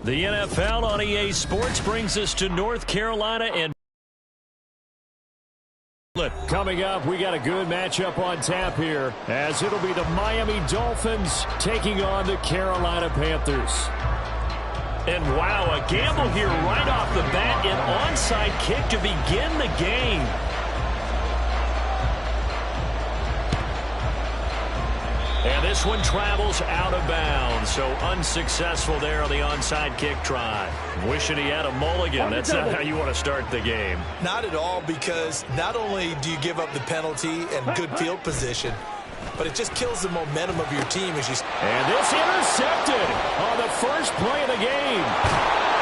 The NFL on EA Sports brings us to North Carolina and coming up, we got a good matchup on tap here as it'll be the Miami Dolphins taking on the Carolina Panthers. And wow, a gamble here right off the bat, an onside kick to begin the game. And this one travels out of bounds, so unsuccessful there on the onside kick try. Wishing he had a mulligan. That's not how you want to start the game. Not at all, because not only do you give up the penalty and good field position, but it just kills the momentum of your team as you... And this intercepted on the first play of the game.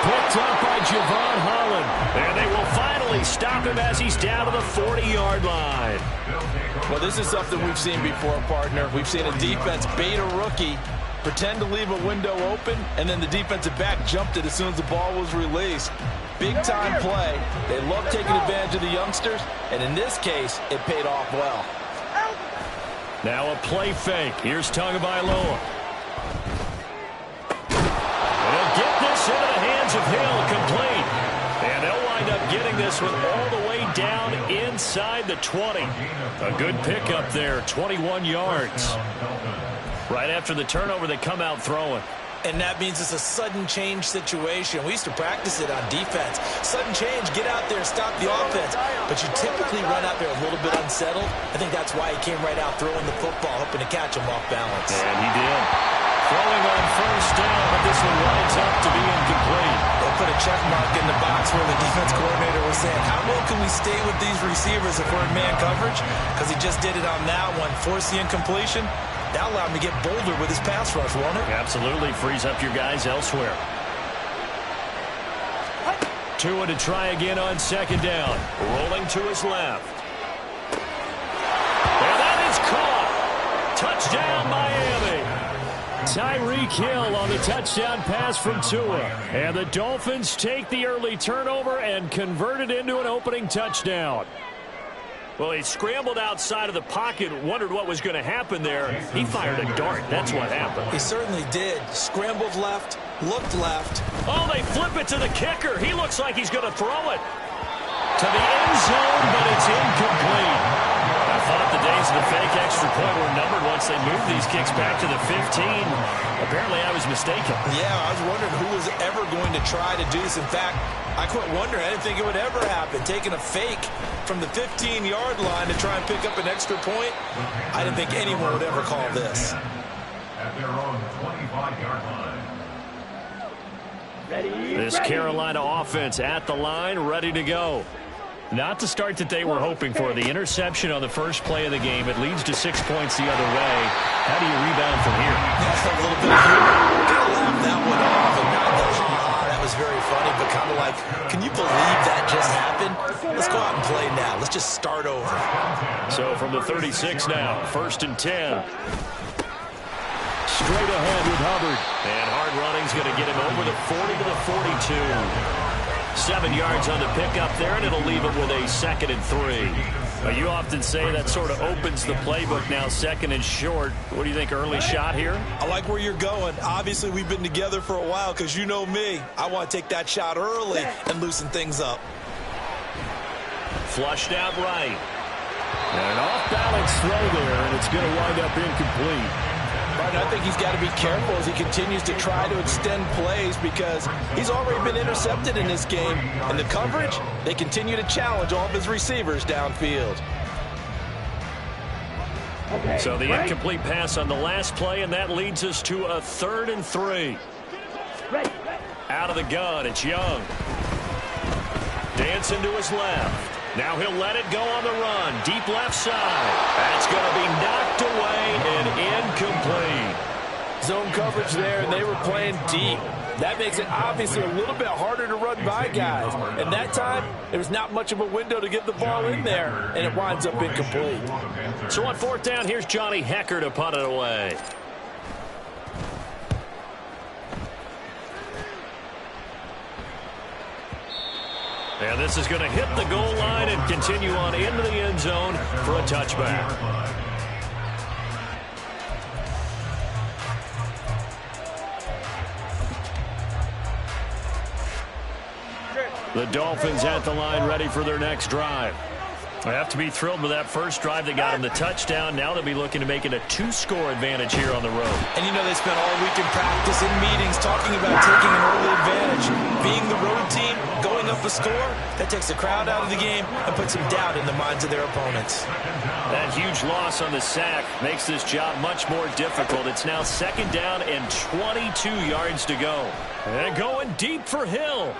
Picked up by Javon Holland. And they will finally stop him as he's down to the 40-yard line. Well, this is something we've seen before, partner. We've seen a defense bait a rookie, pretend to leave a window open, and then the defensive back jumped it as soon as the ball was released. Big-time play. They love taking advantage of the youngsters, and in this case, it paid off well. Now a play fake. Here's Tagovailoa. And he'll get this into the hands of Hill, complete. And they'll wind up getting this one all the way down inside the 20. A good pickup there, 21 yards. Right after the turnover, they come out throwing. And that means it's a sudden change situation. We used to practice it on defense. Sudden change, get out there, stop the offense. But you typically run out there a little bit unsettled. I think that's why he came right out throwing the football, hoping to catch him off balance. And he did. Throwing on first down, but this one winds up to be incomplete. They'll put a check mark in the box where the defense coordinator was saying, how well can we stay with these receivers if we're in man coverage? Because he just did it on that one, forced the incompletion. That allowed him to get bolder with his pass rush, won't it? Absolutely. Frees up your guys elsewhere. Tua to try again on second down. Rolling to his left. And that is caught. Touchdown, Miami. Tyreek Hill on the touchdown pass from Tua. And the Dolphins take the early turnover and convert it into an opening touchdown. Well, he scrambled outside of the pocket, wondered what was going to happen there. He fired a dart. That's what happened. He certainly did. Scrambled left, looked left. Oh, they flip it to the kicker. He looks like he's going to throw it to the end zone, but it's incomplete. I thought the days of the fake extra point were numbered once they moved these kicks back to the 15. Apparently, I was mistaken. Yeah, I was wondering who was ever going to try to do this. In fact, I quit wondering. I didn't think it would ever happen. Taking a fake from the 15-yard line to try and pick up an extra point, I didn't think anyone would ever call this. At their own 25-yard line. This Carolina offense at the line, ready to go. Not the start that they were hoping for. The interception on the first play of the game. It leads to 6 points the other way. How do you rebound from here? Yeah, a little bit of humor. Gotta laugh that one off. And not the, that was very funny, but kind of like, can you believe that just happened? Let's go out and play now. Let's just start over. So from the 36 now, 1st and 10. Straight ahead with Hubbard. And hard running's going to get him over the 40 to the 42. 7 yards on the pickup there, and it'll leave it with a 2nd and 3. You often say that sort of opens the playbook now, 2nd and short. What do you think, early shot here? I like where you're going. Obviously, we've been together for a while because you know me. I want to take that shot early and loosen things up. Flushed out right. And an off-balance throw there, and it's going to wind up incomplete. But I think he's got to be careful as he continues to try to extend plays because he's already been intercepted in this game. And the coverage, they continue to challenge all of his receivers downfield. So the incomplete pass on the last play, and that leads us to a 3rd and 3. Out of the gun, it's Young. Dancing to his left. Now he'll let it go on the run. Deep left side. That's going to be knocked away and incomplete. Zone coverage there, and they were playing deep. That makes it obviously a little bit harder to run by guys. And that time, there was not much of a window to get the ball in there, and it winds up incomplete. So on 4th down, here's Johnny Hecker to punt it away. And this is going to hit the goal line and continue on into the end zone for a touchback. The Dolphins at the line ready for their next drive. They have to be thrilled with that first drive that got them the touchdown. Now they'll be looking to make it a 2-score advantage here on the road. And you know they spent all week in practice, in meetings, talking about taking an early advantage. Being the road team, going up a score, that takes the crowd out of the game and puts some doubt in the minds of their opponents. That huge loss on the sack makes this job much more difficult. It's now 2nd down and 22 yards to go. And going deep for Hill.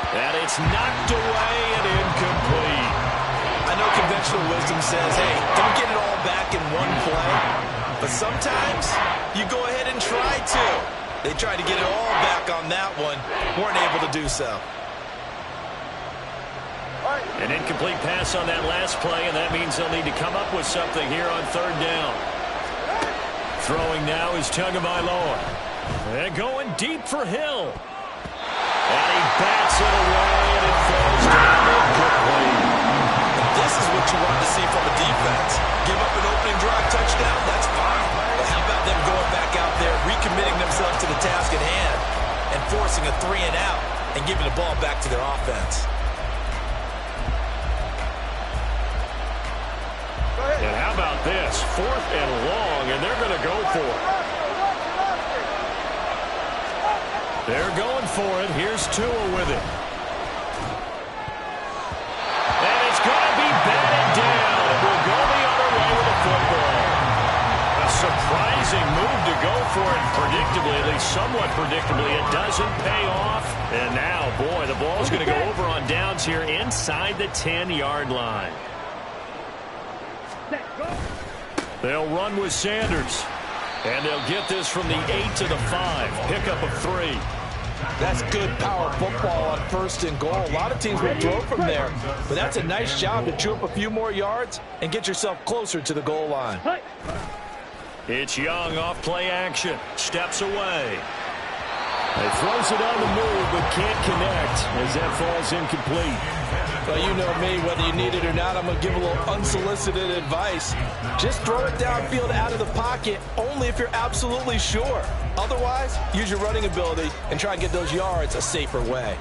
And it's knocked away and incomplete. I know conventional wisdom says, hey, don't get it all back in one play. But sometimes you go ahead and try to. They tried to get it all back on that one. Weren't able to do so. An incomplete pass on that last play, and that means they'll need to come up with something here on 3rd down. Throwing now is Tagovailoa. And going deep for Hill. And he bats it away, and it falls down incomplete. This is what you want to see from a defense. Give up an opening drive touchdown, that's fine. But how about them going back out there, recommitting themselves to the task at hand, and forcing a 3-and-out, and giving the ball back to their offense. And how about this? 4th and long, and they're going to go for it. They're going for it. Here's Tua with it. And it's going to be batted down. And we'll go the other way with the football. A surprising move to go for it. Predictably, at least somewhat predictably, it doesn't pay off. And now, boy, the ball's going to go over on downs here inside the 10-yard line. They'll run with Sanders. And they'll get this from the 8 to the 5. Pickup of 3. That's good power football on 1st and goal. A lot of teams will throw from there, but that's a nice job to chew up a few more yards and get yourself closer to the goal line. It's Young off play action. Steps away. He throws it on the move, but can't connect as that falls incomplete. Well, you know me, whether you need it or not, I'm going to give a little unsolicited advice. Just throw it downfield out of the pocket, only if you're absolutely sure. Otherwise, use your running ability and try and get those yards a safer way.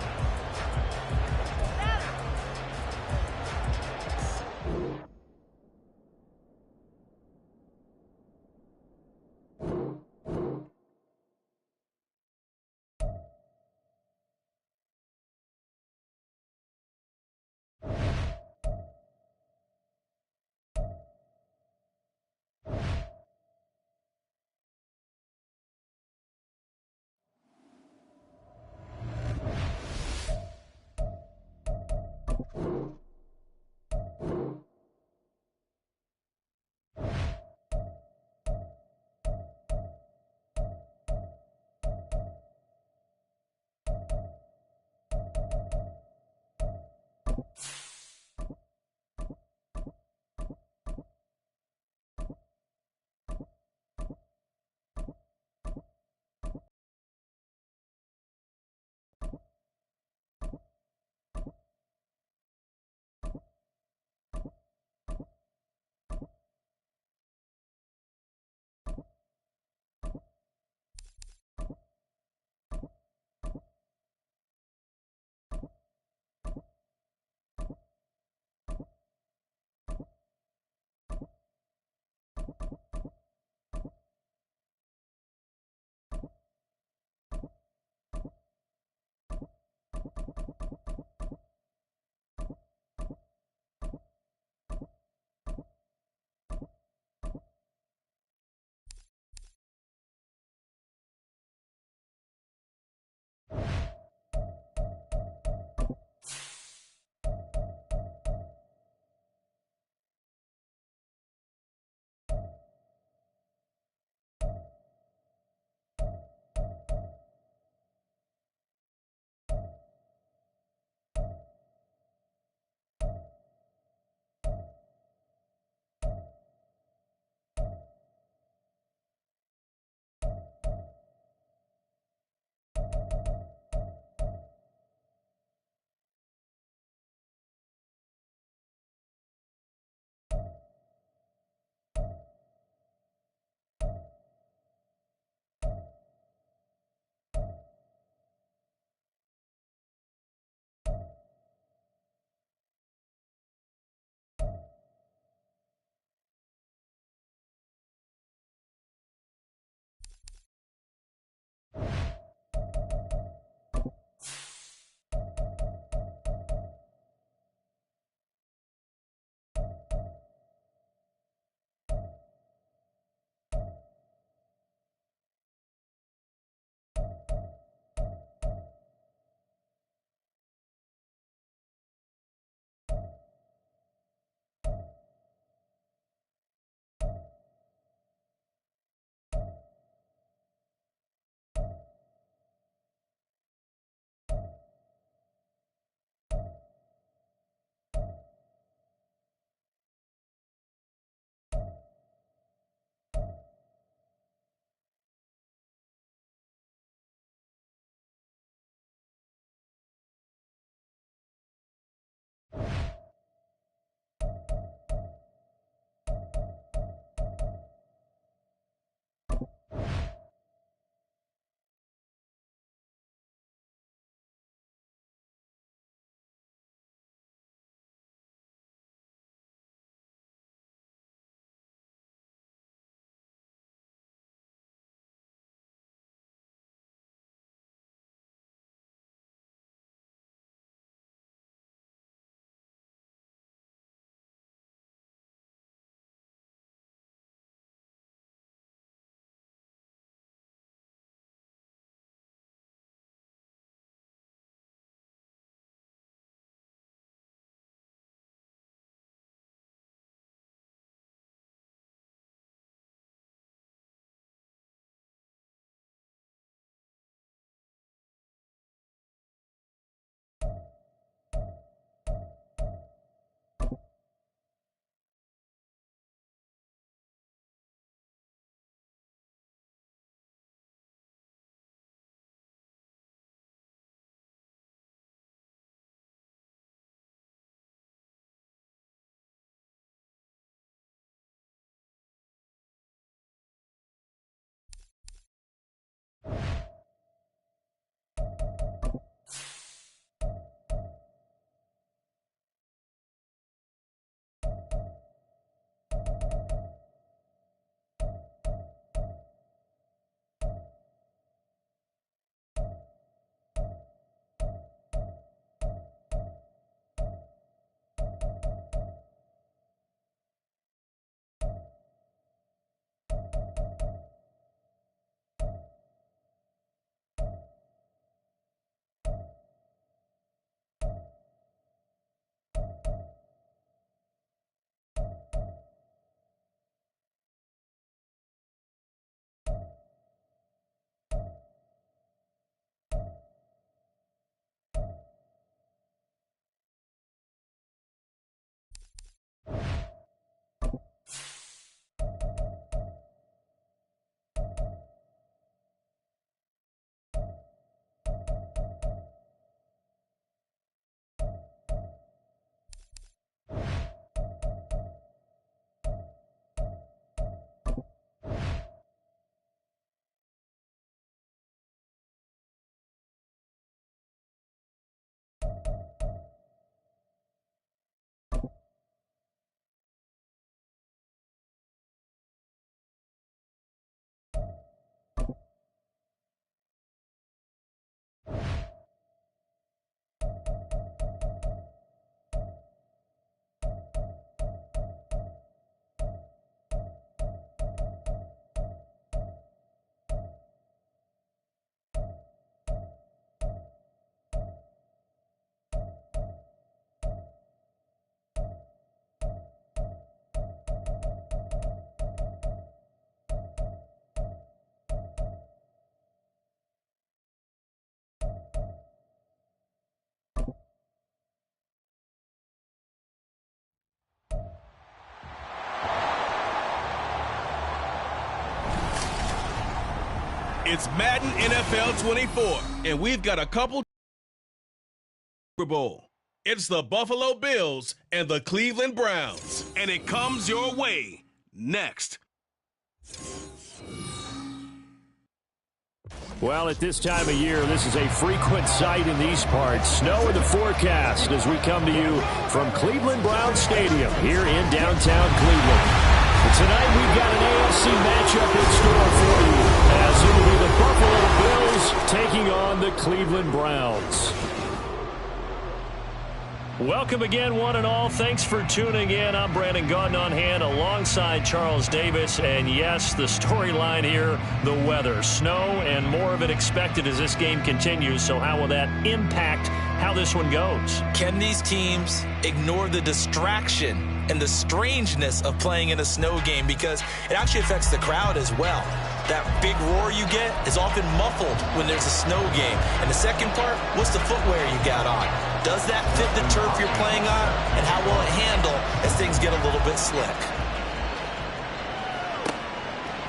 It's Madden NFL 24, and we've got a couple Super Bowl. It's the Buffalo Bills and the Cleveland Browns, and it comes your way next. Well, at this time of year, this is a frequent sight in these parts. Snow in the forecast as we come to you from Cleveland Browns Stadium here in downtown Cleveland. Tonight, we've got an AFC matchup in store for you, as it will be the Buffalo Bills taking on the Cleveland Browns. Welcome again, one and all. Thanks for tuning in. I'm Brandon Gaudin on hand alongside Charles Davis. And yes, the storyline here, the weather. Snow and more of it expected as this game continues. So how will that impact how this one goes? Can these teams ignore the distraction and the strangeness of playing in a snow game? Because it actually affects the crowd as well. That big roar you get is often muffled when there's a snow game. And the second part, what's the footwear you got on? Does that fit the turf you're playing on? And how will it handle as things get a little bit slick?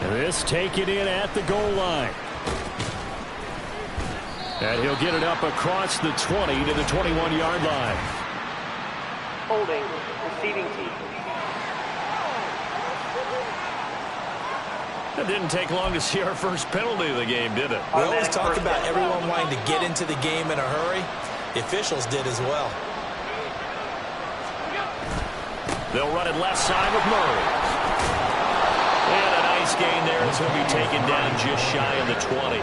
And this taken in at the goal line. And he'll get it up across the 20 to the 21-yard line. Holding, receiving team. It didn't take long to see our first penalty of the game, did it? We always talk about everyone wanting to get into the game in a hurry. The officials did as well. They'll run it left side with Murray. And a nice gain there. It's going to be taken down just shy of the 20.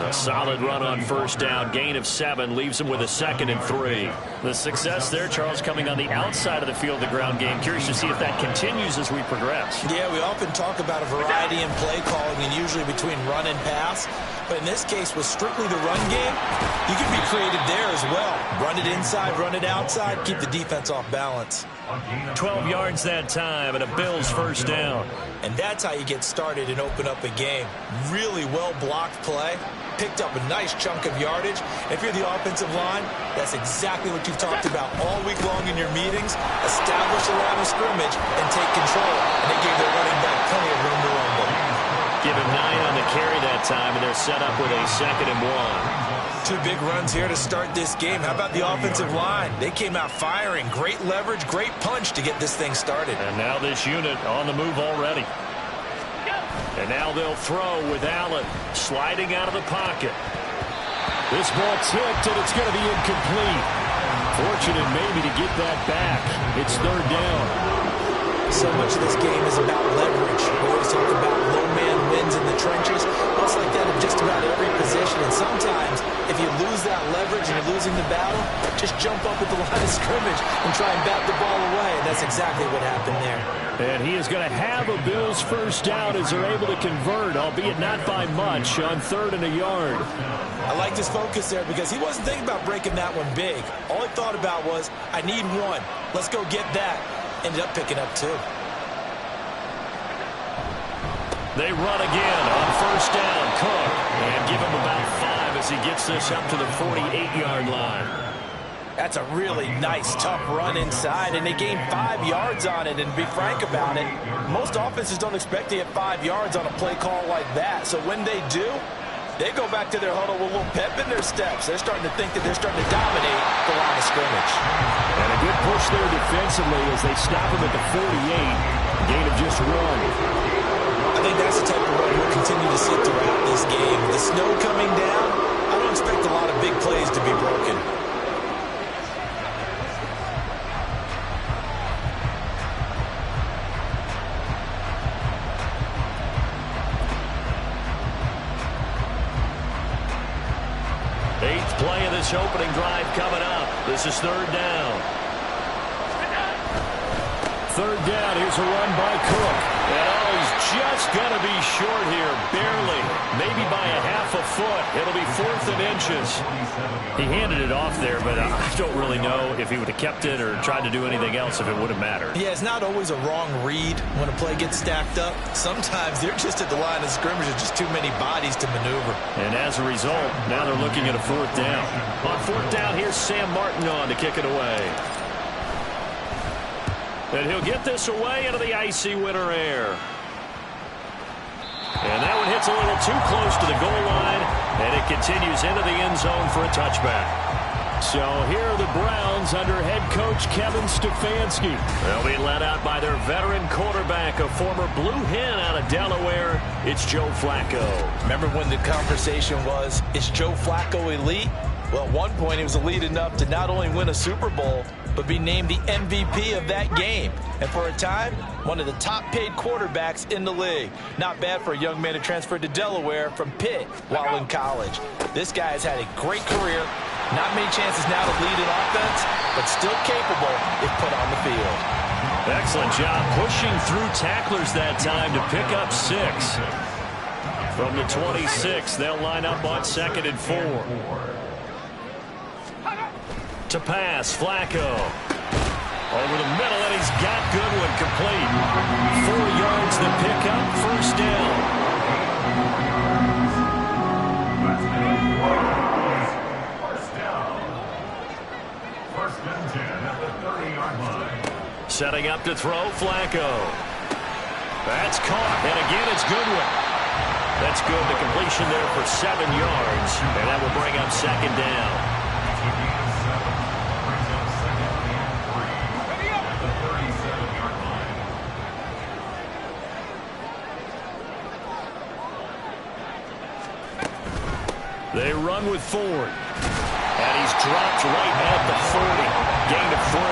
A solid run on first down. Gain of 7 leaves him with a 2nd and 3. The success there, Charles, coming on the outside of the field, the ground game. Curious to see if that continues as we progress. Yeah, we often talk about a variety in play calling and usually between run and pass. But in this case, with strictly the run game, you can be creative there as well. Run it inside, run it outside, keep the defense off balance. 12 yards that time and a Bills first down. And that's how you get started and open up a game. Really well-blocked play. Picked up a nice chunk of yardage. And if you're the offensive line, that's exactly what you've talked about all week long in your meetings. Establish a line of scrimmage and take control. And they gave their running back plenty of room to rumble. Give him 9 on the carry that time, and they're set up with a 2nd and 1. 2 big runs here to start this game. How about the offensive line? They came out firing. Great leverage, great punch to get this thing started. And now this unit on the move already. And now they'll throw with Allen sliding out of the pocket. This ball tipped, and it's going to be incomplete. Fortunate maybe to get that back. It's 3rd down. So much of this game is about leverage. We always talk about low man wins in the trenches. Well, it's like that in just about every position. And sometimes, if you lose that leverage and you're losing the battle, just jump up at the line of scrimmage and try and bat the ball away. And that's exactly what happened there. And he is going to have a Bills first down as they're able to convert, albeit not by much, on 3rd and a yard. I liked his focus there because he wasn't thinking about breaking that one big. All he thought about was, I need 1. Let's go get that. Ended up picking up 2. They run again on first down. Cook. And give him about 5 as he gets this up to the 48-yard line. That's a really nice, tough run inside, and they gained 5 yards on it. And to be frank about it, most offenses don't expect to get 5 yards on a play call like that. So when they do, they go back to their huddle with a little pep in their steps. They're starting to think that they're starting to dominate the line of scrimmage. And a good push there defensively as they stop him at the 48. Gain of just 1. I think that's the type of run we'll continue to see throughout this game. With the snow coming down, I don't expect a lot of big plays to be broken. Eighth play of this opening drive coming up. This is 3rd down. 3rd down. Here's a run by Cook. And he's just going to be short here. Barely. Maybe by a half a foot. It'll be 4th and inches. He handed it off there, but I don't really know if he would have kept it or tried to do anything else if it would have mattered. Yeah, it's not always a wrong read when a play gets stacked up. Sometimes they're just at the line of scrimmage. There's just too many bodies to maneuver. And as a result, now they're looking at a 4th down. On 4th down, here's Sam Martin on to kick it away. And he'll get this away into the icy winter air. And that one hits a little too close to the goal line, and it continues into the end zone for a touchback. So here are the Browns under head coach Kevin Stefanski. They'll be led out by their veteran quarterback, a former Blue Hen out of Delaware. It's Joe Flacco. Remember when the conversation was, is Joe Flacco elite? Well, at one point he was elite enough to not only win a Super Bowl, but be named the MVP of that game. And for a time, one of the top-paid quarterbacks in the league. Not bad for a young man who transferred to Delaware from Pitt while in college. This guy has had a great career. Not many chances now to lead an offense, but still capable if put on the field. Excellent job pushing through tacklers that time to pick up 6. From the 26, they'll line up on 2nd and 4. To pass, Flacco. Over the middle, and he's got Goodwin complete. 4 yards to pick up, first down. First and 10 at the 30-yard line. Setting up to throw, Flacco. That's caught, and again it's Goodwin. That's good, the completion there for 7 yards, and that will bring up 2nd down. They run with Ford. And he's dropped right at the 40. Gain of 3.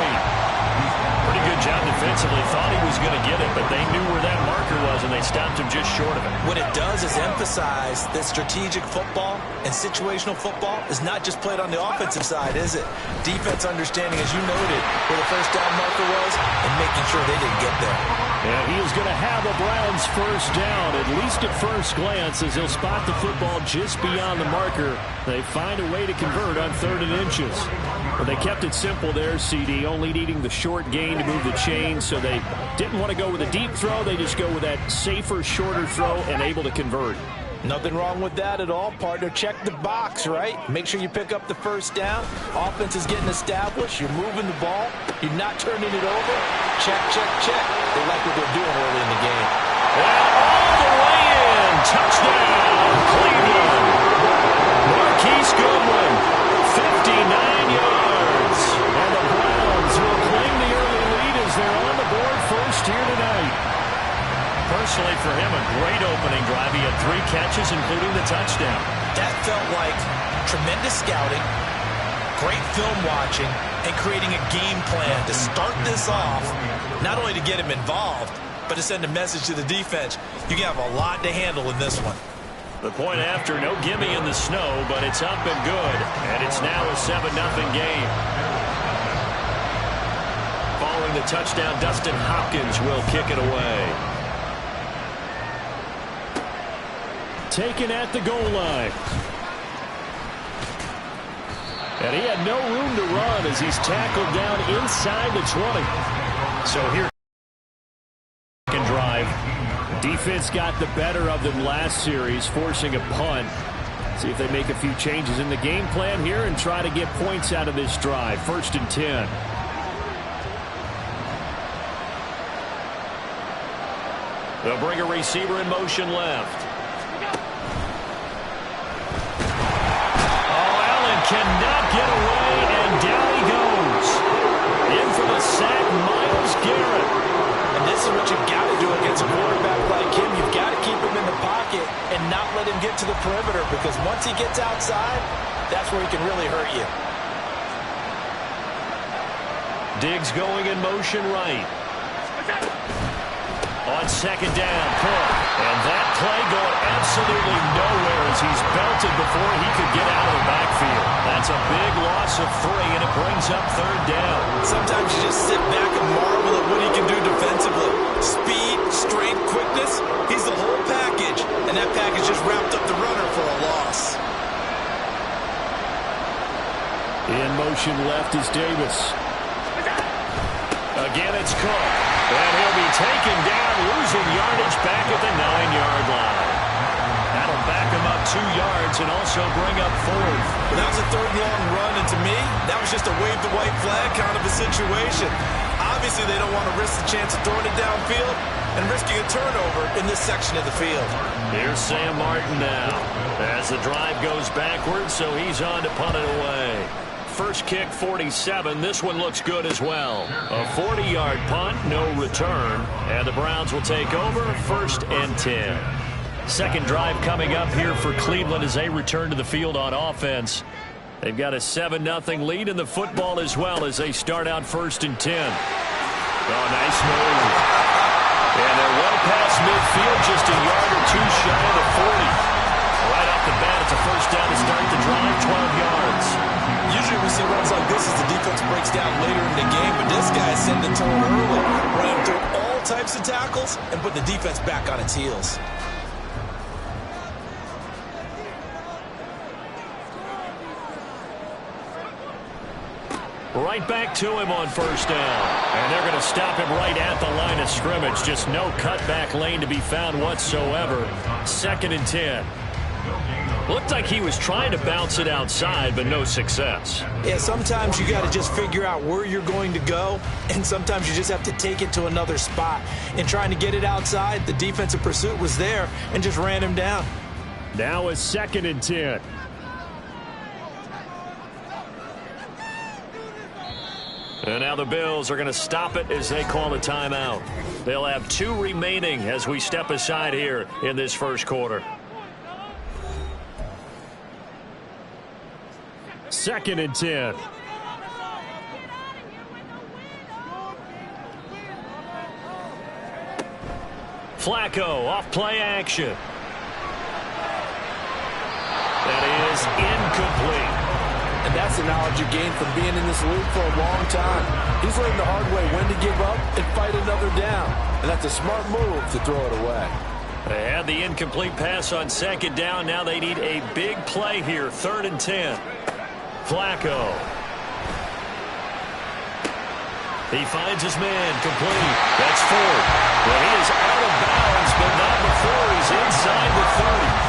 Pretty good job defensively. Thought he was going to get it, but they knew where that marker was, and they stopped him just short of it. What it does is emphasize that strategic football and situational football is not just played on the offensive side, is it? Defense understanding, as you noted, where the first down marker was and making sure they didn't get there. And he is going to have the Browns first down, at least at first glance, as he'll spot the football just beyond the marker. They find a way to convert on 3rd and inches. But they kept it simple there, CD, only needing the short gain to move the chain, so they didn't want to go with a deep throw. They just go with that safer, shorter throw and able to convert. Nothing wrong with that at all, partner. Check the box, right? Make sure you pick up the first down. Offense is getting established. You're moving the ball. You're not turning it over. Check, check, check. They like what they're doing early in the game. And all the way in. Touchdown, Cleveland. Marquise Goodwin, 59 yards. And the Browns will claim the early lead as they're on the board first here tonight. Personally, for him, a great opening drive. He had 3 catches, including the touchdown. That felt like tremendous scouting, great film watching, and creating a game plan to start this off, not only to get him involved, but to send a message to the defense. You can have a lot to handle in this one. The point after, no gimme in the snow, but it's up and good, and it's now a 7-0 game. Following the touchdown, Dustin Hopkins will kick it away. Taken at the goal line. And he had no room to run as he's tackled down inside the 20. So here, second drive. Defense got the better of them last series, forcing a punt. See if they make a few changes in the game plan here and try to get points out of this drive. 1st and 10. They'll bring a receiver in motion left. Cannot get away, and down he goes. In for the sack, Myles Garrett. And this is what you've got to do against a quarterback like him. You've got to keep him in the pocket and not let him get to the perimeter, because once he gets outside, that's where he can really hurt you. Diggs going in motion right. On 2nd down, Cook. And that play going absolutely nowhere as he's belted before he could get out of the backfield. That's a big loss of 3, and it brings up 3rd down. Sometimes you just sit back and marvel at what he can do defensively. Speed, strength, quickness, he's the whole package. And that package just wrapped up the runner for a loss. In motion left is Davis. Again, it's Cook. And he'll be taken down, losing yardage back at the 9-yard line. That'll back him up 2 yards and also bring up 4th. Well, that was a 3rd long run, and to me, that was just a wave the white flag kind of a situation. Obviously, they don't want to risk the chance of throwing it downfield, and risking a turnover in this section of the field. Here's Sam Martin now as the drive goes backwards, so he's on to punt it away. First kick, 47. This one looks good as well. A 40-yard punt, no return, and the Browns will take over, 1st and 10. Second drive coming up here for Cleveland as they return to the field on offense. They've got a 7-0 lead in the football as well as they start out 1st and 10. Oh, nice move. And they're well past midfield, just a yard or two shy of the 40. Right off the bat, it's a first down to start the drive, 12 yards. Usually we see runs like this as the defense breaks down later in the game, but this guy is setting the tone early, running through all types of tackles and putting the defense back on its heels. Right back to him on first down. And they're going to stop him right at the line of scrimmage. Just no cutback lane to be found whatsoever. 2nd and 10. Looked like he was trying to bounce it outside, but no success. Yeah, sometimes you got to just figure out where you're going to go, and sometimes you just have to take it to another spot. In trying to get it outside, the defensive pursuit was there and just ran him down. Now a 2nd and 10. And now the Bills are going to stop it as they call a timeout. They'll have 2 remaining as we step aside here in this first quarter. 2nd and 10. Flacco off play action. That is incomplete. And that's the knowledge you gain from being in this league for a long time. He's learned the hard way when to give up and fight another down. And that's a smart move to throw it away. They had the incomplete pass on 2nd down. Now they need a big play here. 3rd and 10. Flacco. He finds his man. Complete. That's 4th. Well, he is out of bounds, but not before he's inside the 30.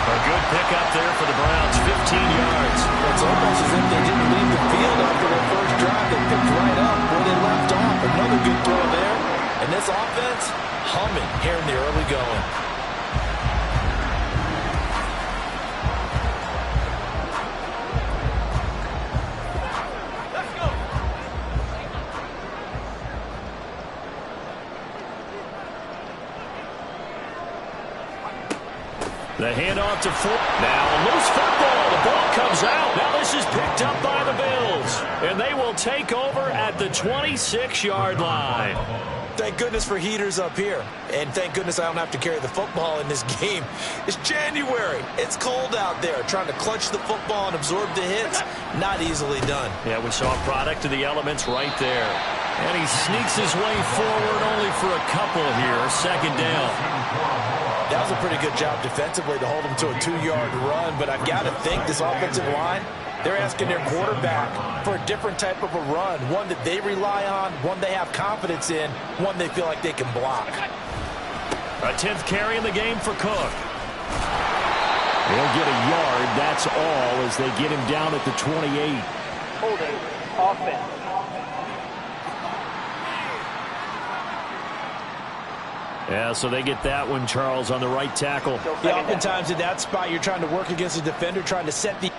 A good pickup there for the Browns, 15 yards. It's almost as if they didn't leave the field after their first drive. They picked right up where they left off. Another good throw there. And this offense, humming here in the early going. Let's go. The handoff to 4. Now loose football. The ball comes out. Now this is picked up by the Bills. And they will take over at the 26-yard line. Thank goodness for heaters up here. And thank goodness I don't have to carry the football in this game. It's January. It's cold out there. Trying to clutch the football and absorb the hits, not easily done. Yeah, we saw a product of the elements right there. And he sneaks his way forward only for a couple here. 2nd down. That was a pretty good job defensively to hold him to a 2-yard run, but I've got to think this offensive line, they're asking their quarterback for a different type of a run, one that they rely on, one they have confidence in, one they feel like they can block. A 10th carry in the game for Cook. He'll get a yard, that's all, as they get him down at the 28. Holding offense. Yeah, so they get that one, Charles, on the right tackle. Yeah, oftentimes in that spot, you're trying to work against a defender, trying to set the...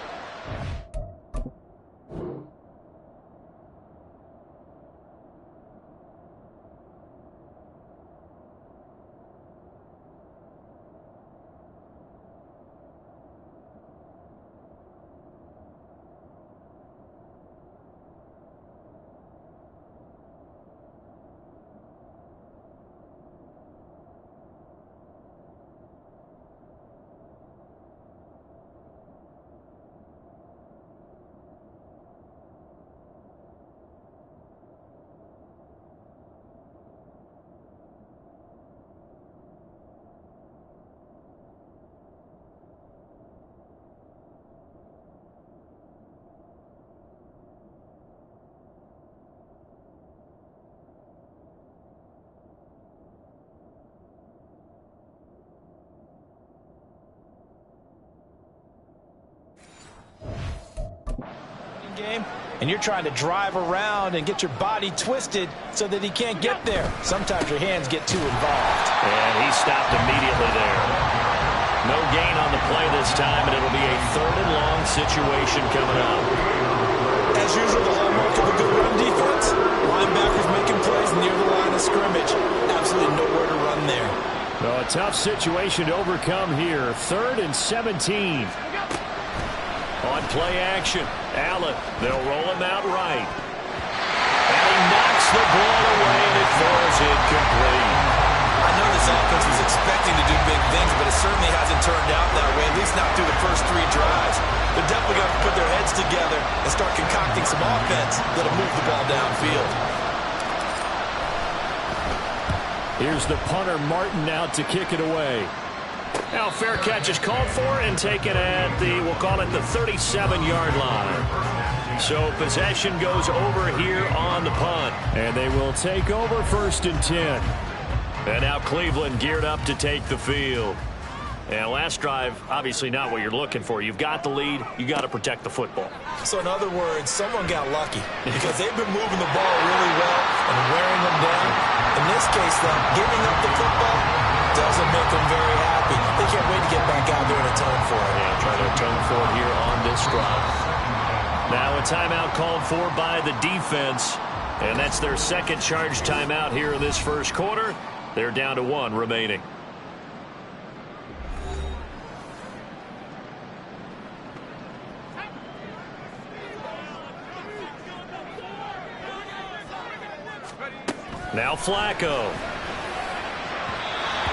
game, and you're trying to drive around and get your body twisted so that he can't get there. Sometimes your hands get too involved. And he stopped immediately there. No gain on the play this time, and it'll be a 3rd and long situation coming up. As usual, the hallmark of a good run defense, linebackers making plays near the line of scrimmage. Absolutely nowhere to run there. Well, a tough situation to overcome here. 3rd and 17. On play action, Allen. They'll roll him out right. And he knocks the ball away, and it falls incomplete. I know this offense was expecting to do big things, but it certainly hasn't turned out that way, at least not through the first 3 drives. They're definitely going to put their heads together and start concocting some offense that'll move the ball downfield. Here's the punter, Martin, out to kick it away. Now fair catch is called for and taken at the, we'll call it the 37-yard line. So possession goes over here on the punt. And they will take over 1st and 10. And now Cleveland geared up to take the field. And last drive, obviously not what you're looking for. You've got the lead. You got to protect the football. So in other words, someone got lucky because they've been moving the ball really well and wearing them down. In this case, though, giving up the football doesn't make them very happy. They can't wait to get back out there and atone for it. Yeah, try to atone for it here on this drive. Now a timeout called for by the defense. And that's their 2nd charge timeout here in this 1st quarter. They're down to 1 remaining. Now Flacco.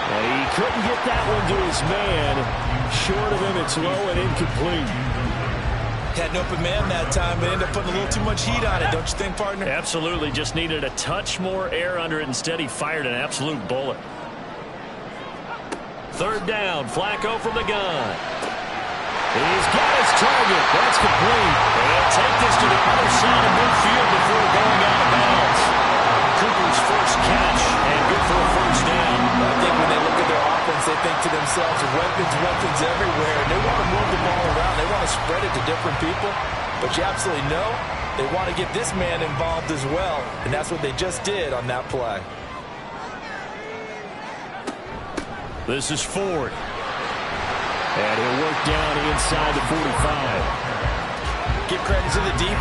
And he couldn't get that one to his man. Short of him, it's low and incomplete. Had an open man that time, but ended up putting a little too much heat on it, don't you think, partner? Absolutely. Just needed a touch more air under it. Instead, he fired an absolute bullet. 3rd down. Flacco from the gun. He's got his target. That's complete. And he'll take this to the other side of midfield before going out of bounds. Cooper's first catch, and good for a 1st down. I think when they look at their offense, they think to themselves, weapons everywhere. And they want to move the ball around. They want to spread it to different people. But you absolutely know they want to get this man involved as well. And that's what they just did on that play. This is Ford. And he'll work down inside the 45. Give credit to the defense.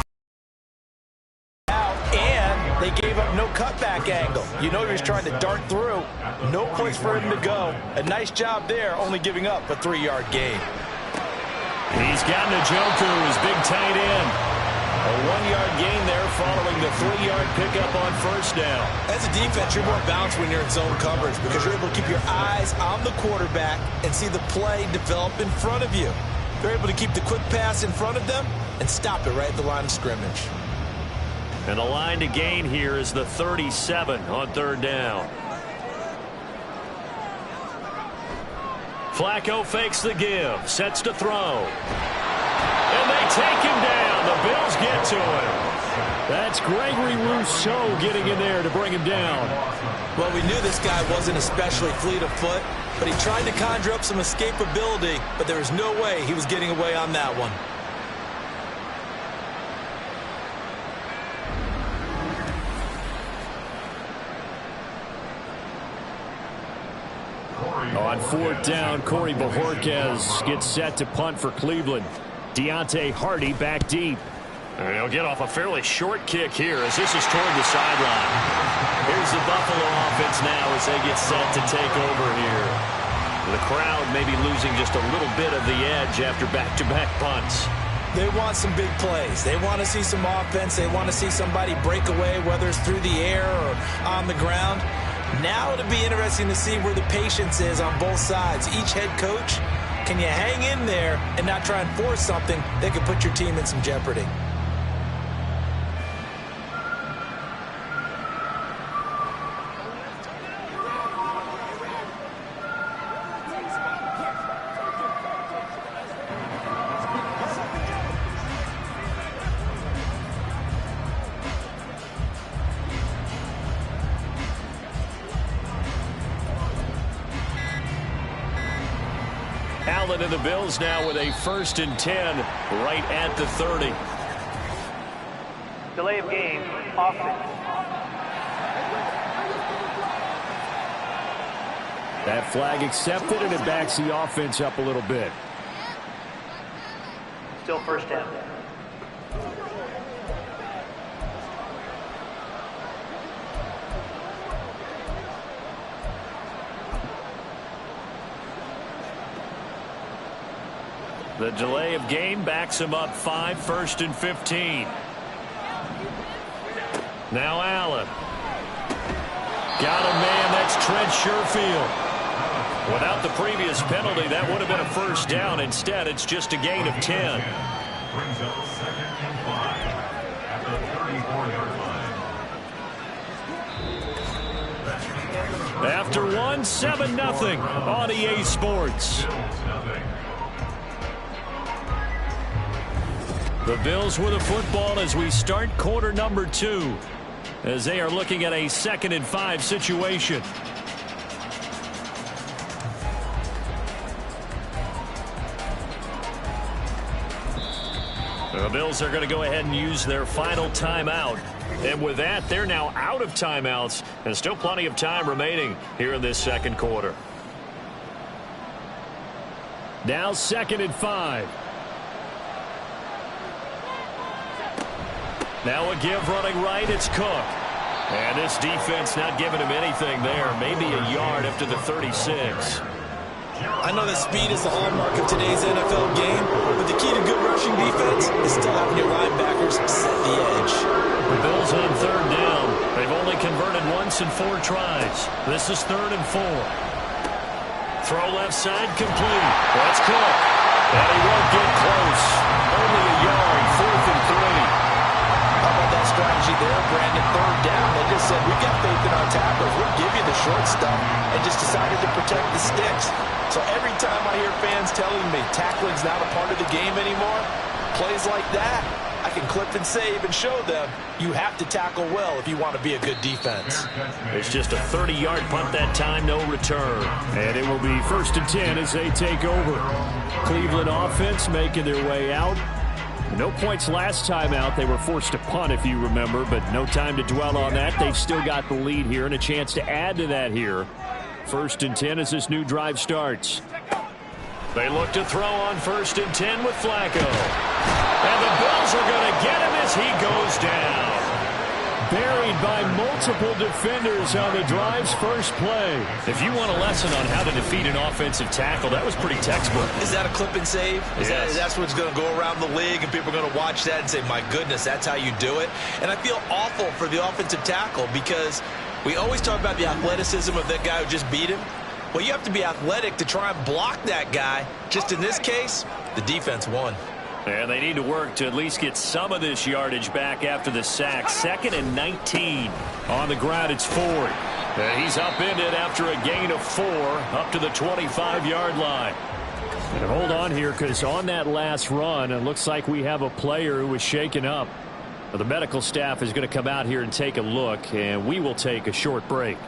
They gave up no cutback angle. You know he was trying to dart through. No place for him to go. A nice job there, only giving up a 3-yard gain. He's got Njoku, his big tight end. A 1-yard gain there following the 3-yard pickup on 1st down. As a defense, you're more balanced when you're in zone coverage because you're able to keep your eyes on the quarterback and see the play develop in front of you. They're able to keep the quick pass in front of them and stop it right at the line of scrimmage. And the line to gain here is the 37 on 3rd down. Flacco fakes the give, sets to throw. And they take him down. The Bills get to him. That's Gregory Rousseau getting in there to bring him down. Well, we knew this guy wasn't especially fleet of foot, but he tried to conjure up some escapability, but there was no way he was getting away on that one. On 4th down, Corey Bojorquez gets set to punt for Cleveland. Deontay Hardy back deep. And he'll get off a fairly short kick here as this is toward the sideline. Here's the Buffalo offense now as they get set to take over here. The crowd maybe losing just a little bit of the edge after back-to-back punts. They want some big plays. They want to see some offense. They want to see somebody break away, whether it's through the air or on the ground. Now it'll be interesting to see where the patience is on both sides. Each head coach, can you hang in there and not try and force something that could put your team in some jeopardy? Allen and the Bills now with a 1st and 10 right at the 30. Delay of game, offense. That flag accepted, and it backs the offense up a little bit. Still first down. The delay of game backs him up 5, 1st and 15. Now Allen. Got a man, that's Trent Sherfield. Without the previous penalty, that would have been a first down. Instead, it's just a gain of 10. Brings up 2nd and 5 at the 34-yard line. After one, 7-0 on EA Sports. The Bills with the football as we start quarter number 2, as they are looking at a 2nd and 5 situation. The Bills are going to go ahead and use their final timeout. And with that, they're now out of timeouts, and still plenty of time remaining here in this second quarter. Now 2nd and 5. Now a give running right, it's Cook. And this defense not giving him anything there. Maybe a yard after the 36. I know that speed is the hallmark of today's NFL game, but the key to good rushing defense is still having your linebackers set the edge. The Bills on 3rd down. They've only converted once in 4 tries. This is 3rd and 4. Throw left side complete. That's Cook. And he won't get close. Only a yard, 4th and 3. How about that strategy there, Brandon? 3rd down. They just said, we've got faith in our tackles. We'll give you the short stuff, and just decided to protect the sticks. So every time I hear fans telling me tackling's not a part of the game anymore, plays like that, I can clip and save and show them you have to tackle well if you want to be a good defense. It's just a 30-yard punt that time, no return. And it will be 1st and 10 as they take over. Cleveland offense making their way out. No points last time out. They were forced to punt, if you remember, but no time to dwell on that. They've still got the lead here and a chance to add to that here. 1st and 10 as this new drive starts. They look to throw on 1st and 10 with Flacco. And the Bills are going to get him as he goes down. Buried by multiple defenders on the drive's first play. If you want a lesson on how to defeat an offensive tackle, that was pretty textbook. Is that a clip and save? Yes. That's what's going to go around the league, and people are going to watch that and say, my goodness, that's how you do it? And I feel awful for the offensive tackle because we always talk about the athleticism of that guy who just beat him. Well, you have to be athletic to try and block that guy. Just in this case, the defense won. And they need to work to at least get some of this yardage back after the sack. 2nd and 19. On the ground, it's Ford. And he's upended after a gain of 4 up to the 25-yard line. And hold on here, because on that last run, it looks like we have a player who was shaken up. The medical staff is going to come out here and take a look, and we will take a short break.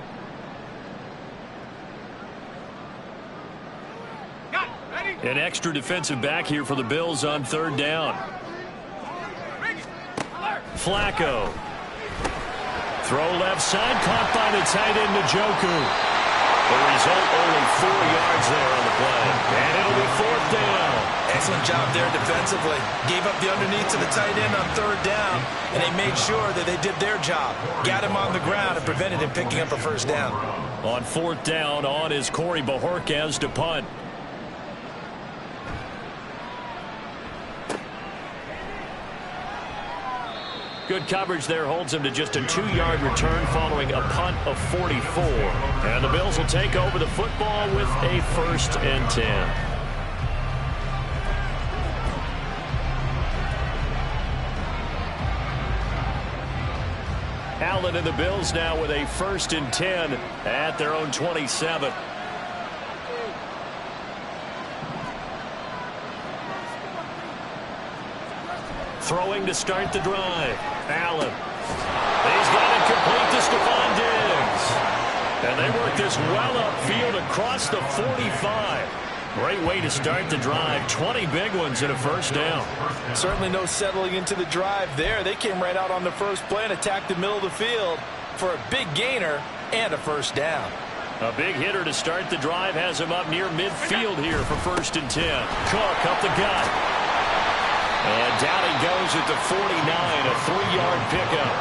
An extra defensive back here for the Bills on 3rd down. Flacco. Throw left side, caught by the tight end, Njoku. The result, only 4 yards there on the play. And it'll be 4th down. Excellent job there defensively. Gave up the underneath to the tight end on 3rd down, and they made sure that they did their job. Got him on the ground and prevented him picking up a 1st down. On 4th down, on is Corey Bajorquez to punt. Good coverage there holds him to just a 2-yard return following a punt of 44. And the Bills will take over the football with a 1st and 10. Allen and the Bills now with a 1st and 10 at their own 27. Throwing to start the drive. Allen. He's got it complete to Stephon Diggs. And they work this well upfield across the 45. Great way to start the drive. 20 big ones and a 1st down. Certainly no settling into the drive there. They came right out on the first play and attacked the middle of the field for a big gainer and a 1st down. A big hitter to start the drive has him up near midfield here for 1st and 10. Cook up the gut. And down he goes at the 49, a 3-yard pickup.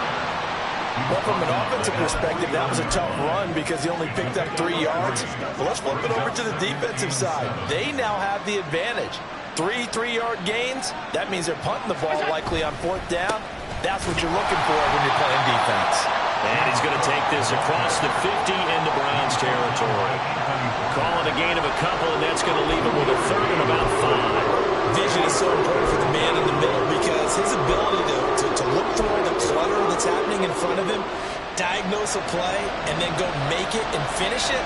Well, from an offensive perspective, that was a tough run because he only picked up 3 yards. Well, let's flip it over to the defensive side. They now have the advantage. 3 3-yard gains, that means they're punting the ball likely on 4th down. That's what you're looking for when you're playing defense. And he's going to take this across the 50 into Browns territory. Calling a gain of a couple, and that's going to leave him with a 3rd and about 5. Vision is so important for the man in the middle because his ability to look through all the clutter that's happening in front of him, diagnose a play, and then go make it and finish it,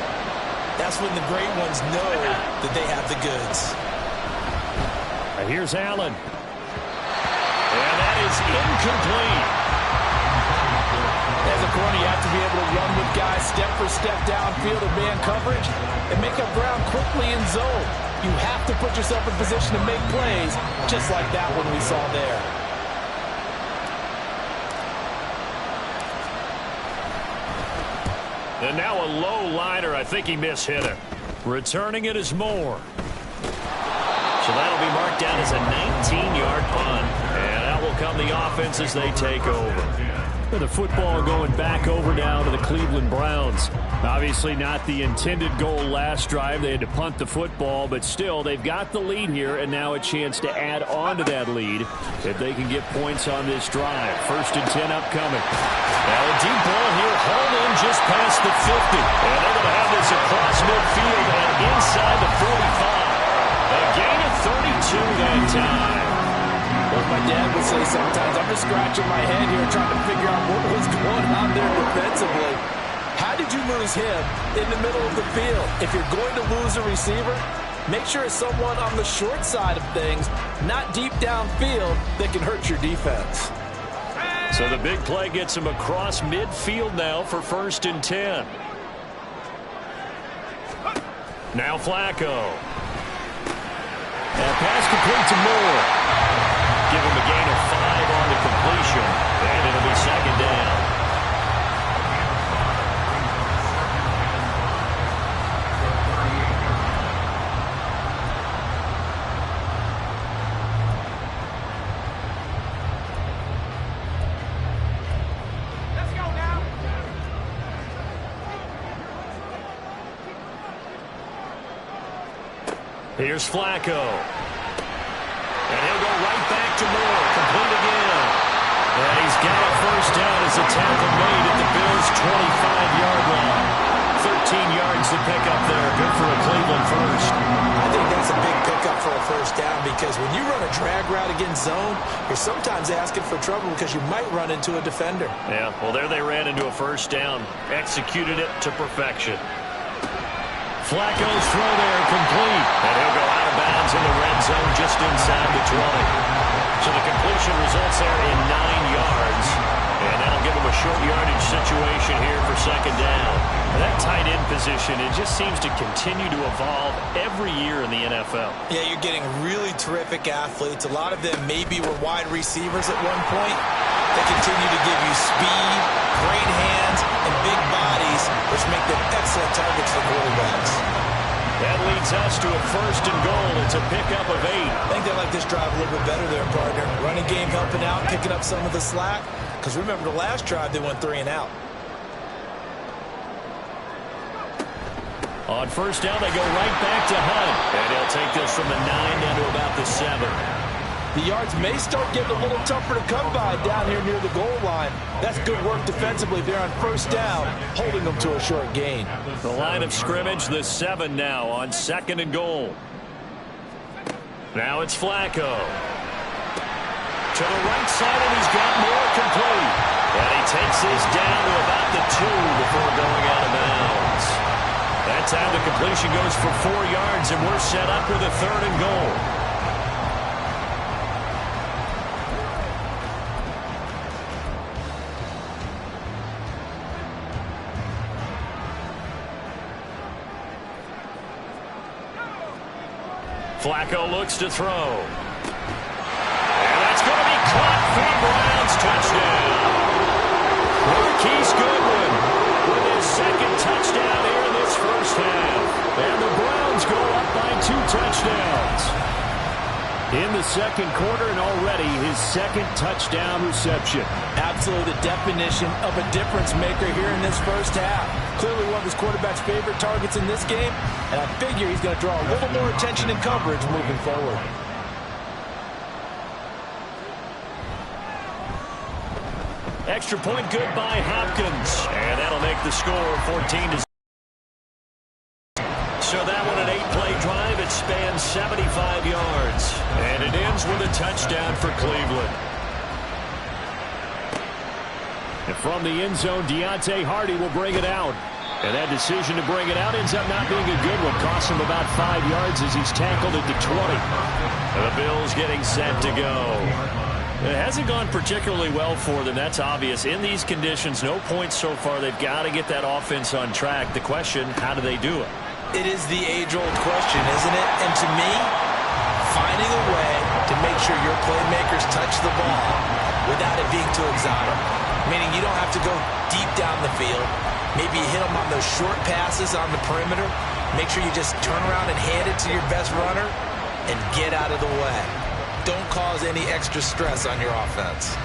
that's when the great ones know that they have the goods. Here's Allen. And that is incomplete. As a corner, you have to be able to run with guys step for step downfield in man coverage and make up ground quickly in zone. You have to put yourself in position to make plays, just like that one we saw there. And now a low liner. I think he mishit it. Returning it is Moore. So that'll be marked down as a 19-yard punt. And that will come the offense as they take over. The football going back over now to the Cleveland Browns. Obviously not the intended goal last drive. They had to punt the football, but still they've got the lead here, and now a chance to add on to that lead if they can get points on this drive. 1st and 10 upcoming. Now a deep ball here, hauled in just past the 50. And they're going to have this across midfield and inside the 45. A gain of 32 that time. As my dad would say sometimes, I'm just scratching my head here trying to figure out what was going on there defensively. How did you lose him in the middle of the field? If you're going to lose a receiver, make sure it's someone on the short side of things, not deep downfield, that can hurt your defense. So the big play gets him across midfield now for 1st and 10. Now Flacco. And pass complete to Moore. Give him a gain of 5 on the completion, and it'll be 2nd down. Let's go now. Here's Flacco. And he'll go right back to Moore. Complete again. And he's got a 1st down as a tackle made at the Bills' 25-yard line. 13 yards to pick up there. Good for a Cleveland 1st. I think that's a big pickup for a 1st down because when you run a drag route against zone, you're sometimes asking for trouble because you might run into a defender. Yeah, well, there they ran into a 1st down. Executed it to perfection. Flacco's throw there, complete. And he'll go out of bounds in the red zone just inside the 20. So the completion results there in 9 yards. And that'll give him a short yardage situation here for 2nd down. And that tight end position, it just seems to continue to evolve every year in the NFL. Yeah, you're getting really terrific athletes. A lot of them maybe were wide receivers at one point. They continue to give you speed, great hands, and big bodies, which make them excellent targets for quarterbacks. That leads us to a 1st and goal. It's a pickup of 8. I think they like this drive a little bit better there, partner. Running game helping out, picking up some of the slack. Because remember, the last drive, they went 3 and out. On 1st down, they go right back to Hunt. And he'll take this from the 9 down to about the 7. The yards may start getting a little tougher to come by down here near the goal line. That's good work defensively there on 1st down, holding them to a short gain. The line of scrimmage, the 7 now on 2nd and goal. Now it's Flacco. To the right side, and he's got more complete. And he takes this down to about the 2 before going out of bounds. That time the completion goes for 4 yards, and we're set up with a 3rd and goal. Flacco looks to throw. And that's going to be caught for the Browns. Touchdown. Marquise Goodwin with his 2nd touchdown here in this half. And the Browns go up by 2 touchdowns. In the second quarter, and already his second touchdown reception. Absolutely the definition of a difference maker here in this first half. Clearly one of his quarterback's favorite targets in this game, and I figure he's going to draw a little more attention and coverage moving forward. Extra point good by Hopkins. And that'll make the score 14-0. So that one an 8-play drive. It spans 75 yards. And it ends with a touchdown for Cleveland. And from the end zone, Deontay Hardy will bring it out. And that decision to bring it out ends up not being a good one. Costs him about 5 yards as he's tackled at the 20. And the Bills getting set to go. It hasn't gone particularly well for them. That's obvious. In these conditions, no points so far. They've got to get that offense on track. The question, how do they do it? It is the age-old question, isn't it? And to me, finding a way to make sure your playmakers touch the ball without it being too exotic. Meaning you don't have to go deep down the field. Maybe you hit them on those short passes on the perimeter. Make sure you just turn around and hand it to your best runner and get out of the way. Don't cause any extra stress on your offense.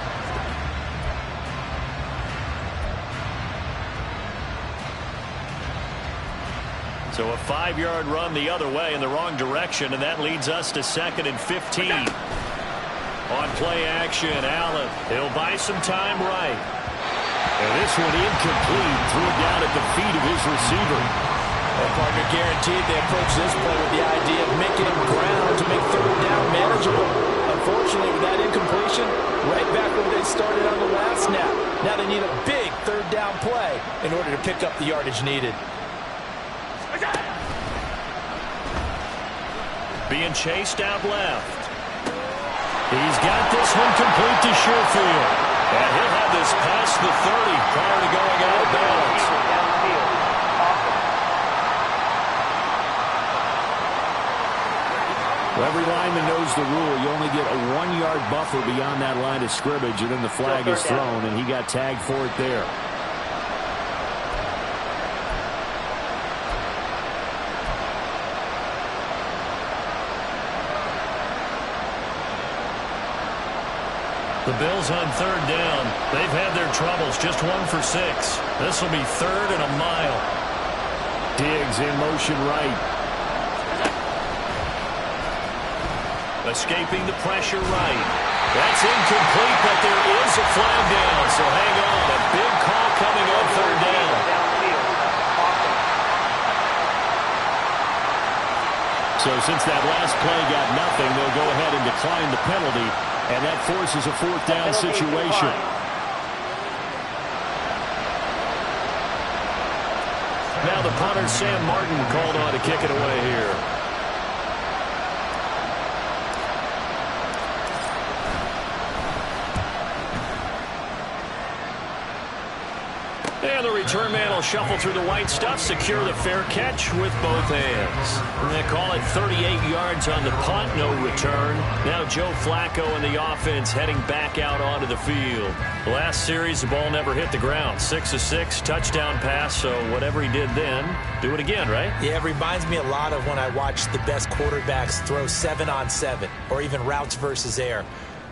So a 5-yard run the other way in the wrong direction, and that leads us to 2nd and 15. On play action, Allen. He'll buy some time right. And this one incomplete. Threw it down at the feet of his receiver. Well, partner, guaranteed they approach this play with the idea of making him ground to make 3rd down manageable. Unfortunately, with that incompletion, right back where they started on the last snap. Now they need a big 3rd down play in order to pick up the yardage needed. Being chased out left. He's got this one complete to Sherfield. And he'll have this past the 30 prior to going out of bounds. Well, every lineman knows the rule. You only get a 1-yard buffer beyond that line of scrimmage, and then the flag is thrown, and he got tagged for it there. The Bills on 3rd down. They've had their troubles, just 1 for 6. This will be 3rd and a mile. Diggs in motion right. Escaping the pressure right. That's incomplete, but there is a flag down, so hang on. A big call coming on 3rd down. So since that last play got nothing, they'll go ahead and decline the penalty. And that forces a 4th down situation. Now the punter, Sam Martin, called on to kick it away here. And the return man will shuffle through the white stuff, secure the fair catch with both hands. And they call it 38 yards on the punt, no return. Now Joe Flacco and the offense heading back out onto the field. Last series, the ball never hit the ground. 6 of 6, touchdown pass, so whatever he did then, do it again, right? Yeah, it reminds me a lot of when I watch the best quarterbacks throw 7-on-7 or even routes versus air.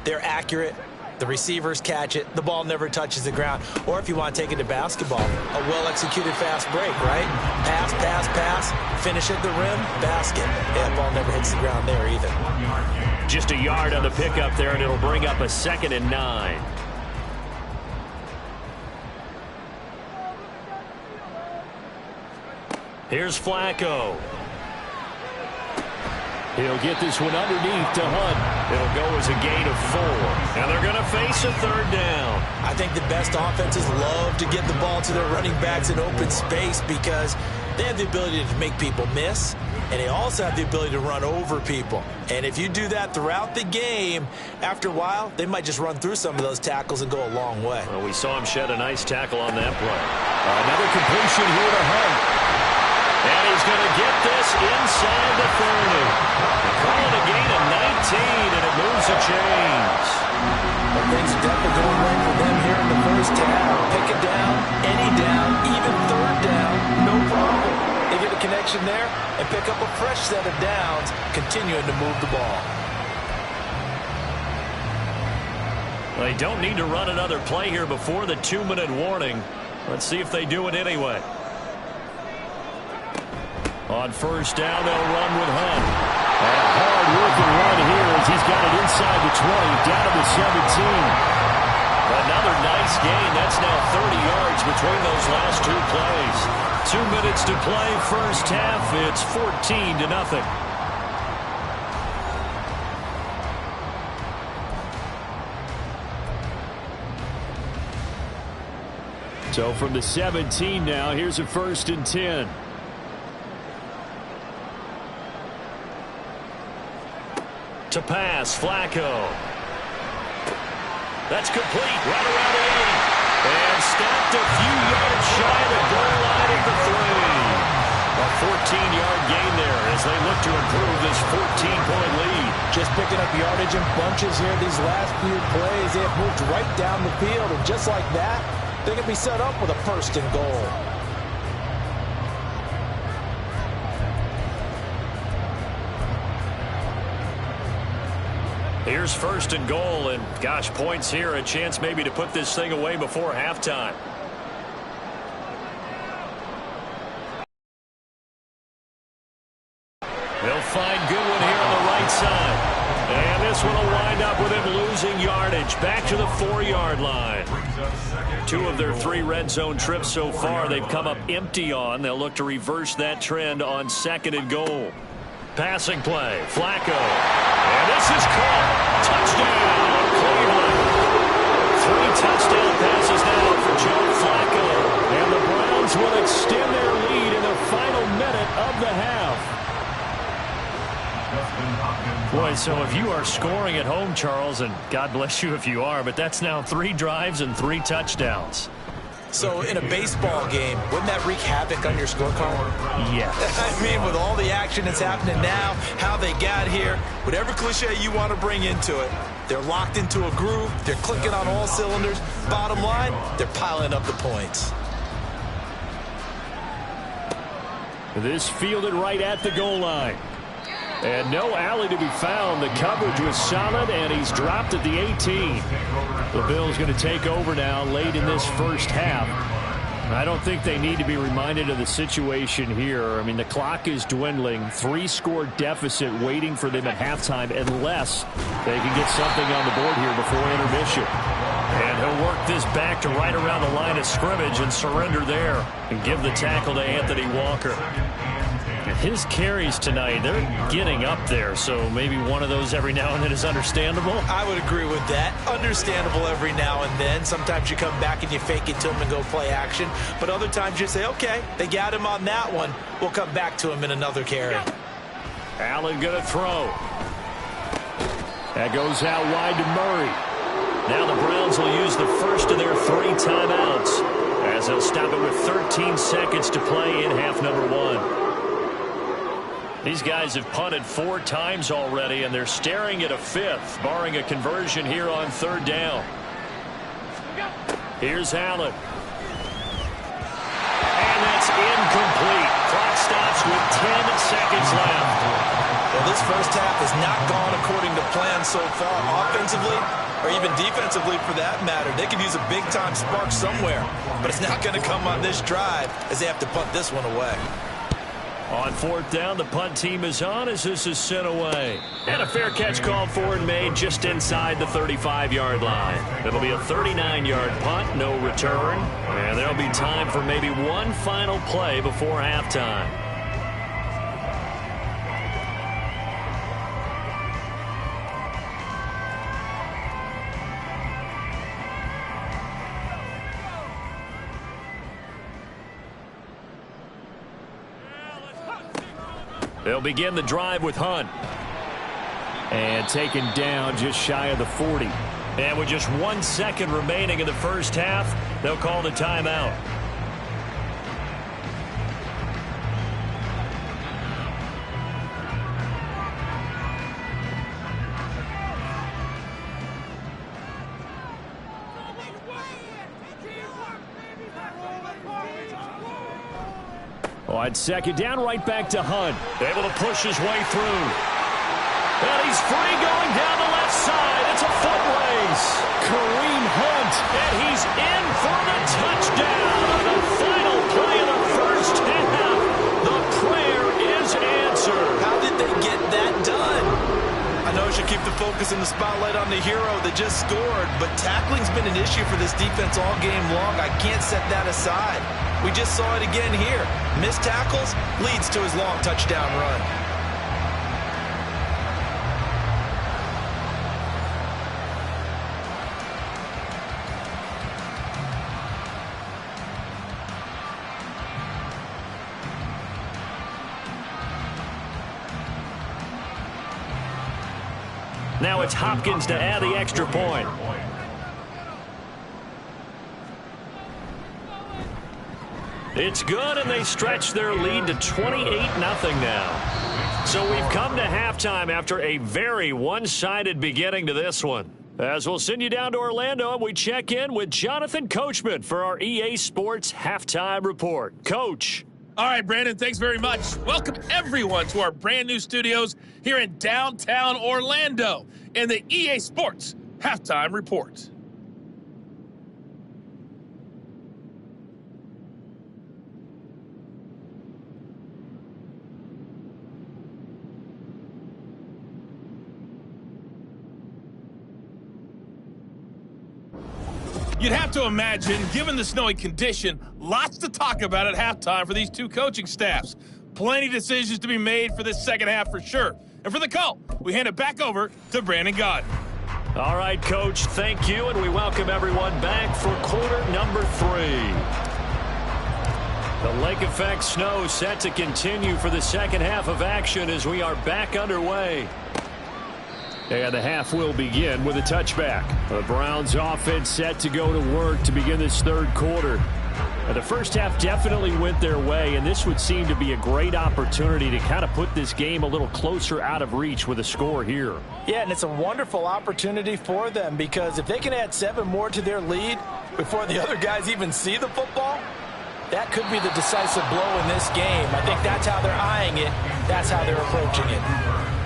They're accurate. The receivers catch it. The ball never touches the ground. Or if you want to take it to basketball, a well-executed fast break, right? Pass, pass, pass. Finish at the rim, basket. Yeah, the ball never hits the ground there either. Just a yard on the pickup there, and it'll bring up a 2nd and 9. Here's Flacco. He'll get this one underneath to Hunt. It'll go as a gain of 4. And they're going to face a 3rd down. I think the best offenses love to get the ball to their running backs in open space because they have the ability to make people miss, and they also have the ability to run over people. And if you do that throughout the game, after a while, they might just run through some of those tackles and go a long way. Well, we saw him shed a nice tackle on that play. Another completion here to Hunt. And he's going to get this inside the 30. They call it a gain of 19, and it moves the chains. Well, things are definitely going right for them here in the first half. Pick it down, any down, even 3rd down, no problem. They get a connection action there and pick up a fresh set of downs, continuing to move the ball. They don't need to run another play here before the 2-minute warning. Let's see if they do it anyway. On first down, they'll run with Hunt. And a hard-working run here as he's got it inside the 20, down to the 17. Another nice gain. That's now 30 yards between those last two plays. 2 minutes to play, first half. It's 14-0. So from the 17 now, here's a 1st and 10. To pass, Flacco. That's complete, right around the 80. And stopped a few yards shy of the goal line at the 3. A 14-yard gain there as they look to improve this 14-point lead. Just picking up yardage in bunches here these last few plays. They have moved right down the field, and just like that, they can be set up with a 1st and goal. Here's 1st and goal, and gosh, points here, a chance maybe to put this thing away before halftime. They'll find Goodwin here on the right side. And this one will wind up with him losing yardage. Back to the 4-yard line. 2 of their 3 red zone trips so far they've come up empty on. They'll look to reverse that trend on 2nd and goal. Passing play, Flacco. And this is caught. Touchdown, Cleveland. 3 touchdown passes now for Joe Flacco. And the Browns will extend their lead in the final minute of the half. Boy, so if you are scoring at home, Charles, and God bless you if you are, but that's now 3 drives and 3 touchdowns. So in a baseball game, wouldn't that wreak havoc on your scorecard? Yeah. I mean, with all the action that's happening now, how they got here, whatever cliche you want to bring into it, they're locked into a groove, they're clicking on all cylinders. Bottom line, they're piling up the points. This fielded right at the goal line. And no alley to be found. The coverage was solid, and he's dropped at the 18. The Bills going to take over now late in this first half. I don't think they need to be reminded of the situation here. I mean, the clock is dwindling. 3-score deficit waiting for them at halftime unless they can get something on the board here before intermission. And he'll work this back to right around the line of scrimmage and surrender there and give the tackle to Anthony Walker. His carries tonight, they're getting up there, so maybe one of those every now and then is understandable. I would agree with that. Understandable every now and then. Sometimes you come back and you fake it to him and go play action. But other times you say, okay, they got him on that one. We'll come back to him in another carry. Allen going to throw. That goes out wide to Murray. Now the Browns will use the first of their 3 timeouts as they'll stop it with 13 seconds to play in half number 1. These guys have punted 4 times already, and they're staring at a 5th, barring a conversion here on 3rd down. Here's Allen. And that's incomplete. Clock stops with 10 seconds left. Well, this first half has not gone according to plan so far, offensively or even defensively for that matter. They could use a big-time spark somewhere, but it's not going to come on this drive as they have to punt this one away. On 4th down, the punt team is on as this is sent away. And a fair catch called for and made just inside the 35-yard line. It'll be a 39-yard punt, no return. And there'll be time for maybe one final play before halftime. They'll begin the drive with Hunt. And taken down just shy of the 40. And with just 1 second remaining in the first half, they'll call the timeout. On second down, right back to Hunt. Able to push his way through. And he's free going down the left side. It's a foot race. Kareem Hunt. And he's in for the touchdown on the final play of the first half. The prayer is answered. How did they get that done? I know I should keep the focus and the spotlight on the hero that just scored, but tackling's been an issue for this defense all game long. I can't set that aside. We just saw it again here. Missed tackles leads to his long touchdown run. Now it's Hopkins to add the extra point. It's good, and they stretch their lead to 28-0 now. So we've come to halftime after a very one-sided beginning to this one. As we'll send you down to Orlando, and we check in with Jonathan Coachman for our EA Sports Halftime Report. Coach. All right, Brandon, thanks very much. Welcome, everyone, to our brand-new studios here in downtown Orlando in the EA Sports Halftime Report. You'd have to imagine, given the snowy condition, lots to talk about at halftime for these two coaching staffs. Plenty of decisions to be made for this second half for sure. And for the call, we hand it back over to Brandon Gaudin. All right, Coach, thank you, and we welcome everyone back for quarter number 3. The lake effect snow set to continue for the second half of action as we are back underway. And the half will begin with a touchback. The Browns offense set to go to work to begin this third quarter. The first half definitely went their way, and this would seem to be a great opportunity to kind of put this game a little closer out of reach with a score here. Yeah, and it's a wonderful opportunity for them because if they can add 7 more to their lead before the other guys even see the football, that could be the decisive blow in this game. I think that's how they're eyeing it. That's how they're approaching it.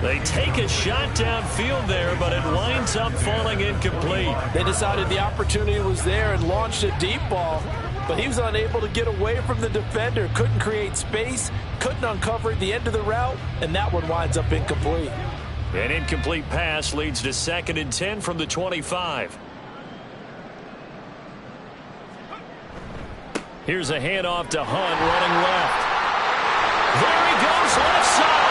They take a shot downfield there, but it winds up falling incomplete. They decided the opportunity was there and launched a deep ball, but he was unable to get away from the defender, couldn't create space, couldn't uncover at the end of the route, and that one winds up incomplete. An incomplete pass leads to 2nd and 10 from the 25. Here's a handoff to Hunt running left. There he goes, left side.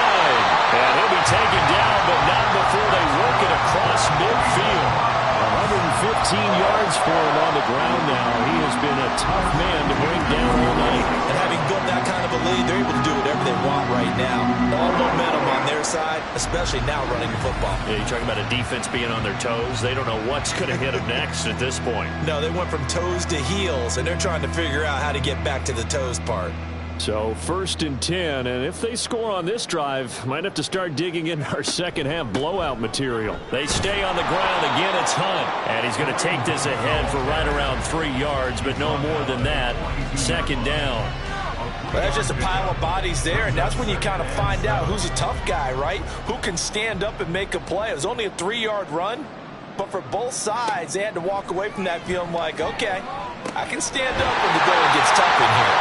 And he'll be taken down, but not before they work it across midfield. 115 yards for him on the ground now. He has been a tough man to bring down all night. And having built that kind of a lead, they're able to do whatever they want right now. All momentum on their side, especially now running the football. Yeah, you're talking about a defense being on their toes. They don't know what's going to hit them next at this point. No, they went from toes to heels, and they're trying to figure out how to get back to the toes part. So 1st and 10, and if they score on this drive, might have to start digging in our second half blowout material. They stay on the ground again. It's Hunt, and he's going to take this ahead for right around 3 yards, but no more than that. 2nd down. Well, that's just a pile of bodies there, and that's when you kind of find out who's a tough guy, right? Who can stand up and make a play. It was only a 3-yard run, but for both sides, they had to walk away from that feeling like, okay, I can stand up when the going gets tough in here.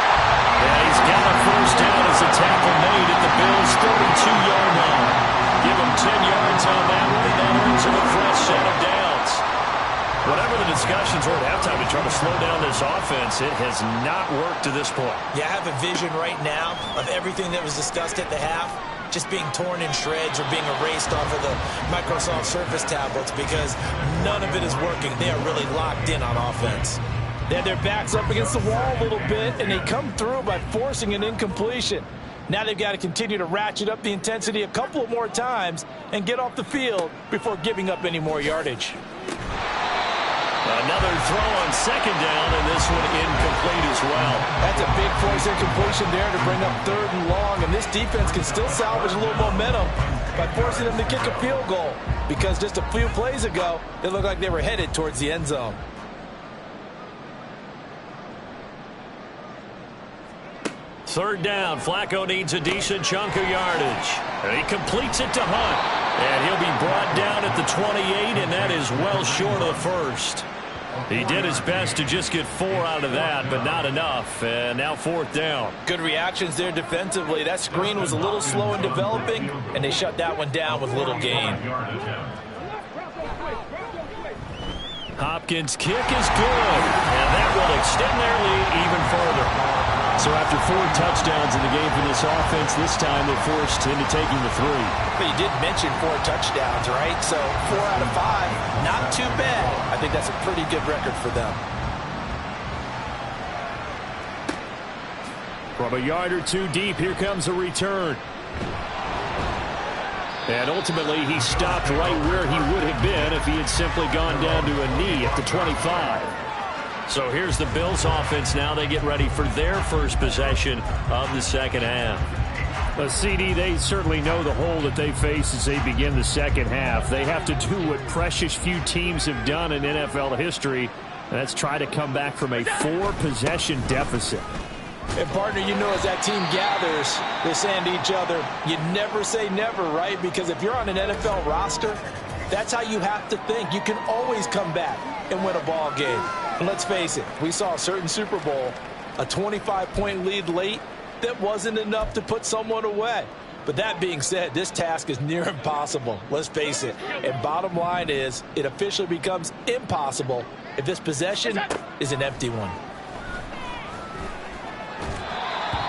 Yeah, he's got a first down as a tackle made at the Bills' 32-yard line. Give him 10 yards on that one, and that earns him a fresh set of downs. Whatever the discussions were at halftime to try to slow down this offense, it has not worked to this point. Yeah, I have a vision right now of everything that was discussed at the half just being torn in shreds or being erased off of the Microsoft Surface tablets because none of it is working. They are really locked in on offense. They had their backs up against the wall a little bit, and they come through by forcing an incompletion. Now they've got to continue to ratchet up the intensity a couple of more times and get off the field before giving up any more yardage. Another throw on 2nd down, and this one incomplete as well. That's a big force incompletion there to bring up 3rd and long, and this defense can still salvage a little momentum by forcing them to kick a field goal because just a few plays ago, it looked like they were headed towards the end zone. Third down. Flacco needs a decent chunk of yardage. And he completes it to Hunt. And he'll be brought down at the 28, and that is well short of the first. He did his best to just get 4 out of that, but not enough. And now fourth down. Good reactions there defensively. That screen was a little slow in developing, and they shut that one down with little gain. Hopkins' kick is good, and that will extend their lead even further. So after 4 touchdowns in the game for this offense, this time they're forced into taking the 3. But you did mention 4 touchdowns, right? So 4 out of 5, not too bad. I think that's a pretty good record for them. From a yard or 2 deep, here comes a return. And ultimately, he stopped right where he would have been if he had simply gone down to a knee at the 25. So here's the Bills offense now. They get ready for their first possession of the second half. Well, CD, they certainly know the hole that they face as they begin the second half. They have to do what precious few teams have done in NFL history, and that's try to come back from a 4-possession deficit. And, partner, you know as that team gathers, they're saying to each other, you never say never, right? Because if you're on an NFL roster, that's how you have to think. You can always come back and win a ball game. And let's face it, we saw a certain Super Bowl, a 25-point lead late, that wasn't enough to put someone away. But that being said, this task is near impossible. Let's face it. And bottom line is, it officially becomes impossible if this possession is an empty one.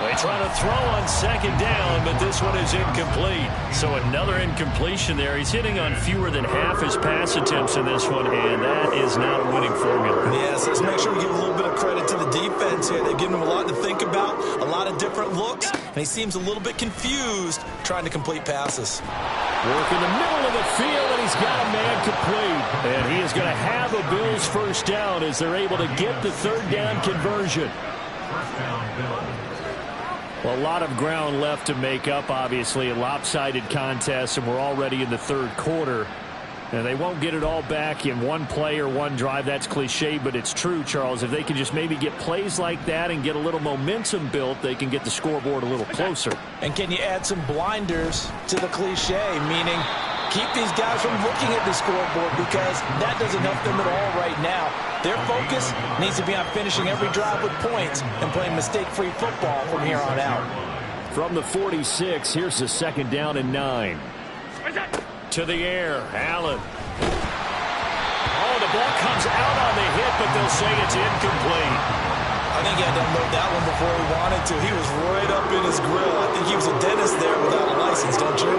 They try to throw on second down, but this one is incomplete. So another incompletion there. He's hitting on fewer than half his pass attempts in this one, and that is not a winning formula. Yes, let's make sure we give a little bit of credit to the defense here. They've given him a lot to think about, a lot of different looks, and he seems a little bit confused trying to complete passes. Work in the middle of the field, and he's got a man complete. And he is going to have a Bills first down as they're able to get the third down conversion. First down, Bills. Well, a lot of ground left to make up, obviously, a lopsided contest, and we're already in the third quarter. And they won't get it all back in one play or one drive. That's cliche, but it's true, Charles. If they can just maybe get plays like that and get a little momentum built, they can get the scoreboard a little closer. And can you add some blinders to the cliche, meaning keep these guys from looking at the scoreboard, because that doesn't help them at all right now. Their focus needs to be on finishing every drive with points and playing mistake-free football from here on out. From the 46, here's the second down and 9. To the air, Allen. Oh, the ball comes out on the hit, but they'll say it's incomplete. I think he had to unload that one before he wanted to. He was right up in his grill. I think he was a dentist there without a license, don't you?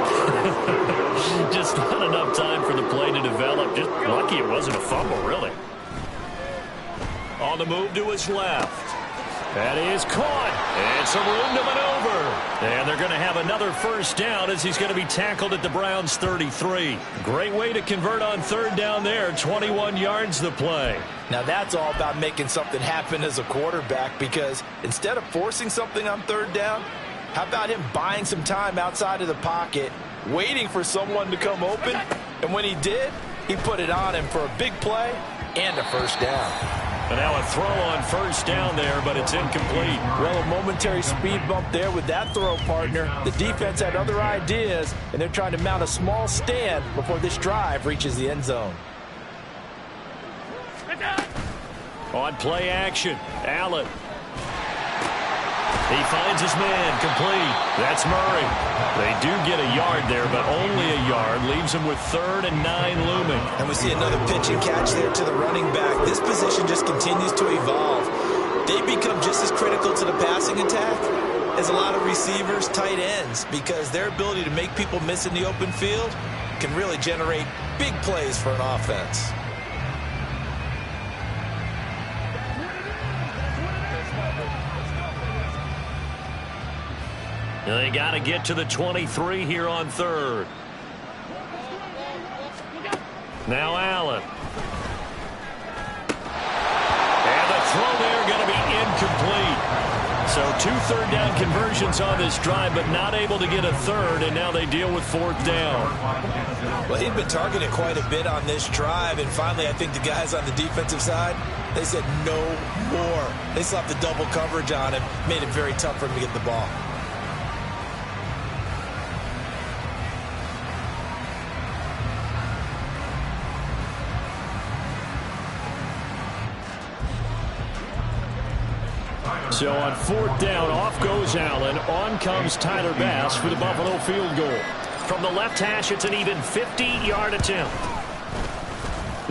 Just not enough time for the play to develop. Just lucky it wasn't a fumble, really. On the move to his left. That is caught. And some room to maneuver. And they're going to have another first down as he's going to be tackled at the Browns' 33. Great way to convert on third down there. 21 yards the play. Now that's all about making something happen as a quarterback, because instead of forcing something on third down, how about him buying some time outside of the pocket, waiting for someone to come open, and when he did, he put it on him for a big play and a first down. And now a throw on first down there, but it's incomplete. Well, a momentary speed bump there with that throw, partner. The defense had other ideas, and they're trying to mount a small stand before this drive reaches the end zone. On play action, Allen. He finds his man, complete. That's Murray. They do get a yard there, but only a yard. Leaves him with 3rd and 9 looming. And we see another pitch and catch there to the running back. This position just continues to evolve. They become just as critical to the passing attack as a lot of receivers, tight ends, because their ability to make people miss in the open field can really generate big plays for an offense. They got to get to the 23 here on third. Now Allen. And the throw there going to be incomplete. So 2 third-down conversions on this drive, but not able to get a third, and now they deal with 4th down. Well, he'd been targeted quite a bit on this drive, and finally I think the guys on the defensive side, they said no more. They slapped the double coverage on him, made it very tough for him to get the ball. So on 4th down, off goes Allen. On comes Tyler Bass for the Buffalo field goal. From the left hash, it's an even 50-yard attempt.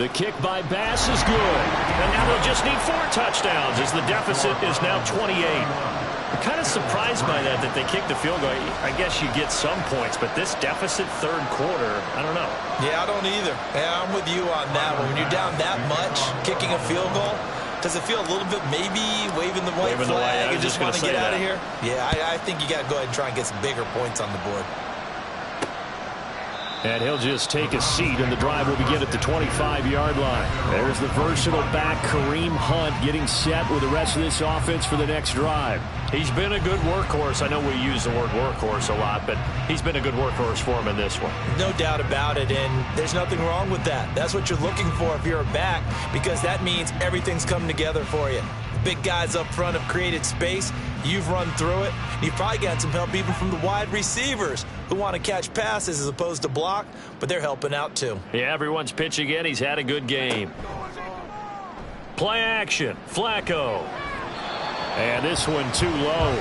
The kick by Bass is good. And now they'll just need 4 touchdowns as the deficit is now 28. I'm kind of surprised by that they kicked the field goal. I guess you get some points, but this deficit 3rd quarter, I don't know. Yeah, I don't either. Yeah, I'm with you on that one. When you're down that much, kicking a field goal, does it feel a little bit maybe waving the white flag and just want to get out of here? Yeah, I think you got to go ahead and try and get some bigger points on the board. And he'll just take a seat, and the drive will begin at the 25-yard line. There's the versatile back, Kareem Hunt, getting set with the rest of this offense for the next drive. He's been a good workhorse. I know we use the word workhorse a lot, but he's been a good workhorse for him in this one. No doubt about it, and there's nothing wrong with that. That's what you're looking for if you're a back, because that means everything's coming together for you. The big guys up front have created space. You've run through it. You've probably got some help even from the wide receivers who want to catch passes as opposed to block, but they're helping out too. Yeah, everyone's pitching in. He's had a good game. Play action. Flacco. And this one too low.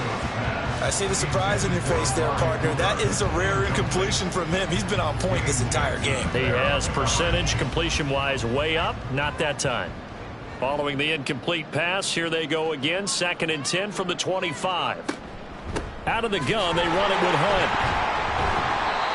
I see the surprise in your face there, partner. That is a rare incompletion from him. He's been on point this entire game. He has percentage completion-wise way up. Not that time. Following the incomplete pass, here they go again. 2nd and 10 from the 25. Out of the gun, they run it with Hunt.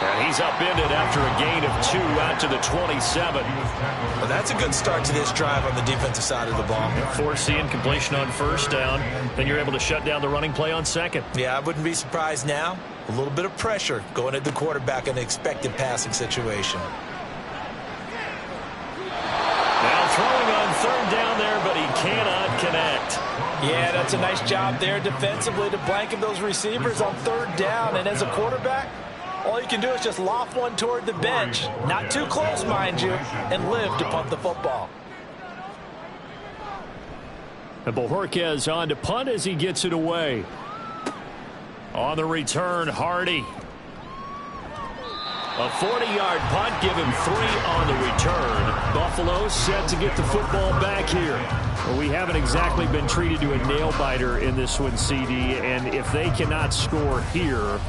And he's upended after a gain of 2 out to the 27. Well, that's a good start to this drive on the defensive side of the ball. Force the incompletion on 1st down. Then you're able to shut down the running play on 2nd. Yeah, I wouldn't be surprised now. A little bit of pressure going at the quarterback in an expected passing situation. Now throwing on 3rd down there, but he cannot connect. Yeah, that's a nice job there defensively to blanket those receivers on 3rd down. And as a quarterback, all you can do is just loft one toward the bench. Not too close, mind you, and live to punt the football. And Bojorquez on to punt as he gets it away. On the return, Hardy. A 40-yard punt, give him 3 on the return. Buffalo set to get the football back here. Well, we haven't exactly been treated to a nail-biter in this one, CD, and if they cannot score here,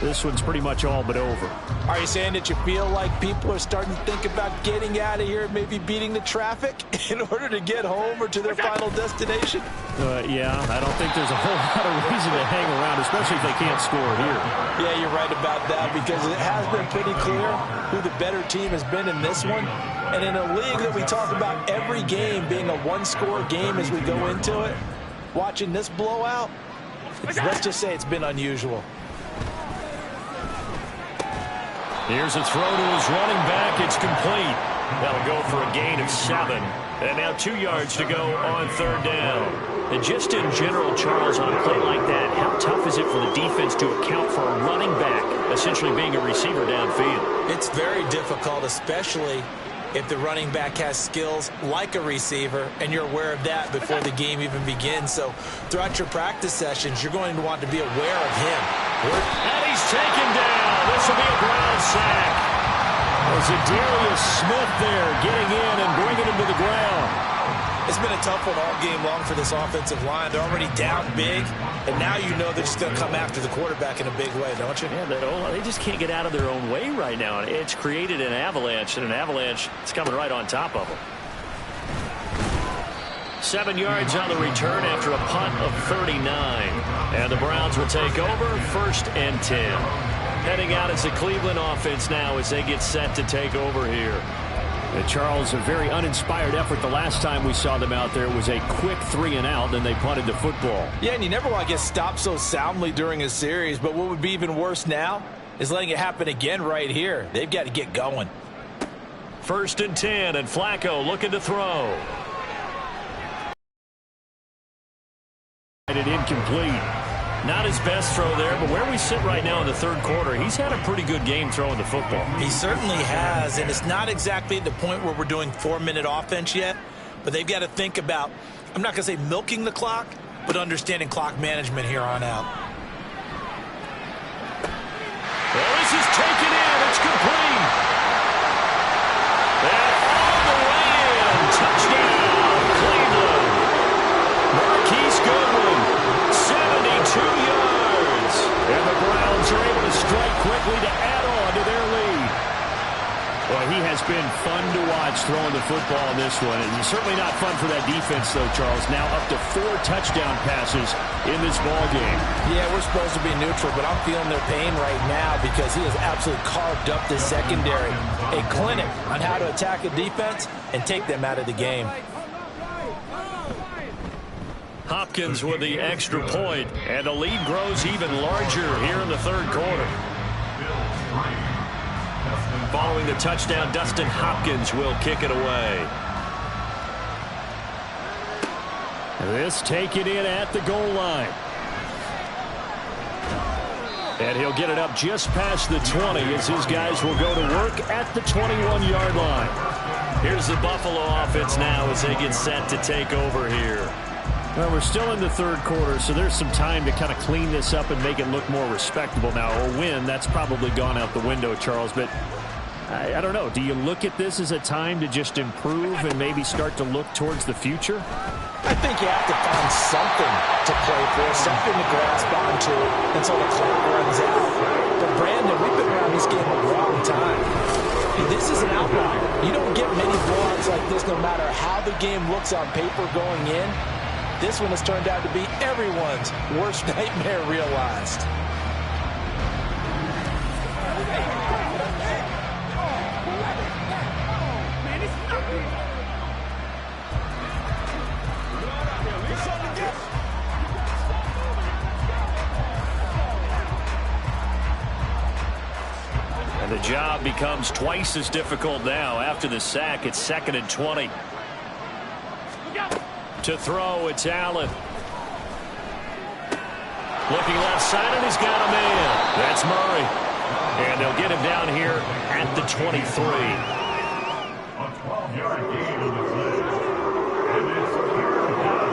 this one's pretty much all but over. Are you saying that you feel like people are starting to think about getting out of here and maybe beating the traffic in order to get home or to their final destination? Yeah, I don't think there's a whole lot of reason to hang around, especially if they can't score here. Yeah, you're right about that, because it has been pretty clear who the better team has been in this one. And in a league that we talk about every game being a one-score game as we go into it, watching this blowout, let's just say it's been unusual. Here's a throw to his running back. It's complete. That'll go for a gain of 7. And now 2 yards to go on 3rd down. And just in general, Charles, on a play like that, how tough is it for the defense to account for a running back essentially being a receiver downfield? It's very difficult, especially if the running back has skills like a receiver, and you're aware of that before the game even begins. So throughout your practice sessions, you're going to want to be aware of him. And he's taken down. This will be a ground sack. There's Darius Smith there getting in and bringing him to the ground. It's been a tough one all game long for this offensive line. They're already down big, and now you know they're just going to come after the quarterback in a big way, don't you? Yeah, they just can't get out of their own way right now. It's created an avalanche, and an avalanche is coming right on top of them. 7 yards on the return after a punt of 39. And the Browns will take over 1st and 10. Heading out as the Cleveland offense now as they get set to take over here. And Charles, a very uninspired effort the last time we saw them out there. It was a quick 3 and out, then they punted the football. Yeah, and you never want to get stopped so soundly during a series, but what would be even worse now is letting it happen again right here. They've got to get going. 1st and 10, and Flacco looking to throw. And an incomplete. incomplete. Not his best throw there, but where we sit right now in the third quarter, he's had a pretty good game throwing the football. He certainly has, and it's not exactly at the point where we're doing 4-minute offense yet, but they've got to think about, I'm not going to say milking the clock, but understanding clock management here on out. Well, this is taken in. It's complete. And all the way in. Touchdown, Cleveland. Marquise Goodwin, 72 yards. And the Browns are able to strike quickly to add on to their lead. Well, he has been fun to watch throwing the football in this one. It's certainly not fun for that defense, though, Charles. Now up to 4 touchdown passes in this ball game. Yeah, we're supposed to be neutral, but I'm feeling their pain right now because he has absolutely carved up this secondary. A clinic on how to attack a defense and take them out of the game. Hopkins with the extra point, and the lead grows even larger here in the third quarter. Following the touchdown, Dustin Hopkins will kick it away. This taken in at the goal line. And he'll get it up just past the 20 as his guys will go to work at the 21-yard line. Here's the Buffalo offense now as they get set to take over here. Well, we're still in the third quarter, so there's some time to kind of clean this up and make it look more respectable now. A win, that's probably gone out the window, Charles, but I don't know. Do you look at this as a time to just improve and maybe start to look towards the future? I think you have to find something to play for, something to grasp onto until the clock runs out. But, Brandon, we've been around this game a long time. And this is an outlier. You don't get many blowouts like this no matter how the game looks on paper going in. This one has turned out to be everyone's worst nightmare realized. And the job becomes twice as difficult now. After the sack, it's 2nd and 20. To throw, it's Allen. Looking left side, and he's got a man. That's Murray. And they'll get him down here at the 23. A 12-yard gain on the play. And it's third down.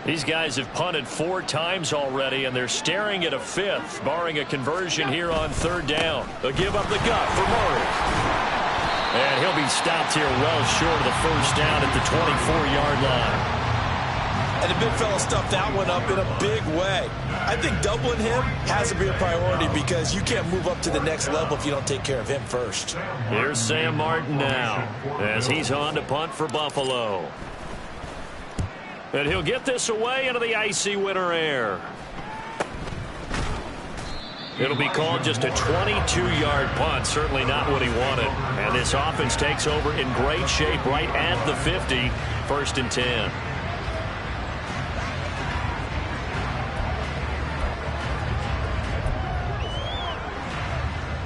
These guys have punted 4 times already, and they're staring at a 5th, barring a conversion here on 3rd down. They'll give up the gut for Murray. And he'll be stopped here well short of the 1st down at the 24-yard line. And the big fella stuffed that one up in a big way. I think doubling him has to be a priority because you can't move up to the next level if you don't take care of him first. Here's Sam Martin now as he's on to punt for Buffalo. And he'll get this away into the icy winter air. It'll be called just a 22-yard punt. Certainly not what he wanted. And this offense takes over in great shape right at the 50. 1st and 10.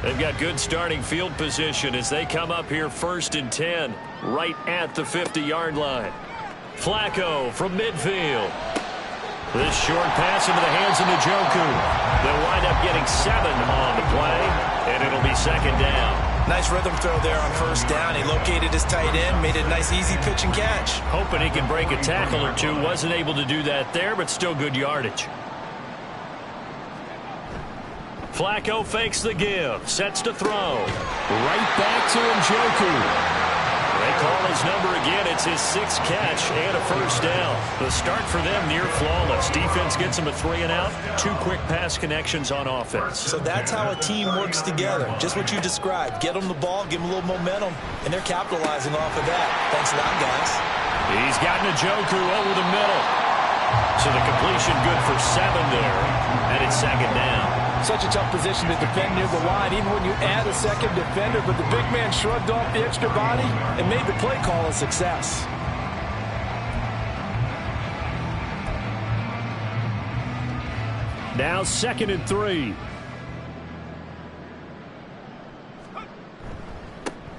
They've got good starting field position as they come up here 1st and 10 right at the 50-yard line. Flacco from midfield. This short pass into the hands of Njoku. They'll wind up getting 7 on the play, and it'll be 2nd down. Nice rhythm throw there on 1st down. He located his tight end, made it a nice, easy pitch and catch. Hoping he can break a tackle or two. Wasn't able to do that there, but still good yardage. Flacco fakes the give. Sets to throw. Right back to Njoku. They call his number again. It's his 6th catch and a 1st down. The start for them near flawless. Defense gets him a 3 and out. 2 quick pass connections on offense. So that's how a team works together. Just what you described. Get them the ball, give them a little momentum, and they're capitalizing off of that. Thanks a lot, guys. He's got Njoku over the middle. So the completion good for 7 there. And it's 2nd down. Such a tough position to defend near the line, even when you add a 2nd defender, but the big man shrugged off the extra body and made the play call a success. Now 2nd and 3.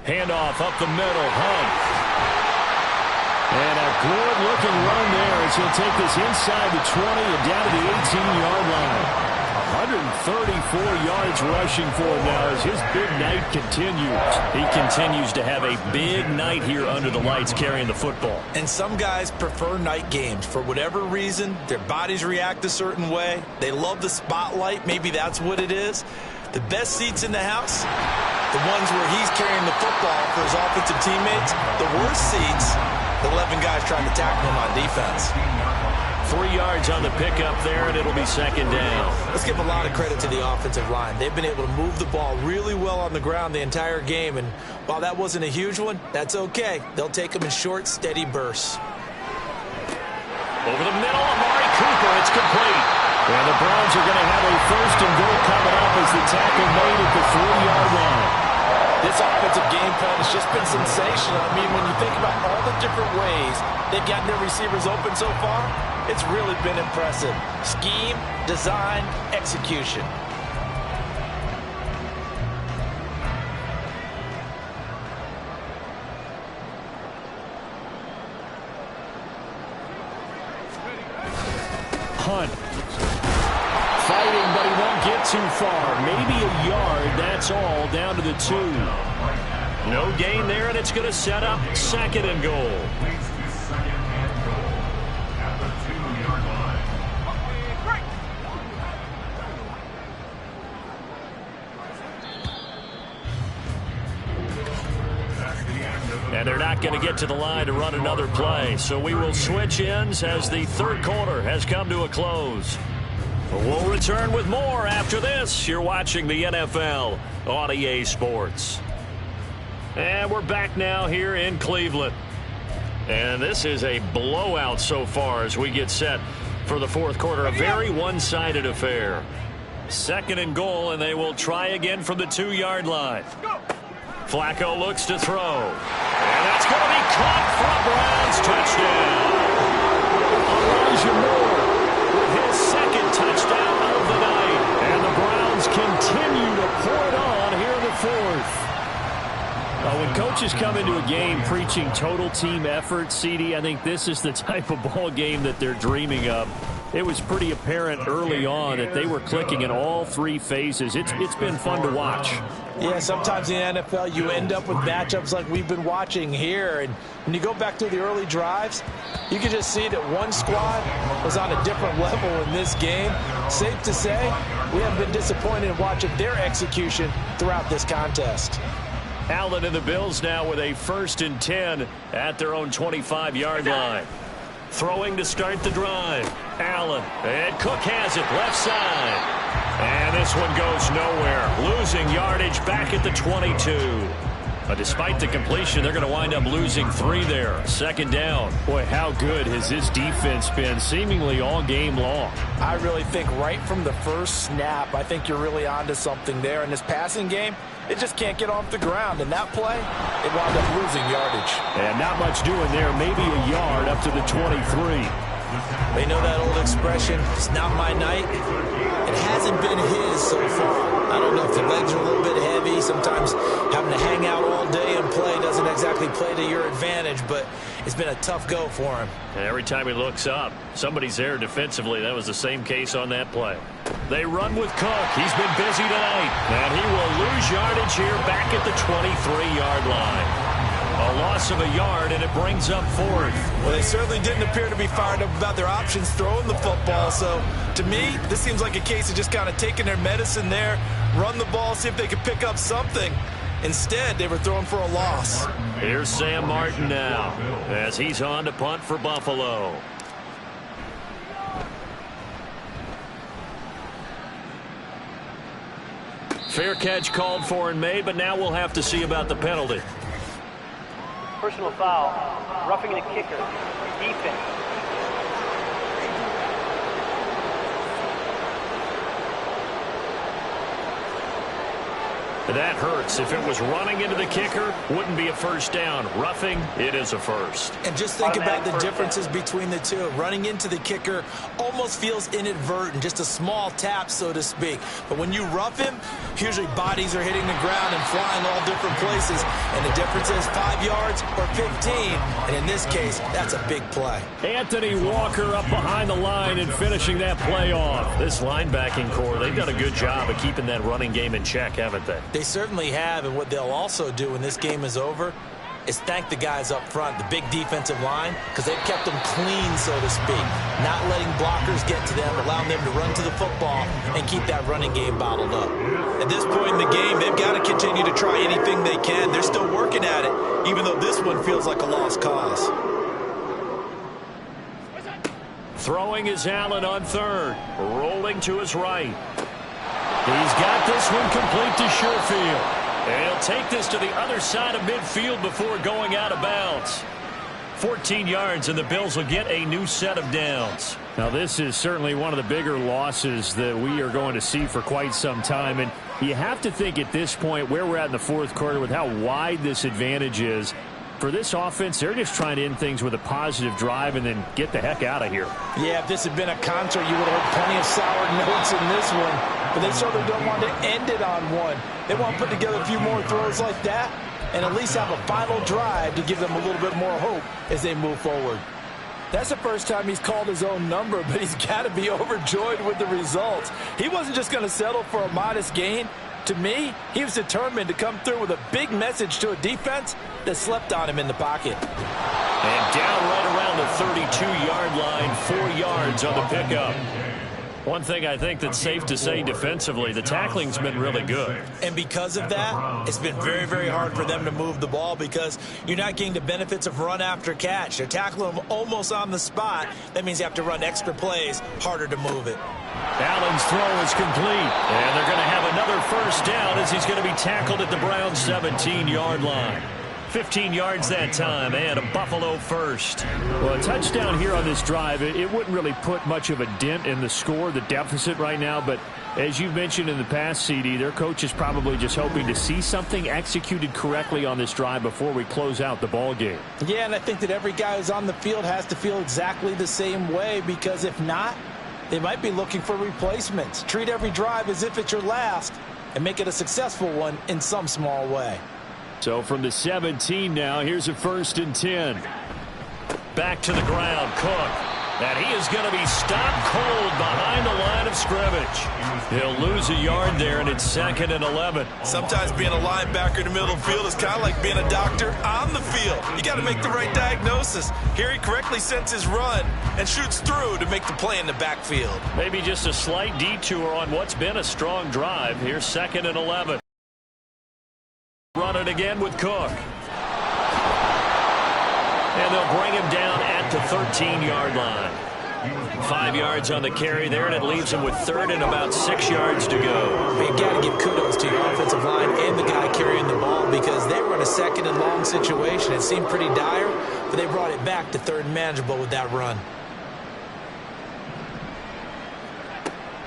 Handoff up the middle. Hunt. And a good-looking run there as he'll take this inside the 20 and down to the 18-yard line. 134 yards rushing for him now as his big night continues. He continues to have a big night here under the lights carrying the football. And some guys prefer night games. For whatever reason, their bodies react a certain way. They love the spotlight. Maybe that's what it is. The best seats in the house, the ones where he's carrying the football for his offensive teammates. The worst seats, the 11 guys trying to tackle him on defense. 3 yards on the pickup there, and it'll be 2nd down. Let's give a lot of credit to the offensive line. They've been able to move the ball really well on the ground the entire game, and while that wasn't a huge one, that's okay. They'll take them in short, steady bursts. Over the middle, Amari Cooper, it's complete. And the Browns are going to have a 1st and goal coming up as the tackle made at the 3-yard line. This offensive game plan has just been sensational. I mean, when you think about all the different ways they've gotten their receivers open so far, it's really been impressive. Scheme, design, execution. Hunt. Fighting, but he won't get too far. Maybe a yard, that's all, down to the 2. No gain there, and it's going to set up 2nd and goal. And they're not going to get to the line to run another play. So we will switch ends as the 3rd quarter has come to a close. We'll return with more after this. You're watching the NFL on EA Sports. And we're back now here in Cleveland. And this is a blowout so far as we get set for the 4th quarter. A very one-sided affair. 2nd and goal, and they will try again from the 2-yard line. Flacco looks to throw. And that's going to be caught for a Browns touchdown. Elijah Moore with his 2nd touchdown of the night. And the Browns continue to pour it on here in the 4th. When coaches come into a game preaching total team effort, CD, I think this is the type of ball game that they're dreaming of. It was pretty apparent early on that they were clicking in all 3 phases. It's been fun to watch. Yeah, sometimes in the NFL you end up with matchups like we've been watching here. And when you go back to the early drives, you can just see that one squad was on a different level in this game. Safe to say, we haven't been disappointed in watching their execution throughout this contest. Allen and the Bills now with a 1st and 10 at their own 25-yard line. Throwing to start the drive. Allen. And Cook has it left side. And this one goes nowhere. Losing yardage back at the 22. Despite the completion, they're going to wind up losing 3 there. 2nd down. Boy, how good has this defense been seemingly all game long? I really think right from the first snap, I think you're really onto something there. In this passing game, it just can't get off the ground. In that play, it wound up losing yardage. And not much doing there. Maybe a yard up to the 23. They know that old expression, it's not my night. It hasn't been his so far. I don't know if the legs are a little bit heavy. Sometimes having to hang out all day and play doesn't exactly play to your advantage, but it's been a tough go for him. And every time he looks up, somebody's there defensively. That was the same case on that play. They run with Cook. He's been busy tonight. And he will lose yardage here back at the 23-yard line. A loss of a yard, and it brings up 4th. Well, they certainly didn't appear to be fired up about their options throwing the football. So, to me, this seems like a case of just kind of taking their medicine there, run the ball, see if they could pick up something. Instead, they were throwing for a loss. Here's Sam Martin now as he's on to punt for Buffalo. Fair catch called for and made, but now we'll have to see about the penalty. Personal foul, roughing the kicker, defense. That hurts. If it was running into the kicker, wouldn't be a first down. Roughing, it is a first. And just think about the differences between the two. Running into the kicker almost feels inadvertent, just a small tap, so to speak. But when you rough him, usually bodies are hitting the ground and flying all different places. And the difference is 5 yards or 15. And in this case, that's a big play. Anthony Walker up behind the line and finishing that play off. This linebacking core, they've done a good job of keeping that running game in check, haven't they? They certainly have, and what they'll also do when this game is over is thank the guys up front, the big defensive line, because they've kept them clean, so to speak, not letting blockers get to them, allowing them to run to the football and keep that running game bottled up. At this point in the game, they've got to continue to try anything they can. They're still working at it, even though this one feels like a lost cause. Throwing is Allen on third, rolling to his right. He's got this one complete to Sherfield. And he'll take this to the other side of midfield before going out of bounds. 14 yards, and the Bills will get a new set of downs. Now, this is certainly one of the bigger losses that we are going to see for quite some time. And you have to think at this point where we're at in the fourth quarter with how wide this advantage is. For this offense, they're just trying to end things with a positive drive and then get the heck out of here. Yeah, if this had been a concert, you would have heard plenty of sour notes in this one. But they certainly don't want to end it on one. They want to put together a few more throws like that and at least have a final drive to give them a little bit more hope as they move forward. That's the first time he's called his own number, but he's got to be overjoyed with the results. He wasn't just going to settle for a modest gain. To me, he was determined to come through with a big message to a defense that slept on him in the pocket. And down right around the 32-yard line, 4 yards on the pickup. One thing I think that's safe to say defensively, the tackling's been really good. And because of that, it's been very, very hard for them to move the ball because you're not getting the benefits of run after catch. They're tackling them almost on the spot. That means you have to run extra plays, harder to move it. Allen's throw is complete, and they're going to have another first down as he's going to be tackled at the Browns' 17-yard line. 15 yards that time, and a Buffalo first. Well, a touchdown here on this drive, it wouldn't really put much of a dent in the score, the deficit right now, but as you've mentioned in the past, CD, their coach is probably just hoping to see something executed correctly on this drive before we close out the ball game. Yeah, and I think that every guy who's on the field has to feel exactly the same way, because if not, they might be looking for replacements. Treat every drive as if it's your last and make it a successful one in some small way. So from the 17 now, here's a 1st and 10. Back to the ground, Cook. And he is going to be stopped cold behind the line of scrimmage. He'll lose a yard there, and it's 2nd and 11. Sometimes being a linebacker in the middle of the field is kind of like being a doctor on the field. You got to make the right diagnosis. Here he correctly sets his run and shoots through to make the play in the backfield. Maybe just a slight detour on what's been a strong drive. Here's 2nd and 11. Run it again with Cook. And they'll bring him down at the 13-yard line. 5 yards on the carry there, and it leaves him with 3rd and about 6 yards to go. You got to give kudos to your offensive line and the guy carrying the ball because they were in a 2nd and long situation. It seemed pretty dire, but they brought it back to 3rd and manageable with that run.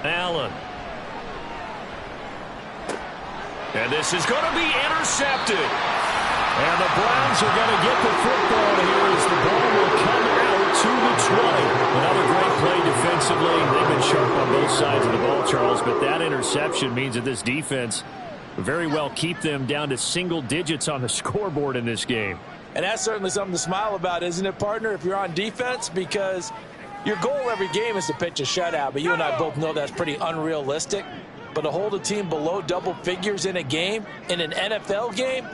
Allen. And this is going to be intercepted. And the Browns are going to get the football here as the ball will come out to the 20. Another great play defensively. They've been sharp on both sides of the ball, Charles, but that interception means that this defense very well keep them down to single digits on the scoreboard in this game. And that's certainly something to smile about, isn't it, partner, if you're on defense? Because your goal every game is to pitch a shutout, but you and I both know that's pretty unrealistic. But to hold a team below double figures in a game, in an NFL game,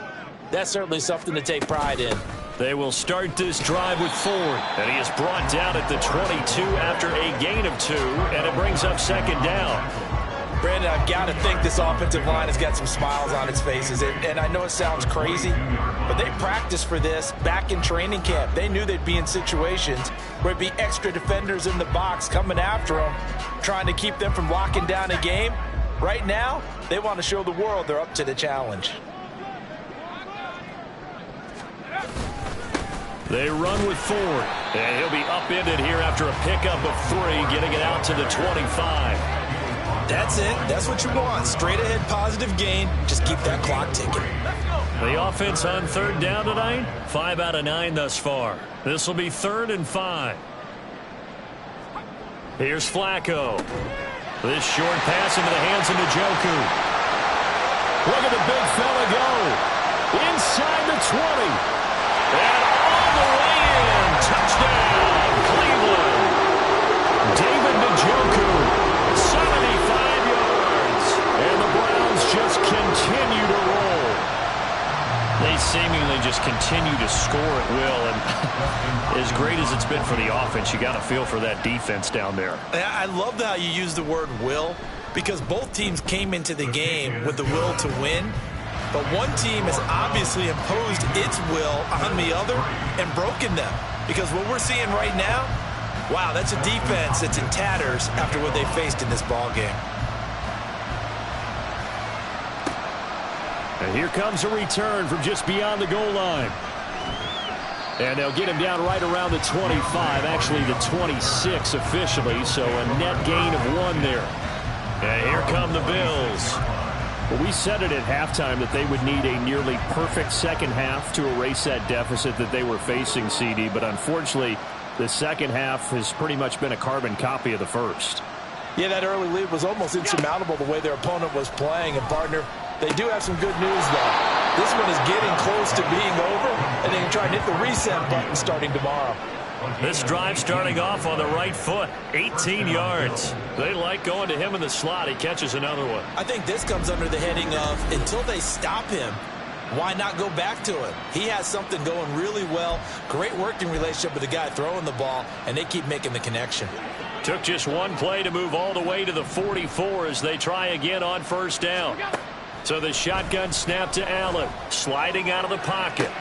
that's certainly something to take pride in. They will start this drive with Ford, and he is brought down at the 22 after a gain of 2, and it brings up 2nd down. Brandon, I've got to think this offensive line has got some smiles on its faces, and I know it sounds crazy, but they practiced for this back in training camp. They knew they'd be in situations where it'd be extra defenders in the box coming after them, trying to keep them from locking down a game. Right now, they want to show the world they're up to the challenge. They run with Ford, and he'll be upended here after a pickup of 3, getting it out to the 25. That's it. That's what you want. Straight ahead positive gain. Just keep that clock ticking. The offense on third down tonight, 5 out of 9 thus far. This will be 3rd and 5. Here's Flacco. This short pass into the hands of Njoku. Look at the big fella go. Inside the 20. And all the way in. Touchdown, Cleveland. David Njoku, 75 yards. And the Browns just continue to roll. They seemingly just continue to score at will. And as great as it's been for the offense, you got to feel for that defense down there. I love how you use the word will, because both teams came into the game with the will to win. But one team has obviously imposed its will on the other and broken them. Because what we're seeing right now, wow, that's a defense that's in tatters after what they faced in this ball game. And here comes a return from just beyond the goal line. And they'll get him down right around the 25, actually the 26 officially, so a net gain of 1 there. And here come the Bills. Well, we said it at halftime that they would need a nearly perfect second half to erase that deficit that they were facing, CD, but unfortunately, the second half has pretty much been a carbon copy of the first. Yeah, that early lead was almost insurmountable the way their opponent was playing, and partner, they do have some good news, though. This one is getting close to being over, and they can try and hit the reset button starting tomorrow. This drive starting off on the right foot, 18 yards. They like going to him in the slot. He catches another one. I think this comes under the heading of, until they stop him, why not go back to him? He has something going really well. Great working relationship with the guy throwing the ball, and they keep making the connection. Took just one play to move all the way to the 44 as they try again on first down. So the shotgun snap to Allen, sliding out of the pocket.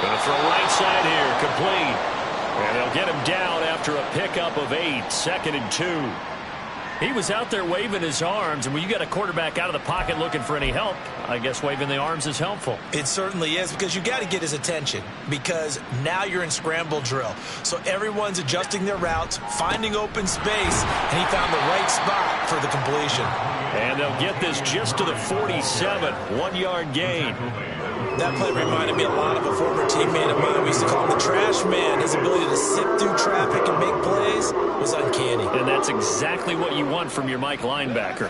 Going to throw right side here, complete. And they'll get him down after a pickup of 8, 2nd and 2. He was out there waving his arms, and when you got a quarterback out of the pocket looking for any help, I guess waving the arms is helpful. It certainly is, because you got to get his attention, because now you're in scramble drill. So everyone's adjusting their routes, finding open space, and he found the right spot for the completion. And they'll get this just to the 47, 1-yard gain. That play reminded me a lot of a former teammate of mine. We used to call him the trash man. His ability to sift through traffic and make plays was uncanny. And that's exactly what you want from your Mike linebacker.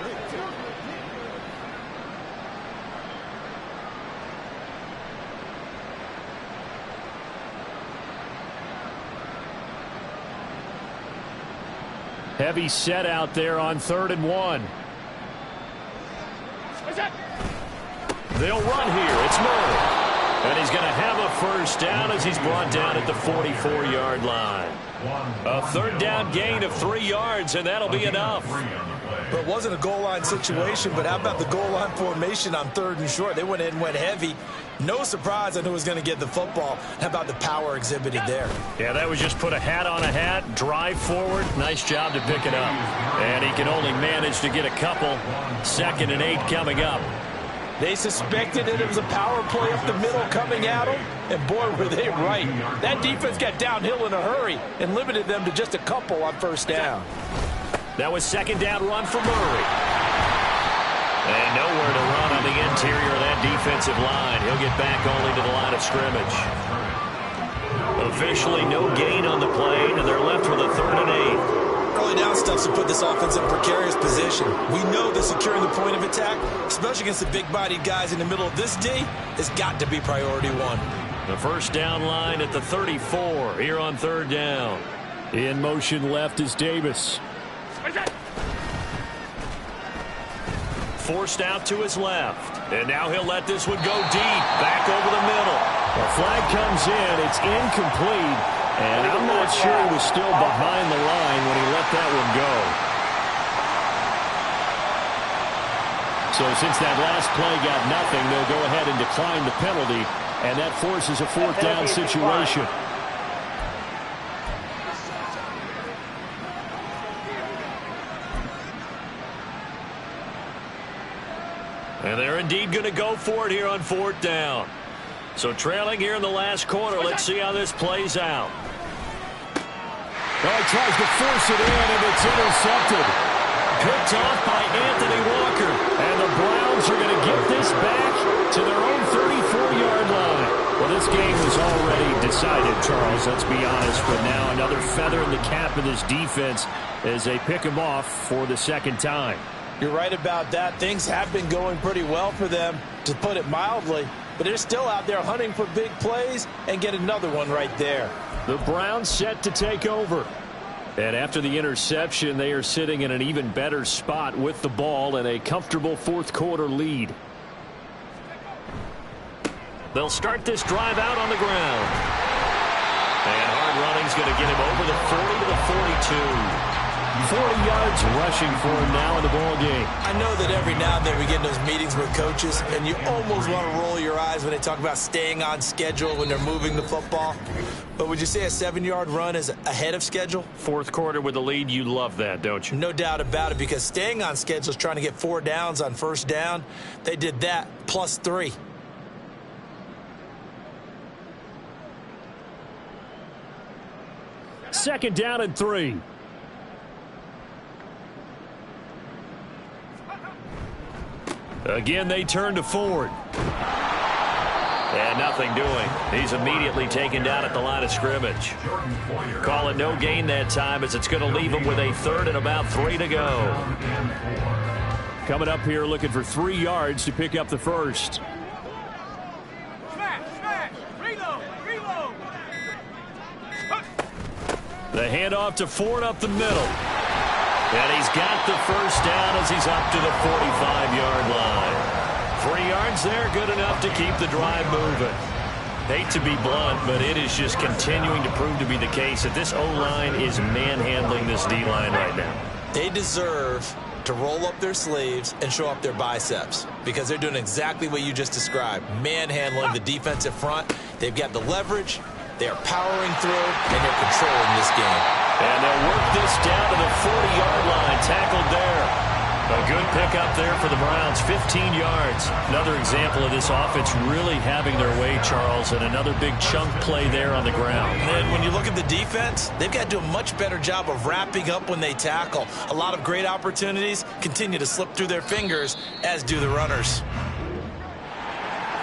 Heavy set out there on 3rd and 1. They'll run here. It's Murray. And he's going to have a first down as he's brought down at the 44-yard line. A 3rd down gain of 3 yards, and that'll be enough. But it wasn't a goal line situation, but how about the goal line formation on 3rd and short? They went in and went heavy. No surprise on who was going to get the football. How about the power exhibited there? Yeah, that was just put a hat on a hat, drive forward. Nice job to pick it up. And he can only manage to get a couple. 2nd and 8 coming up. They suspected that it was a power play up the middle coming at them, and boy, were they right. That defense got downhill in a hurry and limited them to just a couple on first down. That was 2nd down run for Murray. And nowhere to run on the interior of that defensive line. He'll get back only to the line of scrimmage. Officially no gain on the play, and they're left with a 3rd and 8. Early down stuff to put this offense in a precarious position. We know that securing the point of attack, especially against the big-bodied guys in the middle of this D, has got to be priority 1. The first down line at the 34 here on 3rd down. In motion left is Davis. Forced out to his left. And now he'll let this one go deep. Back over the middle. The flag comes in. It's incomplete. And I'm not sure he was still behind the line when he let that one go. So since that last play got nothing, they'll go ahead and decline the penalty. And that forces a 4th down situation. And they're indeed going to go for it here on 4th down. So trailing here in the last quarter. Let's see how this plays out. Well, he tries to force it in, and it's intercepted. Picked off by Anthony Walker. And the Browns are going to get this back to their own 34-yard line. Well, this game was already decided, Charles, let's be honest. But now another feather in the cap of this defense as they pick him off for the second time. You're right about that. Things have been going pretty well for them, to put it mildly. But they're still out there hunting for big plays and get another one right there. The Browns set to take over. And after the interception, they are sitting in an even better spot with the ball and a comfortable fourth-quarter lead. They'll start this drive out on the ground. And hard running's going to get him over the 40 to the 42. 40 yards rushing for him now in the ball game. I know that every now and then we get in those meetings with coaches, and you almost want to roll your eyes when they talk about staying on schedule when they're moving the football. But would you say a 7-yard run is ahead of schedule? Fourth quarter with the lead, you love that, don't you? No doubt about it, because staying on schedule is trying to get 4 downs on first down. They did that plus 3. Second down and 3. Again, they turn to Ford. And nothing doing. He's immediately taken down at the line of scrimmage. Call it no gain that time, as it's going to leave him with a third and about 3 to go. Coming up here looking for 3 yards to pick up the first. The handoff to Ford up the middle. And he's got the first down as he's up to the 45-yard line. 3 yards there, good enough to keep the drive moving. Hate to be blunt, but it is just continuing to prove to be the case that this O-line is manhandling this D-line right now. They deserve to roll up their sleeves and show up their biceps, because they're doing exactly what you just described, manhandling the defensive front. They've got the leverage, they're powering through, and they're controlling this game. And they'll work this down to the 40-yard line, tackled there. A good pickup there for the Browns, 15 yards. Another example of this offense really having their way, Charles, and another big chunk play there on the ground. And when you look at the defense, they've got to do a much better job of wrapping up when they tackle. A lot of great opportunities continue to slip through their fingers, as do the runners.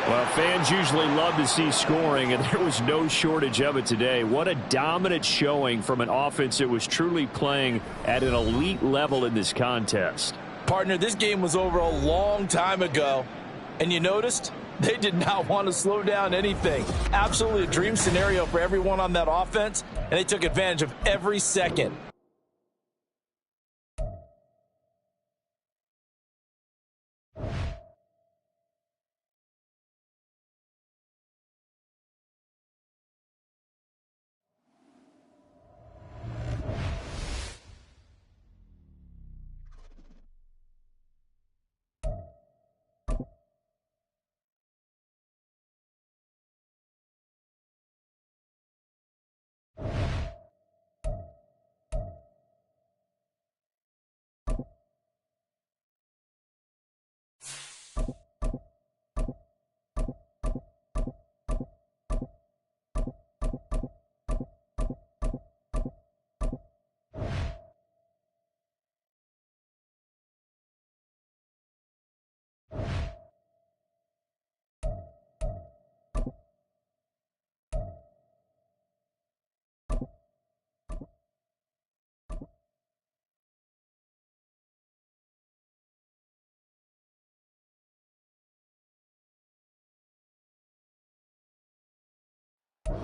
Well, fans usually love to see scoring, and there was no shortage of it today. What a dominant showing from an offense that was truly playing at an elite level in this contest. Partner, this game was over a long time ago, and you noticed they did not want to slow down anything. Absolutely a dream scenario for everyone on that offense, and they took advantage of every second.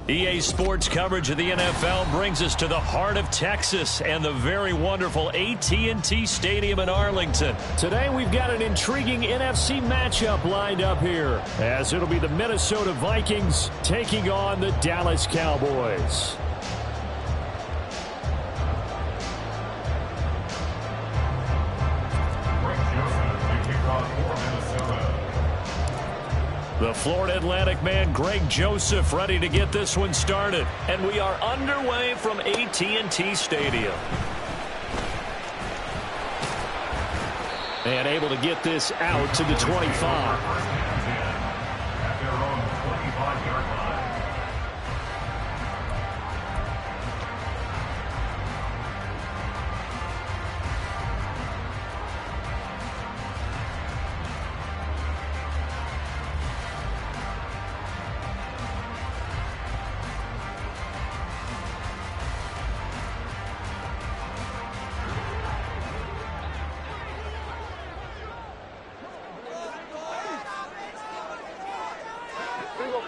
EA Sports coverage of the NFL brings us to the heart of Texas and the very wonderful AT&T Stadium in Arlington. Today we've got an intriguing NFC matchup lined up here, as it'll be the Minnesota Vikings taking on the Dallas Cowboys. The Florida Atlantic man, Greg Joseph, ready to get this one started. And we are underway from AT&T Stadium. And able to get this out to the 25.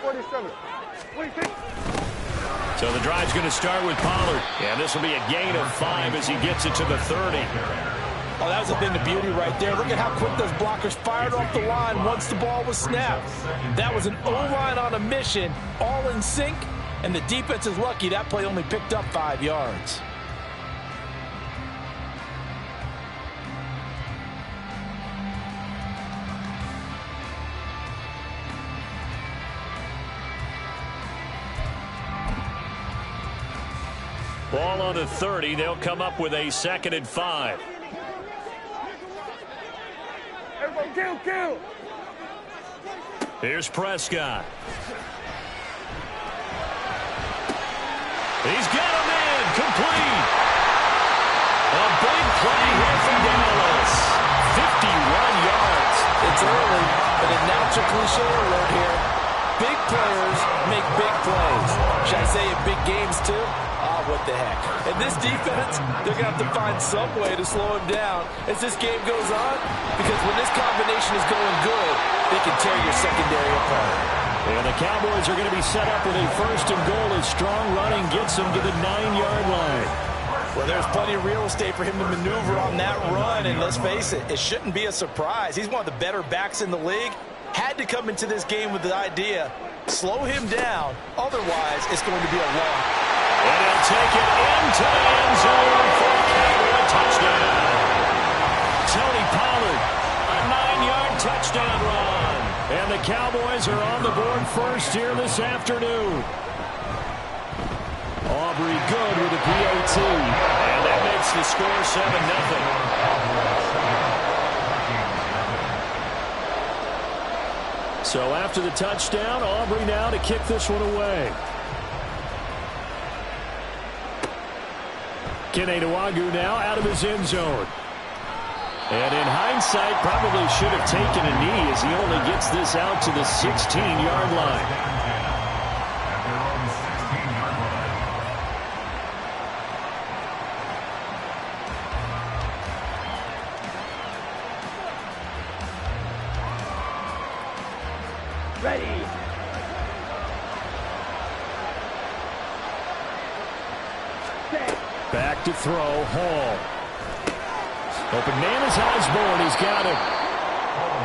47. 46. So the drive's going to start with Pollard. And this will be a gain of 5 as he gets it to the 30. Oh, that was a bit of beauty right there. Look at how quick those blockers fired off the line once the ball was snapped. That was an O-line on a mission, all in sync, and the defense is lucky that play only picked up 5 yards. Ball on the 30. They'll come up with a 2nd and 5. Everybody kill. Here's Prescott. He's got him in. Complete. A big play here from Dallas. 51 yards. It's early, but announcer cliche alert here. Big players make big plays. Should I say in big games too? Oh, what the heck. And this defense, they're going to have to find some way to slow him down as this game goes on, because when this combination is going good, they can tear your secondary apart. And the Cowboys are going to be set up with a 1st and goal as strong running gets them to the 9-yard line. Well, there's plenty of real estate for him to maneuver on that run, and let's face it, it shouldn't be a surprise. He's one of the better backs in the league. Had to come into this game with the idea, slow him down, otherwise it's going to be a long. And he'll take it into the end zone for a Cowboy touchdown. Tony Pollard, a 9-yard touchdown run. And the Cowboys are on the board first here this afternoon. Aubrey good with a PAT. And that makes the score 7-0. So after the touchdown, Aubrey now to kick this one away. Kene Nwangwu now out of his end zone. And in hindsight, probably should have taken a knee as he only gets this out to the 16-yard line. Ready. Back to throw, Hall. Open man is Osborne. He's got it.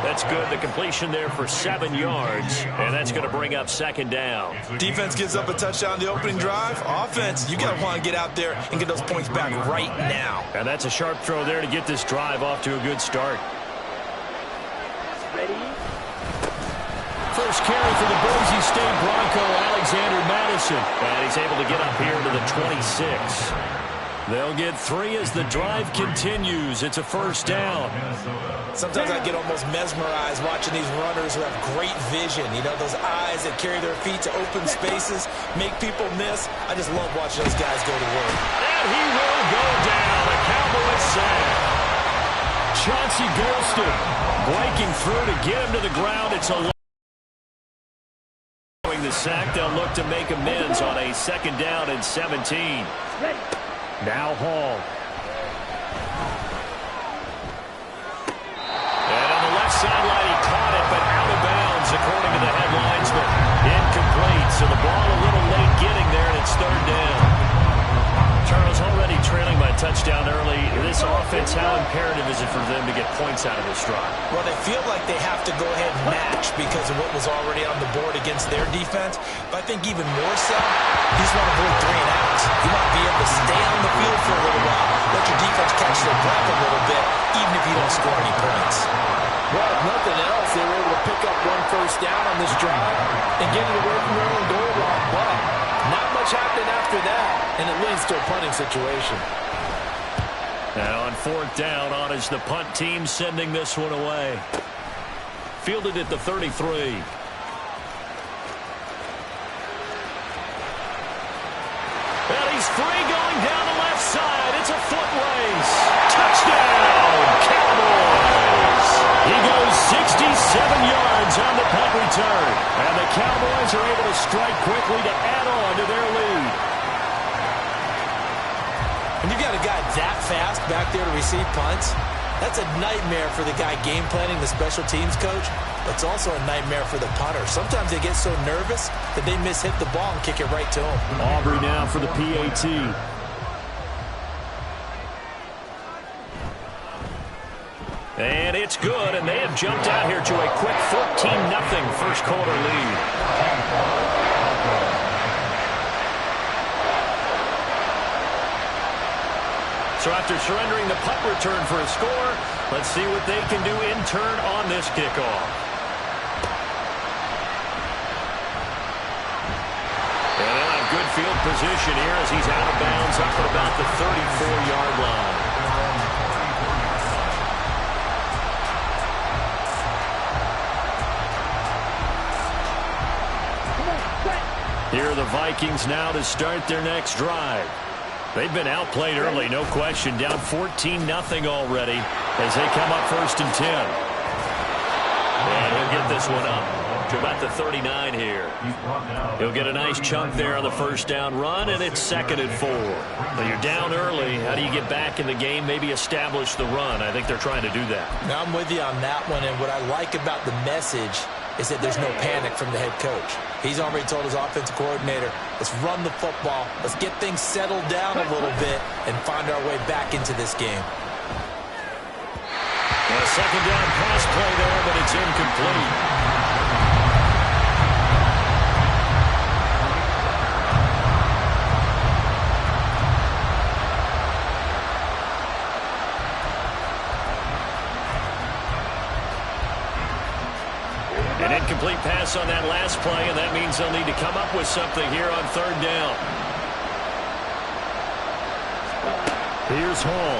That's good. The completion there for 7 yards, and that's going to bring up 2nd down. Defense gives up a touchdown the opening drive. Offense, you got to want to get out there and get those points back right now. And that's a sharp throw there to get this drive off to a good start. Ready. First carry for the Boise State Bronco, Alexander Madison. And he's able to get up here to the 26. They'll get 3 as the drive continues. It's a 1st down. Sometimes I get almost mesmerized watching these runners who have great vision. You know, those eyes that carry their feet to open spaces, make people miss. I just love watching those guys go to work. And he will go down. A Cowboy sack. Chauncey Golston breaking through to get him to the ground. It's a the sack. They'll look to make amends on a 2nd down and 17. Now Hall. And on the left sideline, he caught it, but out of bounds, according to the headlinesman. Incomplete, so the ball a little late getting there, and it's 3rd down. Charles, already trailing by touchdown early. This offense, how imperative is it for them to get points out of this drive? Well, they feel like they have to go ahead and match because of what was already on the board against their defense. But I think even more so, you just want to avoid 3 and outs. You want to be able to stay on the field for a little while, let your defense catch their breath a little bit, even if you don't score any points. Well, if nothing else, they were able to pick up 1 first down on this drive and get it away from their own goal line. But not much happened after that, and it leads to a punting situation. Now on 4th down, on is the punt team sending this one away. Fielded at the 33. And he's free going down the left side. It's a foot race. Touchdown, Cowboys. He goes 67 yards on the punt return. And the Cowboys are able to strike quickly to add on to their lead. When you've got a guy that fast back there to receive punts, That's a nightmare for the guy game planning, the special teams coach. It's also a nightmare for the punter. Sometimes they get so nervous that they miss-hit the ball and kick it right to him. Aubrey now for the PAT. And it's good, and they have jumped out here to a quick 14-0 first quarter lead. So after surrendering the punt return for a score, let's see what they can do in turn on this kickoff. And in a good field position here as he's out of bounds up at about the 34-yard line. Here are the Vikings now to start their next drive. They've been outplayed early, no question. Down 14-0 already as they come up 1st and 10. And he'll get this one up to about the 39 here. He'll get a nice chunk there on the first down run, and it's 2nd and 4. But you're down early. How do you get back in the game, maybe establish the run? I think they're trying to do that. Now I'm with you on that one, and what I like about the message is that there's no panic from the head coach. He's already told his offensive coordinator, let's run the football, let's get things settled down a little bit and find our way back into this game. And a 2nd down pass play there, but it's incomplete. An incomplete pass on that last play, and that means they'll need to come up with something here on 3rd down. Here's Hall.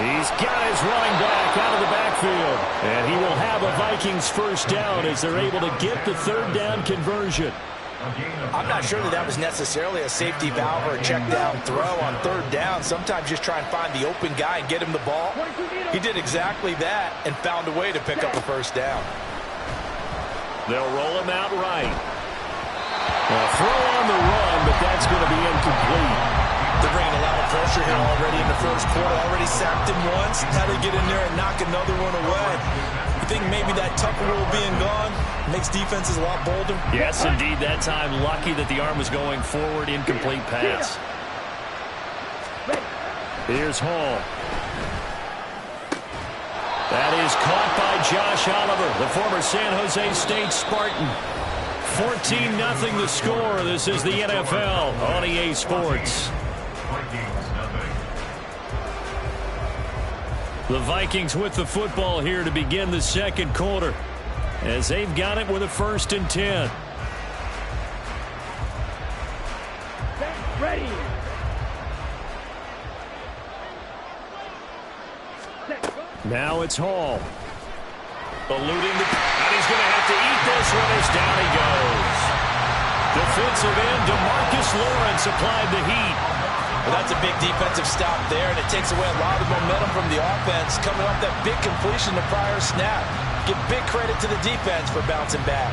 He's got his running back out of the backfield. And he will have a Vikings first down as they're able to get the 3rd down conversion. I'm not sure that was necessarily a safety valve or a check down throw on 3rd down. Sometimes just try and find the open guy and get him the ball. He did exactly that and found a way to pick up the first down. They'll roll him out right. Well, throw on the run, but that's going to be incomplete. They're bringing a lot of pressure here already in the first quarter. Already sacked him once. How to get in there and knock another one away. You think maybe that Tucker rule being gone makes defenses a lot bolder? Yes, indeed. That time, lucky that the arm was going forward. Incomplete pass. Here's Hall. That is caught by Josh Oliver, the former San Jose State Spartan. 14-0 the score. This is the NFL on EA Sports. The Vikings with the football here to begin the 2nd quarter as they've got it with a 1st and 10. Ready. Now it's Hall. Eluding the... And he's going to have to eat this one as down he goes. Defensive end DeMarcus Lawrence applied the heat. Well, that's a big defensive stop there, and it takes away a lot of momentum from the offense coming off that big completion the prior snap. Give big credit to the defense for bouncing back.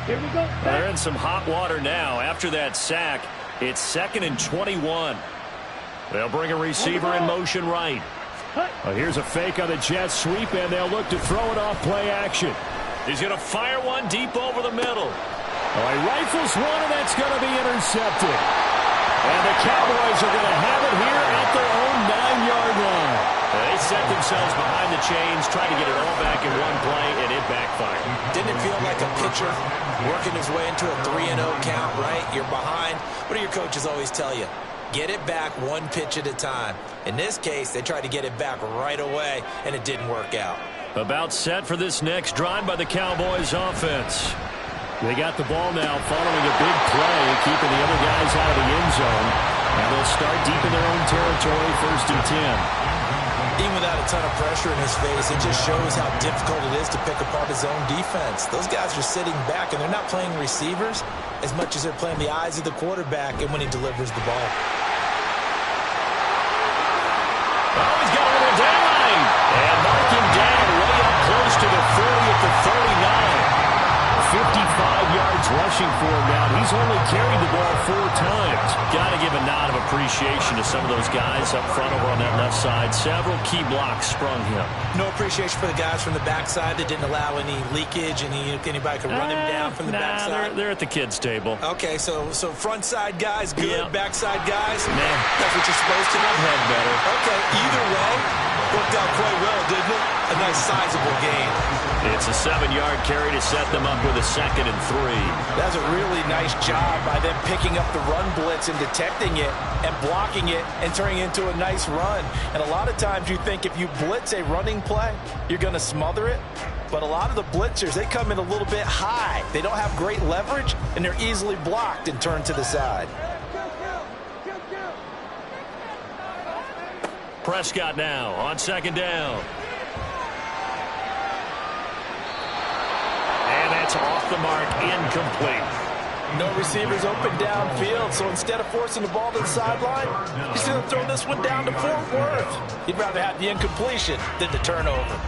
Here we go. They're in some hot water now. After that sack, it's 2nd and 21. They'll bring a receiver in motion right. Well, here's a fake on the jet sweep, and they'll look to throw it off play action. He's going to fire one deep over the middle. Oh, he rifles one, and that's going to be intercepted. And the Cowboys are going to have it here at their own 9-yard line. They set themselves behind the chains, trying to get it all back in one play, and it backfired. Didn't it feel like a pitcher working his way into a 3-0 count, right? You're behind. What do your coaches always tell you? Get it back one pitch at a time. In this case, they tried to get it back right away, and it didn't work out. About set for this next drive by the Cowboys offense. They got the ball now following a big play, keeping the other guys out of the end zone. And they'll start deep in their own territory, 1st and 10. Even without a ton of pressure in his face, it just shows how difficult it is to pick apart his own defense. Those guys are sitting back, and they're not playing receivers as much as they're playing the eyes of the quarterback and when he delivers the ball. Oh, he's got a little down. And mark him down yards rushing for him now. He's only carried the ball 4 times. Got to give a nod of appreciation to some of those guys up front over on that left side. Several key blocks sprung him. No appreciation for the guys from the backside that didn't allow any leakage, and anybody could run him down from the backside. They're at the kids' table. Okay, so front side guys good, yeah. Backside guys, Man, that's what you're supposed to do. I've had better. Okay, either way, worked out quite well, didn't it? A nice sizable gain. It's a 7-yard carry to set them up with a 2nd and 3. That's a really nice job by them picking up the run blitz and detecting it and blocking it and turning it into a nice run. And a lot of times you think if you blitz a running play, you're going to smother it. But a lot of the blitzers, they come in a little bit high. They don't have great leverage, and they're easily blocked and turned to the side. Prescott now on 2nd down. And that's off the mark, incomplete. No receivers open downfield, so instead of forcing the ball to the sideline, he's going to throw this one down to Fort Worth. He'd rather have the incompletion than the turnover.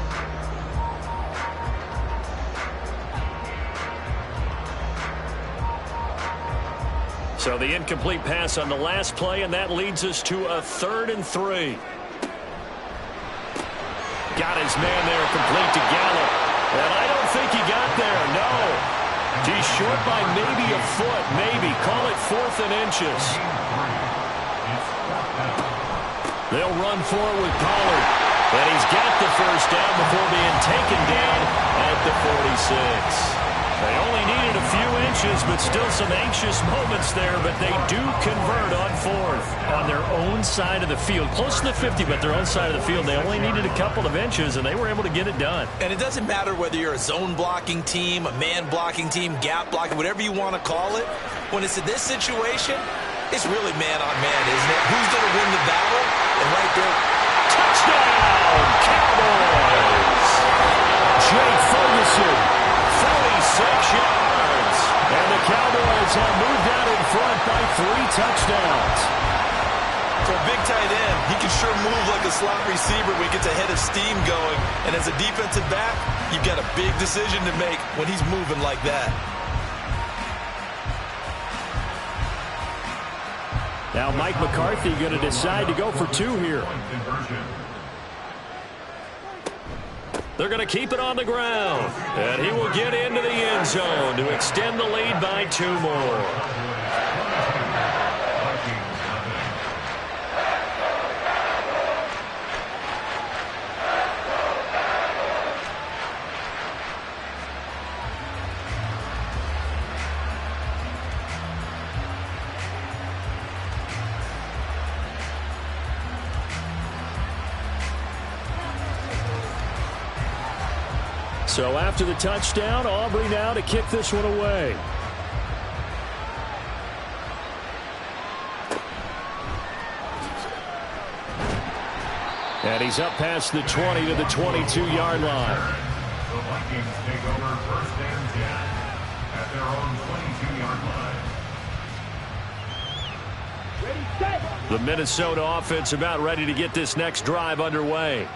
So the incomplete pass on the last play, and that leads us to a 3rd and 3. Got his man there, complete to Gallup. And I don't think he got there, no. He's short by maybe a foot, maybe. Call it 4th and inches. They'll run for it with Pollard. And he's got the first down before being taken down at the 46. They only needed a few inches, but still some anxious moments there, but they do convert on 4th on their own side of the field. Close to the 50, but their own side of the field. They only needed a couple of inches, and they were able to get it done. And it doesn't matter whether you're a zone blocking team, a man blocking team, gap blocking, whatever you want to call it. When it's in this situation, it's really man on man, isn't it? Who's going to win the battle? And right there, touchdown, Cowboys! Jake Ferguson. 46 yards. And the Cowboys have moved out in front by 3 touchdowns. For a big tight end, he can sure move like a slot receiver when he gets a head of steam going. And as a defensive back, you've got a big decision to make when he's moving like that. Now Mike McCarthy going to decide to go for 2 here. They're going to keep it on the ground. And he will get into the end zone to extend the lead by 2 more. So after the touchdown, Aubrey now to kick this one away. And he's up past the 20 to the 22-yard line. The Vikings take over 1st and 10 at their own 22-yard line. The Minnesota offense about ready to get this next drive underway.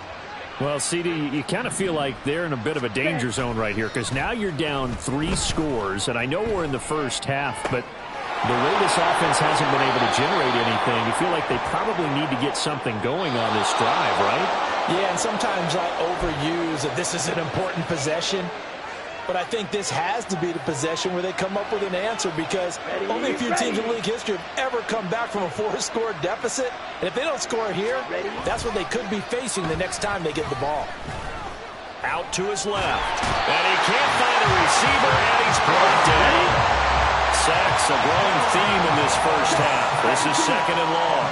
Well, CD, you kind of feel like they're in a bit of a danger zone right here because now you're down 3 scores, and I know we're in the first half, but the way this offense hasn't been able to generate anything, you feel like they probably need to get something going on this drive, right? Yeah, and sometimes I overuse that this is an important possession. But I think this has to be the possession where they come up with an answer because only a few teams in league history have ever come back from a 4-score deficit. And if they don't score here, that's what they could be facing the next time they get the ball. Out to his left. And he can't find a receiver, and he's blocked it. Sacks a growing theme in this first half. This is 2nd and long.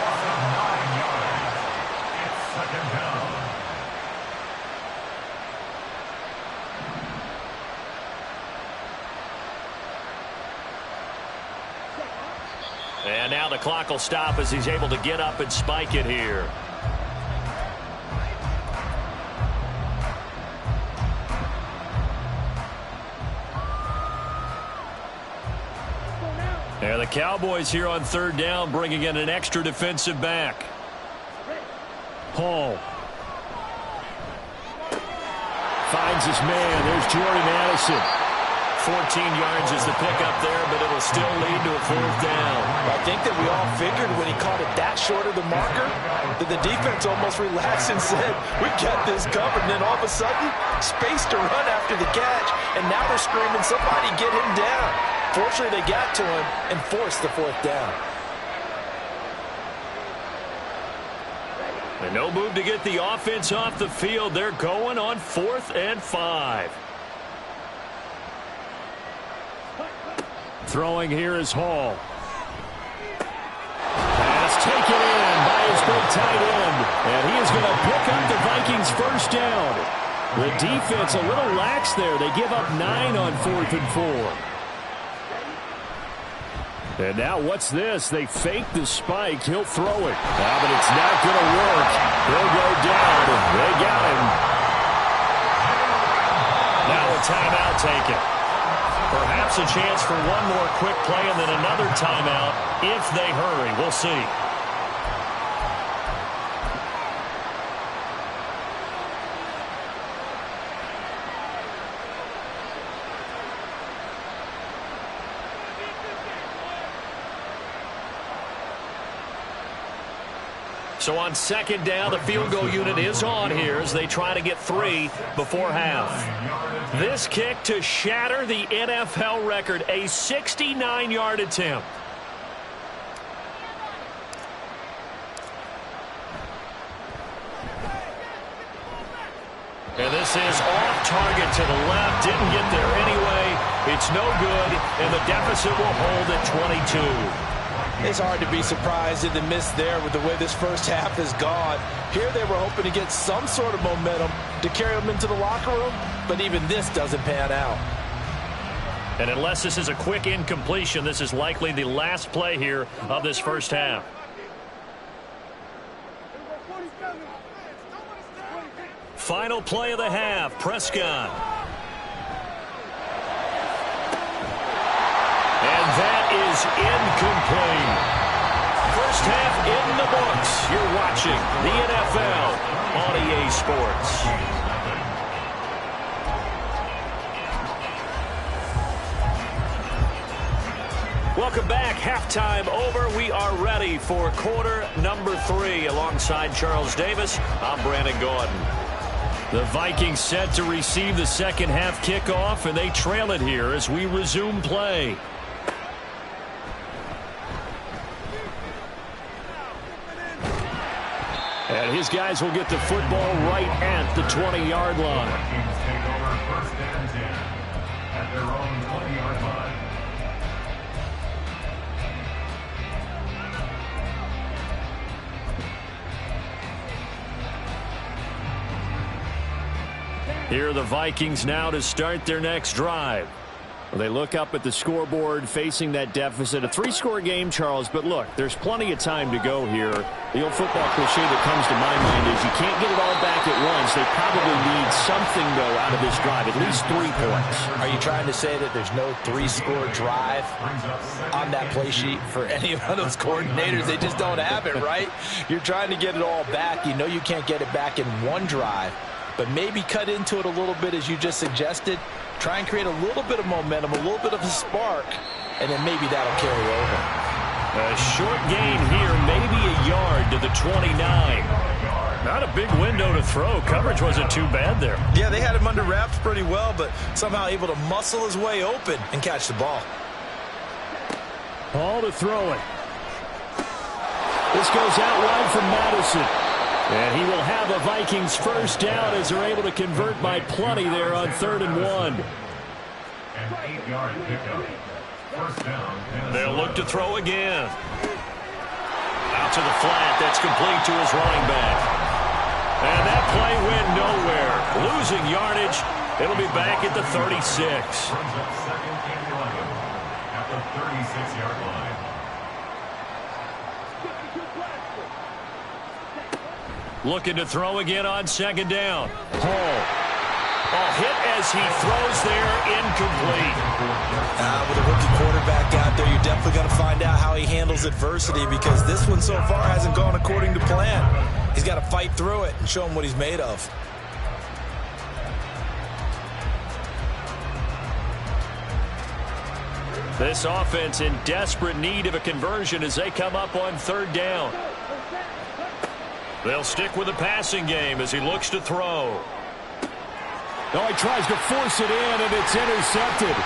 And now the clock will stop as he's able to get up and spike it here. There the Cowboys here on 3rd down, bringing in an extra defensive back. Hall finds his man. There's Jordy Madison. 14 yards is the pickup there, but it'll still lead to a 4th down. I think that we all figured when he caught it that short of the marker that the defense almost relaxed and said, we got this covered. And then all of a sudden, space to run after the catch. And now they're screaming, somebody get him down. Fortunately, they got to him and forced the 4th down. And no move to get the offense off the field. They're going on 4th and 5. Throwing here is Hall. Pass taken in by his big tight end. And he is going to pick up the Vikings' 1st down. The defense a little lax there. They give up 9 on 4th and 4. And now what's this? They fake the spike. He'll throw it. But it's not going to work. He'll go down. They got him. Now a timeout taken. Perhaps a chance for one more quick play and then another timeout if they hurry. We'll see. So on 2nd down, the field goal unit is on here as they try to get 3 before half. This kick to shatter the NFL record, a 69-yard attempt. And this is off target to the left. Didn't get there anyway. It's no good, and the deficit will hold at 22. It's hard to be surprised at the miss there with the way this first half has gone. Here they were hoping to get some sort of momentum to carry them into the locker room, but even this doesn't pan out. And unless this is a quick incompletion, this is likely the last play here of this first half. Final play of the half, Prescott. And that is incomplete. First half in the books. You're watching the NFL on EA Sports. Welcome back. Halftime over. We are ready for quarter number 3. Alongside Charles Davis, I'm Brandon Gordon. The Vikings set to receive the second half kickoff, and they trail it here as we resume play. And his guys will get the football right at the 20-yard line. Vikings take over 1st and 10 at their own 20-yard line. Here are the Vikings now to start their next drive. They look up at the scoreboard facing that deficit. A 3-score game, Charles, but look, there's plenty of time to go here. The old football cliche that comes to my mind is you can't get it all back at once. They probably need something, though, out of this drive, at least 3 points. Are you trying to say that there's no 3-score drive on that play sheet for any of those coordinators? They just don't have it, right? You're trying to get it all back. You know you can't get it back in one drive, but maybe cut into it a little bit as you just suggested. Try and create a little bit of momentum, a little bit of a spark, and then maybe that'll carry over. A short gain here, maybe a yard to the 29. Not a big window to throw. Coverage wasn't too bad there. Yeah, they had him under wraps pretty well, but somehow able to muscle his way open and catch the ball. Ball to throw it. This goes out wide from Madison. And he will have a Vikings first down as they're able to convert by plenty there on 3rd and 1. An 8-yard pickup. First down. They'll look to throw again. Out to the flat. That's complete to his running back. And that play went nowhere. Losing yardage. It'll be back at the 36. Brings up 2nd and 11 at the 36-yard line. Looking to throw again on 2nd down. Hall. A hit as he throws there, incomplete. With a rookie quarterback out there, you're definitely going to find out how he handles adversity, because this one so far hasn't gone according to plan. He's got to fight through it and show him what he's made of. This offense in desperate need of a conversion as they come up on 3rd down. They'll stick with the passing game as he looks to throw. Oh, he tries to force it in, and it's intercepted.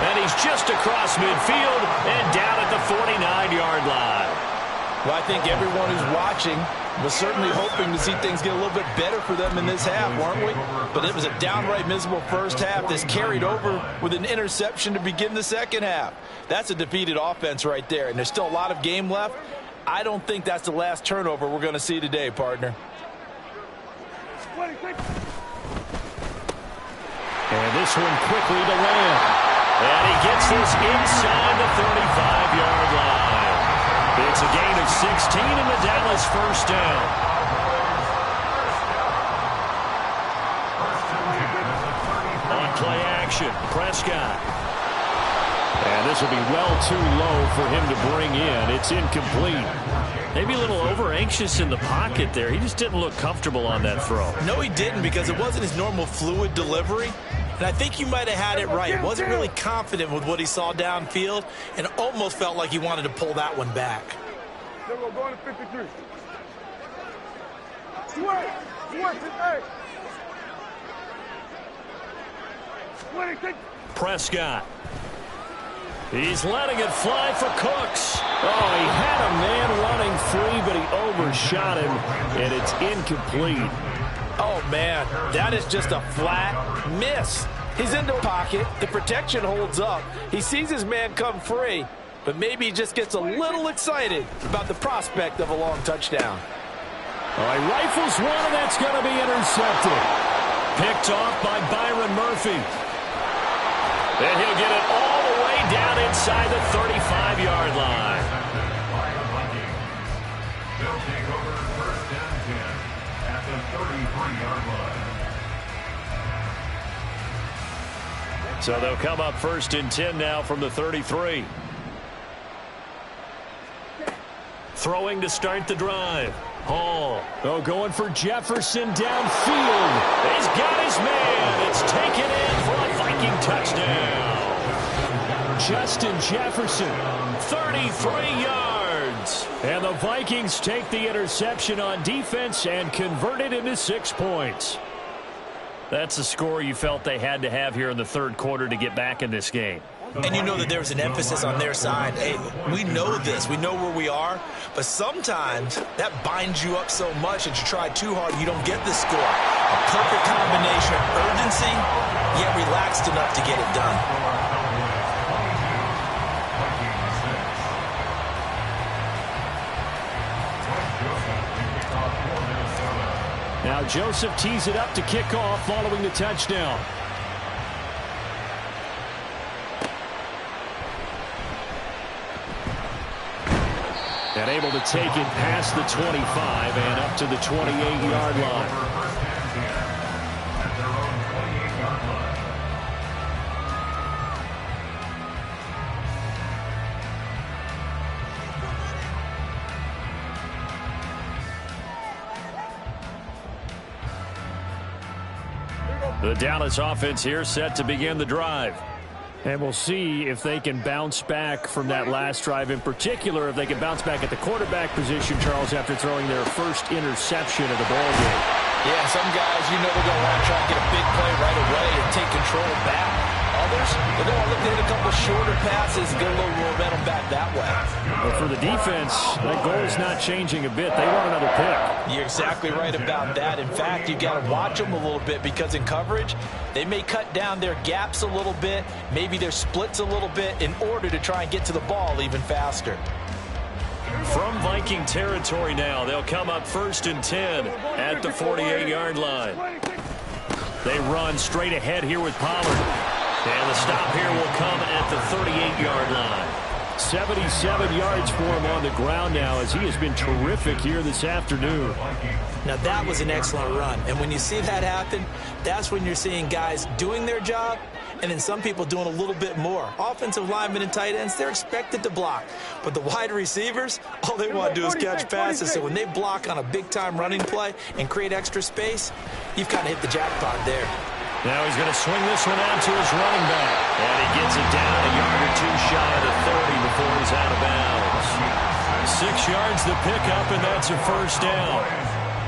And he's just across midfield and down at the 49-yard line. Well, I think everyone who's watching was certainly hoping to see things get a little bit better for them in this half, weren't we? But it was a downright miserable first half that's carried over with an interception to begin the second half. That's a defeated offense right there, and there's still a lot of game left. I don't think that's the last turnover we're going to see today, partner. And this one quickly to Lamb. And he gets this inside the 35-yard line. It's a gain of 16 in the Dallas first down. On play action, Prescott. And this will be well too low for him to bring in. It's incomplete. Maybe a little over-anxious in the pocket there. He just didn't look comfortable on that throw. No, he didn't, because it wasn't his normal fluid delivery. And I think you might have had it right. Wasn't really confident with what he saw downfield and almost felt like he wanted to pull that one back. We're going to 53. Prescott. He's letting it fly for Cooks. Oh, he had a man running free, but he overshot him, and it's incomplete. Oh, man, that is just a flat miss. He's in the pocket. The protection holds up. He sees his man come free, but maybe he just gets a little excited about the prospect of a long touchdown. Oh, he rifles one, and that's going to be intercepted. Picked off by Byron Murphy. And he'll get it all the way down inside the 35-yard line. They'll take over 1st and 10 at the 33-yard line. So they'll come up 1st and 10 now from the 33. Throwing to start the drive. Hall. Oh, going for Jefferson downfield. He's got his man. It's taken in for a Viking touchdown. Justin Jefferson, 33 yards. And the Vikings take the interception on defense and convert it into 6 points. That's the score you felt they had to have here in the 3rd quarter to get back in this game. And you know that there was an emphasis on their side. Hey, we know this. We know where we are. But sometimes that binds you up so much that you try too hard, you don't get the score. A perfect combination of urgency, yet relaxed enough to get it done. Now Joseph tees it up to kick off following the touchdown. And able to take it past the 25 and up to the 28-yard line. The Dallas offense here set to begin the drive. And we'll see if they can bounce back from that last drive. In particular, if they can bounce back at the quarterback position, Charles, after throwing their first interception of the ball game. Yeah, some guys, you know, they're going to want to try and get a big play right away and take control back. Others, they're going to look to hit a couple shorter passes and get a little momentum back that way. But for the defense, that goal is not changing a bit. They want another pick. You're exactly right about that. In fact, you've got to watch them a little bit because in coverage, they may cut down their gaps a little bit, maybe their splits a little bit in order to try and get to the ball even faster. From Viking territory now, they'll come up 1st and 10 at the 48-yard line. They run straight ahead here with Pollard. And the stop here will come at the 38-yard line. 77 yards for him on the ground now as he has been terrific here this afternoon. Now that was an excellent run. And when you see that happen, that's when you're seeing guys doing their job and then some people doing a little bit more. Offensive linemen and tight ends, they're expected to block. But the wide receivers, all they want to do is catch passes. So when they block on a big-time running play and create extra space, you've kind of hit the jackpot there. Now he's going to swing this one out to his running back. And he gets it down a yard or two shy of the 30 before he's out of bounds. 6 yards the pickup, and that's a first down.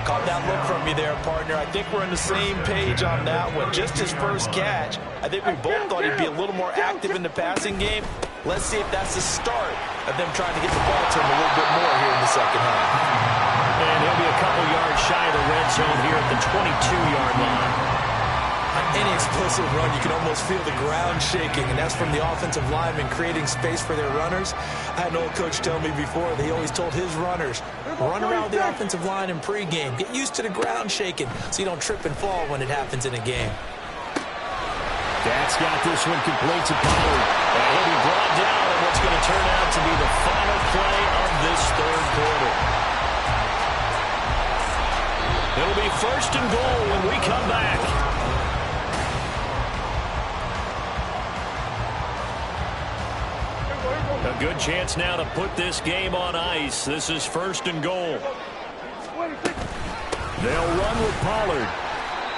Caught that look from you there, partner. I think we're on the same page on that one. Just his first catch. I think we both thought he'd be a little more active in the passing game. Let's see if that's the start of them trying to get the ball to him a little bit more here in the second half. And he'll be a couple yards shy of the red zone here at the 22-yard line. On any explosive run, you can almost feel the ground shaking, and that's from the offensive linemen creating space for their runners. I had an old coach tell me before that he always told his runners, run around the offensive line in pregame. Get used to the ground shaking so you don't trip and fall when it happens in a game. Dak's got this one complete to Pollard. And he'll be brought down in what's going to turn out to be the final play of this third quarter. It'll be first and goal when we come back. A good chance now to put this game on ice. This is first and goal. They'll run with Pollard.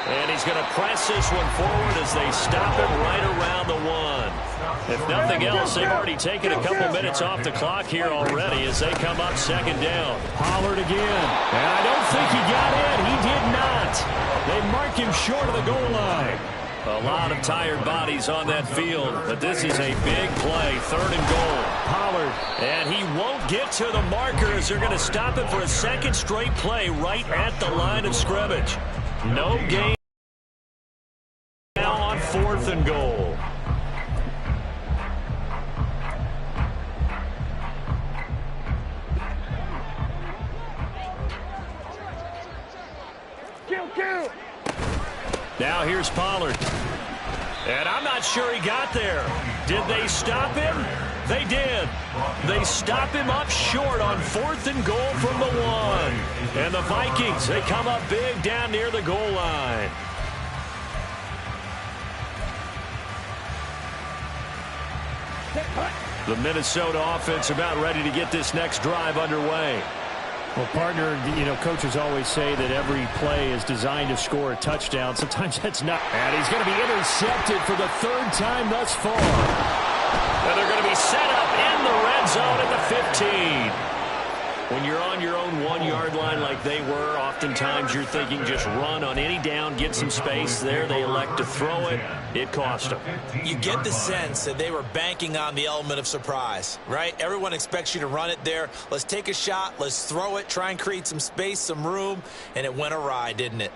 And he's going to press this one forward as they stop him right around the 1. If nothing else, they've already taken a couple minutes off the clock here already as they come up second down. Pollard again. And I don't think he got in. He did not. They mark him short of the goal line. A lot of tired bodies on that field, but this is a big play. Third and goal. Pollard. And he won't get to the marker as they're going to stop him for a second straight play right at the line of scrimmage. No gain now on fourth and goal. Kill. Now here's Pollard. And I'm not sure he got there. Did they stop him? They did. They stop him up short on fourth and goal from the 1. And the Vikings, they come up big down near the goal line. The Minnesota offense about ready to get this next drive underway. Well, partner, coaches always say that every play is designed to score a touchdown. Sometimes that's not. And he's going to be intercepted for the 3rd time thus far. And they're going to be set up in the red zone at the 15. When you're on your own 1-yard line like they were, oftentimes you're thinking just run on any down, get some space. There they elect to throw it. It cost them. You get the sense that they were banking on the element of surprise, right? Everyone expects you to run it there. Let's take a shot. Let's throw it. Try and create some space, some room. And it went awry, didn't it?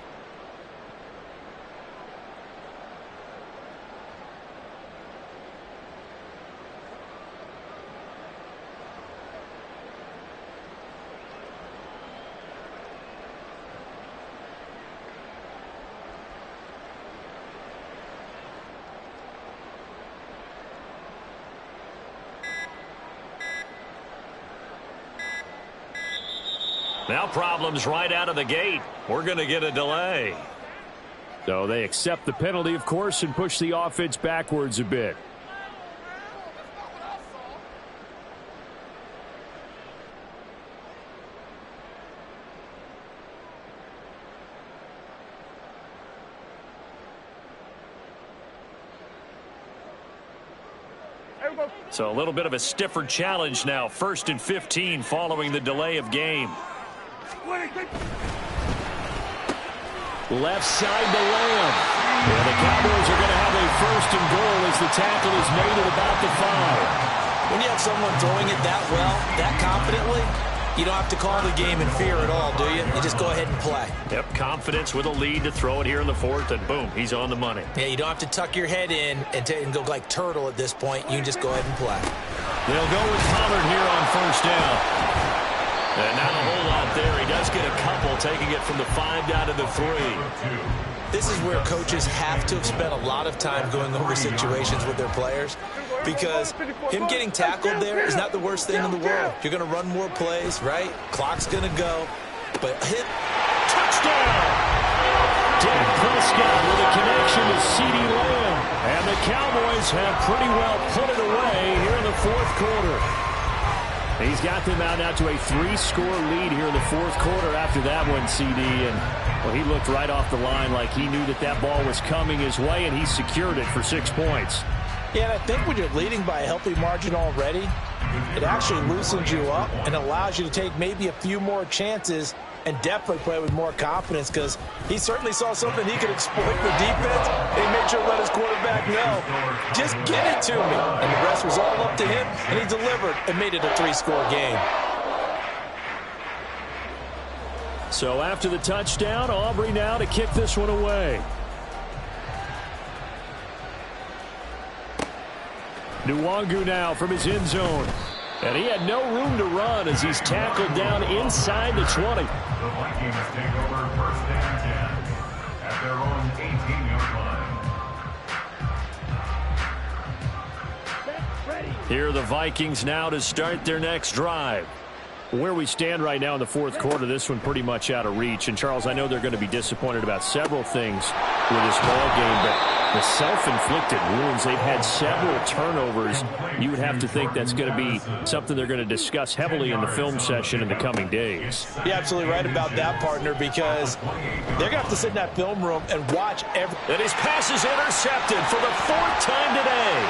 Now problems right out of the gate. We're going to get a delay. So they accept the penalty, of course, and push the offense backwards a bit. So a little bit of a stiffer challenge now. 1st and 15 following the delay of game. Left side to Lamb. And the Cowboys are going to have a 1st and goal as the tackle is made at about the 5. When you have someone throwing it that well, that confidently, you don't have to call the game in fear at all, do you? You just go ahead and play. Yep, confidence with a lead to throw it here in the 4th, and boom, he's on the money. Yeah, you don't have to tuck your head in and go like turtle at this point. You can just go ahead and play. They'll go with Pollard here on 1st down. And not a whole lot there. He does get a couple, taking it from the 5 down to the 3. This is where coaches have to have spent a lot of time going over situations with their players, because him getting tackled there is not the worst thing in the world. You're going to run more plays, right? Clock's going to go. But hit. Touchdown! Dak Prescott with a connection to CeeDee Lamb. And the Cowboys have pretty well put it away here in the 4th quarter. He's got them out now to a 3-score lead here in the fourth quarter after that one, CD. And, well, he looked right off the line like he knew that that ball was coming his way, and he secured it for 6 points. Yeah, and I think when you're leading by a healthy margin already, it actually loosens you up and allows you to take maybe a few more chances and definitely play with more confidence, because he certainly saw something he could exploit the defense, and he made sure to let his quarterback know, just get it to me. And the rest was all up to him, and he delivered and made it a 3-score game. So after the touchdown, Aubrey now to kick this one away. Nwangu now from his end zone. And he had no room to run as he's tackled down inside the 20. The Vikings take over first and 10 at their own 18-yard line. Here are the Vikings now to start their next drive. Where we stand right now in the fourth quarter, this one pretty much out of reach. And, Charles, I know they're going to be disappointed about several things with this ball game, but the self-inflicted wounds, they've had several turnovers. You would have to think that's going to be something they're going to discuss heavily in the film session in the coming days. You're absolutely right about that, partner, because they're going to have to sit in that film room and watch every... And his pass is intercepted for the 4th time today.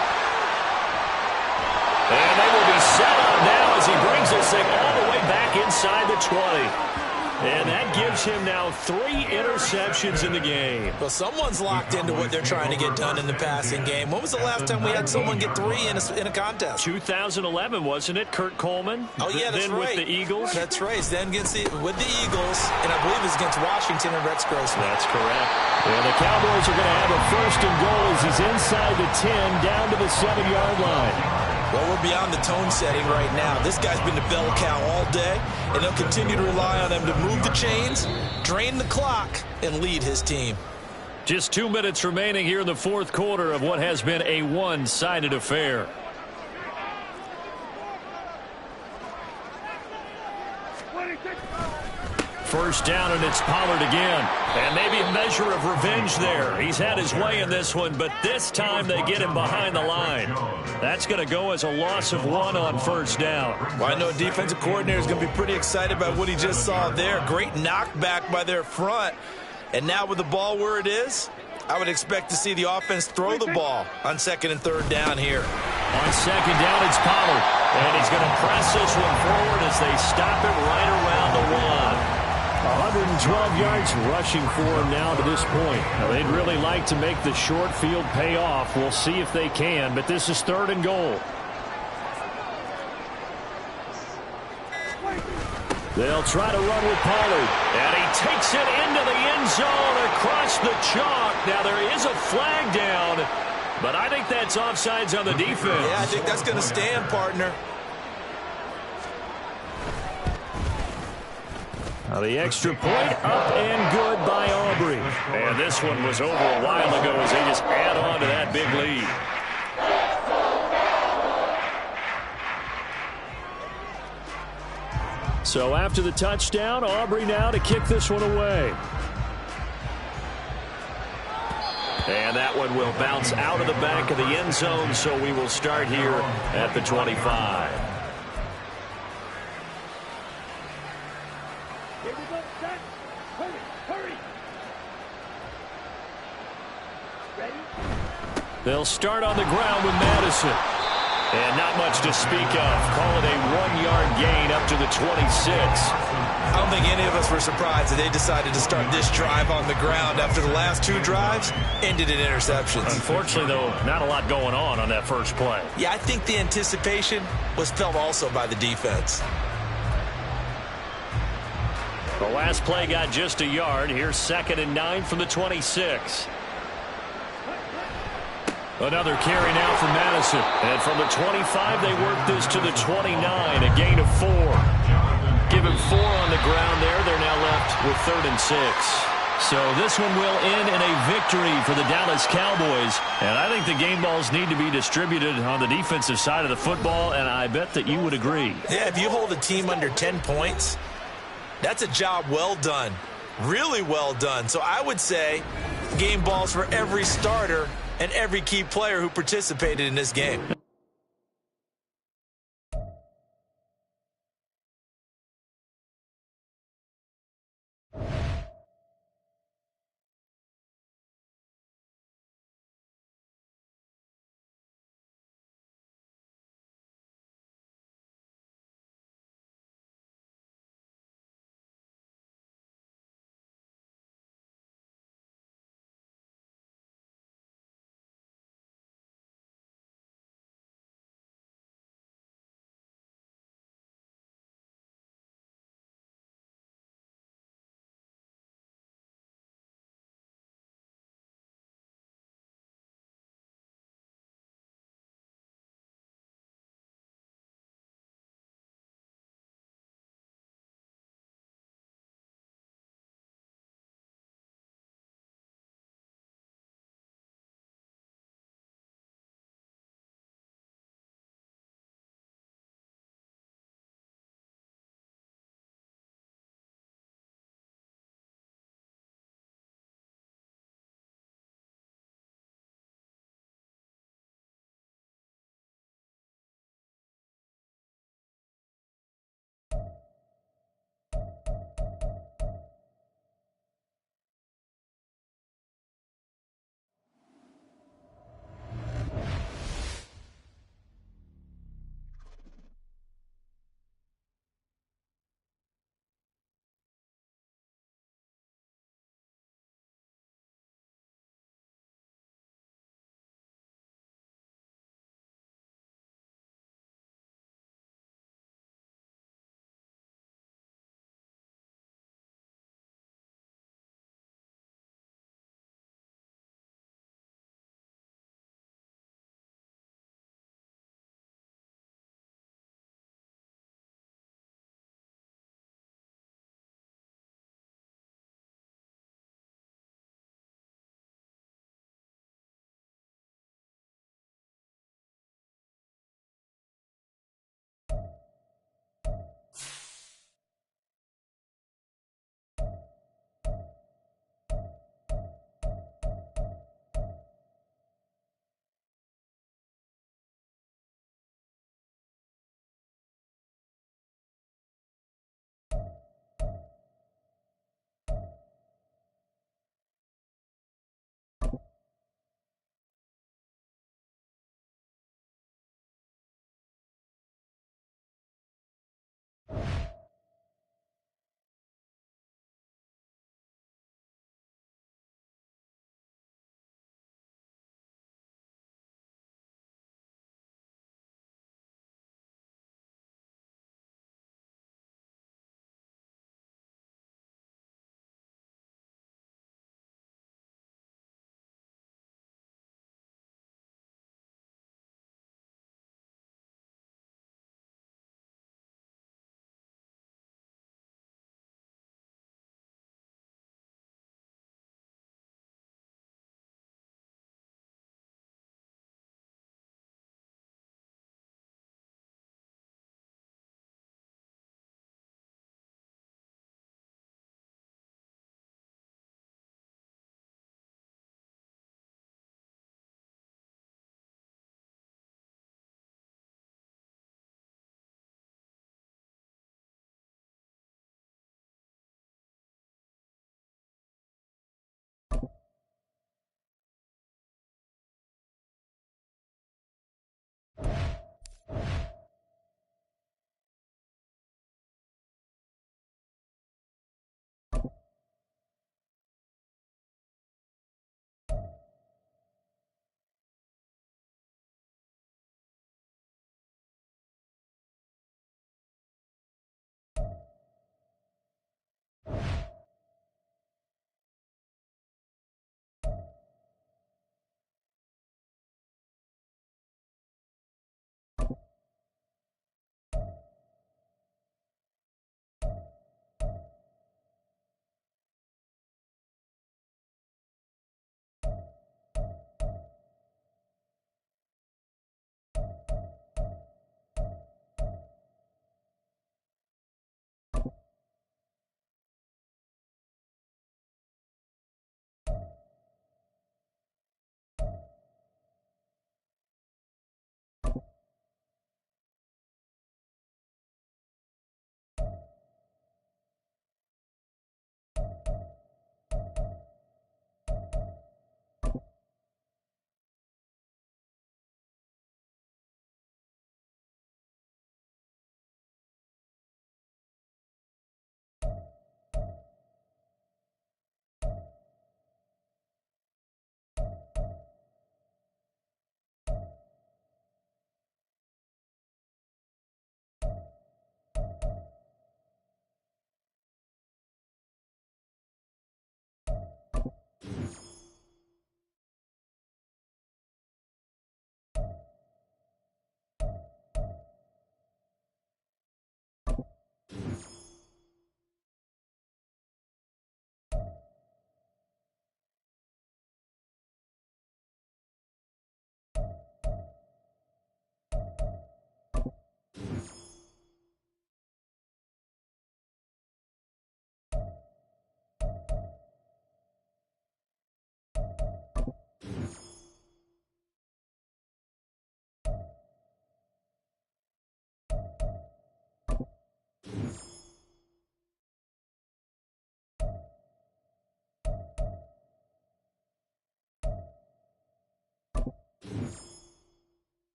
And they will be set up now as he brings this thing all the way back inside the 20. And that gives him now 3 interceptions in the game. Well, someone's locked into what they're trying to get done in the passing game. When was the last time we had someone get 3 in a contest? 2011, wasn't it? Kurt Coleman? Oh, yeah, that's then right. With the Eagles? That's right. Then with the Eagles, and I believe it's against Washington and Rex Grossman. That's correct. And the Cowboys are going to have a 1st and goal as he's inside the 10, down to the 7-yard line. Well, we're beyond the tone setting right now. This guy's been the bell cow all day, and they'll continue to rely on him to move the chains, drain the clock, and lead his team. Just 2 minutes remaining here in the fourth quarter of what has been a one-sided affair. First down, and it's Pollard again. And maybe a measure of revenge there. He's had his way in this one, but this time they get him behind the line. That's going to go as a loss of 1 on first down. Well, I know defensive coordinator is going to be pretty excited about what he just saw there. Great knockback by their front. And now with the ball where it is, I would expect to see the offense throw the ball on 2nd and 3rd down here. On 2nd down, it's Pollard. And he's going to press this one forward as they stop it right around the 1. 112 yards rushing for him now to this point. Now, they'd really like to make the short field pay off. We'll see if they can, but this is 3rd and goal. They'll try to run with Pollard, and he takes it into the end zone across the chalk. Now, there is a flag down, but I think that's offsides on the defense. Yeah, I think that's going to stand, partner. Now the extra point up and good by Aubrey. And this one was over a while ago as they just add on to that big lead. So after the touchdown, Aubrey now to kick this one away. And that one will bounce out of the back of the end zone, so we will start here at the 25. They'll start on the ground with Madison. And not much to speak of. Call it a 1-yard gain up to the 26. I don't think any of us were surprised that they decided to start this drive on the ground after the last 2 drives ended in interceptions. Unfortunately, though, not a lot going on that first play. Yeah, I think the anticipation was felt also by the defense. The last play got just a yard. Here's 2nd and 9 from the 26. Another carry now from Madison. And from the 25, they work this to the 29, a gain of 4. Give him 4 on the ground there. They're now left with 3rd and 6. So this one will end in a victory for the Dallas Cowboys. And I think the game balls need to be distributed on the defensive side of the football, and I bet that you would agree. Yeah, if you hold a team under 10 points, that's a job well done. Really well done. So I would say game balls for every starter and every key player who participated in this game.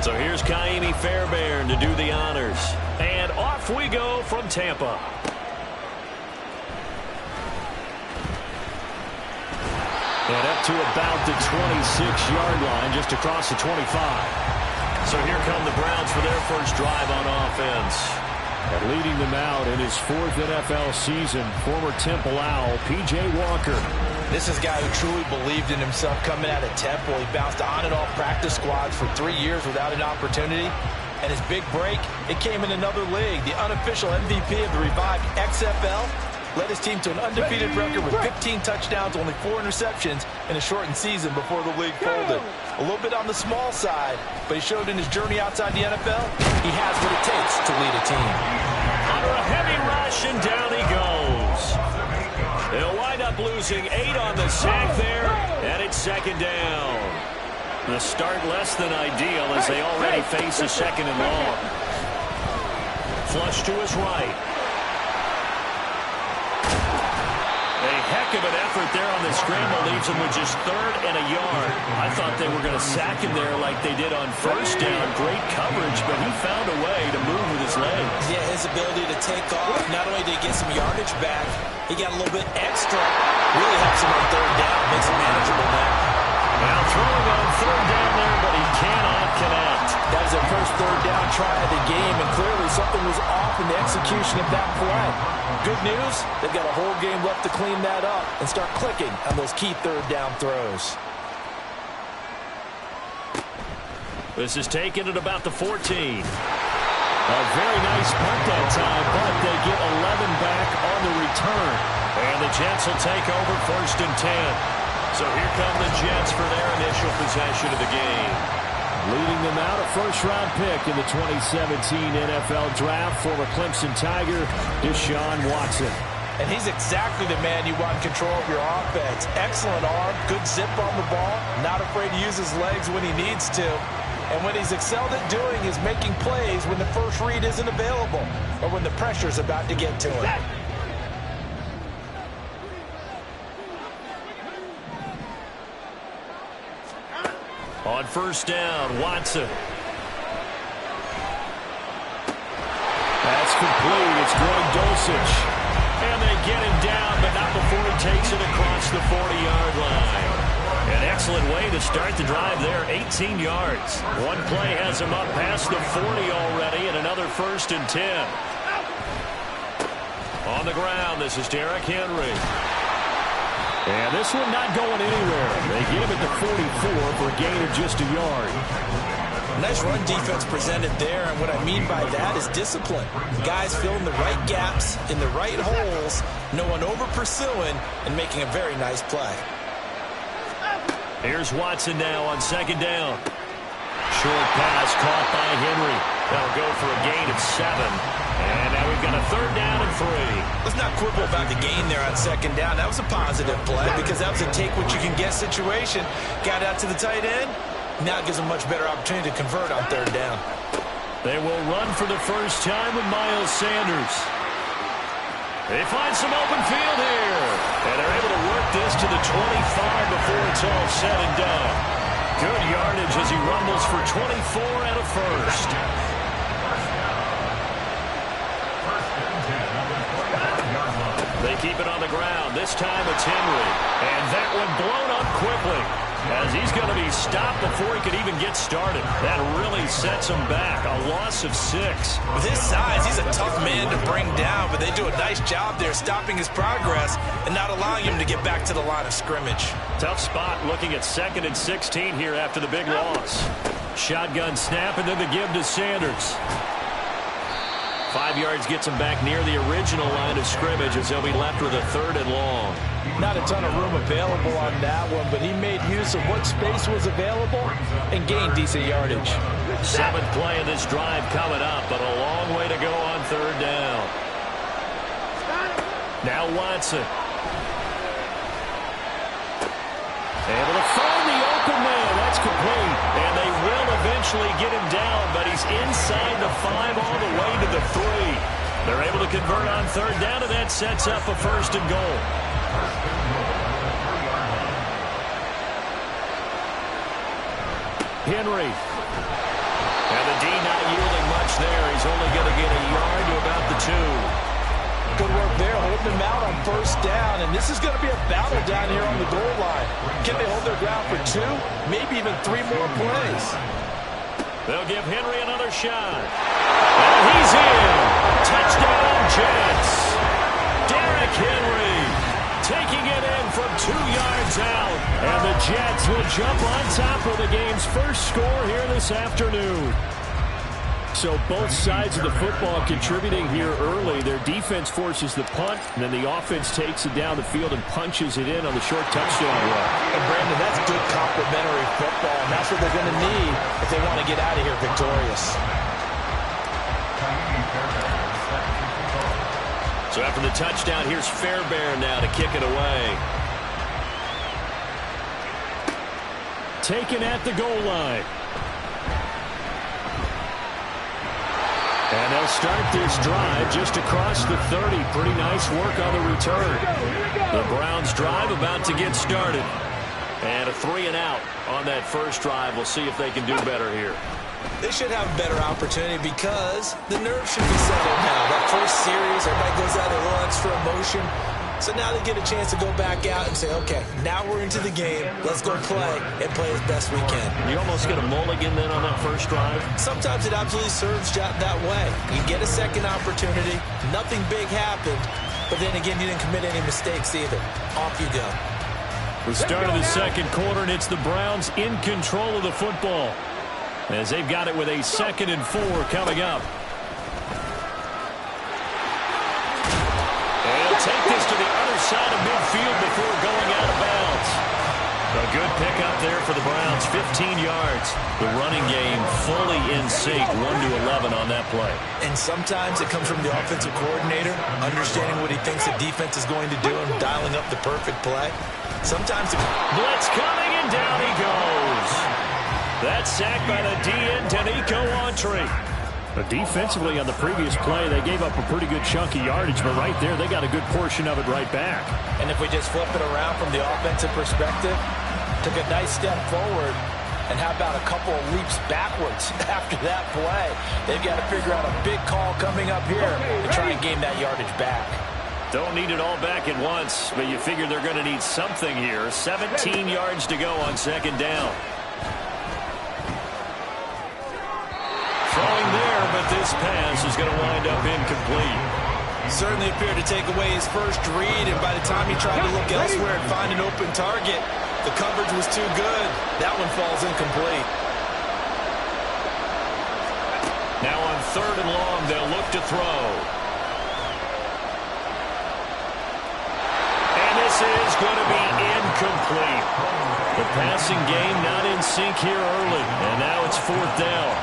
So here's Kaimi Fairbairn to do the honors. And off we go from Tampa. And up to about the 26-yard line, just across the 25. So here come the Browns for their first drive on offense. And leading them out in his 4th NFL season, former Temple Owl, P.J. Walker. This is a guy who truly believed in himself coming out of Temple. He bounced on and off practice squads for 3 years without an opportunity. And his big break, it came in another league. The unofficial MVP of the revived XFL led his team to an undefeated record with 15 touchdowns, only 4 interceptions in a shortened season before the league folded. A little bit on the small side, but he showed in his journey outside the NFL, he has what it takes to lead a team. Under a heavy rush, and down he goes. They'll wind up losing 8 on the sack there, and it's second down. The start less than ideal as they already face a second and long. Flush to his right. A heck of an effort there on the scramble leaves him with just 3rd and a yard. I thought they were going to sack him there like they did on first down. Great coverage, but he found a way to move with his legs. Yeah, his ability to take off, not only did he get some yardage back, he got a little bit extra. Really helps him on 3rd down, makes it manageable now. Now throwing on 3rd down there, but he cannot connect. That was their first 3rd down try of the game, and clearly something was off in the execution of that play. Good news, they've got a whole game left to clean that up and start clicking on those key 3rd down throws. This is taken at about the 14. A very nice punt that time, but they get 11 back on the return. And the Jets will take over 1st and 10. So here come the Jets for their initial possession of the game. Leading them out, a first-round pick in the 2017 NFL Draft, former Clemson Tiger, Deshaun Watson. And he's exactly the man you want in control of your offense. Excellent arm, good zip on the ball, not afraid to use his legs when he needs to. And what he's excelled at doing is making plays when the first read isn't available or when the pressure's about to get to him. On 1st down, Watson. That's complete. It's Greg Dulcich. And they get him down, but not before he takes it across the 40-yard line. An excellent way to start the drive there, 18 yards. One play has him up past the 40 already, and another 1st and 10. On the ground, this is Derrick Henry. And this one not going anywhere. They get him at the 44 for a gain of just a yard. Nice run defense presented there, and what I mean by that is discipline. Guys filling the right gaps in the right holes, no one over-pursuing, and making a very nice play. Here's Watson now on 2nd down. Short pass caught by Henry. That'll go for a gain of 7. And now we've got a 3rd down and 3. Let's not quibble about the gain there on 2nd down. That was a positive play because that was a take-what-you-can-get situation. Got out to the tight end. Now it gives them a much better opportunity to convert on 3rd down. They will run for the first time with Miles Sanders. They find some open field here. And they're able to work this to the 25 before it's all said and done. Good yardage as he rumbles for 24 and a 1st. They keep it on the ground. This time it's Henry. And that one blown up quickly as he's going to be stopped before he could even get started. That really sets him back. A loss of 6. With his size, he's a tough man to bring down, but they do a nice job there stopping his progress and not allowing him to get back to the line of scrimmage. Tough spot looking at 2nd and 16 here after the big loss. Shotgun snap and then the give to Sanders. 5 yards gets him back near the original line of scrimmage as he'll be left with a 3rd and long. Not a ton of room available on that one, but he made use of what space was available and gained decent yardage. 7th play of this drive coming up, but a long way to go on 3rd down. Now Watson. Able to find the open man. That's complete. And they will eventually get him down, but he's inside the 5 all the way to the 3. They're able to convert on 3rd down, and that sets up a 1st and goal. Henry. And the D not yielding much there. He's only going to get a yard to about the 2. Good work there, holding them out on 1st down, and this is going to be a battle down here on the goal line. Can they hold their ground for 2, maybe even 3 more plays? They'll give Henry another shot. And he's in. Touchdown, Jets. Derrick Henry taking it in from 2 yards out. And the Jets will jump on top of the game's first score here this afternoon. So both sides of the football contributing here early. Their defense forces the punt, and then the offense takes it down the field and punches it in on the short touchdown run. And Brandon, that's good complementary football, and that's what they're going to need if they want to get out of here victorious. So after the touchdown, here's Fairbairn now to kick it away. Taken at the goal line. And they'll start this drive just across the 30. Pretty nice work on the return. The Browns drive about to get started. And a 3 and out on that first drive. We'll see if they can do better here. They should have a better opportunity because the nerves should be settled now. That first series, everybody goes out, a little extra emotion. So now they get a chance to go back out and say, okay, now we're into the game. Let's go play and play as best we can. You almost get a mulligan then on that first drive? Sometimes it absolutely serves that way. You get a second opportunity. Nothing big happened. But then again, you didn't commit any mistakes either. Off you go. The start of the second quarter, and it's the Browns in control of the football. as they've got it with a 2nd and 4 coming up. And he'll take this to the other side of midfield before going out of bounds. A good pickup there for the Browns, 15 yards. The running game fully in sync, 1-11 on that play. And sometimes it comes from the offensive coordinator, understanding what he thinks the defense is going to do and dialing up the perfect play. Sometimes blitz coming, and down he goes. That's sacked by the DN, Danico Autry. But defensively on the previous play, they gave up a pretty good chunk of yardage, but right there, they got a good portion of it right back. And if we just flip it around from the offensive perspective, took a nice step forward, and how about a couple of leaps backwards after that play? They've got to figure out a big call coming up here to try and gain that yardage back. Don't need it all back at once, but you figure they're going to need something here. 17 yards to go on 2nd down. Throwing there, but this pass is going to wind up incomplete. Certainly appeared to take away his first read, and by the time he tried to look elsewhere and find an open target, the coverage was too good. That one falls incomplete. Now on 3rd and long, they'll look to throw. And this is going to be incomplete. The passing game not in sync here early, and now it's 4th down.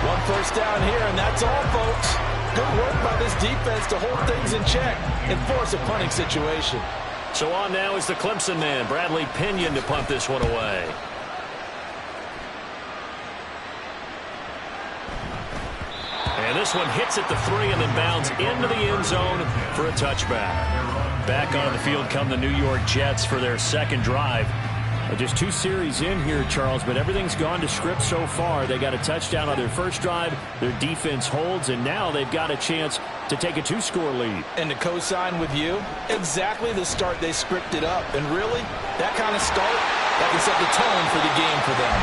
1 first down here, and that's all, folks. Good work by this defense to hold things in check and force a punting situation. So on now is the Clemson man, Bradley Pinion, to punt this one away. And this one hits at the 3 and then bounds into the end zone for a touchback. Back on the field come the New York Jets for their 2nd drive. Just 2 series in here, Charles, but everything's gone to script so far. They got a touchdown on their first drive. Their defense holds, and now they've got a chance to take a 2-score lead. And to co-sign with you, exactly the start they scripted up. And really, that kind of start, that can set the tone for the game for them.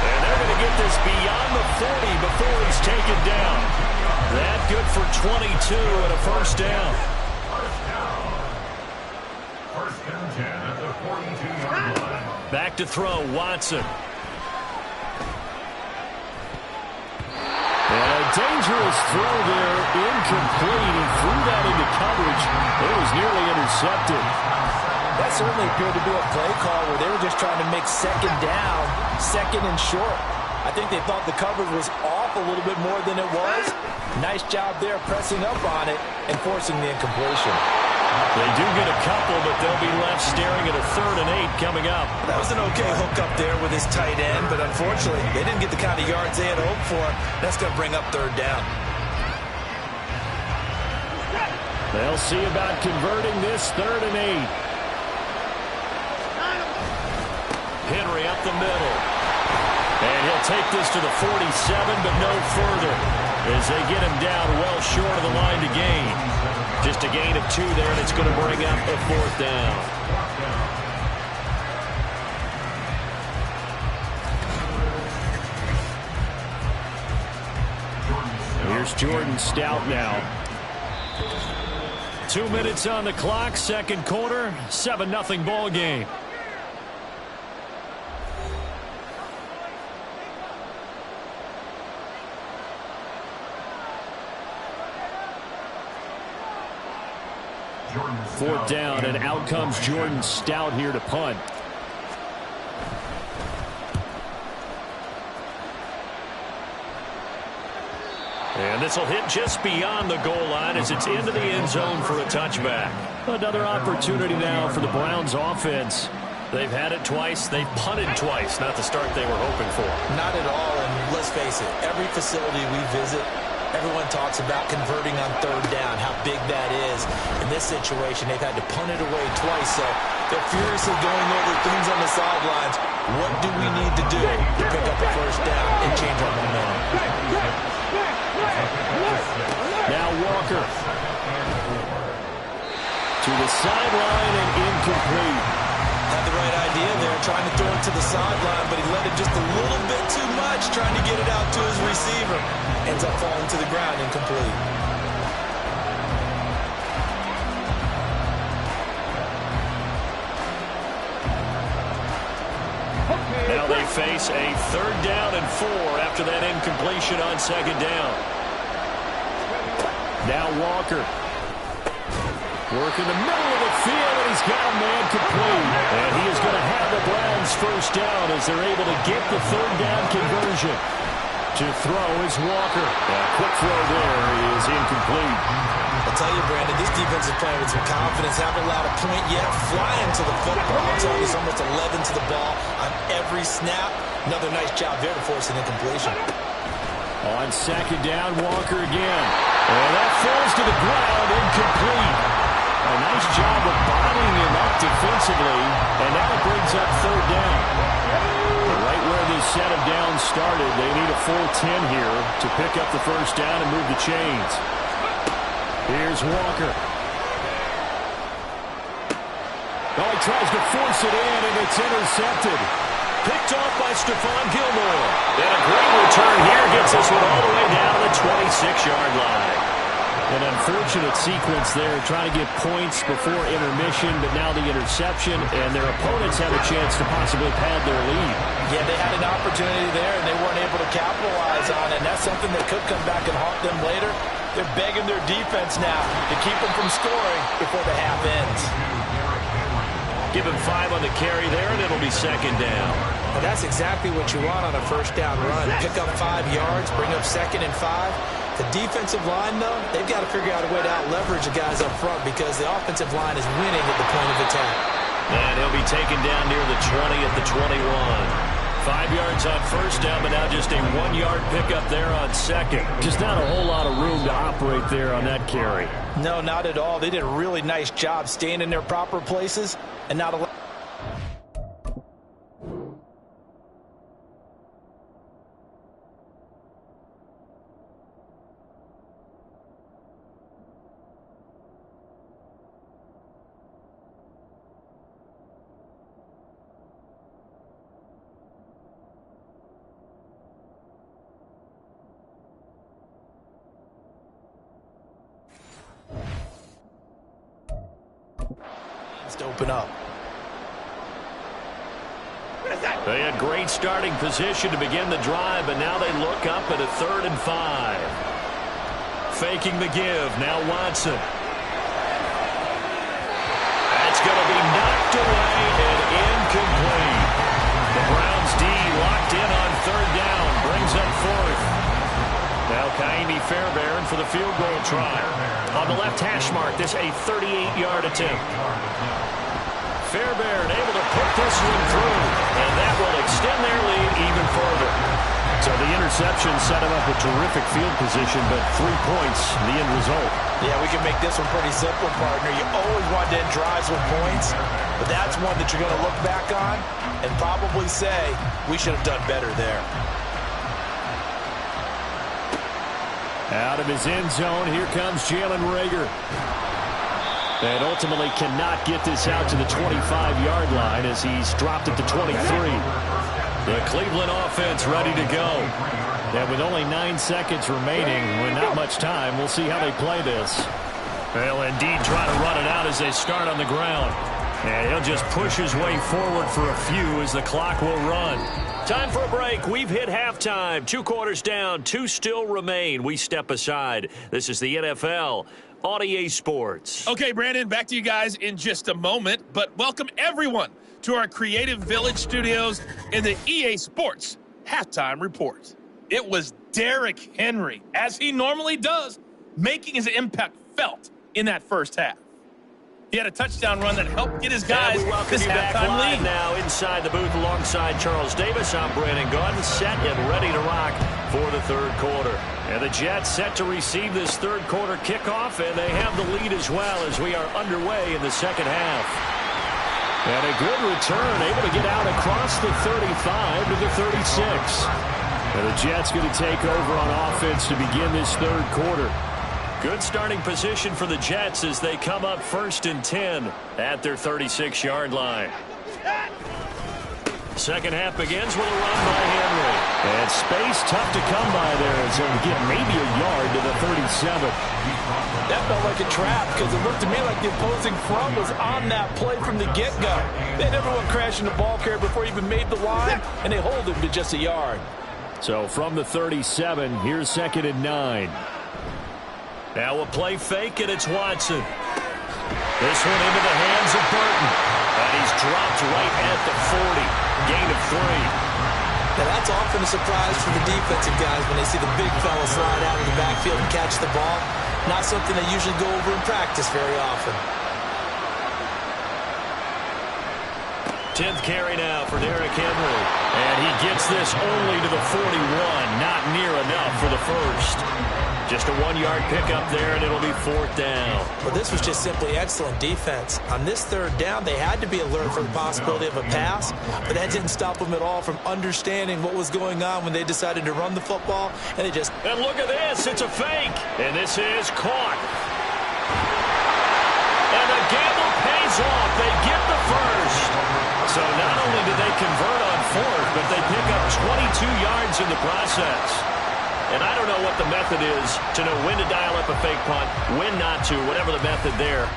And they're going to get this beyond the 40 before he's taken down. That good for 22 and a first down. First and 10 at the 42-yard line. Back to throw, Watson. And a dangerous throw there, incomplete. He threw that into coverage. It was nearly intercepted. That certainly appeared to be a play call where they were just trying to make 2nd down, 2nd and short. I think they thought the coverage was off a little bit more than it was. Nice job there pressing up on it and forcing the incompletion. They do get a couple, but they'll be left staring at a 3rd and 8 coming up. That was an okay hook up there with his tight end, but unfortunately, they didn't get the kind of yards they had hoped for. That's going to bring up 3rd down. They'll see about converting this 3rd and 8. Henry up the middle. And he'll take this to the 47, but no further, as they get him down well short of the line to gain. Just a gain of 2 there, and it's going to bring up a 4th down. Here's Jordan Stout now. 2 minutes on the clock, 2nd quarter, 7-0 ball game. Fourth down, and out comes Jordan Stout here to punt. And this will hit just beyond the goal line as it's into the end zone for a touchback. Another opportunity now for the Browns offense. They've had it twice. They've punted twice. Not the start they were hoping for. Not at all, and let's face it, every facility we visit, everyone talks about converting on 3rd down, how big that is. In this situation, they've had to punt it away twice, so they're furiously going over things on the sidelines. What do we need to do to pick up a first down and change our momentum? Now Walker. To the sideline and incomplete. Had the right idea there, trying to throw it to the sideline, but he let it just a little bit too much, trying to get it out to his receiver. Ends up falling to the ground, incomplete. Now they face a 3rd down and 4 after that incompletion on 2nd down. Now Walker. Working the middle of the field, and he's got a man complete. And he is going to have the Browns 1st down as they're able to get the 3rd down conversion. To throw is Walker. A quick throw there is incomplete. I'll tell you, Brandon, this defense is playing with some confidence. Haven't allowed a point yet. Flying to the football. I'm telling you, it's almost 11 to the ball on every snap. Another nice job there to force an incompletion. On 2nd down, Walker again. And that falls to the ground, incomplete. A nice job of bodying him up defensively. And now it brings up 3rd down. Right where this set of downs started, they need a full 10 here to pick up the 1st down and move the chains. Here's Walker. Oh, he tries to force it in, and it's intercepted. Picked off by Stephon Gilmore. And a great return here gets this one all the way down to the 26-yard line. An unfortunate sequence there, trying to get points before intermission, but now the interception, and their opponents have a chance to possibly pad their lead. Yeah, they had an opportunity there, and they weren't able to capitalize on it, and that's something that could come back and haunt them later. They're begging their defense now to keep them from scoring before the half ends. Give him 5 on the carry there, and it'll be 2nd down. Well, that's exactly what you want on a 1st down run. Pick up 5 yards, bring up 2nd and 5. The defensive line, though, they've got to figure out a way to out-leverage the guys up front because the offensive line is winning at the point of attack. And he'll be taken down near the 20 at the 21. 5 yards on 1st down, but now just a 1-yard pickup there on 2nd. Just not a whole lot of room to operate there on that carry. No, not at all. They did a really nice job staying in their proper places and not allowing. To open up. They had great starting position to begin the drive, but now they look up at a 3rd and 5. Faking the give. Now Watson. That's going to be knocked away and incomplete. The Browns D locked in on 3rd down. Brings up 4th. Now Kaimi Fairbairn for the field goal try. On the left hash mark, this a 38-yard attempt. Fairbairn able to put this one through, and that will extend their lead even further. So the interception set them up with terrific field position, but 3 points, the end result. Yeah, we can make this one pretty simple, partner. You always want to end drives with points, but that's one that you're going to look back on and probably say, we should have done better there. Out of his end zone, here comes Jalen Reagor. And ultimately cannot get this out to the 25-yard line as he's dropped at the 23. The Cleveland offense ready to go. And with only 9 seconds remaining, with not much time, we'll see how they play this. They'll indeed try to run it out as they start on the ground. And he'll just push his way forward for a few as the clock will run. Time for a break. We've hit halftime. 2 quarters down. 2 still remain. We step aside. This is the NFL on EA Sports. Okay, Brandon, back to you guys in just a moment. But welcome everyone to our Creative Village studios in the EA Sports Halftime Report. It was Derrick Henry, as he normally does, making his impact felt in that first half. He had a touchdown run that helped get his guys this halftime lead. Now inside the booth alongside Charles Davis. I'm Brandon Gunn, set and ready to rock for the 3rd quarter. And the Jets set to receive this 3rd quarter kickoff, and they have the lead as well as we are underway in the 2nd half. And a good return, able to get out across the 35 to the 36. And the Jets going to take over on offense to begin this 3rd quarter. Good starting position for the Jets as they come up 1st and 10 at their 36-yard line. Second half begins with a run by Henry. And space tough to come by there as he'll get maybe a yard to the 37. That felt like a trap because it looked to me like the opposing front was on that play from the get-go. They had everyone crashing the ball carrier before he even made the line, and they hold him to just a yard. So from the 37, here's 2nd and 9. Now a play fake, and it's Watson. This one into the hands of Burton. And he's dropped right at the 40. Gain of 3. Now that's often a surprise for the defensive guys when they see the big fella slide out of the backfield and catch the ball. Not something they usually go over in practice very often. 10th carry now for Derrick Henry. And he gets this only to the 41. Not near enough for the first. Just a 1-yard pickup there, and it'll be 4th down. Well, this was just simply excellent defense. On this 3rd down, they had to be alert for the possibility of a pass, but that didn't stop them at all from understanding what was going on when they decided to run the football, and they just... And look at this, it's a fake, and this is caught. And the gamble pays off. They get the first. So not only did they convert on 4th, but they pick up 22 yards in the process. And I don't know what the method is to know when to dial up a fake punt, when not to, whatever the method there.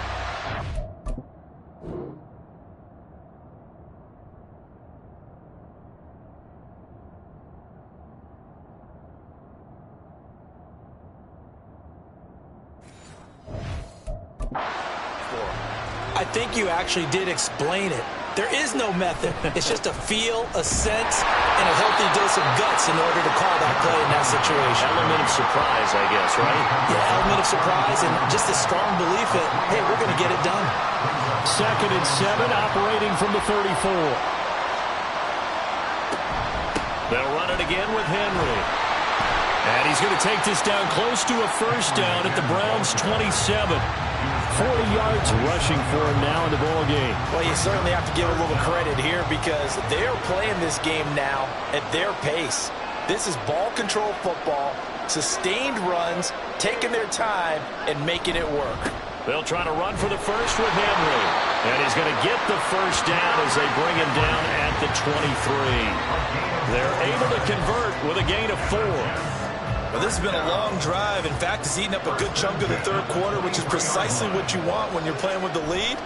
I think you actually did explain it. There is no method. It's just a feel, a sense, and a healthy dose of guts in order to call that play in that situation. Element of surprise, I guess, right? Yeah, element of surprise and just a strong belief that, hey, we're going to get it done. 2nd and 7, operating from the 34. They'll run it again with Henry. And he's going to take this down close to a first down at the Browns' 27. 40 yards rushing for him now in the ball game. Well, you certainly have to give a little credit here because they're playing this game now at their pace. This is ball control football, sustained runs, taking their time, and making it work. They'll try to run for the first with Henry. And he's going to get the first down as they bring him down at the 23. They're able to convert with a gain of 4. Well, this has been a long drive. In fact, it's eaten up a good chunk of the 3rd quarter, which is precisely what you want when you're playing with the lead.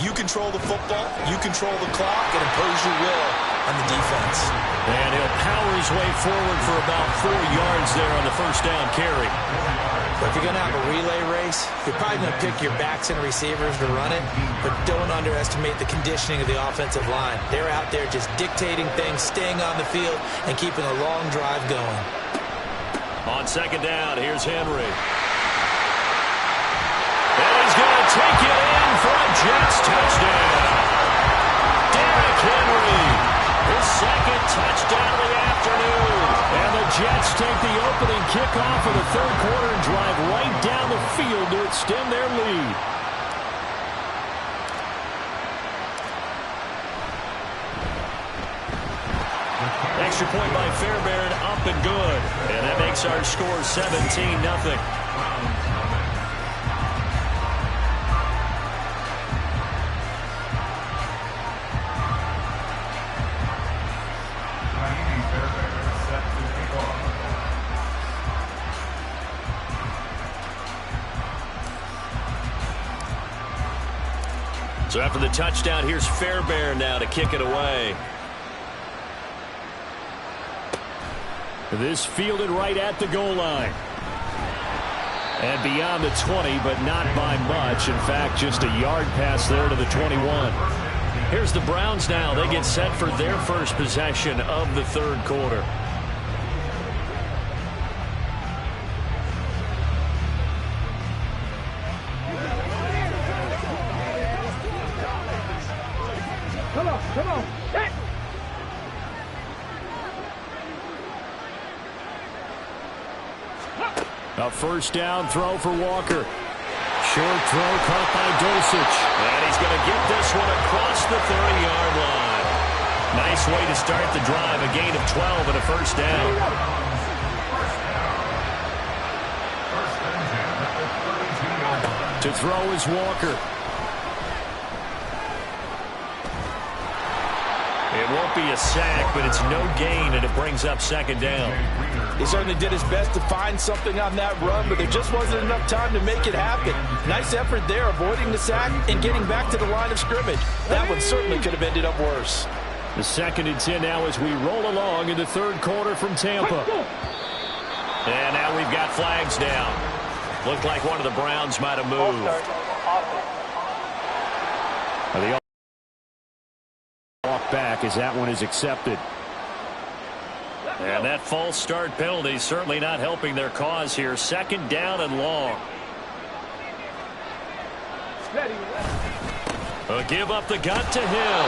You control the football, you control the clock, and impose your will on the defense. And he'll power his way forward for about 4 yards there on the first down carry. But if you're going to have a relay race, you're probably going to pick your backs and receivers to run it, but don't underestimate the conditioning of the offensive line. They're out there just dictating things, staying on the field, and keeping a long drive going. On 2nd down, here's Henry. And he's going to take it in for a Jets touchdown. Derrick Henry, his 2nd touchdown of the afternoon. And the Jets take the opening kickoff of the 3rd quarter and drive right down the field to extend their lead. Extra point by Fairbairn, up and good. And that makes our score 17-0. So after the touchdown, here's Fairbairn now to kick it away. This fielded right at the goal line. And beyond the 20, but not by much. In fact, just a yard pass there to the 21. Here's the Browns now. They get set for their first possession of the 3rd quarter. Come on. Hey. A first down throw for Walker. Short throw caught by Dulcich. And he's going to get this one across the 30-yard line. Nice way to start the drive. A gain of 12 and a first down. To throw is Walker. It won't be a sack, but it's no gain, and it brings up second down. He certainly did his best to find something on that run, but there just wasn't enough time to make it happen. Nice effort there, avoiding the sack and getting back to the line of scrimmage. That one certainly could have ended up worse. The 2nd and 10 now as we roll along in the third quarter from Tampa. And now we've got flags down. Looked like one of the Browns might have moved. The walk back as that one is accepted. And that false start penalty certainly not helping their cause here. 2nd down and long. A give up the gut to Hill.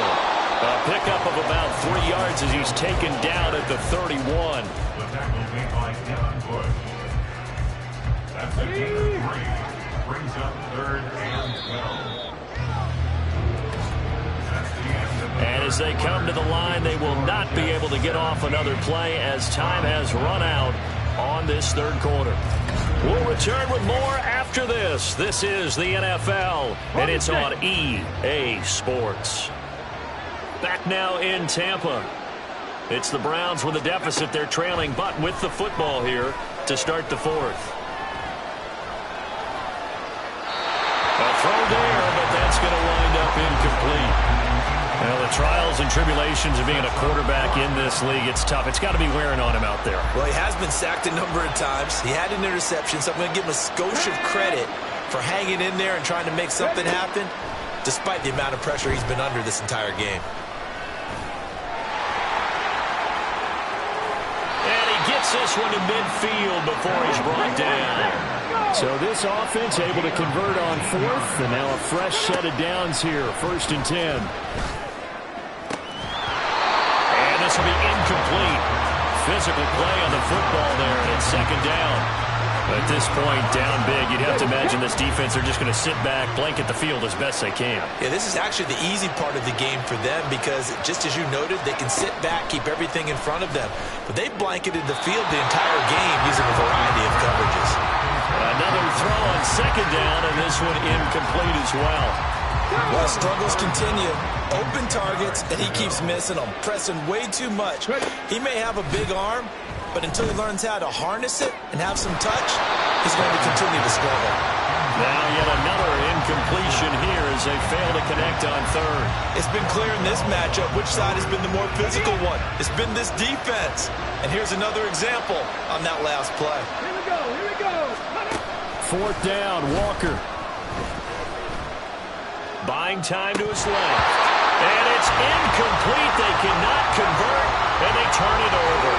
A pickup of about 3 yards as he's taken down at the 31. The tackle made by Kevin Bush. That's a gain of 3. Brings up 3rd and 12. That's the end of the And as they come to the line, they will not be able to get off another play as time has run out on this third quarter. We'll return with more after this. This is the NFL, and it's on EA Sports. Back now in Tampa. It's the Browns with a deficit. They're trailing, but with the football here to start the 4th. A throw there, but that's going to wind up incomplete. Well, the trials and tribulations of being a quarterback in this league, it's tough. It's got to be wearing on him out there. Well, he has been sacked a number of times. He had an interception, so I'm going to give him a skosh of credit for hanging in there and trying to make something happen, despite the amount of pressure he's been under this entire game. Gets this one to midfield before he's brought down. So this offense able to convert on 4th, and now a fresh set of downs here, 1st and 10. And this will be incomplete. Physical play on the football there, and it's 2nd down. At this point, down big, you'd have to imagine this defense are just going to sit back, blanket the field as best they can. Yeah, this is actually the easy part of the game for them because, just as you noted, they can sit back, keep everything in front of them. But they blanketed the field the entire game using a variety of coverages. Another throw on 2nd down, and this one incomplete as well. Well, struggles continue. Open targets, and he keeps missing them, pressing way too much. He may have a big arm, but until he learns how to harness it and have some touch, he's going to continue to struggle. Now yet another incompletion here as they fail to connect on 3rd. It's been clear in this matchup which side has been the more physical one. It's been this defense. And here's another example on that last play. Here we go, here we go. 4th down, Walker. Buying time to his left. And it's incomplete. They cannot convert, and they turn it over.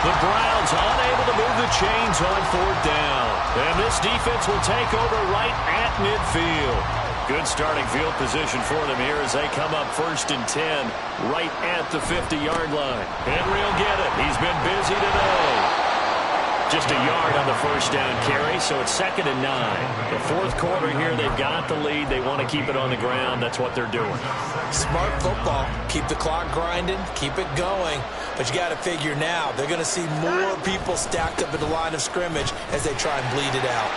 The Browns unable to move the chains on 4th down. And this defense will take over right at midfield. Good starting field position for them here as they come up 1st and 10 right at the 50-yard line. Henry will get it. He's been busy today. Just a yard on the 1st down carry, so it's 2nd and 9. The 4th quarter here, they've got the lead. They want to keep it on the ground. That's what they're doing. Smart football. Keep the clock grinding. Keep it going. But you got to figure now, they're going to see more people stacked up at the line of scrimmage as they try and bleed it out.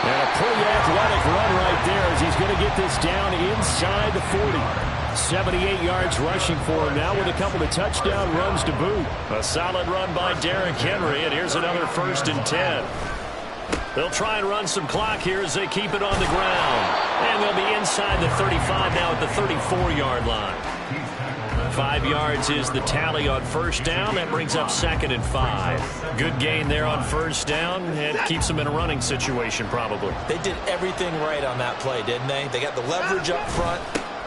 And a pretty athletic run right there as he's going to get this down inside the 40. 78 yards rushing for him now with a couple of touchdown runs to boot. A solid run by Derrick Henry, and here's another 1st and 10. They'll try and run some clock here as they keep it on the ground. And they'll be inside the 35 now at the 34-yard line. 5 yards is the tally on 1st down. That brings up 2nd and 5. Good gain there on 1st down. It keeps them in a running situation probably. They did everything right on that play, didn't they? They got the leverage up front.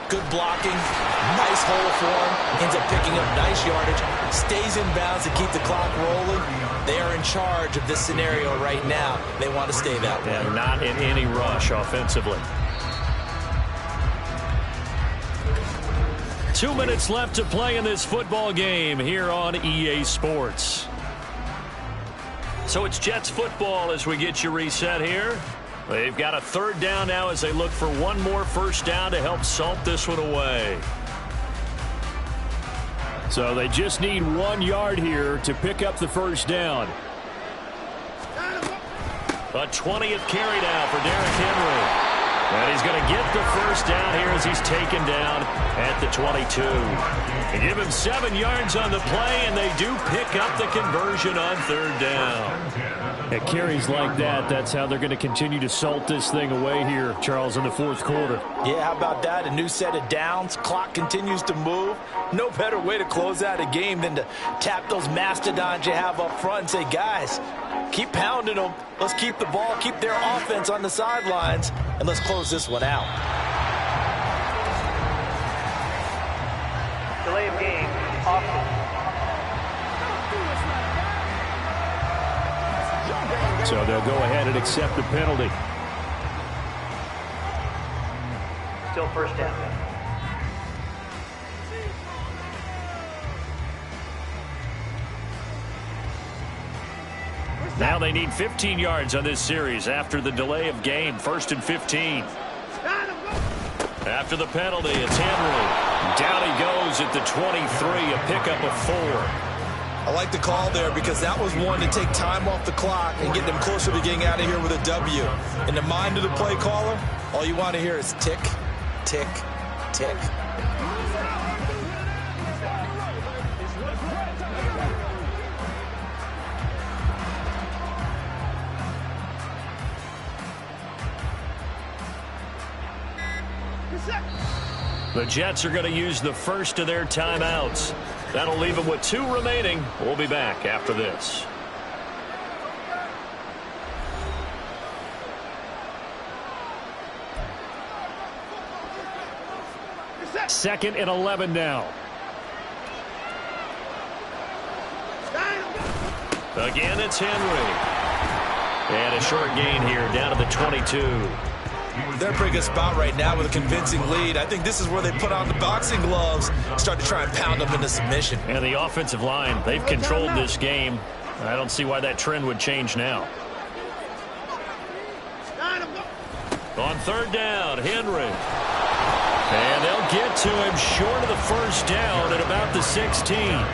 Good blocking, nice hole for him, ends up picking up nice yardage, stays in bounds to keep the clock rolling. They are in charge of this scenario right now. They want to stay that way. And not in any rush offensively. 2 minutes left to play in this football game here on EA Sports. So it's Jets football as we get you reset here. They've got a 3rd down now as they look for one more 1st down to help salt this one away. So they just need 1 yard here to pick up the 1st down. A 20th carry now for Derrick Henry. And he's going to get the first down here as he's taken down at the 22. They give him 7 yards on the play, and they do pick up the conversion on 3rd down. At carries like that, that's how they're going to continue to salt this thing away here, Charles, in the 4th quarter. Yeah, how about that? A new set of downs. Clock continues to move. No better way to close out a game than to tap those mastodons you have up front and say, guys, keep pounding them. Let's keep the ball, keep their offense on the sidelines, and let's close this one out. Delay of game, offense. So they'll go ahead and accept the penalty. Still 1st down. Now they need 15 yards on this series after the delay of game. 1st and 15. After the penalty, it's Henry. Down he goes at the 23, a pickup of 4. I like the call there because that was one to take time off the clock and get them closer to getting out of here with a W. In the mind of the play caller, all you want to hear is tick, tick, tick. The Jets are going to use the first of their timeouts. That'll leave them with 2 remaining. We'll be back after this. Second and 11 now. Again, it's Henry. And a short gain here down to the 22. They're in a pretty good spot right now with a convincing lead. I think this is where they put on the boxing gloves, start to try and pound them into submission. And the offensive line, they've controlled this game. I don't see why that trend would change now. On 3rd down, Henry. And they'll get to him short of the first down at about the 16.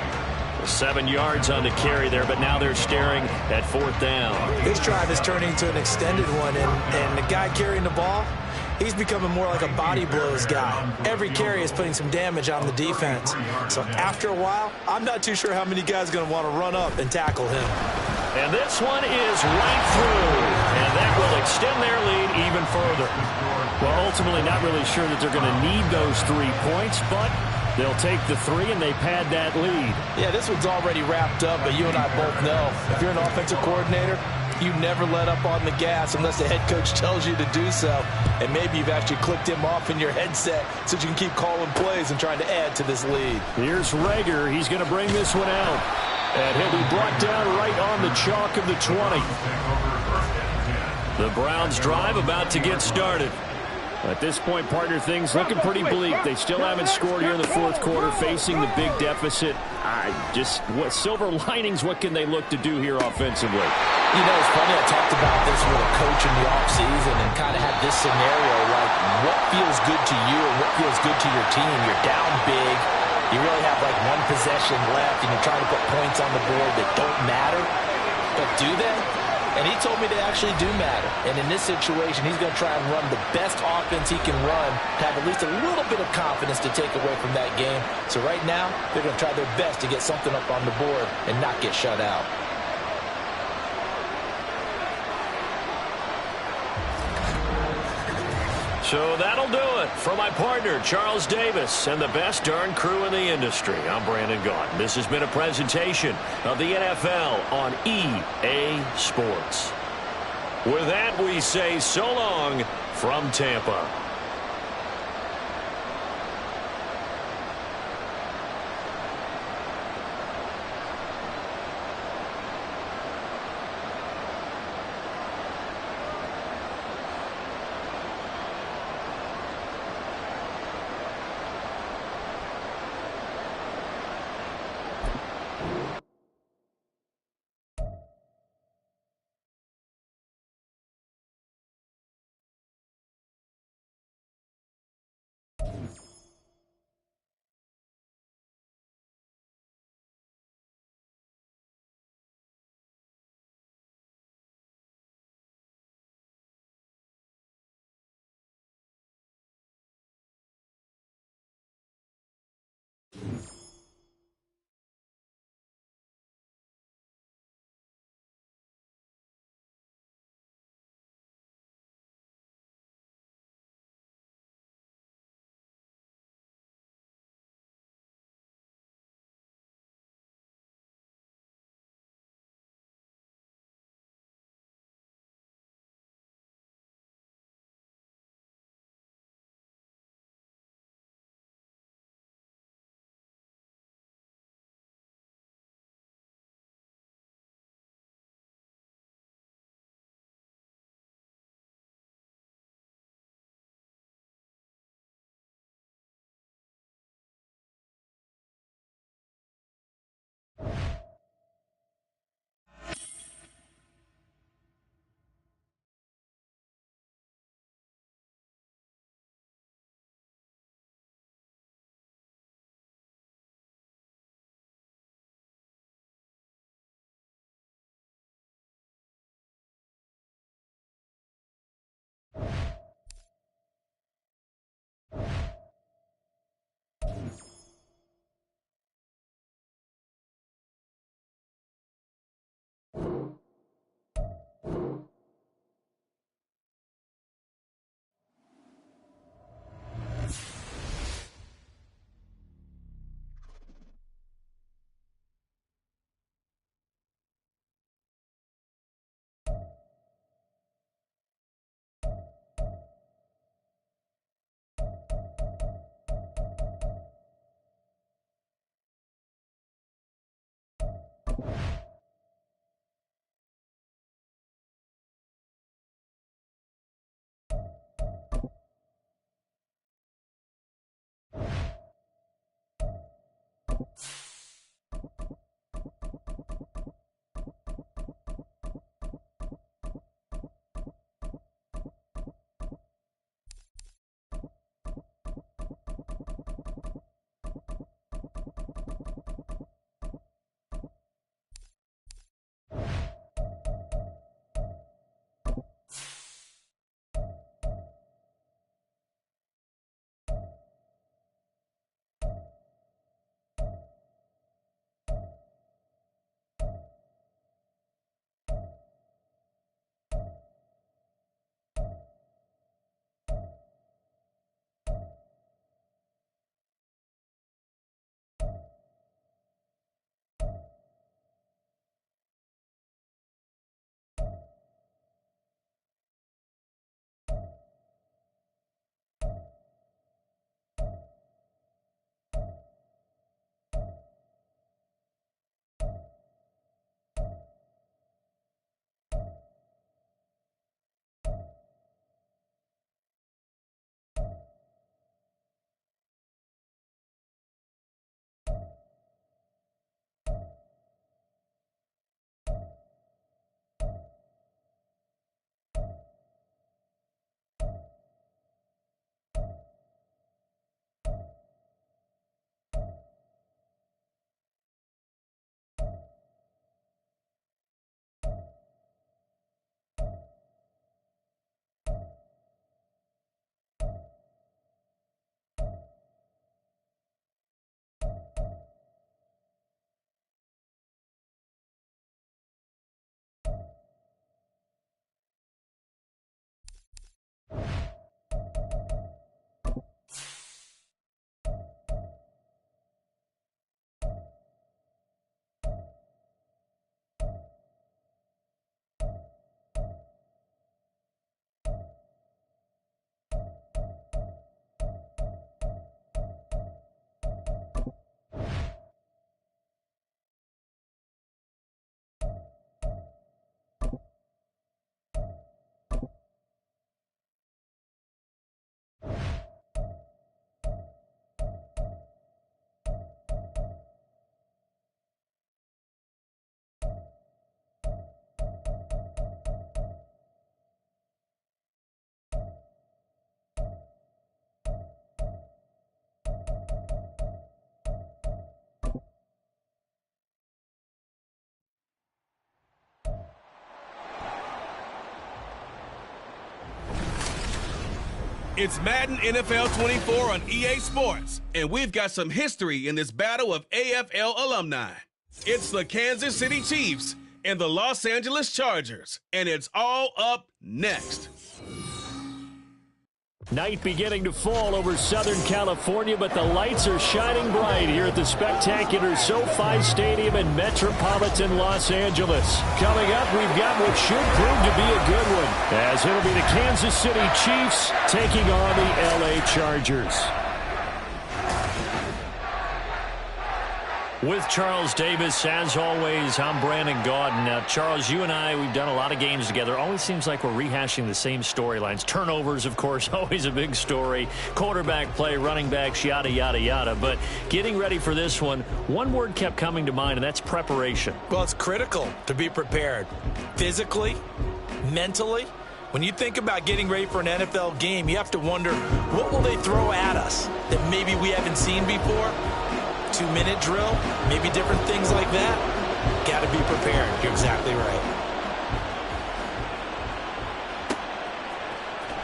7 yards on the carry there, but now they're staring at 4th down. This drive is turning into an extended one, and the guy carrying the ball, he's becoming more like a body blows guy. Every carry is putting some damage on the defense. So after a while, I'm not too sure how many guys are going to want to run up and tackle him. And this one is right through, and that will extend their lead even further. Well, ultimately not really sure that they're going to need those 3 points, but they'll take the 3 and they pad that lead. Yeah, this one's already wrapped up, but you and I both know if you're an offensive coordinator, you never let up on the gas unless the head coach tells you to do so. And maybe you've actually clicked him off in your headset so you can keep calling plays and trying to add to this lead. Here's Rager. He's going to bring this one out. And he'll be brought down right on the chalk of the 20. The Browns drive about to get started. At this point, partner, things looking pretty bleak. They still haven't scored here in the 4th quarter, facing the big deficit. What silver linings, what can they look to do here offensively? You know, it's funny, I talked about this with a coach in the offseason and kind of had this scenario, like what feels good to you and what feels good to your team. You're down big. You really have like 1 possession left, and you're trying to put points on the board that don't matter. But do they? And he told me they actually do matter. And in this situation, he's going to try and run the best offense he can run to have at least a little bit of confidence to take away from that game. So right now, they're going to try their best to get something up on the board and not get shut out. So that'll do it for my partner, Charles Davis, and the best darn crew in the industry. I'm Brandon Gaudin. This has been a presentation of the NFL on EA Sports. With that, we say so long from Tampa. It's Madden NFL 24 on EA Sports, and we've got some history in this battle of AFL alumni. It's the Kansas City Chiefs and the Los Angeles Chargers, and it's all up next. Night beginning to fall over Southern California, but the lights are shining bright here at the spectacular SoFi Stadium in metropolitan Los Angeles. Coming up, we've got what should prove to be a good one, as it'll be the Kansas City Chiefs taking on the LA Chargers. With Charles Davis, as always, I'm Brandon Gaudin. Now, Charles, you and I, we've done a lot of games together. Always seems like we're rehashing the same storylines. Turnovers, of course, always a big story. Quarterback play, running backs, yada, yada, yada. But getting ready for this one word kept coming to mind, and that's preparation. Well, it's critical to be prepared. Physically, mentally. When you think about getting ready for an NFL game, you have to wonder, what will they throw at us that maybe we haven't seen before? 2-minute drill, maybe different things like that. Got to be prepared. You're exactly right.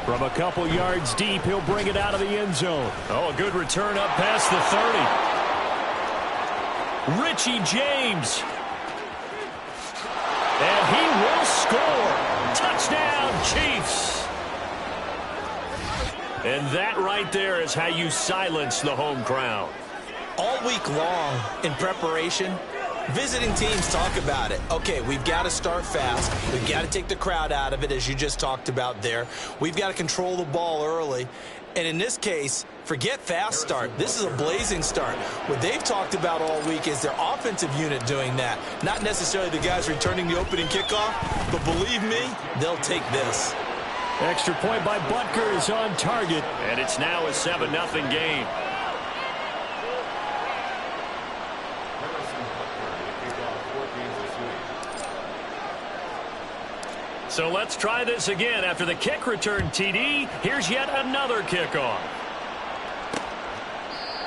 From a couple yards deep, he'll bring it out of the end zone. Oh, a good return up past the 30. Richie James. And he will score. Touchdown, Chiefs. And that right there is how you silence the home crowd. All week long in preparation, visiting teams talk about it. Okay, we've got to start fast. We've got to take the crowd out of it, as you just talked about there. We've got to control the ball early. And in this case, forget fast start. This is a blazing start. What they've talked about all week is their offensive unit doing that. Not necessarily the guys returning the opening kickoff, but believe me, they'll take this. Extra point by Butker is on target, and it's now a 7-0 game. So let's try this again. After the kick return TD, here's yet another kickoff.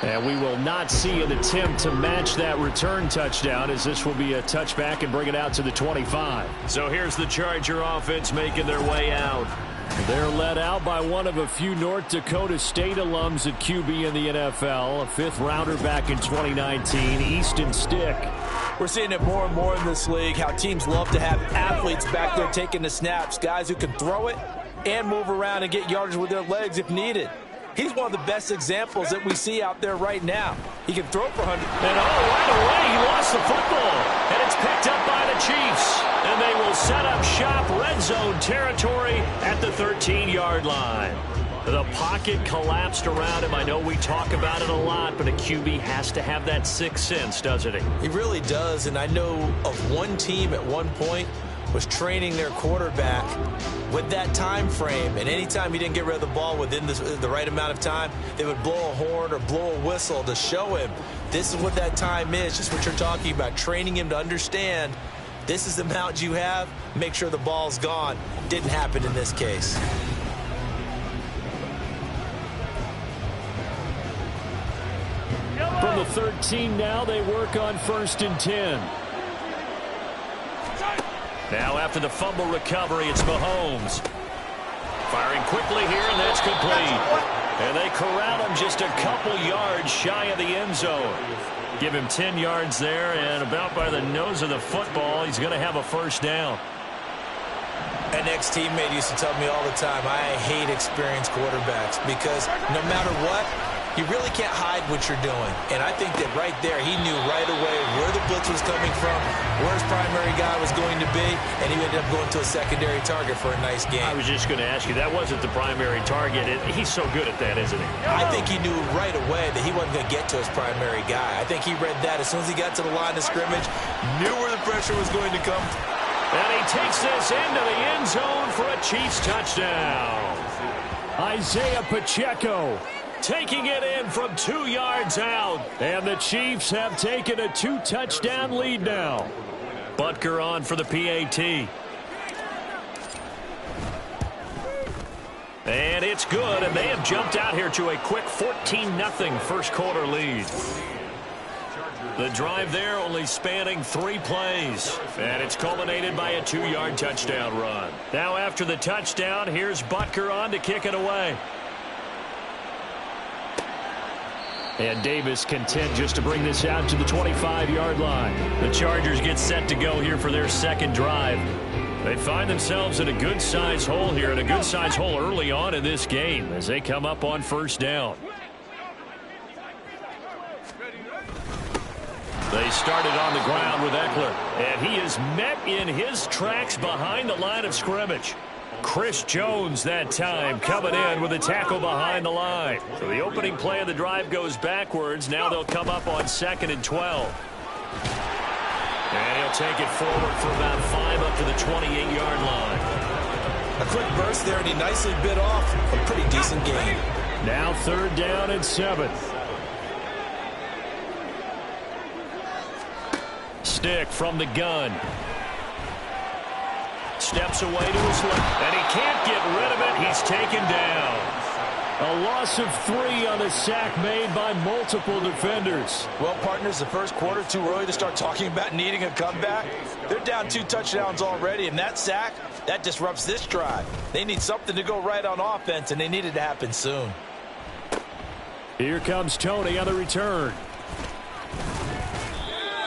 And we will not see an attempt to match that return touchdown, as this will be a touchback and bring it out to the 25. So here's the Charger offense making their way out. They're led out by one of a few North Dakota State alums at QB in the NFL, a fifth-rounder back in 2019, Easton Stick. We're seeing it more and more in this league, how teams love to have athletes back there taking the snaps, guys who can throw it and move around and get yardage with their legs if needed. He's one of the best examples that we see out there right now. He can throw for 100. And right away, he lost the football. And it's picked up by the Chiefs. And they will set up shop, red zone territory at the 13-yard line. The pocket collapsed around him. I know we talk about it a lot, but a QB has to have that sixth sense, doesn't he? He really does, and I know of one team at one point was training their quarterback with that time frame, and anytime he didn't get rid of the ball within the right amount of time, they would blow a horn or blow a whistle to show him this is what that time is, just what you're talking about, training him to understand this is the amount you have, make sure the ball's gone. Didn't happen in this case. From the 13 now, they work on 1st and 10. Now after the fumble recovery, it's Mahomes. Firing quickly here, and that's complete. And they corral him just a couple yards shy of the end zone. Give him 10 yards there, and about by the nose of the football, he's going to have a first down. An ex-teammate used to tell me all the time, I hate experienced quarterbacks because no matter what, you really can't hide what you're doing. And I think that right there, he knew right away where the blitz was coming from, where his primary guy was going to be, and he ended up going to a secondary target for a nice game. I was just going to ask you, that wasn't the primary target. He's so good at that, isn't he? I think he knew right away that he wasn't going to get to his primary guy. I think he read that as soon as he got to the line of scrimmage, knew where the pressure was going to come. And he takes this into the end zone for a Chiefs touchdown. Isaiah Pacheco taking it in from 2 yards out. And the Chiefs have taken a 2-touchdown lead now. Butker on for the PAT. And it's good, and they have jumped out here to a quick 14-0 first quarter lead. The drive there only spanning 3 plays, and it's culminated by a 2-yard touchdown run. Now after the touchdown, here's Butker on to kick it away. And Davis content just to bring this out to the 25-yard line. The Chargers get set to go here for their second drive. They find themselves in a good-sized hole here, and a good-sized hole early on in this game as they come up on first down. They started on the ground with Eckler, and he is met in his tracks behind the line of scrimmage. Chris Jones that time coming in with a tackle behind the line. So the opening play of the drive goes backwards. Now they'll come up on 2nd and 12. And he'll take it forward for about 5 up to the 28-yard line. A quick burst there, and he nicely bit off a pretty decent gain. Now 3rd down and 7. Stick from the gun. Steps away to his left, and he can't get rid of it. He's taken down. A loss of 3 on the sack made by multiple defenders. Well, partners, the first quarter, too early to start talking about needing a comeback. They're down 2 touchdowns already, and that sack, that disrupts this drive. They need something to go right on offense, and they need it to happen soon. Here comes Tony on the return.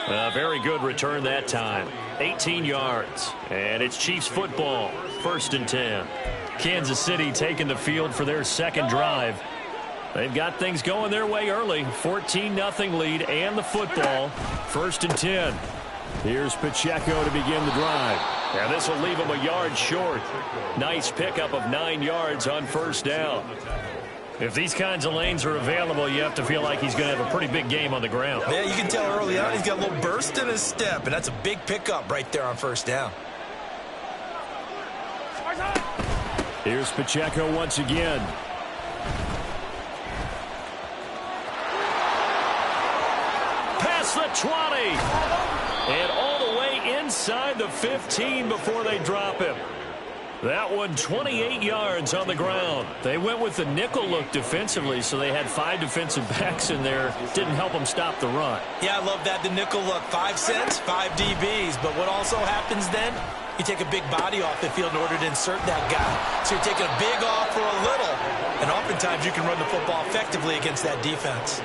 A very good return that time. 18 yards. And it's Chiefs football. 1st and 10. Kansas City taking the field for their second drive. They've got things going their way early. 14-0 lead and the football. 1st and 10. Here's Pacheco to begin the drive. And this will leave him a yard short. Nice pickup of 9 yards on first down. If these kinds of lanes are available, you have to feel like he's going to have a pretty big game on the ground. Yeah, you can tell early on he's got a little burst in his step, and that's a big pickup right there on first down. Here's Pacheco once again. Past the 20. And all the way inside the 15 before they drop him. That one 28 yards on the ground. They went with the nickel look defensively, so they had 5 defensive backs in there. Didn't help them stop the run. Yeah, I love that, the nickel look. 5 cents, 5 DBs. But what also happens then, you take a big body off the field in order to insert that guy. So you're taking a big off for a little, and oftentimes you can run the football effectively against that defense.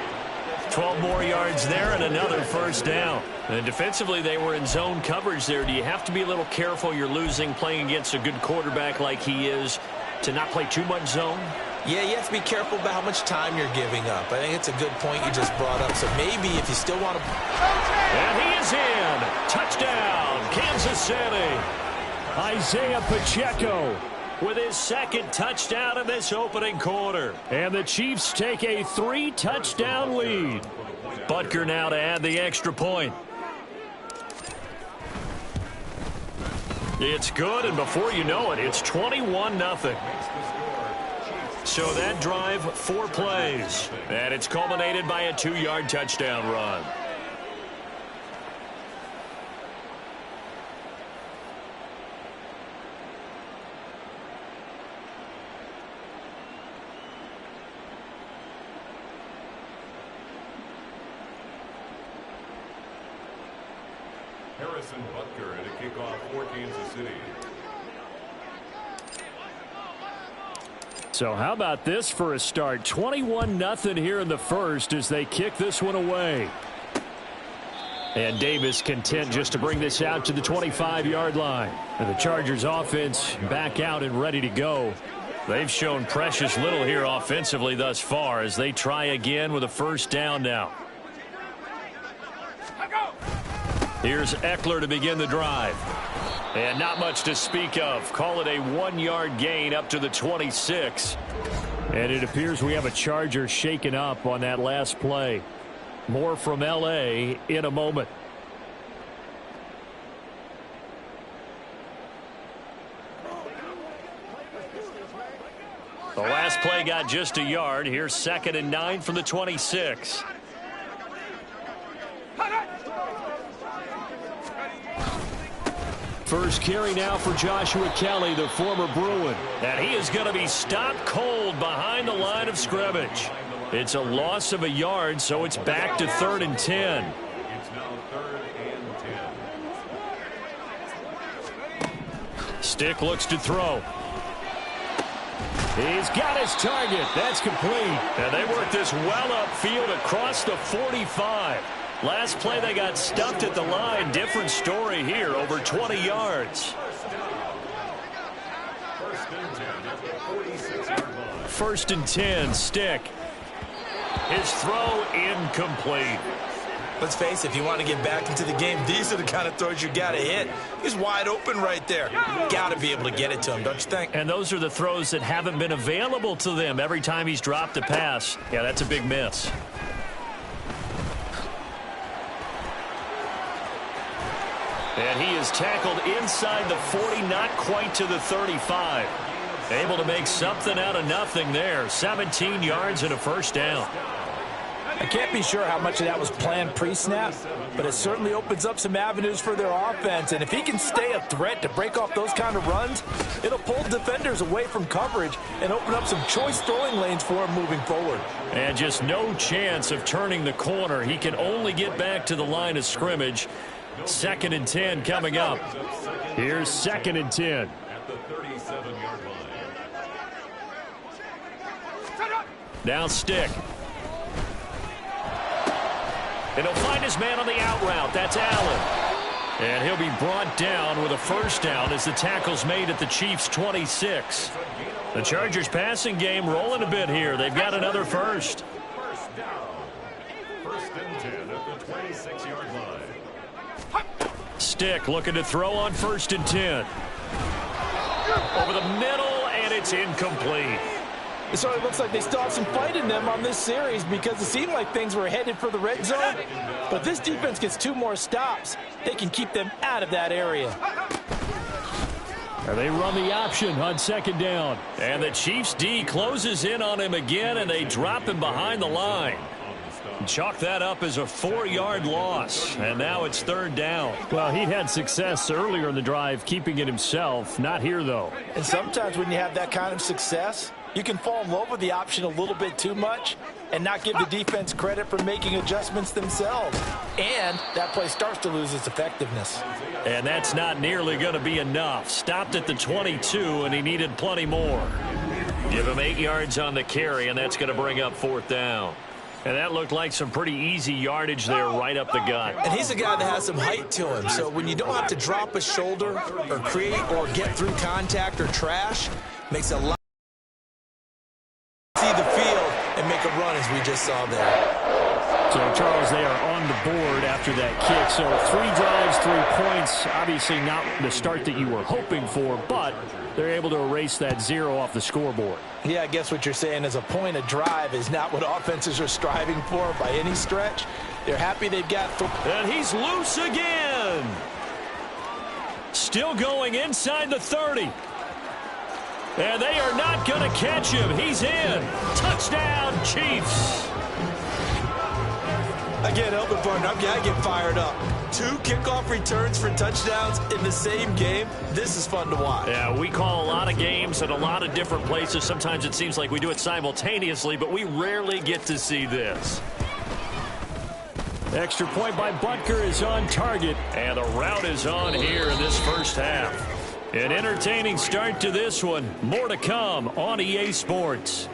12 more yards there and another first down. And defensively, they were in zone coverage there. Do you have to be a little careful you're losing playing against a good quarterback like he is to not play too much zone? Yeah, you have to be careful about how much time you're giving up. I think it's a good point you just brought up. So maybe if you still want to... And he is in. Touchdown, Kansas City. Isaiah Pacheco with his second touchdown in this opening quarter. And the Chiefs take a 3-touchdown lead. Butker now to add the extra point. It's good, and before you know it, it's 21-0. So that drive, 4 plays. And it's culminated by a 2-yard touchdown run. Harrison Butker at a kickoff for Kansas City. So how about this for a start? 21-0 here in the first as they kick this one away. And Davis content just to bring this out to the 25-yard line. And the Chargers offense back out and ready to go. They've shown precious little here offensively thus far as they try again with a first down now. Here's Eckler to begin the drive. And not much to speak of. Call it a 1-yard gain up to the 26. And it appears we have a Charger shaken up on that last play. More from L.A. in a moment. The last play got just a yard. Here's 2nd and 9 from the 26. First carry now for Joshua Kelly, the former Bruin. And he is going to be stopped cold behind the line of scrimmage. It's a loss of a yard, so it's back to 3rd and 10. It's now 3rd and 10. Stick looks to throw. He's got his target. That's complete. And they work this well upfield across the 45. Last play, they got stuffed at the line. Different story here, over 20 yards. First and 10, Stick. His throw incomplete. Let's face it, if you want to get back into the game, these are the kind of throws you got to hit. He's wide open right there. Got to be able to get it to him, don't you think? And those are the throws that haven't been available to them every time he's dropped a pass. Yeah, that's a big miss. And he is tackled inside the 40, not quite to the 35. Able to make something out of nothing there. 17 yards and a first down. I can't be sure how much of that was planned pre-snap, but it certainly opens up some avenues for their offense. And if he can stay a threat to break off those kind of runs, it'll pull defenders away from coverage and open up some choice throwing lanes for him moving forward. And just no chance of turning the corner. He can only get back to the line of scrimmage. 2nd and 10 coming up. Here's 2nd and 10. At the 37-yard line. Now Stick. And he'll find his man on the out route. That's Allen. And he'll be brought down with a first down as the tackle's made at the Chiefs' 26. The Chargers passing game rolling a bit here. They've got another first. First down. First and 10 at the 26-yard line. Stick looking to throw on 1st and 10. Over the middle, and it's incomplete. It sort of looks like they still have some fight in them on this series because it seemed like things were headed for the red zone. But this defense gets 2 more stops. They can keep them out of that area. And they run the option on 2nd down. And the Chiefs D closes in on him again, and they drop him behind the line. Chalk that up as a 4-yard loss, and now it's 3rd down. Well, he had success earlier in the drive keeping it himself. Not here, though. And sometimes when you have that kind of success, you can fall in love with the option a little bit too much and not give the defense credit for making adjustments themselves. And that play starts to lose its effectiveness. And that's not nearly going to be enough. Stopped at the 22, and he needed plenty more. Give him 8 yards on the carry, and that's going to bring up 4th down. And that looked like some pretty easy yardage there right up the gut. And he's a guy that has some height to him. So when you don't have to drop a shoulder or create or get through contact or trash, makes it a lot see the field and make a run as we just saw there. So, Charles, they are on the board after that kick. So 3 drives, 3 points. Obviously not the start that you were hoping for, but they're able to erase that 0 off the scoreboard. Yeah, I guess what you're saying is a point of drive is not what offenses are striving for by any stretch. They're happy they've got... And he's loose again. Still going inside the 30. And they are not going to catch him. He's in. Touchdown, Chiefs. I can't help it, partner. I get fired up. 2 kickoff returns for touchdowns in the same game. This is fun to watch. Yeah, we call a lot of games at a lot of different places. Sometimes it seems like we do it simultaneously, but we rarely get to see this. Extra point by Butker is on target, and the route is on here in this first half. An entertaining start to this one. More to come on EA Sports.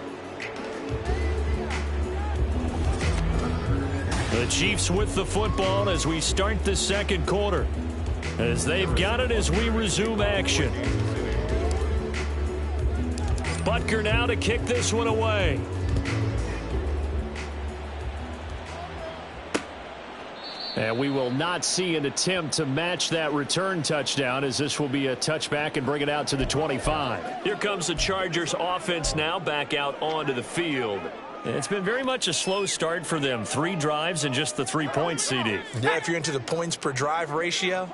The Chiefs with the football as we start the 2nd quarter. As they've got it as we resume action. Butker now to kick this one away. And we will not see an attempt to match that return touchdown, as this will be a touchback and bring it out to the 25. Here comes the Chargers offense now back out onto the field. It's been very much a slow start for them. 3 drives and just the 3 points, CD. Yeah, if you're into the points per drive ratio,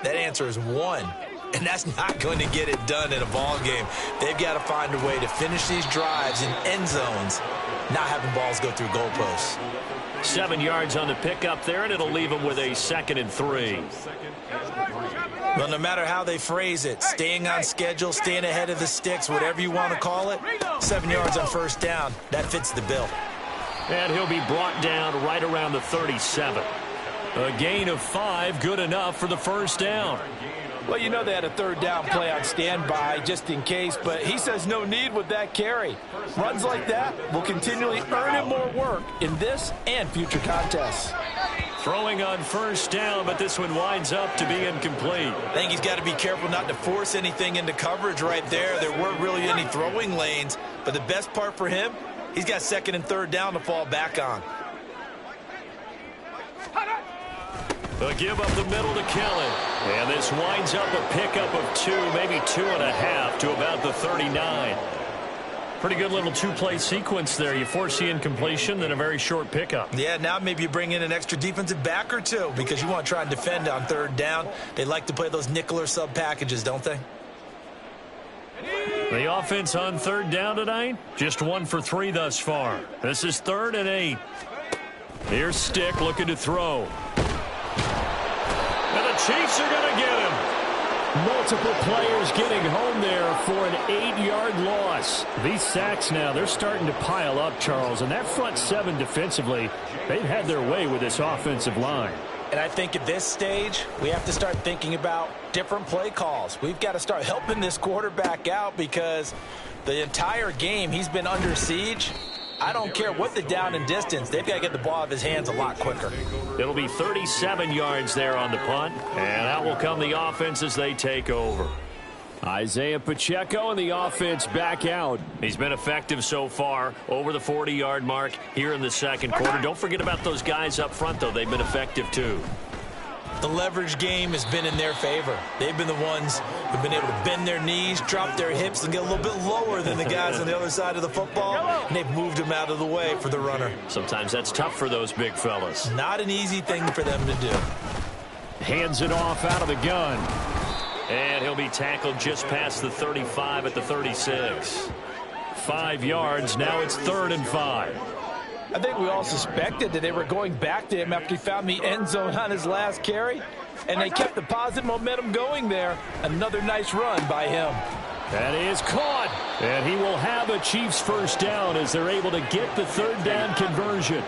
that answer is 1. And that's not going to get it done in a ball game. They've got to find a way to finish these drives in end zones, not having balls go through goalposts. 7 yards on the pickup there, and it'll leave them with a 2nd and 3. Well, no matter how they phrase it, staying on schedule, staying ahead of the sticks, whatever you want to call it, 7 yards on first down, that fits the bill. And he'll be brought down right around the 37. A gain of 5, good enough for the first down. Well, you know they had a third down play on standby just in case, but he says no need with that carry. Runs like that will continually earn him more work in this and future contests. Throwing on first down, but this one winds up to be incomplete. I think he's got to be careful not to force anything into coverage right there. There weren't really any throwing lanes, but the best part for him, he's got second and third down to fall back on. A give up the middle to Kelly. And this winds up a pickup of 2, maybe 2.5 to about the 39. Pretty good little two-play sequence there. You force the incompletion, then a very short pickup. Yeah, now maybe you bring in an extra defensive back or two because you want to try and defend on third down. They like to play those nickel or sub packages, don't they? The offense on third down tonight, just 1 for 3 thus far. This is 3rd and 8. Here's Stick looking to throw. And the Chiefs are going to get him. Multiple players getting home there for an 8-yard loss. These sacks now, they're starting to pile up, Charles. And that front 7 defensively, they've had their way with this offensive line. And I think at this stage, we have to start thinking about different play calls. We've got to start helping this quarterback out because the entire game he's been under siege. I don't care what the down and distance. They've got to get the ball out of his hands a lot quicker. It'll be 37 yards there on the punt. And out will come the offense as they take over. Isaiah Pacheco and the offense back out. He's been effective so far, over the 40-yard mark here in the second quarter. Don't forget about those guys up front, though. They've been effective, too. The leverage game has been in their favor. They've been the ones who've been able to bend their knees, drop their hips, and get a little bit lower than the guys on the other side of the football, and they've moved them out of the way for the runner. Sometimes that's tough for those big fellas. Not an easy thing for them to do. Hands it off out of the gun. And he'll be tackled just past the 35 at the 36. 5 yards. Now it's 3rd and 5. I think we all suspected that they were going back to him after he found the end zone on his last carry. And they kept the positive momentum going there. Another nice run by him. That is caught. And he will have a Chiefs first down as they're able to get the 3rd down conversion.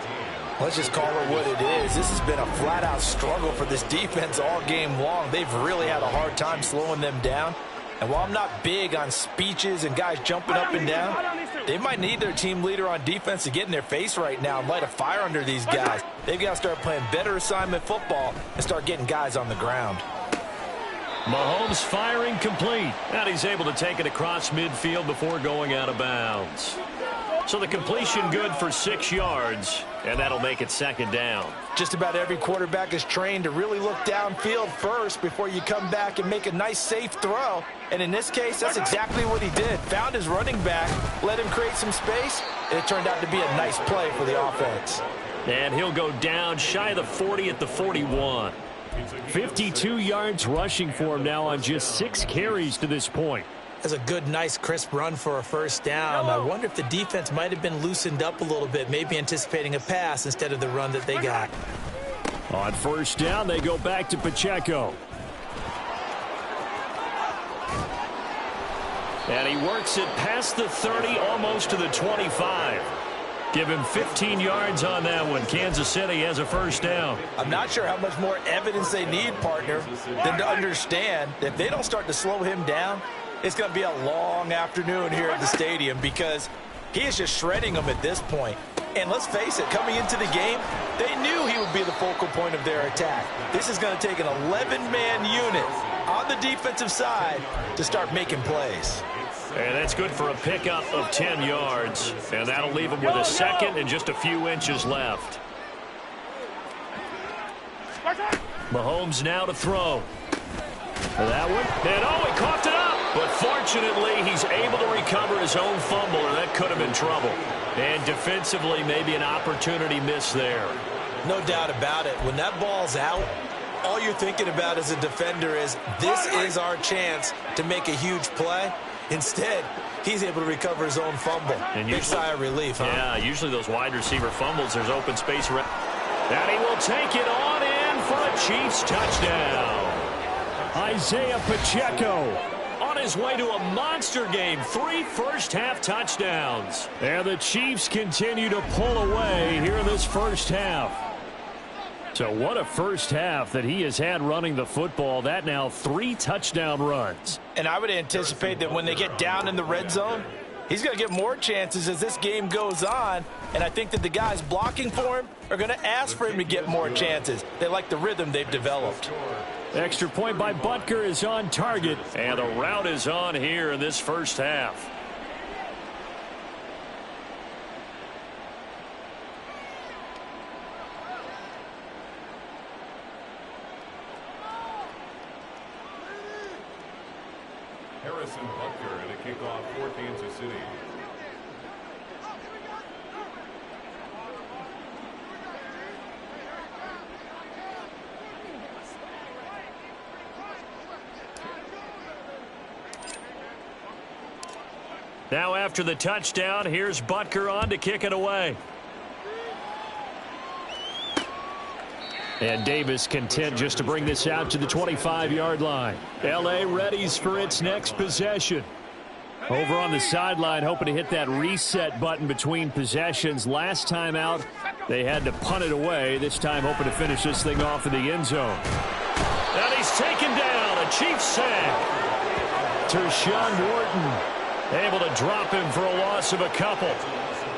Let's just call it what it is. This has been a flat-out struggle for this defense all game long. They've really had a hard time slowing them down. And while I'm not big on speeches and guys jumping up and down, they might need their team leader on defense to get in their face right now and light a fire under these guys. They've got to start playing better assignment football and start getting guys on the ground. Mahomes firing complete. And he's able to take it across midfield before going out of bounds. So the completion good for 6 yards, and that'll make it 2nd down. Just about every quarterback is trained to really look downfield first before you come back and make a nice, safe throw. And in this case, that's exactly what he did. Found his running back, let him create some space, and it turned out to be a nice play for the offense. And he'll go down shy of the 40 at the 41. 52 yards rushing for him now on just 6 carries to this point. That's a good, nice, crisp run for a first down. I wonder if the defense might have been loosened up a little bit, maybe anticipating a pass instead of the run that they got. On first down, they go back to Pacheco. And he works it past the 30, almost to the 25. Give him 15 yards on that one. Kansas City has a first down. I'm not sure how much more evidence they need, partner, than to understand that if they don't start to slow him down, it's going to be a long afternoon here at the stadium because he is just shredding them at this point. And let's face it, coming into the game, they knew he would be the focal point of their attack. This is going to take an 11-man unit on the defensive side to start making plays. And that's good for a pickup of 10 yards. And that'll leave him with a second and just a few inches left. Mahomes now to throw. That one. And he coughed it up. But fortunately, he's able to recover his own fumble, and that could have been trouble. And defensively, maybe an opportunity miss there. No doubt about it. When that ball's out, all you're thinking about as a defender is, this is our chance to make a huge play. Instead, he's able to recover his own fumble. And big sigh of relief, huh? Yeah, usually those wide receiver fumbles, there's open space around. And he will take it on in for a Chiefs touchdown. Isaiah Pacheco on his way to a monster game. 3 first-half touchdowns. And the Chiefs continue to pull away here in this first half. So what a first half that he has had running the football. That now 3 touchdown runs. And I would anticipate that when they get down in the red zone, he's going to get more chances as this game goes on. And I think that the guys blocking for him are going to ask for him to get more chances. They like the rhythm they've developed. Extra point by Butker is on target. And the route is on here in this first half. Harrison Butker at a kickoff for Kansas City. Now after the touchdown, here's Butker on to kick it away. And Davis content just to bring this out to the 25-yard line. L.A. readies for its next possession. Over on the sideline, hoping to hit that reset button between possessions. Last time out, they had to punt it away. This time, hoping to finish this thing off in the end zone. And he's taken down. A Chiefs sack. Tershawn Wharton able to drop him for a loss of a couple.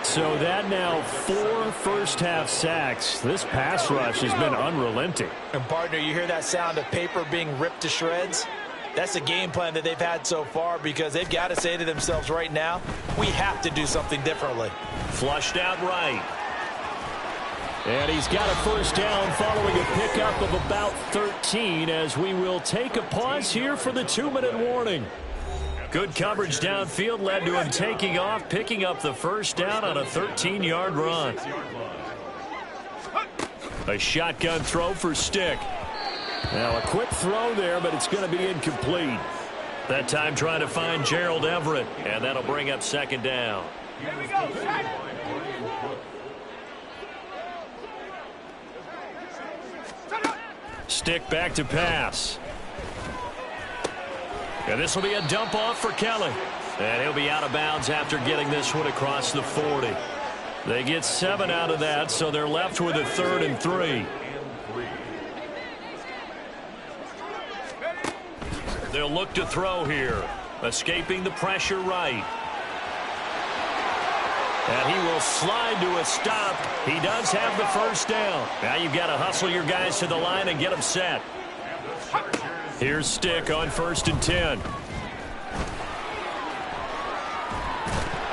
So that now 4 first-half sacks. This pass rush has been unrelenting. And, partner, you hear that sound of paper being ripped to shreds? That's the game plan that they've had so far because they've got to say to themselves right now, we have to do something differently. Flushed out right. And he's got a first down following a pickup of about 13 as we will take a pause here for the 2-minute warning. Good coverage downfield led to him taking off, picking up the first down on a 13-yard run. A shotgun throw for Stick. Now a quick throw there, but it's going to be incomplete. That time trying to find Gerald Everett, and that'll bring up second down. Here we go. Stick back to pass. And this will be a dump off for Kelly. And he'll be out of bounds after getting this one across the 40. They get 7 out of that, so they're left with a 3rd and 3. They'll look to throw here. Escaping the pressure right. And he will slide to a stop. He does have the first down. Now you've got to hustle your guys to the line and get them set. Here's Stick on 1st and 10.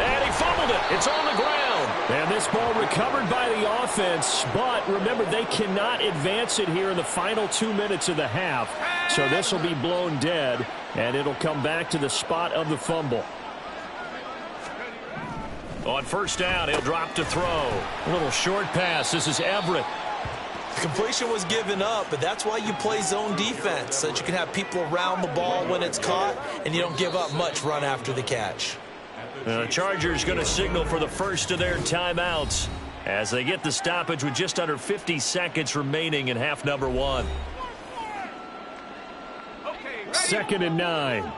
And he fumbled it. It's on the ground. And this ball recovered by the offense. But remember, they cannot advance it here in the final 2 minutes of the half. So this will be blown dead, and it'll come back to the spot of the fumble. On first down, he'll drop to throw. A little short pass. This is Everett. The completion was given up, but that's why you play zone defense, so that you can have people around the ball when it's caught, and you don't give up much run after the catch. The Chargers going to signal for the first of their timeouts as they get the stoppage with just under 50 seconds remaining in half number 1. 2nd and 9.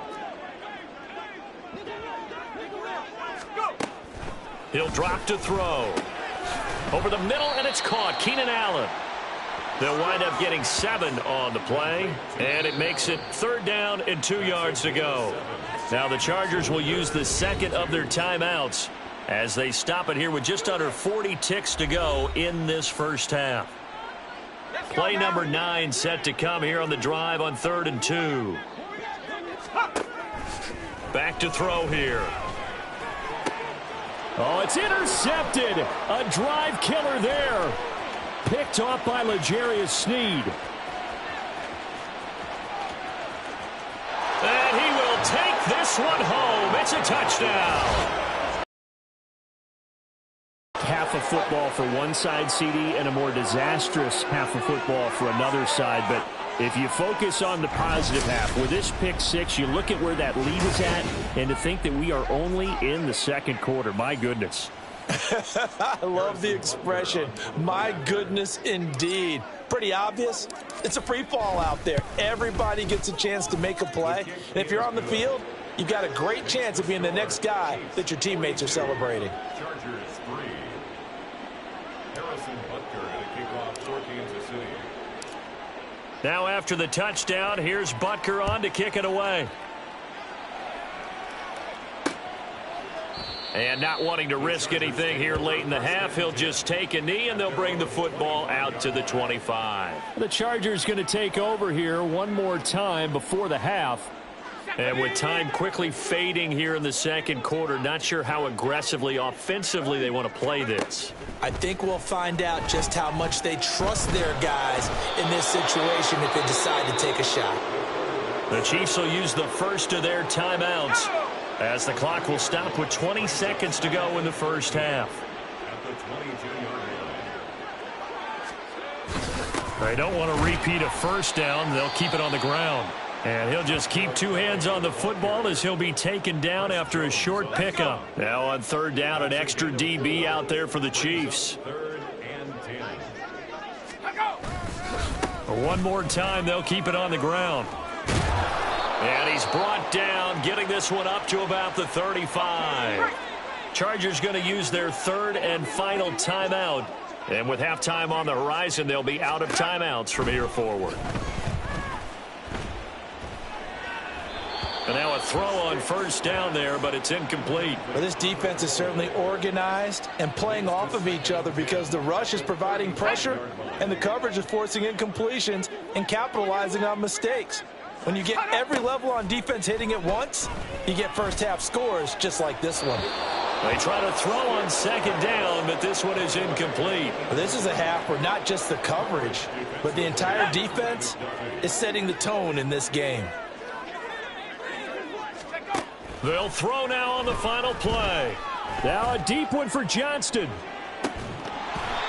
He'll drop to throw. Over the middle, and it's caught. Keenan Allen. They'll wind up getting 7 on the play, and it makes it 3rd down and 2 yards to go. Now the Chargers will use the second of their timeouts as they stop it here with just under 40 ticks to go in this first half. Play number 9 set to come here on the drive on 3rd and 2. Back to throw here. Oh, it's intercepted. A drive killer there. Picked off by L'Jarius Sneed. And he will take this one home. It's a touchdown. Half of football for one side, CD, and a more disastrous half of football for another side. But if you focus on the positive half, with this pick 6, you look at where that lead is at, and to think that we are only in the second quarter. My goodness. I love the expression. My goodness, indeed. Pretty obvious. It's a free fall out there. Everybody gets a chance to make a play. And if you're on the field, you've got a great chance of being the next guy that your teammates are celebrating. Harrison Butker to kick off for Kansas City. Now after the touchdown, here's Butker on to kick it away. And not wanting to risk anything here late in the half, he'll just take a knee, and they'll bring the football out to the 25. The Chargers going to take over here one more time before the half. And with time quickly fading here in the second quarter, not sure how aggressively, offensively they want to play this. I think we'll find out just how much they trust their guys in this situation if they decide to take a shot. The Chiefs will use the first of their timeouts, as the clock will stop with 20 seconds to go in the first half. At the 22-yard line. They don't want to repeat a first down. They'll keep it on the ground. And he'll just keep two hands on the football as he'll be taken down after a short pickup. Now on third down, an extra DB out there for the Chiefs. 3rd and 10. One more time, they'll keep it on the ground. And he's brought down, getting this one up to about the 35. Chargers going to use their third and final timeout. And with halftime on the horizon, they'll be out of timeouts from here forward. And now a throw on first down there, but it's incomplete. Well, this defense is certainly organized and playing off of each other because the rush is providing pressure and the coverage is forcing incompletions and capitalizing on mistakes. When you get every level on defense hitting at once, you get first half scores just like this one. They try to throw on second down, but this one is incomplete. Well, this is a half where not just the coverage, but the entire defense is setting the tone in this game. They'll throw now on the final play. Now a deep one for Johnston.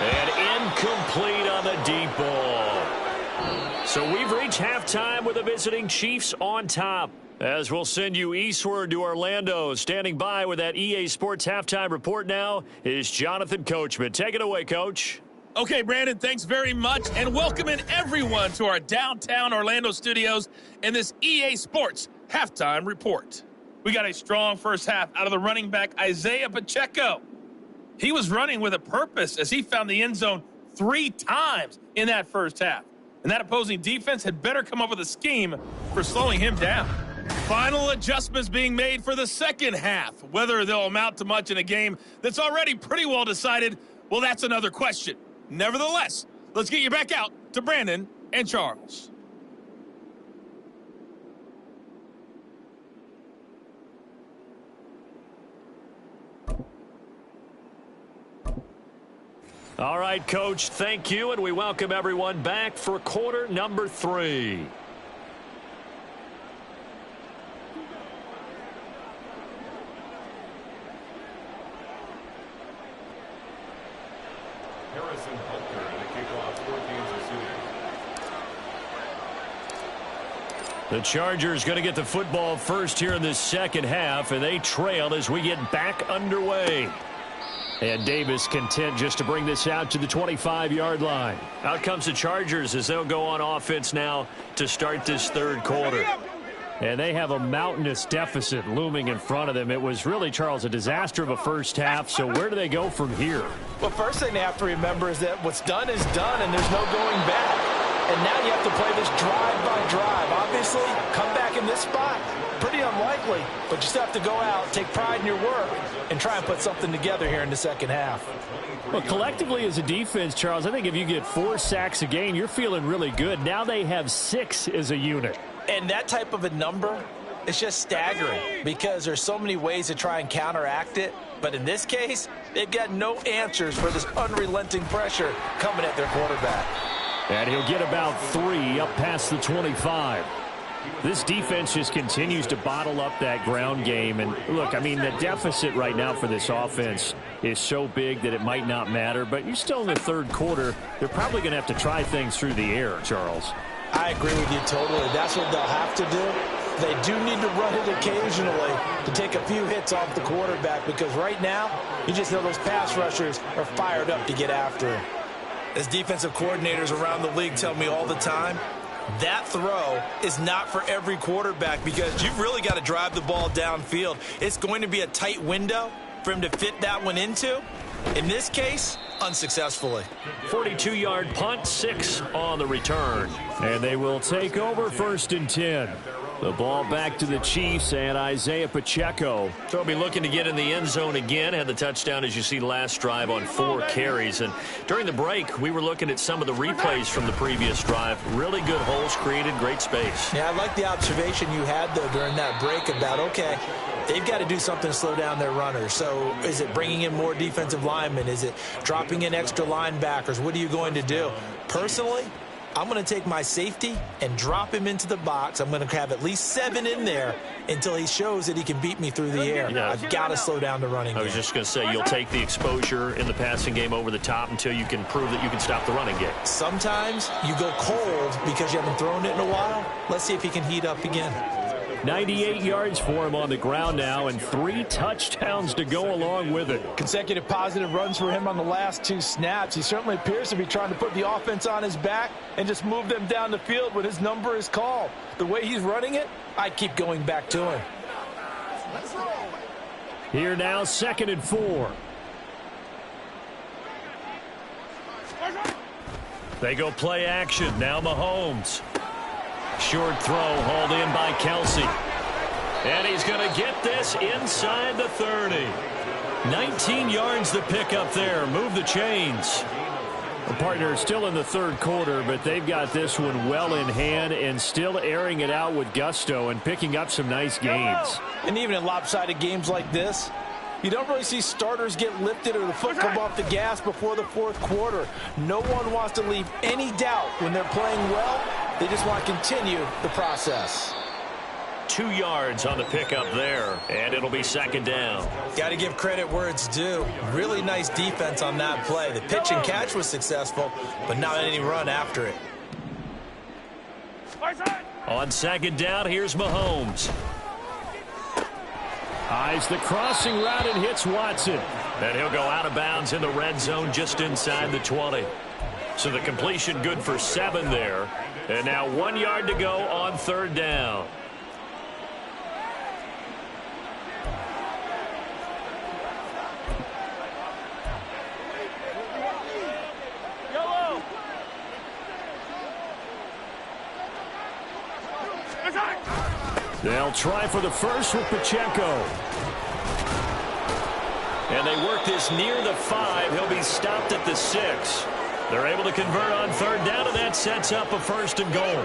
And incomplete on the deep ball. So we've reached halftime with the visiting Chiefs on top. As we'll send you eastward to Orlando. Standing by with that EA Sports halftime report now is Jonathan Coachman. Take it away, Coach. Okay, Brandon, thanks very much. And welcoming everyone to our downtown Orlando studios in this EA Sports halftime report. We got a strong first half out of the running back, Isaiah Pacheco. He was running with a purpose as he found the end zone 3 times in that first half. And that opposing defense had better come up with a scheme for slowing him down. Final adjustments being made for the second half. Whether they'll amount to much in a game that's already pretty well decided, well, that's another question. Nevertheless, let's get you back out to Brandon and Charles. All right, Coach, thank you, and we welcome everyone back for quarter number 3. Harrison Butker to kick off for Kansas City. The Chargers going to get the football first here in this second half, and they trail as we get back underway. And Davis content just to bring this out to the 25-yard line. Out comes the Chargers as they'll go on offense now to start this third quarter. And they have a mountainous deficit looming in front of them. It was really, Charles, a disaster of a first half. So where do they go from here? Well, first thing they have to remember is that what's done is done and there's no going back. And now you have to play this drive by drive. Obviously, come back in this spot. Pretty unlikely, but you still have to go out, take pride in your work, and try and put something together here in the second half. Well, collectively as a defense, Charles, I think if you get 4 sacks a game, you're feeling really good. Now they have 6 as a unit. And that type of a number is just staggering because there's so many ways to try and counteract it. But in this case, they've got no answers for this unrelenting pressure coming at their quarterback. And he'll get about 3 up past the 25. This defense just continues to bottle up that ground game. And, look, I mean, the deficit right now for this offense is so big that it might not matter. But you're still in the third quarter. They're probably going to have to try things through the air, Charles. I agree with you totally. That's what they'll have to do. They do need to run it occasionally to take a few hits off the quarterback because right now, you just know those pass rushers are fired up to get after him. As defensive coordinators around the league tell me all the time, that throw is not for every quarterback because you've really got to drive the ball downfield. It's going to be a tight window for him to fit that one into. In this case, unsuccessfully. 42-yard punt, 6 on the return. And they will take over 1st and 10. The ball back to the Chiefs and Isaiah Pacheco. So he'll be looking to get in the end zone again. Had the touchdown, as you see, last drive on 4 carries. And during the break, we were looking at some of the replays from the previous drive. Really good holes created, great space. Yeah, I like the observation you had, though, during that break about, okay, they've got to do something to slow down their runners. So is it bringing in more defensive linemen? Is it dropping in extra linebackers? What are you going to do? Personally, I'm going to take my safety and drop him into the box. I'm going to have at least 7 in there until he shows that he can beat me through the air. Yeah. I've got to slow down the running game. I was just going to say, you'll take the exposure in the passing game over the top until you can prove that you can stop the running game. Sometimes you go cold because you haven't thrown it in a while. Let's see if he can heat up again. 98 yards for him on the ground now, and 3 touchdowns to go along with it. Consecutive positive runs for him on the last 2 snaps. He certainly appears to be trying to put the offense on his back and just move them down the field when his number is called. The way he's running it, I keep going back to him. Here now, 2nd and 4. They go play action. Now Mahomes. Short throw hauled in by Kelsey. And he's going to get this inside the 30. 19 yards to pick up there. Move the chains. The partner is still in the 3rd quarter, but they've got this one well in hand and still airing it out with gusto and picking up some nice gains. And even in lopsided games like this, you don't really see starters get lifted or the foot come off the gas before the 4th quarter. No one wants to leave any doubt when they're playing well. They just want to continue the process. 2 yards on the pickup there, and it'll be 2nd down. Got to give credit where it's due. Really nice defense on that play. The pitch and catch was successful, but not any run after it. On 2nd down, here's Mahomes. Eyes the crossing route and hits Watson. And he'll go out of bounds in the red zone just inside the 20. So the completion good for 7 there. And now 1 yard to go on 3rd down. They'll try for the first with Pacheco. And they work this near the 5. He'll be stopped at the 6. They're able to convert on 3rd down, and that sets up a 1st and goal.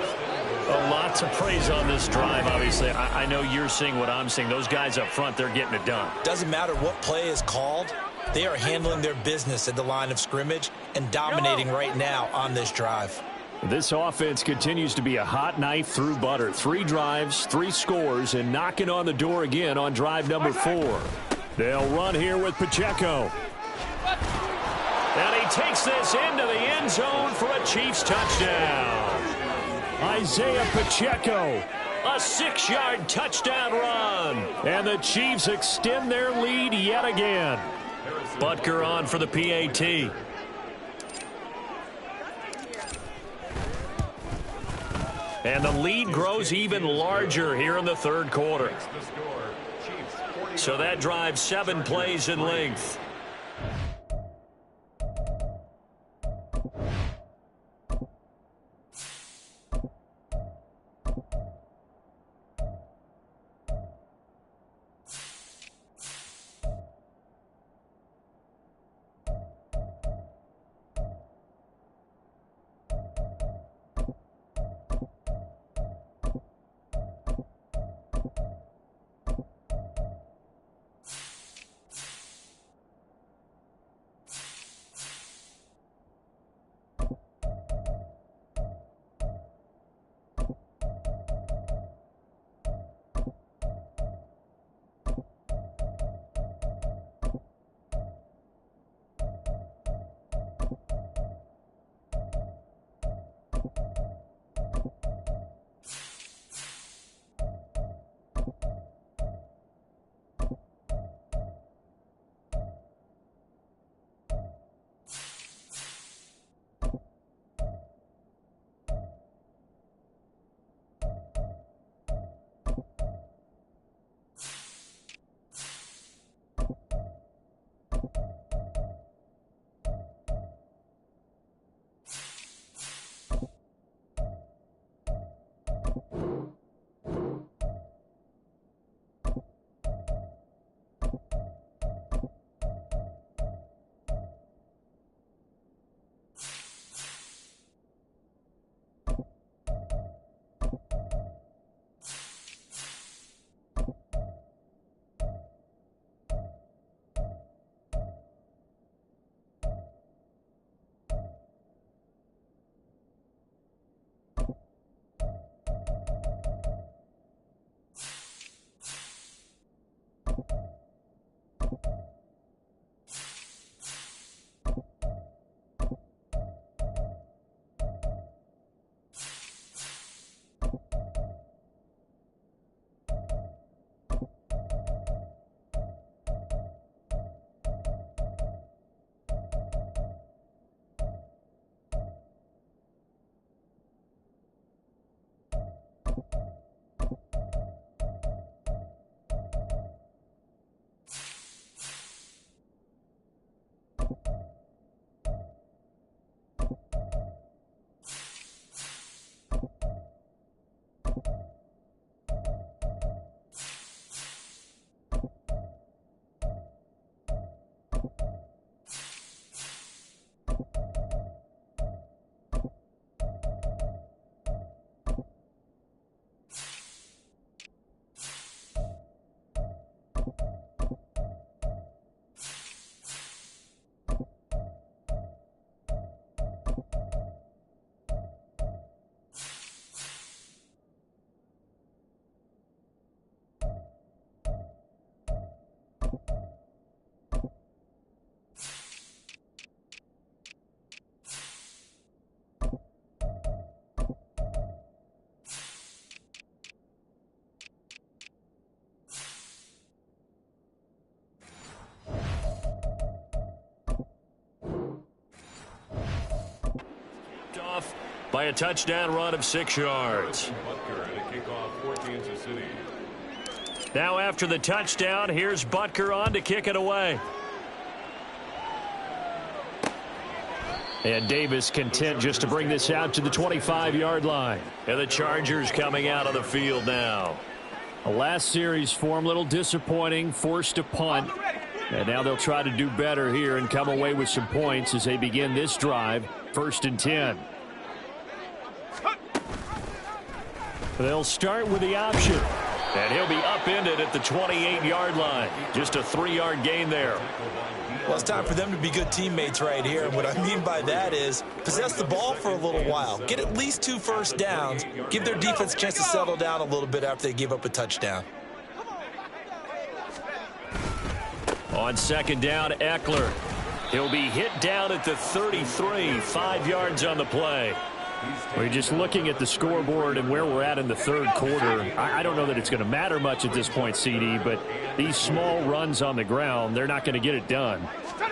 A lot to praise on this drive, obviously. I know you're seeing what I'm seeing. Those guys up front, they're getting it done. Doesn't matter what play is called. They are handling their business at the line of scrimmage and dominating right now on this drive. This offense continues to be a hot knife through butter. 3 drives, 3 scores, and knocking on the door again on drive number 4. They'll run here with Pacheco. And he takes this into the end zone for a Chiefs touchdown. Isaiah Pacheco, a 6-yard touchdown run. And the Chiefs extend their lead yet again. Butker on for the PAT. And the lead grows even larger here in the 3rd quarter. So that drives 7 plays in length. by a touchdown run of 6 yards. Now after the touchdown, here's Butker on to kick it away. And Davis content just to bring this out to the 25-yard line. And the Chargers coming out of the field now. The last series form a little disappointing, forced a punt. And now they'll try to do better here and come away with some points as they begin this drive, 1st and 10. They'll start with the option. And he'll be upended at the 28-yard line. Just a 3-yard gain there. Well, it's time for them to be good teammates right here. And what I mean by that is possess the ball for a little while. Get at least 2 first downs. Give their defense a chance to settle down a little bit after they give up a touchdown. On 2nd down, Eckler. He'll be hit down at the 33, 5 yards on the play. We're just looking at the scoreboard and where we're at in the 3rd quarter. I don't know that it's going to matter much at this point, CD, but these small runs on the ground, they're not going to get it done.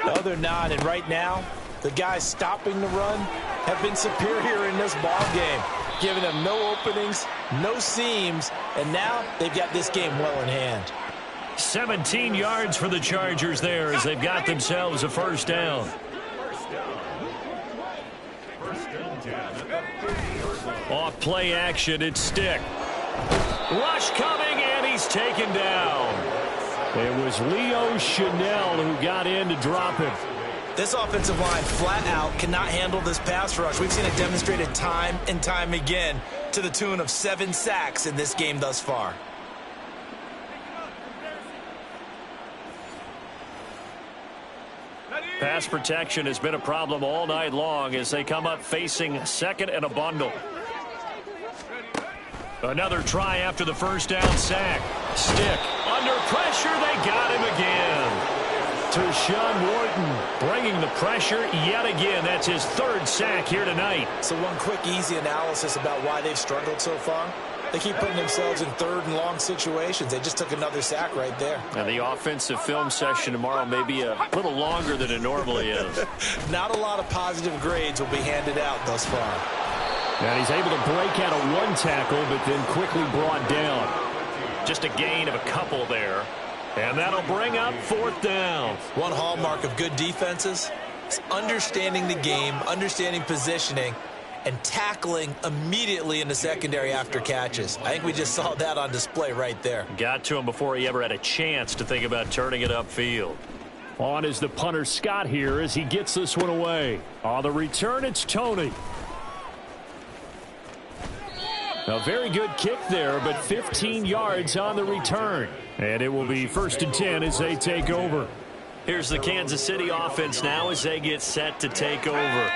No, they're not. And right now, the guys stopping the run have been superior in this ball game, giving them no openings, no seams, and now they've got this game well in hand. 17 yards for the Chargers there as they've got themselves a 1st down. Off play action, it's Stick. Rush coming, and he's taken down. It was Leo Chanel who got in to drop him. This offensive line flat out cannot handle this pass rush. We've seen it demonstrated time and time again to the tune of 7 sacks in this game thus far. Pass protection has been a problem all night long as they come up facing 2nd and a bundle. Another try after the 1st down sack. Stick under pressure. They got him again. Tershawn Wharton bringing the pressure yet again. That's his 3rd sack here tonight. So one quick, easy analysis about why they've struggled so far. They keep putting themselves in 3rd and long situations. They just took another sack right there. And the offensive film session tomorrow may be a little longer than it normally is. Not a lot of positive grades will be handed out thus far. And he's able to break out of 1 tackle, but then quickly brought down. Just a gain of a couple there. And that'll bring up 4th down. One hallmark of good defenses is understanding the game, understanding positioning, and tackling immediately in the secondary after catches. I think we just saw that on display right there. Got to him before he ever had a chance to think about turning it upfield. On is the punter Scott here as he gets this one away. On the return, it's Tony. A very good kick there, but 15 yards on the return. And it will be 1st and 10 as they take over. Here's the Kansas City offense now as they get set to take over.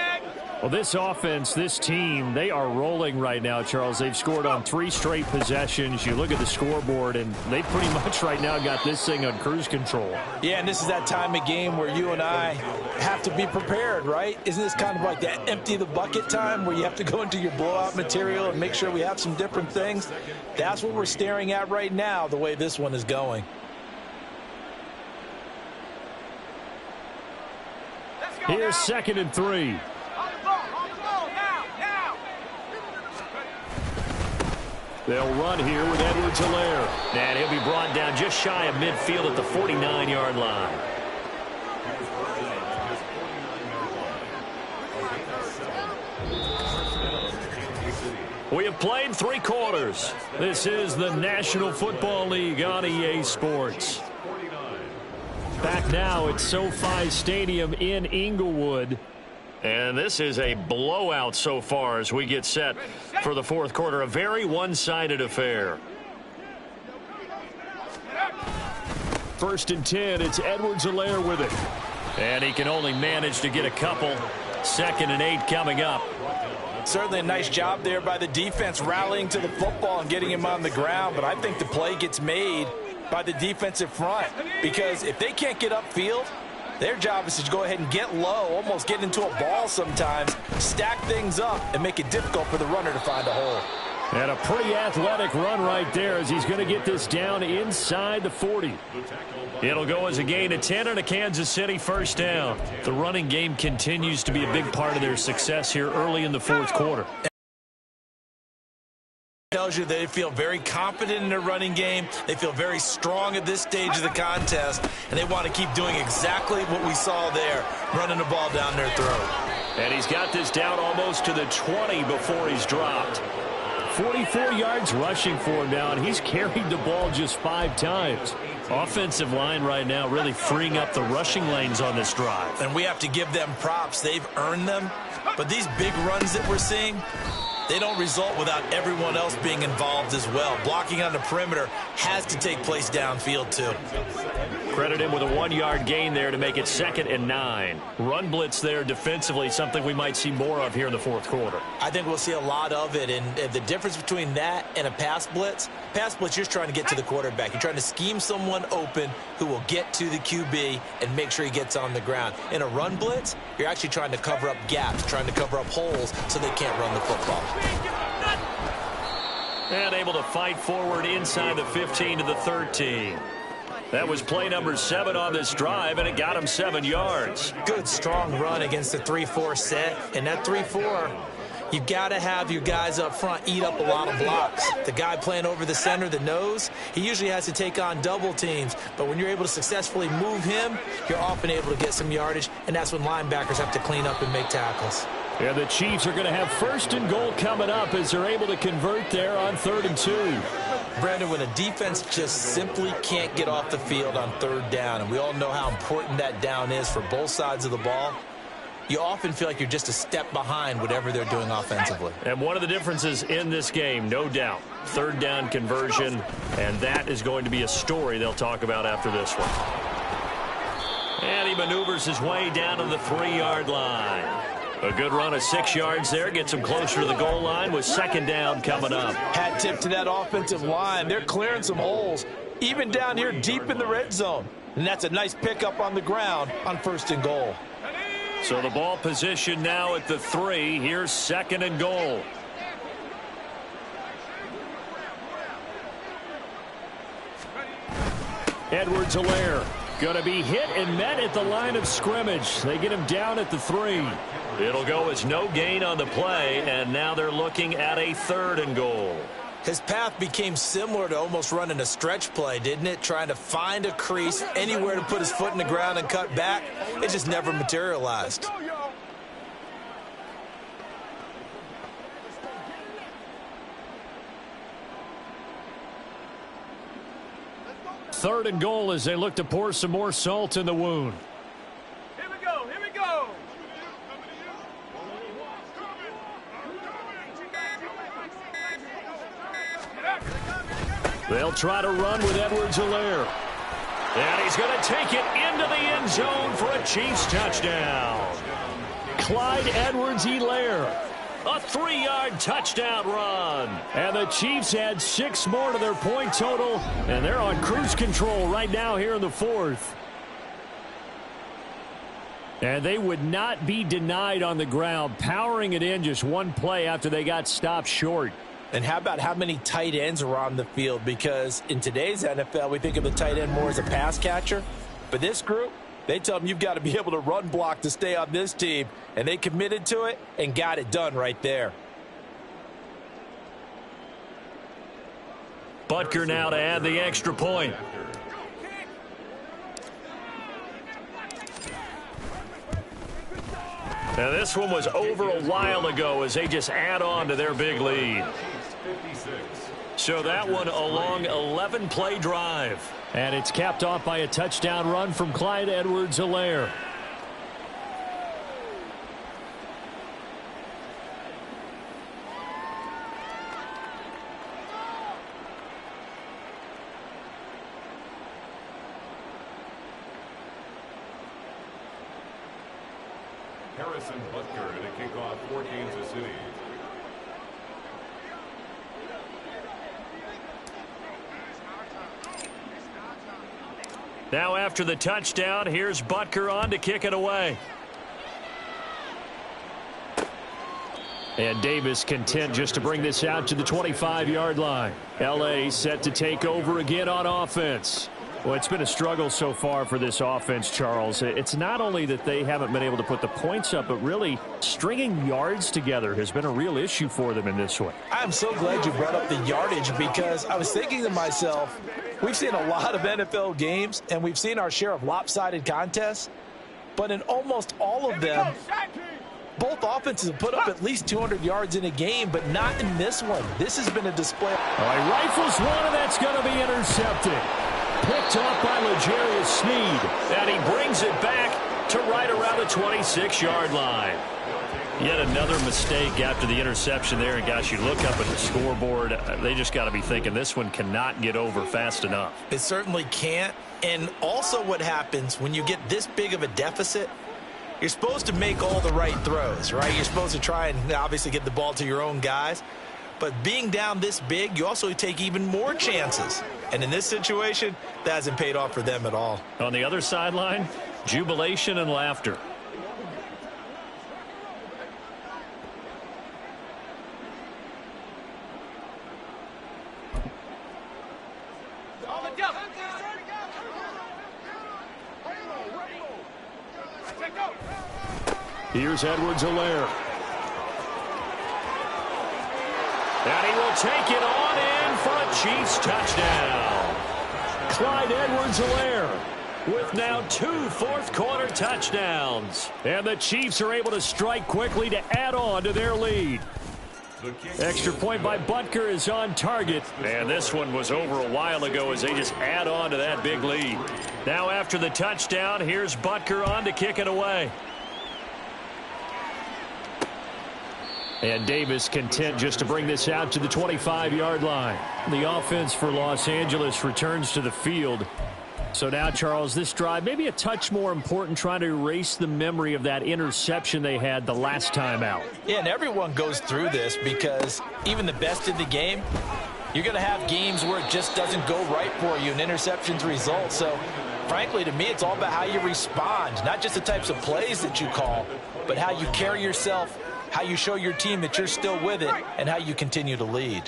Well, this offense, this team, they are rolling right now, Charles. They've scored on 3 straight possessions. You look at the scoreboard, and they pretty much right now got this thing on cruise control. Yeah, and this is that time of game where you and I have to be prepared, right? Isn't this kind of like that empty the bucket time where you have to go into your blowout material and make sure we have some different things? That's what we're staring at right now, the way this one is going. Here's 2nd and 3. They'll run here with Edwards-Helaire. And he'll be brought down just shy of midfield at the 49-yard line. We have played 3 quarters. This is the National Football League on EA Sports. Back now at SoFi Stadium in Inglewood. And this is a blowout so far as we get set for the 4th quarter. A very one-sided affair. 1st and 10, it's Edwards-Helaire with it. And he can only manage to get a couple. 2nd and 8 coming up. Certainly a nice job there by the defense rallying to the football and getting him on the ground. But I think the play gets made by the defensive front. Because if they can't get upfield, their job is to go ahead and get low, almost get into a ball sometimes, stack things up, and make it difficult for the runner to find a hole. And a pretty athletic run right there as he's going to get this down inside the 40. It'll go as a gain of 10 and a Kansas City 1st down. The running game continues to be a big part of their success here early in the 4th quarter. tells you they feel very confident in their running game. They feel very strong at this stage of the contest, and they want to keep doing exactly what we saw there, running the ball down their throat. And he's got this down almost to the 20 before he's dropped. 44 yards rushing for him now, and he's carried the ball just 5 times. Offensive line right now really freeing up the rushing lanes on this drive. And we have to give them props. They've earned them. But these big runs that we're seeing, they don't result without everyone else being involved as well. Blocking on the perimeter has to take place downfield, too. Credit him with a 1-yard gain there to make it 2nd and 9. Run blitz there defensively, something we might see more of here in the fourth quarter. I think we'll see a lot of it. And the difference between that and a pass blitz, you're just trying to get to the quarterback. You're trying to scheme someone open who will get to the QB and make sure he gets on the ground. In a run blitz, you're actually trying to cover up gaps, trying to cover up holes so they can't run the football. And able to fight forward inside the 15 to the 13. That was play number 7 on this drive, and it got him 7 yards. Good, strong run against the 3-4 set. And that 3-4, you've got to have your guys up front eat up a lot of blocks. The guy playing over the center, the nose, he usually has to take on double teams. But when you're able to successfully move him, you're often able to get some yardage, and that's when linebackers have to clean up and make tackles. And the Chiefs are going to have 1st and goal coming up as they're able to convert there on 3rd and 2. Brandon, when a defense just simply can't get off the field on 3rd down, and we all know how important that down is for both sides of the ball, you often feel like you're just a step behind whatever they're doing offensively. And one of the differences in this game, no doubt, 3rd down conversion, and that is going to be a story they'll talk about after this one. And he maneuvers his way down to the 3-yard line. A good run of 6 yards there. Gets him closer to the goal line with 2nd down coming up. Hat tip to that offensive line. They're clearing some holes, even down here deep in the red zone. And that's a nice pickup on the ground on 1st and goal. So the ball position now at the 3. Here's 2nd and goal. Edwards-Helaire going to be hit and met at the line of scrimmage. They get him down at the 3. It'll go as no gain on the play, and now they're looking at a 3rd and goal. His path became similar to almost running a stretch play, didn't it? Trying to find a crease, anywhere to put his foot in the ground and cut back. It just never materialized. Third and goal as they look to pour some more salt in the wound. Here we go, here we go. They'll try to run with Edwards-Helaire. And he's going to take it into the end zone for a Chiefs touchdown. Clyde Edwards-Helaire. A 3-yard touchdown run. And the Chiefs add 6 more to their point total. And they're on cruise control right now here in the 4th. And they would not be denied on the ground, powering it in just one play after they got stopped short. And how about how many tight ends are on the field? Because in today's NFL, we think of the tight end more as a pass catcher. But this group, they tell them you've got to be able to run block to stay on this team. And they committed to it and got it done right there. Butker now to add the extra point. Now this one was over a while ago as they just add on to their big lead. So that one a long 11-play drive. And it's capped off by a touchdown run from Clyde Edwards-Helaire. Harrison Butker to kick off for Kansas City. Now after the touchdown, here's Butker on to kick it away. And Davis content just to bring this out to the 25-yard line. L.A. set to take over again on offense. Well, it's been a struggle so far for this offense, Charles. It's not only that they haven't been able to put the points up, but really stringing yards together has been a real issue for them in this one. I'm so glad you brought up the yardage, because I was thinking to myself, we've seen a lot of NFL games, and we've seen our share of lopsided contests, but in almost all of them, both offenses have put up at least 200 yards in a game, but not in this one. This has been a display. He rifles one, and that's going to be intercepted. Picked up by L'Jarius Sneed. And he brings it back to right around the 26-yard line. Yet another mistake after the interception there. And, gosh, you look up at the scoreboard. They just got to be thinking this one cannot get over fast enough. It certainly can't. And also what happens when you get this big of a deficit, you're supposed to make all the right throws, right? You're supposed to try and obviously get the ball to your own guys. But being down this big, you also take even more chances. And in this situation, that hasn't paid off for them at all. On the other sideline, jubilation and laughter. Here's Edwards-Helaire. And he will take it on in for a Chiefs touchdown. Clyde Edwards-Helaire with now 2 fourth-quarter touchdowns. And the Chiefs are able to strike quickly to add on to their lead. Extra point by Butker is on target. And this one was over a while ago as they just add on to that big lead. Now after the touchdown, here's Butker on to kick it away. And Davis content just to bring this out to the 25-yard line. The offense for Los Angeles returns to the field. So now, Charles, this drive maybe a touch more important, trying to erase the memory of that interception they had the last time out. Yeah, and everyone goes through this, because even the best in the game, you're going to have games where it just doesn't go right for you and interceptions result. So, frankly, to me, it's all about how you respond, not just the types of plays that you call, but how you carry yourself, how you show your team that you're still with it, and how you continue to lead.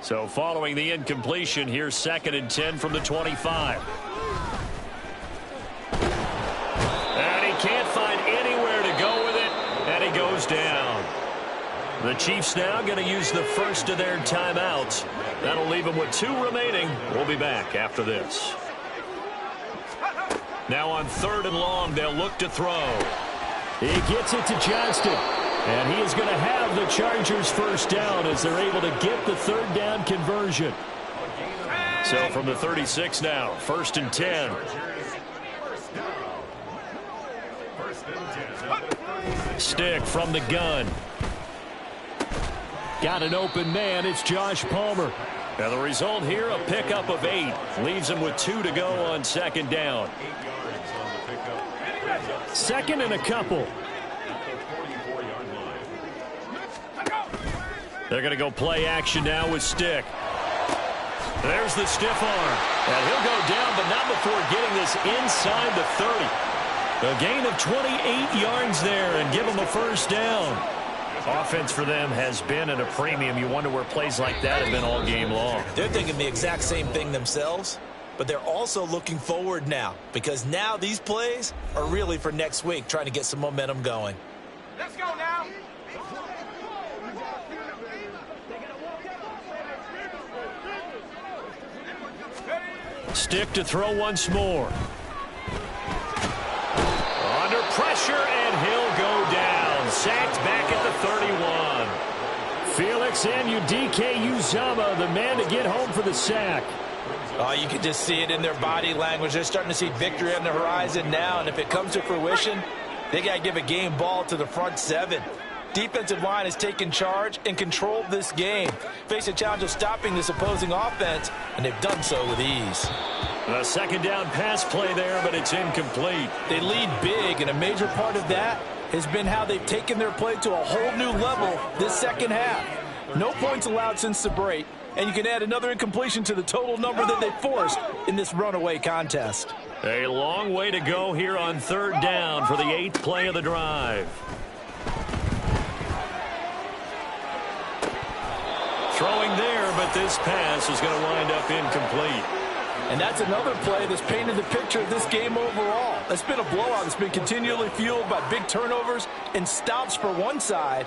So following the incompletion, here's 2nd and 10 from the 25. And he can't find anywhere to go with it, and he goes down. The Chiefs now going to use the first of their timeouts. That'll leave them with 2 remaining. We'll be back after this. Now on 3rd and long, they'll look to throw. He gets it to Johnston. And he is going to have the Chargers first down as they're able to get the 3rd down conversion. So from the 36 now, 1st and 10. Stick from the gun. Got an open man. It's Josh Palmer. Now the result here, a pickup of 8. Leaves him with 2 to go on 2nd down. 2nd and a couple. They're going to go play action now with Stick. There's the stiff arm. And he'll go down, but not before getting this inside the 30. A gain of 28 yards there and give them a first down. Offense for them has been at a premium. You wonder where plays like that have been all game long. They're thinking the exact same thing themselves, but they're also looking forward now, because now these plays are really for next week, trying to get some momentum going. Let's go now. Stick to throw once more. Under pressure, and he'll go down. Sacked back at the 31. Felix Anudike-Uzomah, the man to get home for the sack. Oh, you can just see it in their body language. They're starting to see victory on the horizon now, and if it comes to fruition, they got to give a game ball to the front 7. Defensive line has taken charge and controlled this game. Face a challenge of stopping this opposing offense, and they've done so with ease. A 2nd down pass play there, but it's incomplete. They lead big, and a major part of that has been how they've taken their play to a whole new level this second half. No points allowed since the break, and you can add another incompletion to the total number that they forced in this runaway contest. A long way to go here on 3rd down for the 8th play of the drive. Throwing there, but this pass is going to wind up incomplete. And that's another play that's painted the picture of this game overall. It's been a blowout. It's been continually fueled by big turnovers and stops for one side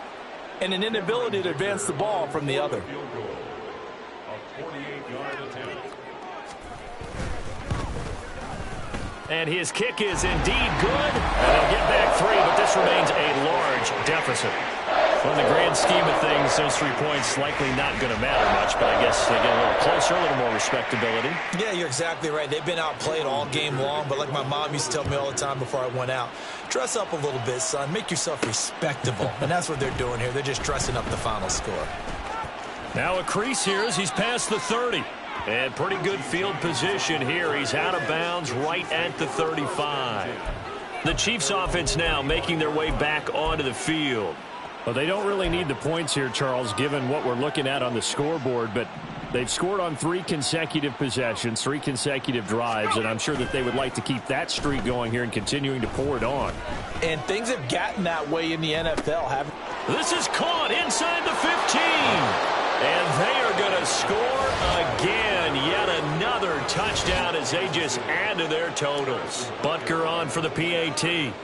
and an inability to advance the ball from the other. And his kick is indeed good. And they'll get back 3, but this remains a large deficit. Well, in the grand scheme of things, those 3 points likely not going to matter much, but I guess they get a little closer, a little more respectability. Yeah, you're exactly right. They've been outplayed all game long, but like my mom used to tell me all the time before I went out, dress up a little bit, son. Make yourself respectable. And that's what they're doing here. They're just dressing up the final score. Now a crease here as he's past the 30. And pretty good field position here. He's out of bounds right at the 35. The Chiefs offense now making their way back onto the field. Well, they don't really need the points here, Charles, given what we're looking at on the scoreboard, but they've scored on 3 consecutive possessions, 3 consecutive drives, and I'm sure that they would like to keep that streak going here and continuing to pour it on. And things have gotten that way in the NFL, haven't they? This is caught inside the 15. And they are going to score again. Yet another touchdown as they just add to their totals. Butker on for the PAT.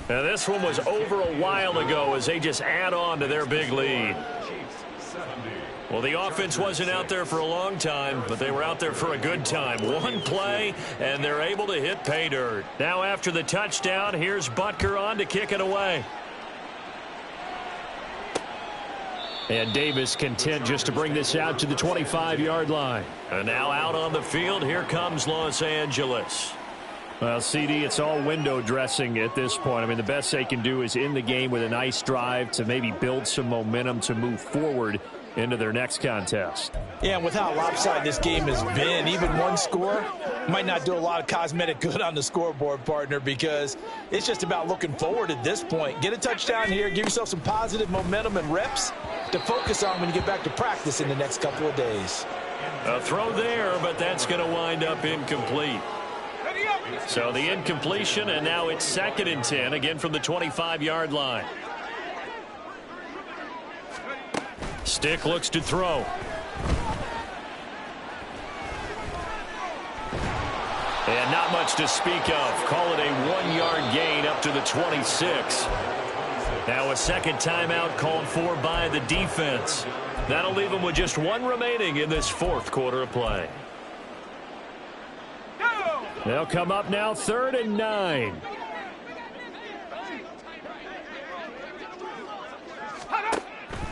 Now this one was over a while ago as they just add on to their big lead. Well, the offense wasn't out there for a long time, but they were out there for a good time. One play, and they're able to hit pay dirt. Now after the touchdown, here's Butker on to kick it away. And Davis content just to bring this out to the 25-yard line. And now out on the field, here comes Los Angeles. Well, CD, it's all window dressing at this point. I mean, the best they can do is in the game with a nice drive to maybe build some momentum to move forward into their next contest. Yeah, and with how lopsided this game has been, even one score might not do a lot of cosmetic good on the scoreboard, partner, because it's just about looking forward at this point. Get a touchdown here, give yourself some positive momentum and reps to focus on when you get back to practice in the next couple of days. A throw there, but that's going to wind up incomplete. So the incompletion, and now it's 2nd and 10, again from the 25-yard line. Stick looks to throw. And not much to speak of. Call it a 1-yard gain up to the 26. Now a second timeout called for by the defense. That'll leave them with just 1 remaining in this 4th quarter of play. They'll come up now 3rd and 9.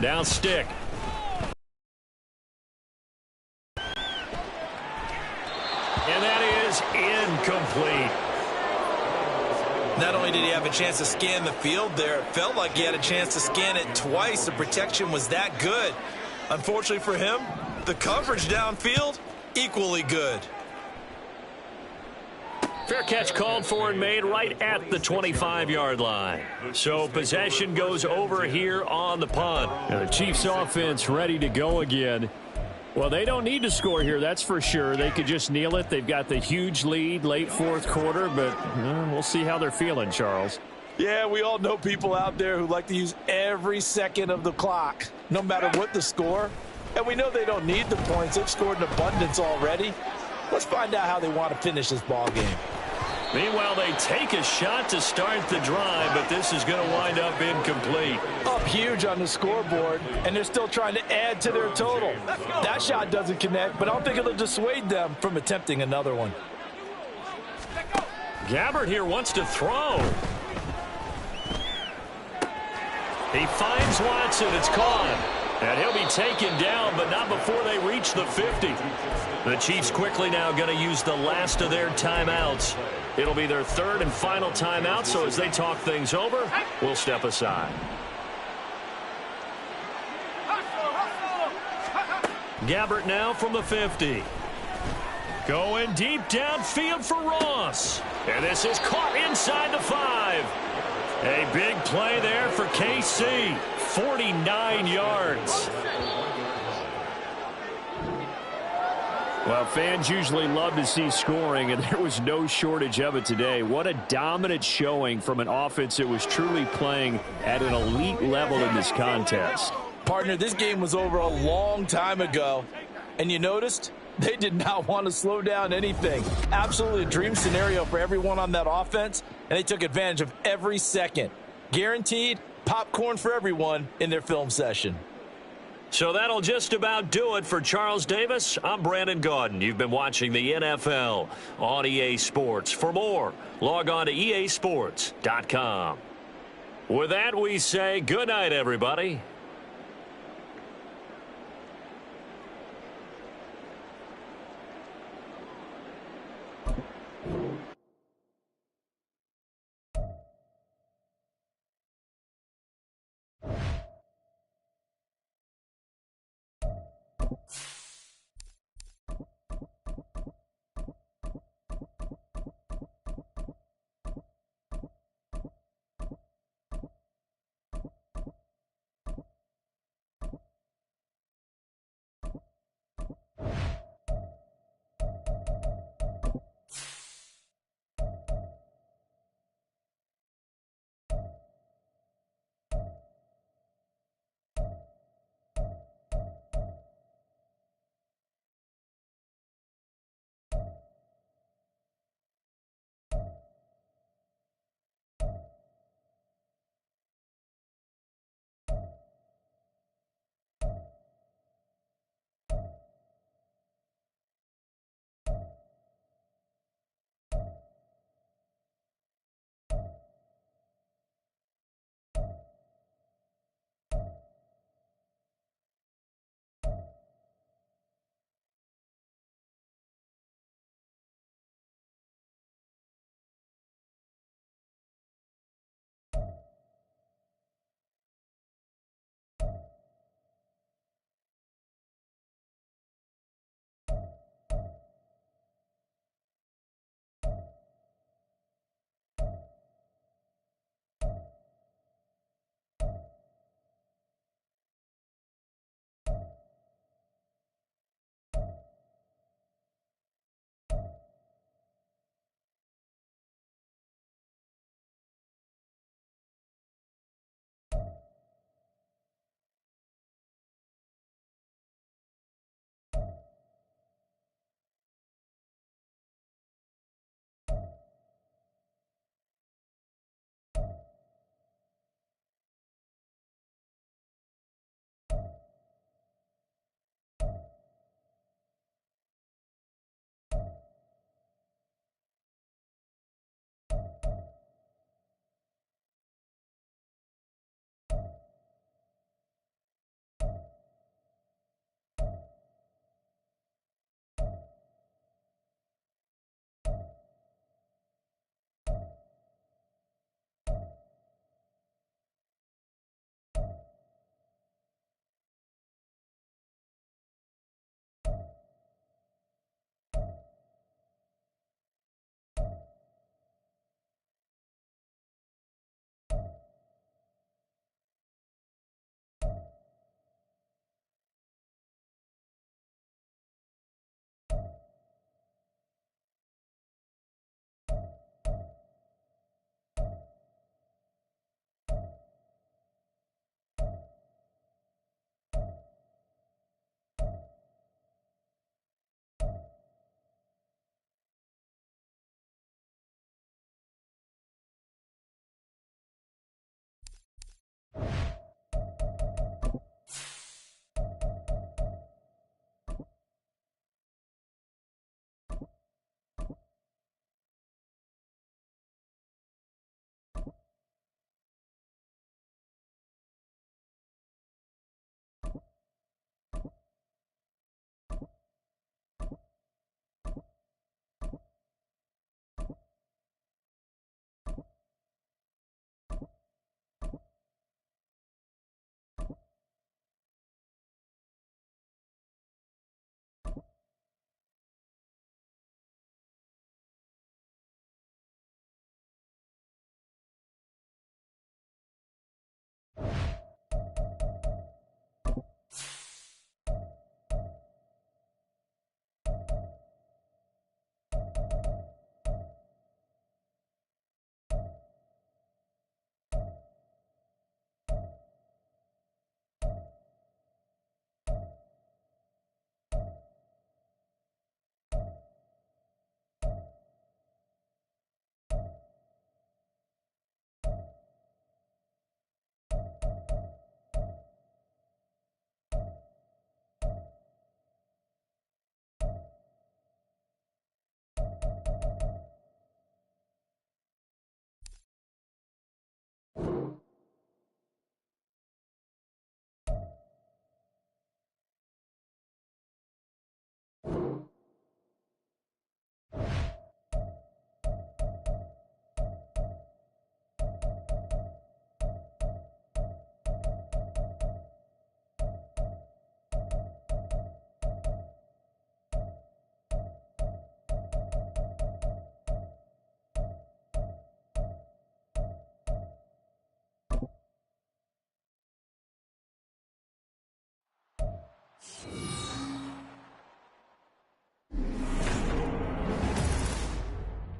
Now Stick. And that is incomplete. Not only did he have a chance to scan the field there, it felt like he had a chance to scan it twice. The protection was that good. Unfortunately for him, the coverage downfield, equally good. Fair catch called for and made right at the 25-yard line. So possession goes over here on the punt. And the Chiefs offense ready to go again. Well, they don't need to score here, that's for sure. They could just kneel it. They've got the huge lead late 4th quarter, but we'll see how they're feeling, Charles. Yeah, we all know people out there who like to use every second of the clock, no matter what the score. And we know they don't need the points. They've scored in abundance already. Let's find out how they want to finish this ball game. Meanwhile, they take a shot to start the drive, but this is going to wind up incomplete. Up huge on the scoreboard, and they're still trying to add to their total. That shot doesn't connect, but I don't think it'll dissuade them from attempting another one. Gabbert here wants to throw. He finds Watson. It's caught. And he'll be taken down, but not before they reach the 50. The Chiefs quickly now going to use the last of their timeouts. It'll be their 3rd and final timeout, so as they talk things over, we'll step aside. Gabbert now from the 50. Going deep downfield for Ross. And this is caught inside the 5. A big play there for KC. 49 yards. Well, fans usually love to see scoring, and there was no shortage of it today. What a dominant showing from an offense that was truly playing at an elite level in this contest. Partner, this game was over a long time ago, and you noticed they did not want to slow down anything. Absolutely a dream scenario for everyone on that offense, and they took advantage of every second. Guaranteed popcorn for everyone in their film session. So that'll just about do it for Charles Davis. I'm Brandon Gaudin. You've been watching the NFL on EA Sports. For more, log on to easports.com. With that, we say good night, everybody.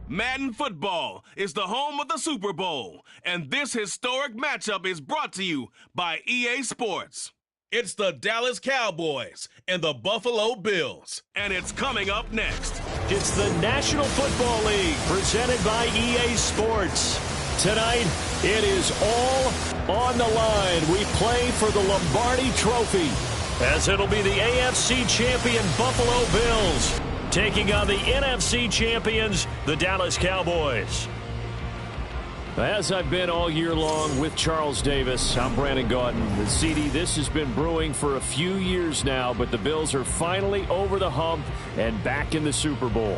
Madden football is the home of the Super Bowl, and this historic matchup is brought to you by EA Sports. It's the Dallas Cowboys and the Buffalo Bills, and it's coming up next. It's the National Football League presented by EA Sports. Tonight, it is all on the line. We play for the Lombardi Trophy, as it'll be the AFC champion Buffalo Bills taking on the NFC champions, the Dallas Cowboys. As I've been all year long with Charles Davis, I'm Brandon Gaudin. The CD, this has been brewing for a few years now, but the Bills are finally over the hump and back in the Super Bowl.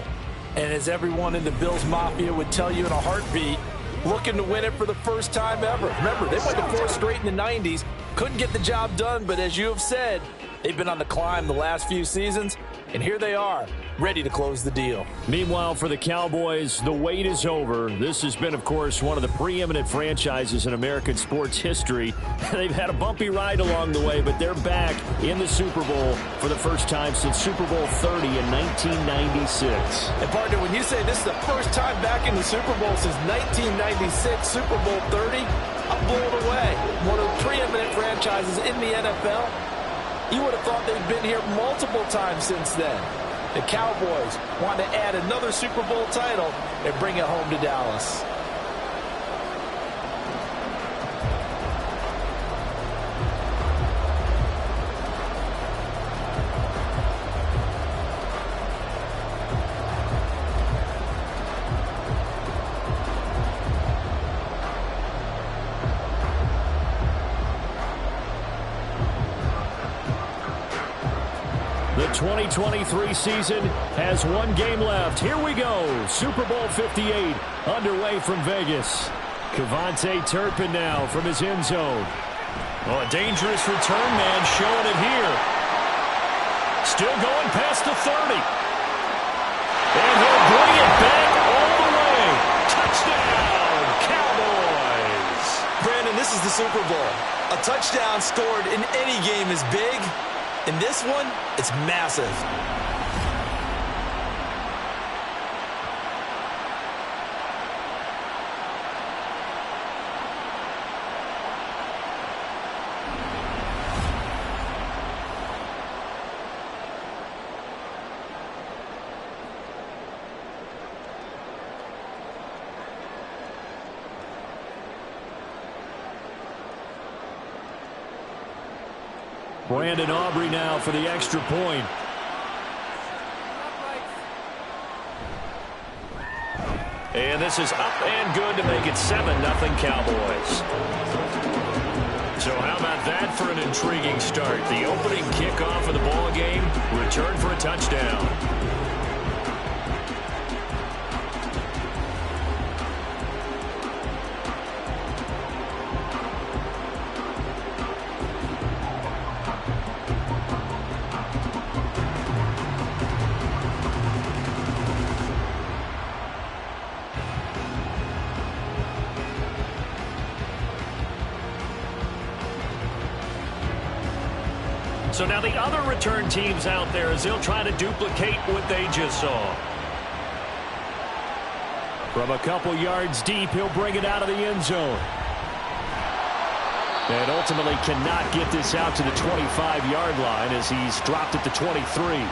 And as everyone in the Bills Mafia would tell you in a heartbeat, looking to win it for the first time ever. Remember, they went to 4 straight in the 90s, couldn't get the job done, but as you have said, they've been on the climb the last few seasons, and here they are, ready to close the deal. Meanwhile, for the Cowboys, the wait is over. This has been, of course, one of the preeminent franchises in American sports history. They've had a bumpy ride along the way, but they're back in the Super Bowl for the first time since Super Bowl 30 in 1996. And, partner, when you say this is the first time back in the Super Bowl since 1996, Super Bowl 30, I'm blown away. One of the preeminent franchises in the NFL. You would have thought they've been here multiple times since then. The Cowboys want to add another Super Bowl title and bring it home to Dallas. The 2023 season has one game left. Here we go. Super Bowl 58 underway from Vegas. Cavante Turpin now from his end zone. Oh, a dangerous return man showing it here. Still going past the 30. And he'll bring it back all the way. Touchdown, Cowboys. Brandon, this is the Super Bowl. A touchdown scored in any game is big. In this one, it's massive. Brandon Aubrey now for the extra point. And this is up and good to make it 7-0 Cowboys. So how about that for an intriguing start? The opening kickoff of the ball game, return for a touchdown. So now the other return teams out there as they'll try to duplicate what they just saw. From a couple yards deep, he'll bring it out of the end zone. And ultimately cannot get this out to the 25-yard line as he's dropped it to 23.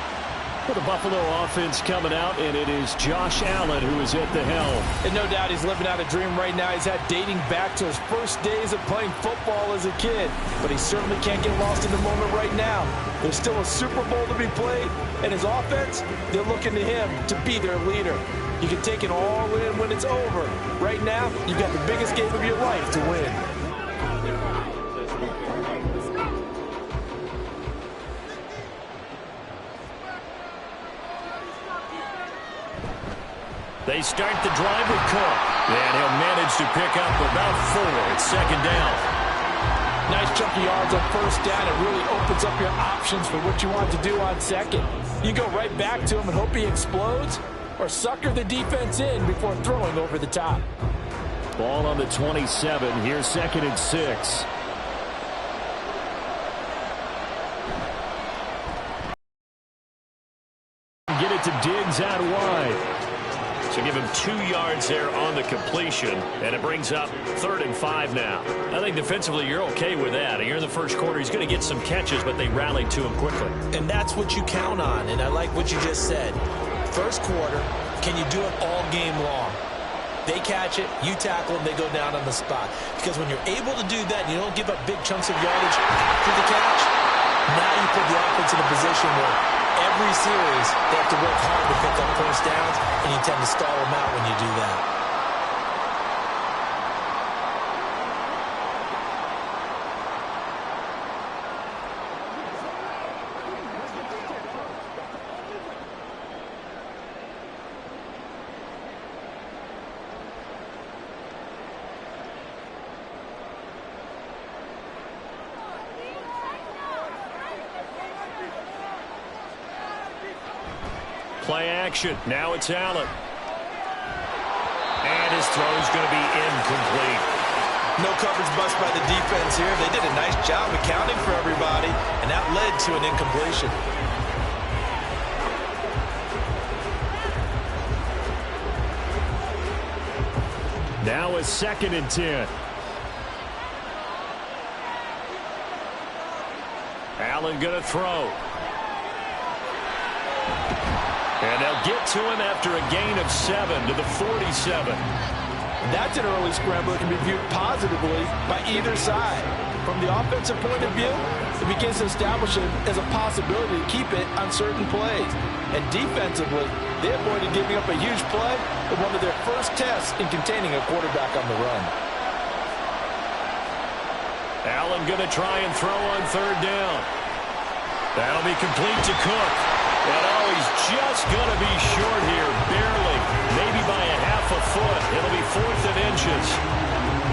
For the Buffalo offense coming out, and it is Josh Allen who is at the helm. And no doubt he's living out a dream right now. He's had dating back to his first days of playing football as a kid. But he certainly can't get lost in the moment right now. There's still a Super Bowl to be played, and his offense, they're looking to him to be their leader. You can take it all in when it's over. Right now, you've got the biggest game of your life to win. They start the drive with Cook. And he'll manage to pick up about 4. It's second down. Nice chunky yards on first down. It really opens up your options for what you want to do on second. You go right back to him and hope he explodes, or sucker the defense in before throwing over the top. Ball on the 27. Here's 2nd and 6. digs out wide. So give him 2 yards there on the completion, and it brings up 3rd and 5 now. I think defensively you're okay with that. Here in the first quarter, he's going to get some catches, but they rallied to him quickly. And that's what you count on, and I like what you just said. First quarter, can you do it all game long? They catch it, you tackle them, they go down on the spot. Because when you're able to do that and you don't give up big chunks of yardage after the catch, now you put the offense in a position where every series they have to work hard to pick up first downs, and you tend to stall them out when you do that. Play action. Now it's Allen. And his throw's going to be incomplete. No coverage bust by the defense here. They did a nice job accounting for everybody, and that led to an incompletion. Now a 2nd and 10. Allen going to throw. And they'll get to him after a gain of 7 to the 47. That's an early scramble that can be viewed positively by either side. From the offensive point of view, it begins to establish it as a possibility to keep it on certain plays. And defensively, they avoided giving up a huge play in one of their first tests in containing a quarterback on the run. Allen going to try and throw on 3rd down. That'll be complete to Cook. And he's just going to be short here, barely, maybe by a half a foot. It'll be 4th and inches.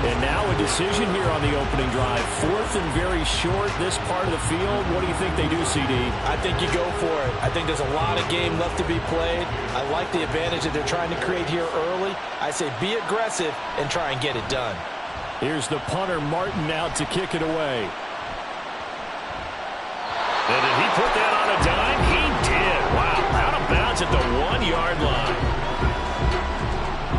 And now a decision here on the opening drive. 4th and very short, this part of the field. What do you think they do, CD? I think you go for it. I think there's a lot of game left to be played. I like the advantage that they're trying to create here early. I say be aggressive and try and get it done. Here's the punter, Martin, out to kick it away. And did he put that on a dime? He did. Wow, out of bounds at the 1-yard line.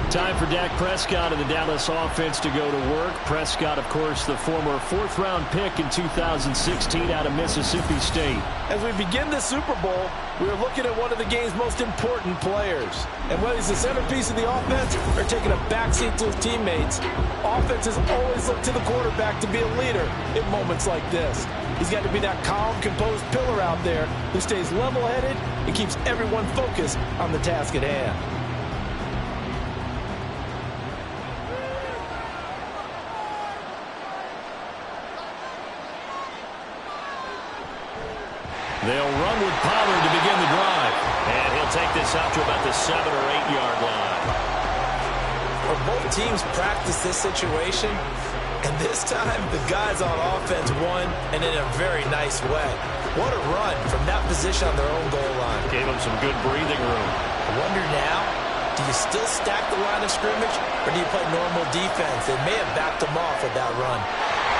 Time for Dak Prescott and the Dallas offense to go to work. Prescott, of course, the former 4th-round pick in 2016 out of Mississippi State. As we begin the Super Bowl, we are looking at one of the game's most important players. And whether he's the centerpiece of the offense or taking a backseat to his teammates, offenses always look to the quarterback to be a leader in moments like this. He's got to be that calm, composed pillar out there who stays level-headed and keeps everyone focused on the task at hand. They'll run with Pollard to begin the drive. And he'll take this out to about the 7- or 8-yard line. Well, both teams practice this situation, and this time the guys on offense won, and in a very nice way. What a run from that position on their own goal line. Gave them some good breathing room. I wonder now, do you still stack the line of scrimmage, or do you play normal defense? They may have backed them off with that run.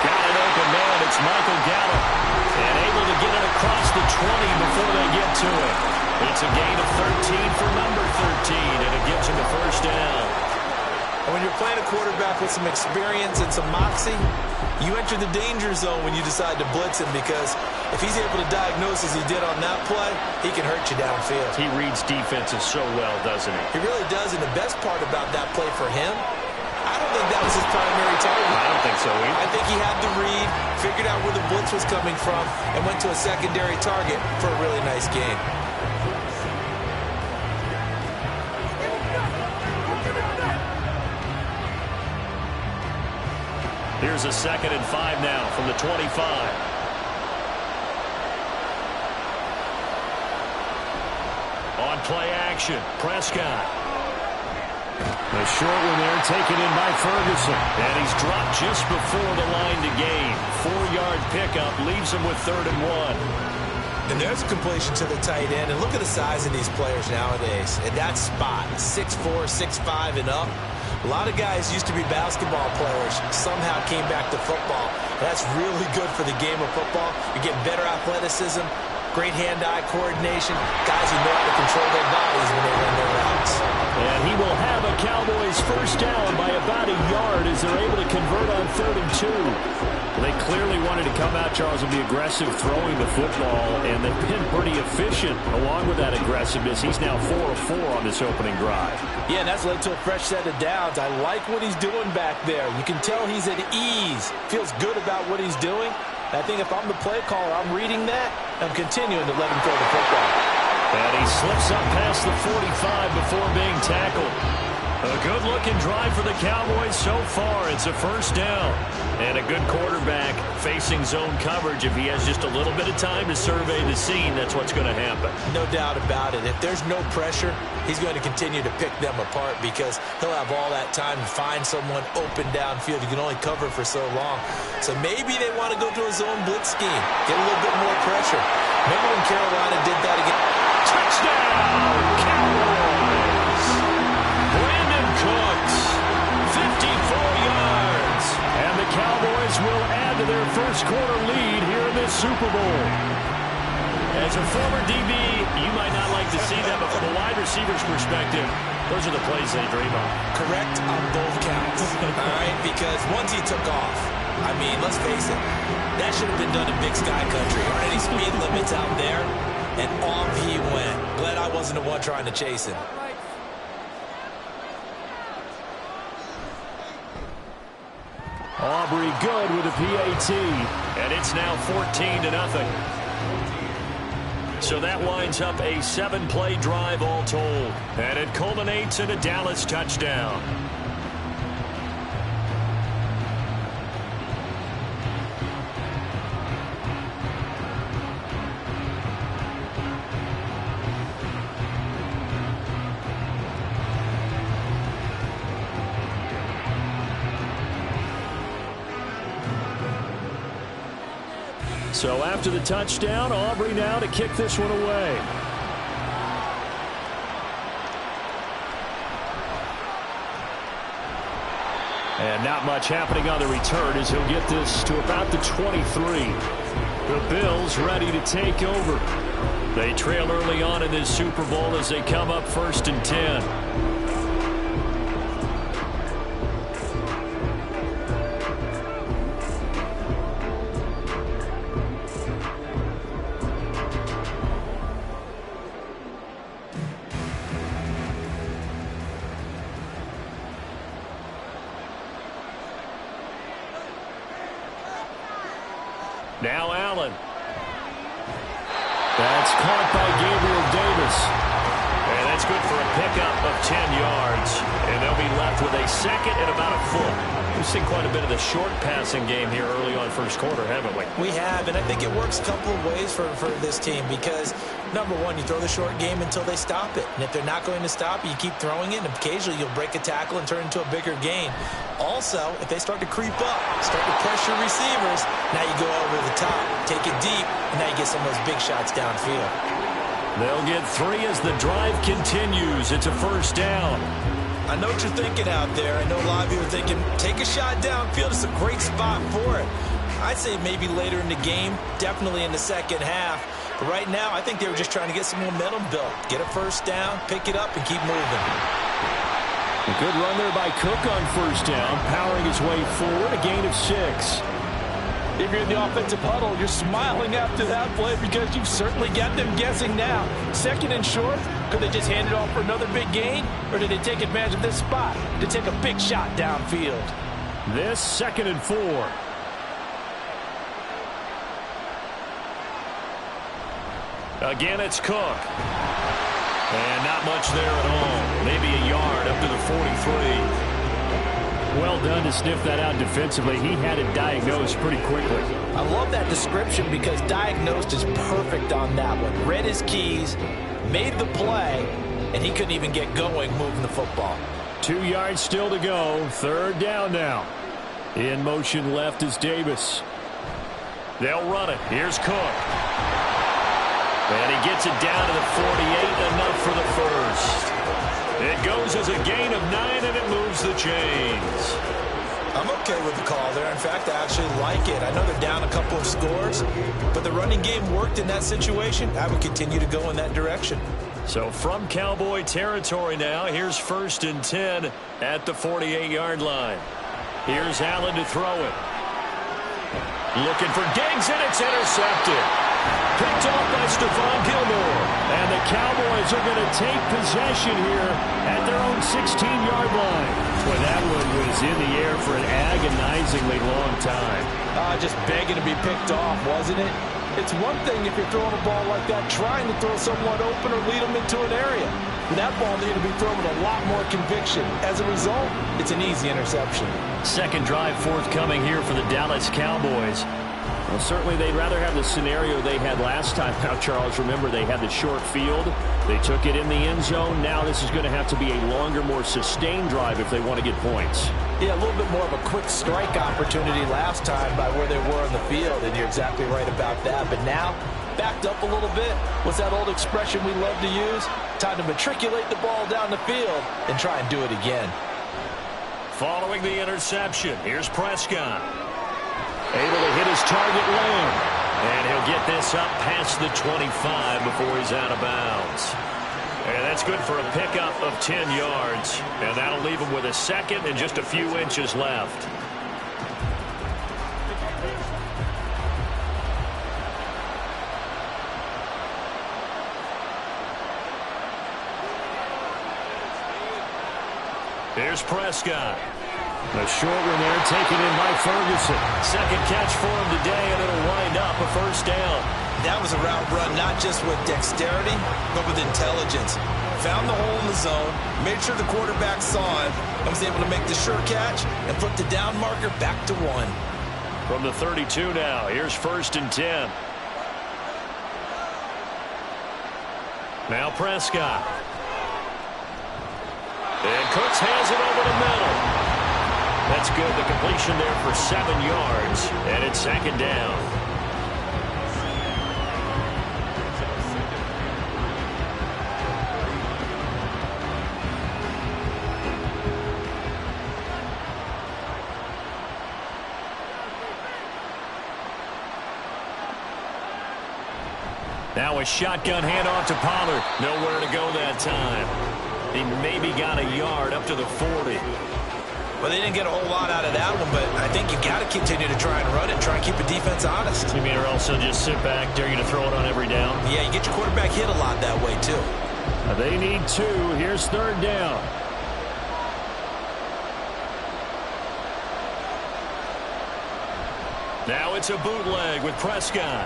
Got an open man. It's Michael Gallup. And able to get it across the 20 before they get to it. It's a gain of 13 for number 13, and it gives him the first down. And when you're playing a quarterback with some experience and some moxie, you enter the danger zone when you decide to blitz him, because if he's able to diagnose as he did on that play, he can hurt you downfield. He reads defenses so well, doesn't he? He really does, and the best part about that play for him, I don't think that was his primary target. I don't think so either. I think he had the read, figured out where the blitz was coming from, and went to a secondary target for a really nice gain. Here's a 2nd and 5 now from the 25. On play action, Prescott. The short one there taken in by Ferguson. And he's dropped just before the line to gain. 4-yard pickup leaves him with 3rd and 1. And there's a completion to the tight end. And look at the size of these players nowadays. And that spot, 6'4", 6'5", and up. A lot of guys used to be basketball players, somehow came back to football. And that's really good for the game of football. You're getting better athleticism, great hand-eye coordination, guys who know how to control their bodies when they run their routes. And he will have a Cowboys first down by about a yard as they're able to convert on 3rd and 2. They clearly wanted to come out, Charles, and be aggressive throwing the football, and they've been pretty efficient along with that aggressiveness. He's now 4 of 4 on this opening drive. Yeah, and that's led to a fresh set of downs. I like what he's doing back there. You can tell he's at ease, feels good about what he's doing. I think if I'm the play caller, I'm reading that, I'm continuing to let him throw the football. And he slips up past the 45 before being tackled. A good-looking drive for the Cowboys so far. It's a first down. And a good quarterback facing zone coverage. If he has just a little bit of time to survey the scene, that's what's going to happen. No doubt about it. If there's no pressure, he's going to continue to pick them apart because he'll have all that time to find someone open downfield. You can only cover for so long. So maybe they want to go to a zone blitz scheme, get a little bit more pressure. Remember when Carolina did that again? Touchdown, Cowboys! Brandon Cooks, 54 yards. And the Cowboys will add to their first quarter lead here in this Super Bowl. As a former DB, you might not like to see that, but from a wide receiver's perspective, those are the plays they dream of. Correct on both counts, all right? Because once he took off, I mean, let's face it, that should have been done in Big Sky Country. Aren't any speed limits out there? And off he went. Glad I wasn't the one trying to chase him. Aubrey good with a PAT, and it's now 14-0. So that winds up a 7-play drive all told, and it culminates in a Dallas touchdown. So after the touchdown, Aubrey now to kick this one away. And not much happening on the return as he'll get this to about the 23. The Bills ready to take over. They trail early on in this Super Bowl as they come up 1st and 10. Now Allen. That's caught by Gabriel Davis. And that's good for a pickup of 10 yards. And they'll be left with a second and about a foot. We've seen quite a bit of the short passing game here early on first quarter, haven't we? We have, and I think it works a couple of ways for this team because, number one, you throw the short game until they stop it. And if they're not going to stop it, you keep throwing it, and occasionally you'll break a tackle and turn into a bigger gain. Also, if they start to creep up, start to pressure receivers, now you go over the top, take it deep, and now you get some of those big shots downfield. They'll get 3 as the drive continues. It's a first down. I know what you're thinking out there. I know a lot of you are thinking, take a shot downfield. It's a great spot for it. I'd say maybe later in the game, definitely in the second half. But right now, I think they were just trying to get some momentum built. Get a first down, pick it up, and keep moving. A good run there by Cook on first down, powering his way forward, a gain of 6. If you're in the offensive huddle, you're smiling after that play because you've certainly got them guessing now. 2nd and short, could they just hand it off for another big gain? Or did they take advantage of this spot to take a big shot downfield? This 2nd and 4. Again, it's Cook. And not much there at all. Maybe a yard up to the 43. Well done to sniff that out defensively. He had it diagnosed pretty quickly. I love that description because diagnosed is perfect on that one. Read his keys, made the play, and he couldn't even get going moving the football. 2 yards still to go. 3rd down now. In motion left is Davis. They'll run it. Here's Cook. And he gets it down to the 48, enough for the first. It goes as a gain of 9, and it moves the chains. I'm okay with the call there. In fact, I actually like it. I know they're down a couple of scores, but the running game worked in that situation. I would continue to go in that direction. So from Cowboy territory now, here's 1st and 10 at the 48-yard line. Here's Allen to throw it. Looking for Diggs, and it's intercepted. Picked off by Stephon Gilmore. And the Cowboys are going to take possession here at their own 16-yard line. Well, that one was in the air for an agonizingly long time. Just begging to be picked off, wasn't it? It's one thing if you're throwing a ball like that, trying to throw someone open or lead them into an area. But that ball needed to be thrown with a lot more conviction. As a result, it's an easy interception. Second drive forthcoming here for the Dallas Cowboys. Well, certainly they'd rather have the scenario they had last time. Now, Charles, remember, they had the short field. They took it in the end zone. Now this is going to have to be a longer, more sustained drive if they want to get points. Yeah, a little bit more of a quick strike opportunity last time by where they were on the field, and you're exactly right about that. But now, backed up a little bit. What's that old expression we love to use? Time to matriculate the ball down the field and try and do it again. Following the interception, here's Prescott. Able to hit his target lane. And he'll get this up past the 25 before he's out of bounds. And that's good for a pickup of 10 yards. And that'll leave him with a second and just a few inches left. Here's Prescott. A short one there taken in by Ferguson. Second catch for him today, and it'll wind up a first down. That was a route run not just with dexterity, but with intelligence. Found the hole in the zone, made sure the quarterback saw him, and was able to make the sure catch and put the down marker back to 1. From the 32 now, here's 1st and 10. Now Prescott. And Cooks has it over the middle. That's good. The completion there for 7 yards, and it's second down. Now a shotgun handoff to Pollard. Nowhere to go that time. He maybe got a yard up to the 40. Well, they didn't get a whole lot out of that one, but I think you got to continue to try and run it, try and keep the defense honest. You mean, or also just sit back, dare you to throw it on every down? Yeah, you get your quarterback hit a lot that way, too. They need 2. Here's 3rd down. Now it's a bootleg with Prescott.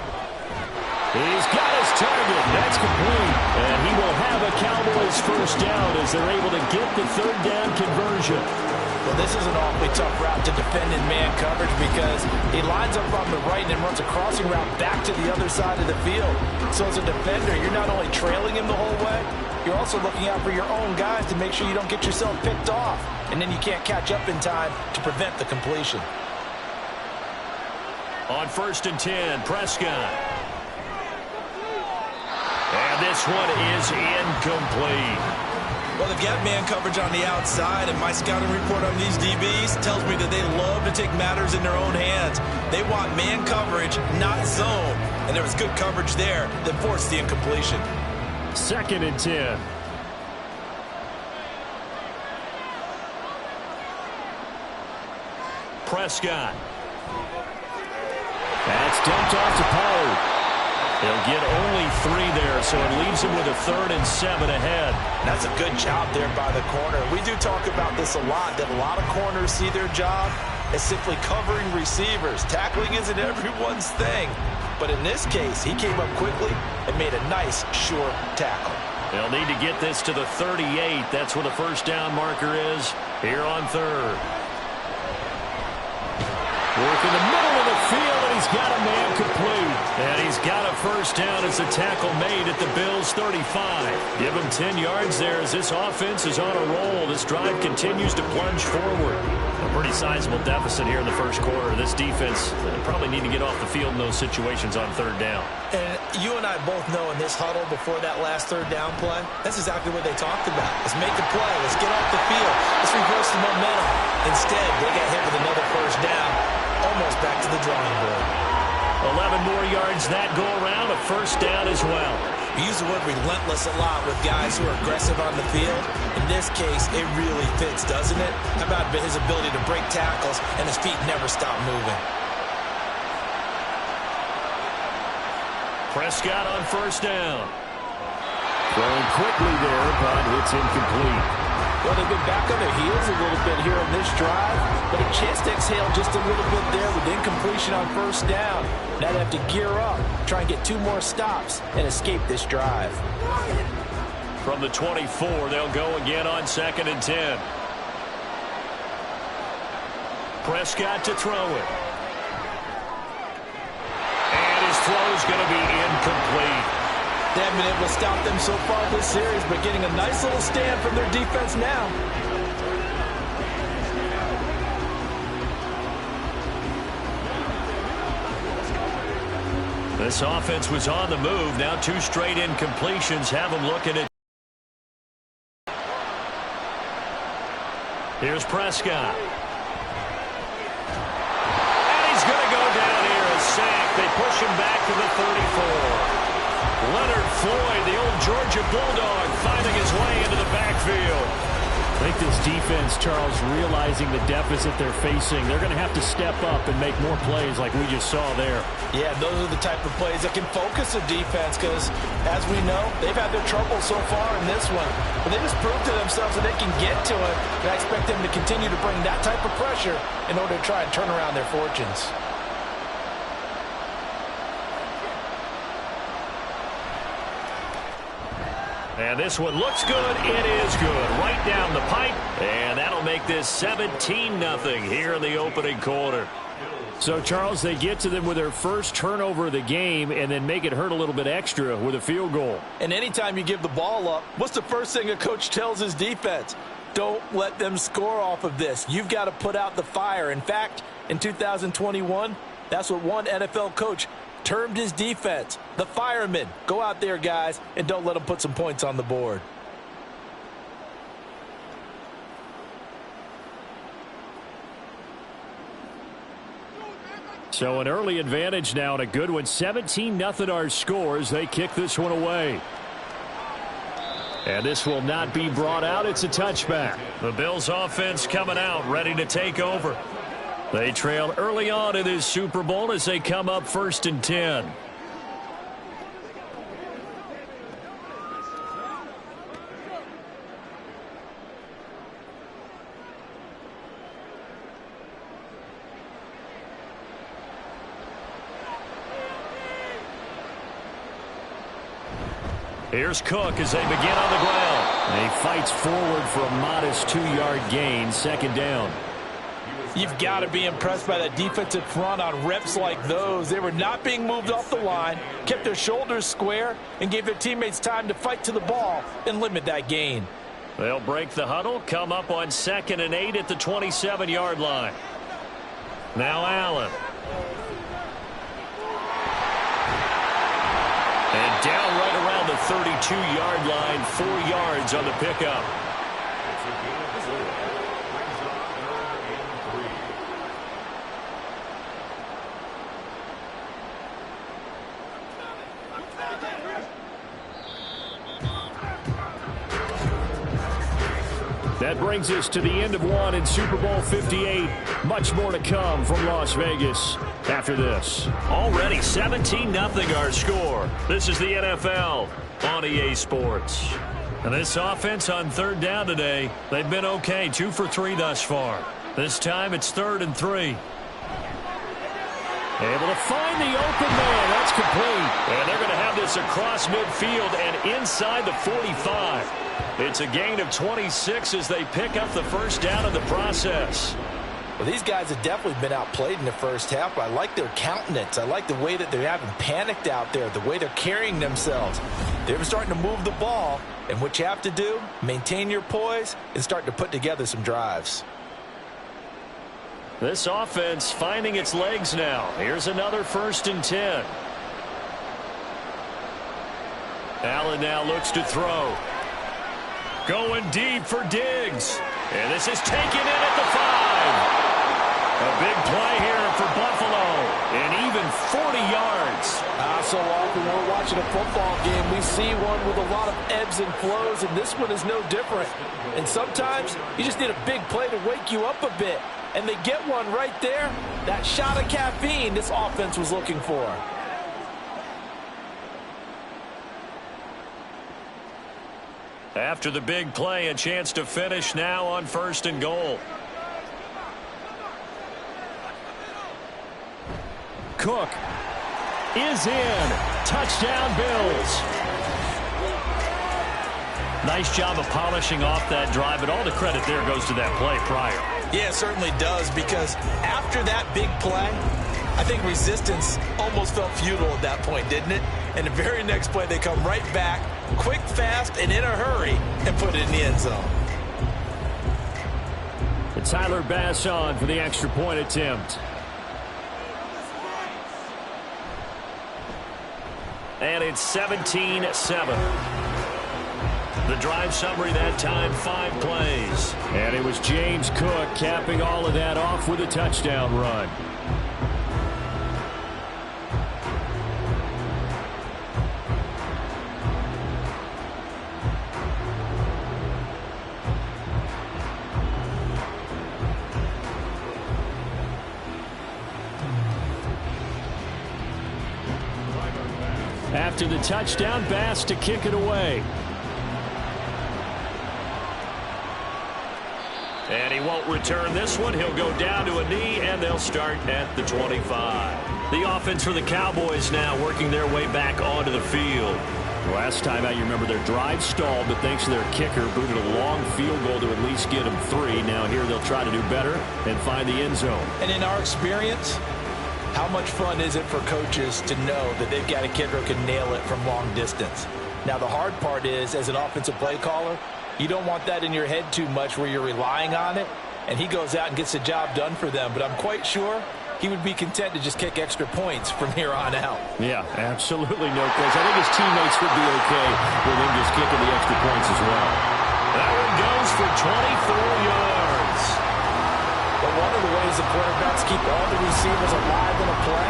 He's got his target. That's complete. And he will have a Cowboys first down as they're able to get the 3rd down conversion. Well, this is an awfully tough route to defend in man coverage because he lines up on the right and runs a crossing route back to the other side of the field. So as a defender, you're not only trailing him the whole way, you're also looking out for your own guys to make sure you don't get yourself picked off. And then you can't catch up in time to prevent the completion. On 1st and 10, Prescott. And this one is incomplete. Well, they've got man coverage on the outside, and my scouting report on these DBs tells me that they love to take matters in their own hands. They want man coverage, not zone. And there was good coverage there that forced the incompletion. 2nd and 10. Prescott. That's dumped off to Pollard. They'll get only 3 there, so it leaves him with a 3rd and 7 ahead. That's a good job there by the corner. We do talk about this a lot, that a lot of corners see their job as simply covering receivers. Tackling isn't everyone's thing. But in this case, he came up quickly and made a nice, sure tackle. They'll need to get this to the 38. That's where the first down marker is here on 3rd. Work in the middle of the field, and he's got a man complete. And he's got a first down as a tackle made at the Bills' 35. Give him 10 yards there as this offense is on a roll. This drive continues to plunge forward. A pretty sizable deficit here in the first quarter. This defense probably need to get off the field in those situations on third down. And you and I both know in this huddle before that last third down play, that's exactly what they talked about. Let's make a play. Let's get off the field. Let's reverse the momentum. Instead, they got hit with another first down, almost back to the drawing board. 11 more yards that go around, a first down as well. We use the word relentless a lot with guys who are aggressive on the field. In this case, it really fits, doesn't it? How about his ability to break tackles and his feet never stop moving? Prescott on first down. Throwing quickly there, but it's incomplete. Well, they've been back on their heels a little bit here on this drive, but a chance to exhale just a little bit there with incompletion on first down. Now they have to gear up, try and get 2 more stops, and escape this drive. From the 24, they'll go again on 2nd and 10. Prescott to throw it. And his throw is going to be incomplete. They haven't been able to stop them so far this series, but getting a nice little stand from their defense now. This offense was on the move. Now 2 straight incompletions have them looking at. Here's Prescott. And he's going to go down here, a sack. They push him back to the 34. Leonard Floyd, the old Georgia Bulldog, finding his way into the backfield. I think this defense, Charles, realizing the deficit they're facing, they're going to have to step up and make more plays like we just saw there. Yeah, those are the type of plays that can focus a defense because, as we know, they've had their trouble so far in this one. But they just proved to themselves that they can get to it, and I expect them to continue to bring that type of pressure in order to try and turn around their fortunes. And this one looks good. It is good. Right down the pipe. And that'll make this 17-0 here in the opening quarter. So, Charles, they get to them with their first turnover of the game and then make it hurt a little bit extra with a field goal. And anytime you give the ball up, what's the first thing a coach tells his defense? Don't let them score off of this. You've got to put out the fire. In fact, in 2021, that's what one NFL coach termed his defense, the firemen. Go out there, guys, and don't let them put some points on the board. So an early advantage now and a good one. 17-0 our scores. They kick this one away. And this will not be brought out. It's a touchback. The Bills offense coming out, ready to take over. They trail early on in this Super Bowl as they come up 1st and 10. Here's Cook as they begin on the ground. And he fights forward for a modest 2-yard gain, 2nd down. You've got to be impressed by that defensive front on reps like those. They were not being moved off the line, kept their shoulders square, and gave their teammates time to fight to the ball and limit that gain. They'll break the huddle, come up on 2nd and 8 at the 27-yard line. Now Allen. And down right around the 32-yard line, 4 yards on the pickup. That brings us to the end of one in Super Bowl 58. Much more to come from Las Vegas after this. Already 17-0 our score. This is the NFL on EA Sports. And this offense on 3rd down today, they've been okay. 2 for 3 thus far. This time it's 3rd and 3. Able to find the open man. That's complete. And they're going to have this across midfield and inside the 45. It's a gain of 26 as they pick up the first down in the process. Well, these guys have definitely been outplayed in the first half, but I like their countenance. I like the way that they're having panicked out there, the way they're carrying themselves. They're starting to move the ball, and what you have to do, maintain your poise and start to put together some drives. This offense finding its legs now. Here's another 1st and 10. Allen now looks to throw. Going deep for Diggs. And this is taken in at the 5. A big play here for Buffalo. And even 40 yards. So often when we're watching a football game, we see one with a lot of ebbs and flows, and this one is no different. And sometimes you just need a big play to wake you up a bit. And they get one right there. That shot of caffeine this offense was looking for. After the big play, a chance to finish now on 1st and goal. Cook is in. Touchdown, Bills. Nice job of polishing off that drive, but all the credit there goes to that play prior. Yeah, it certainly does, because after that big play, I think resistance almost felt futile at that point, didn't it? And the very next play, they come right back, quick, fast, and in a hurry, and put it in the end zone. And Tyler Bass on for the extra point attempt. And it's 17-7. The drive summary that time, 5 plays. And it was James Cook capping all of that off with a touchdown run. After the touchdown, Bass to kick it away. And he won't return this one. He'll go down to a knee, and they'll start at the 25. The offense for the Cowboys now working their way back onto the field. Last time out, you remember their drive stalled, but thanks to their kicker, booted a long field goal to at least get them 3. Now here they'll try to do better and find the end zone. And in our experience, how much fun is it for coaches to know that they've got a kicker who can nail it from long distance? Now, the hard part is, as an offensive play caller, you don't want that in your head too much where you're relying on it, and he goes out and gets the job done for them. But I'm quite sure he would be content to just kick extra points from here on out. Yeah, absolutely no place. I think his teammates would be okay with him just kicking the extra points as well. That one goes for 24 yards. But one of the ways the quarterbacks keep all the receivers alive in a play,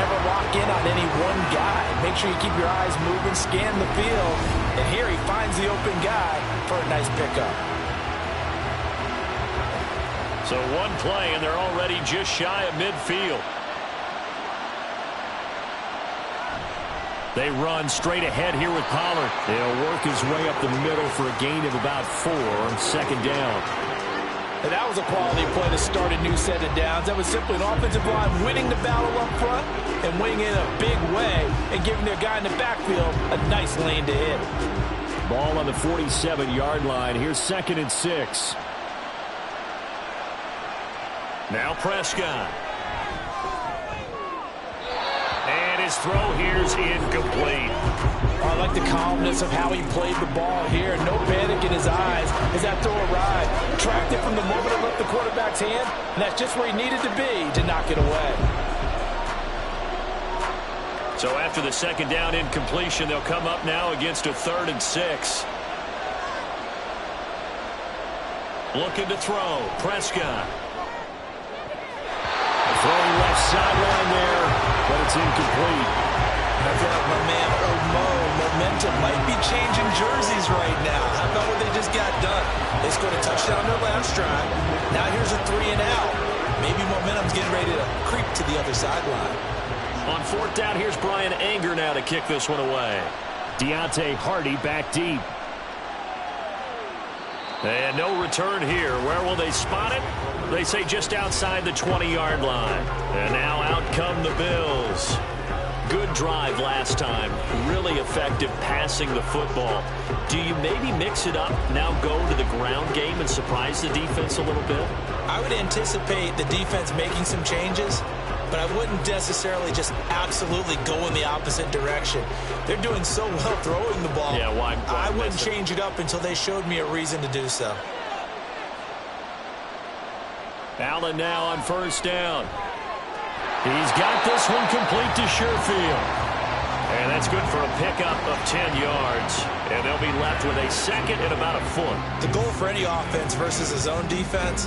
never lock in on any one guy. Make sure you keep your eyes moving, scan the field, and here he finds the open guy for a nice pickup. So one play, and they're already just shy of midfield. They run straight ahead here with Pollard. They'll work his way up the middle for a gain of about 4 on 2nd down. And that was a quality play to start a new set of downs. That was simply an offensive line winning the battle up front and winning it in a big way and giving their guy in the backfield a nice lane to hit. Ball on the 47-yard line. Here's 2nd and 6. Now Prescott. And his throw here's incomplete. I like the calmness of how he played the ball here. No panic in his eyes as that throw arrived. Tracked it from the moment it left the quarterback's hand, and that's just where he needed to be to knock it away. So after the 2nd down incompletion, they'll come up now against a 3rd and 6. Looking to throw. Prescott. Throwing left sideline there, but it's incomplete. I feel like my man, Old Mo, momentum might be changing jerseys right now. How about what they just got done? They scored a touchdown their last drive. Now here's a 3 and out. Maybe momentum's getting ready to creep to the other sideline. On 4th down, here's Brian Anger now to kick this one away. Deontay Hardy back deep. And no return here. Where will they spot it? They say just outside the 20-yard line. And now out come the Bills. good drive last time. Really effective passing the football. Do you maybe mix it up, now go to the ground game and surprise the defense a little bit? I would anticipate the defense making some changes, but I wouldn't necessarily just absolutely go in the opposite direction. They're doing so well throwing the ball. Yeah, why I wouldn't change it up until they showed me a reason to do so. Allen now on first down. He's got this one complete to Sherfield. And that's good for a pickup of 10 yards. And they'll be left with a second and about a foot. The goal for any offense versus a zone defense,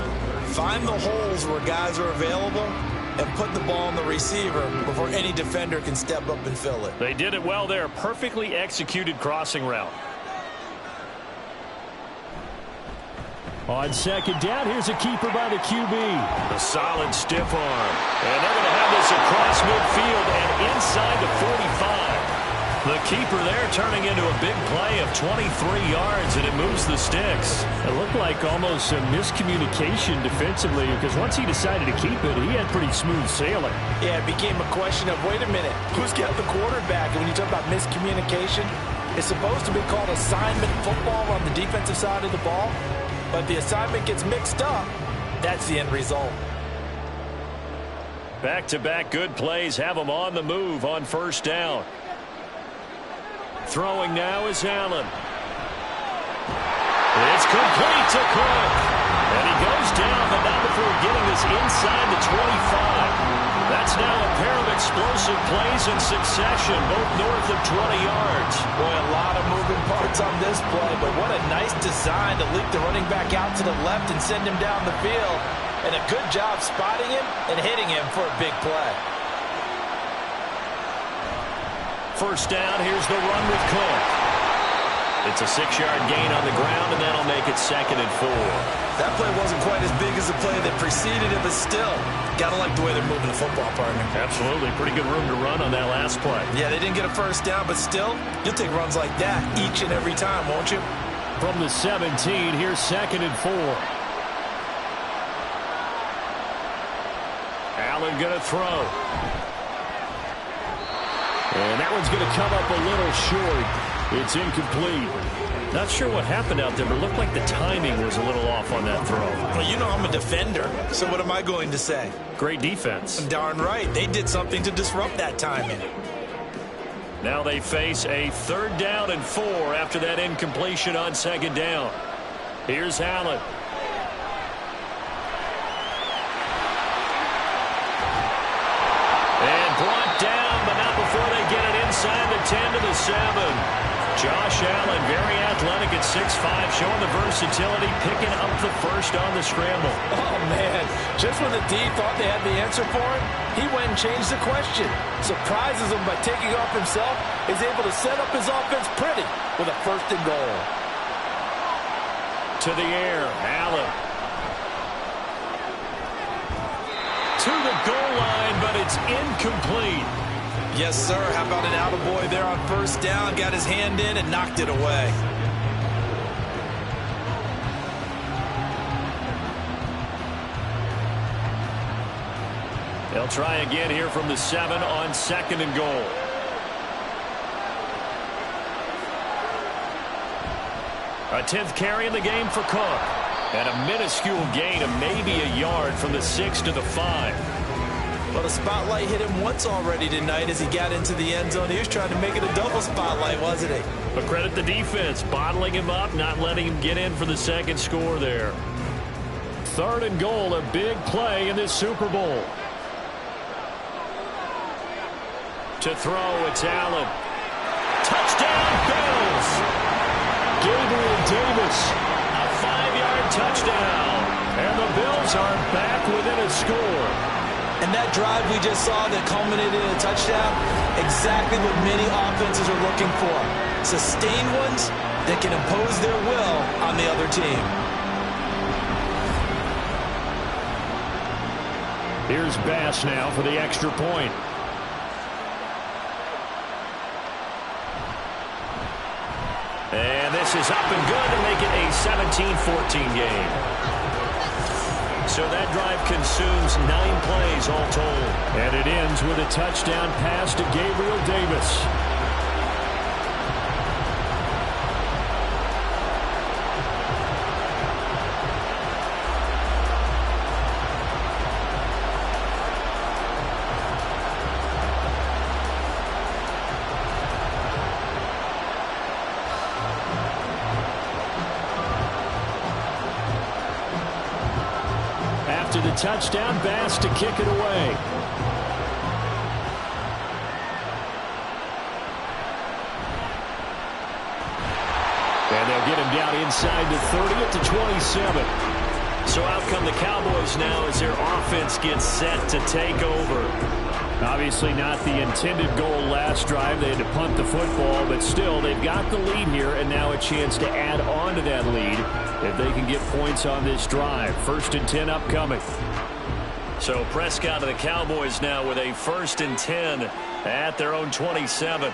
find the holes where guys are available and put the ball on the receiver before any defender can step up and fill it. They did it well there. Perfectly executed crossing route. On second down, here's a keeper by the QB. A solid stiff arm. And they're going to have this across midfield and inside the 45. The keeper there turning into a big play of 23 yards, and it moves the sticks. It looked like almost a miscommunication defensively, because once he decided to keep it, he had pretty smooth sailing. Yeah, it became a question of, wait a minute, who's got the quarterback? And when you talk about miscommunication, it's supposed to be called assignment football on the defensive side of the ball. But the assignment gets mixed up. That's the end result. Back-to-back good plays have them on the move on first down. Throwing now is Allen. It's complete to Cook. And he goes down, but not before getting this inside the 25. That's now a pair of explosive plays in succession, both north of 20 yards. Boy, a lot of moving parts on this play, but what a nice design to leak the running back out to the left and send him down the field. And a good job spotting him and hitting him for a big play. First down, here's the run with Cook. It's a 6-yard gain on the ground, and that'll make it 2nd and 4. That play wasn't quite as big as the play that preceded it, but still, gotta like the way they're moving the football, partner. Absolutely. Pretty good room to run on that last play. Yeah, they didn't get a first down, but still, you'll take runs like that each and every time, won't you? From the 17, here's 2nd and 4. Allen going to throw. And that one's going to come up a little short. It's incomplete. Not sure what happened out there, but it looked like the timing was a little off on that throw. Well, you know I'm a defender, so what am I going to say? Great defense. Darn right. They did something to disrupt that timing. Now they face a 3rd down and 4 after that incompletion on 2nd down. Here's Allen. And brought down, but not before they get it inside the 10 to the 7. Josh Allen, very athletic at 6'5", showing the versatility, picking up the first on the scramble. Oh, man. Just when the D thought they had the answer for him, he went and changed the question. Surprises him by taking off himself. He's able to set up his offense pretty with a 1st and goal. To the air, Allen. To the goal line, but it's incomplete. Yes, sir. How about an attaboy there on 1st down? Got his hand in and knocked it away. They'll try again here from the 7 on 2nd and goal. A 10th carry in the game for Cook. And a minuscule gain of maybe a yard from the 6 to the 5. Well, the spotlight hit him once already tonight as he got into the end zone. He was trying to make it a double spotlight, wasn't he? But credit the defense, bottling him up, not letting him get in for the 2nd score there. 3rd and goal, a big play in this Super Bowl. To throw, it's Allen. Touchdown, Bills! Gabriel Davis. A 5-yard touchdown. And the Bills are back within a score. And that drive we just saw that culminated in a touchdown, exactly what many offenses are looking for. Sustained ones that can impose their will on the other team. Here's Bass now for the extra point. And this is up and good to make it a 17-14 game. So that drive consumes 9 plays all told. And it ends with a touchdown pass to Gabriel Davis. To the touchdown, Bass to kick it away. And they'll get him down inside the 30 to 27. So out come the Cowboys now as their offense gets set to take over. Obviously not the intended goal last drive. They had to punt the football, but still they've got the lead here and now a chance to add on to that lead if they can get points on this drive. 1st and 10 upcoming. So Prescott and the Cowboys now with a 1st and 10 at their own 27.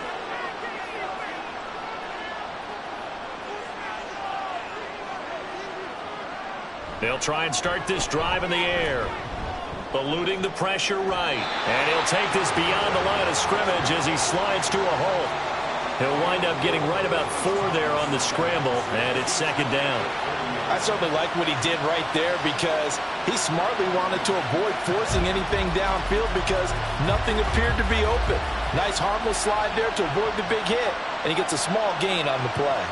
They'll try and start this drive in the air. Eluding the pressure right. And he'll take this beyond the line of scrimmage as he slides to a halt. He'll wind up getting right about 4 there on the scramble, and it's 2nd down. I certainly like what he did right there because he smartly wanted to avoid forcing anything downfield because nothing appeared to be open. Nice harmless slide there to avoid the big hit, and he gets a small gain on the play.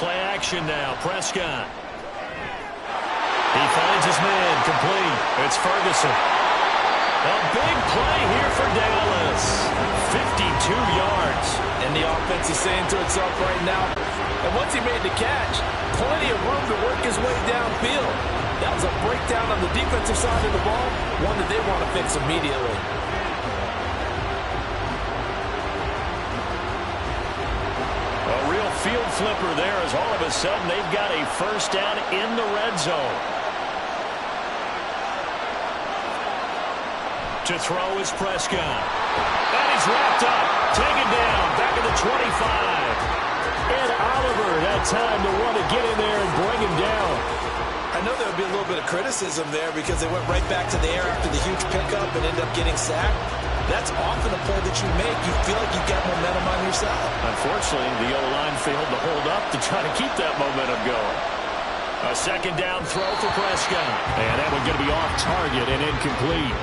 Play action now, Prescott. He finds his man, complete. It's Ferguson. A big play here for Dallas. 52 yards. And the offense is saying to itself right now, and once he made the catch, plenty of room to work his way downfield. That was a breakdown on the defensive side of the ball, one that they want to fix immediately. A real field flipper there as all of a sudden they've got a 1st down in the red zone. To throw is Prescott. And he's wrapped up. Taken down. Back at the 25. And Oliver had time to want to get in there and bring him down. I know there would be a little bit of criticism there because they went right back to the air after the huge pickup and ended up getting sacked. That's often a play that you make. You feel like you've got momentum on your side. Unfortunately, the O-line failed to hold up to try to keep that momentum going. A 2nd down throw for Prescott. And that one going to be off target and incomplete.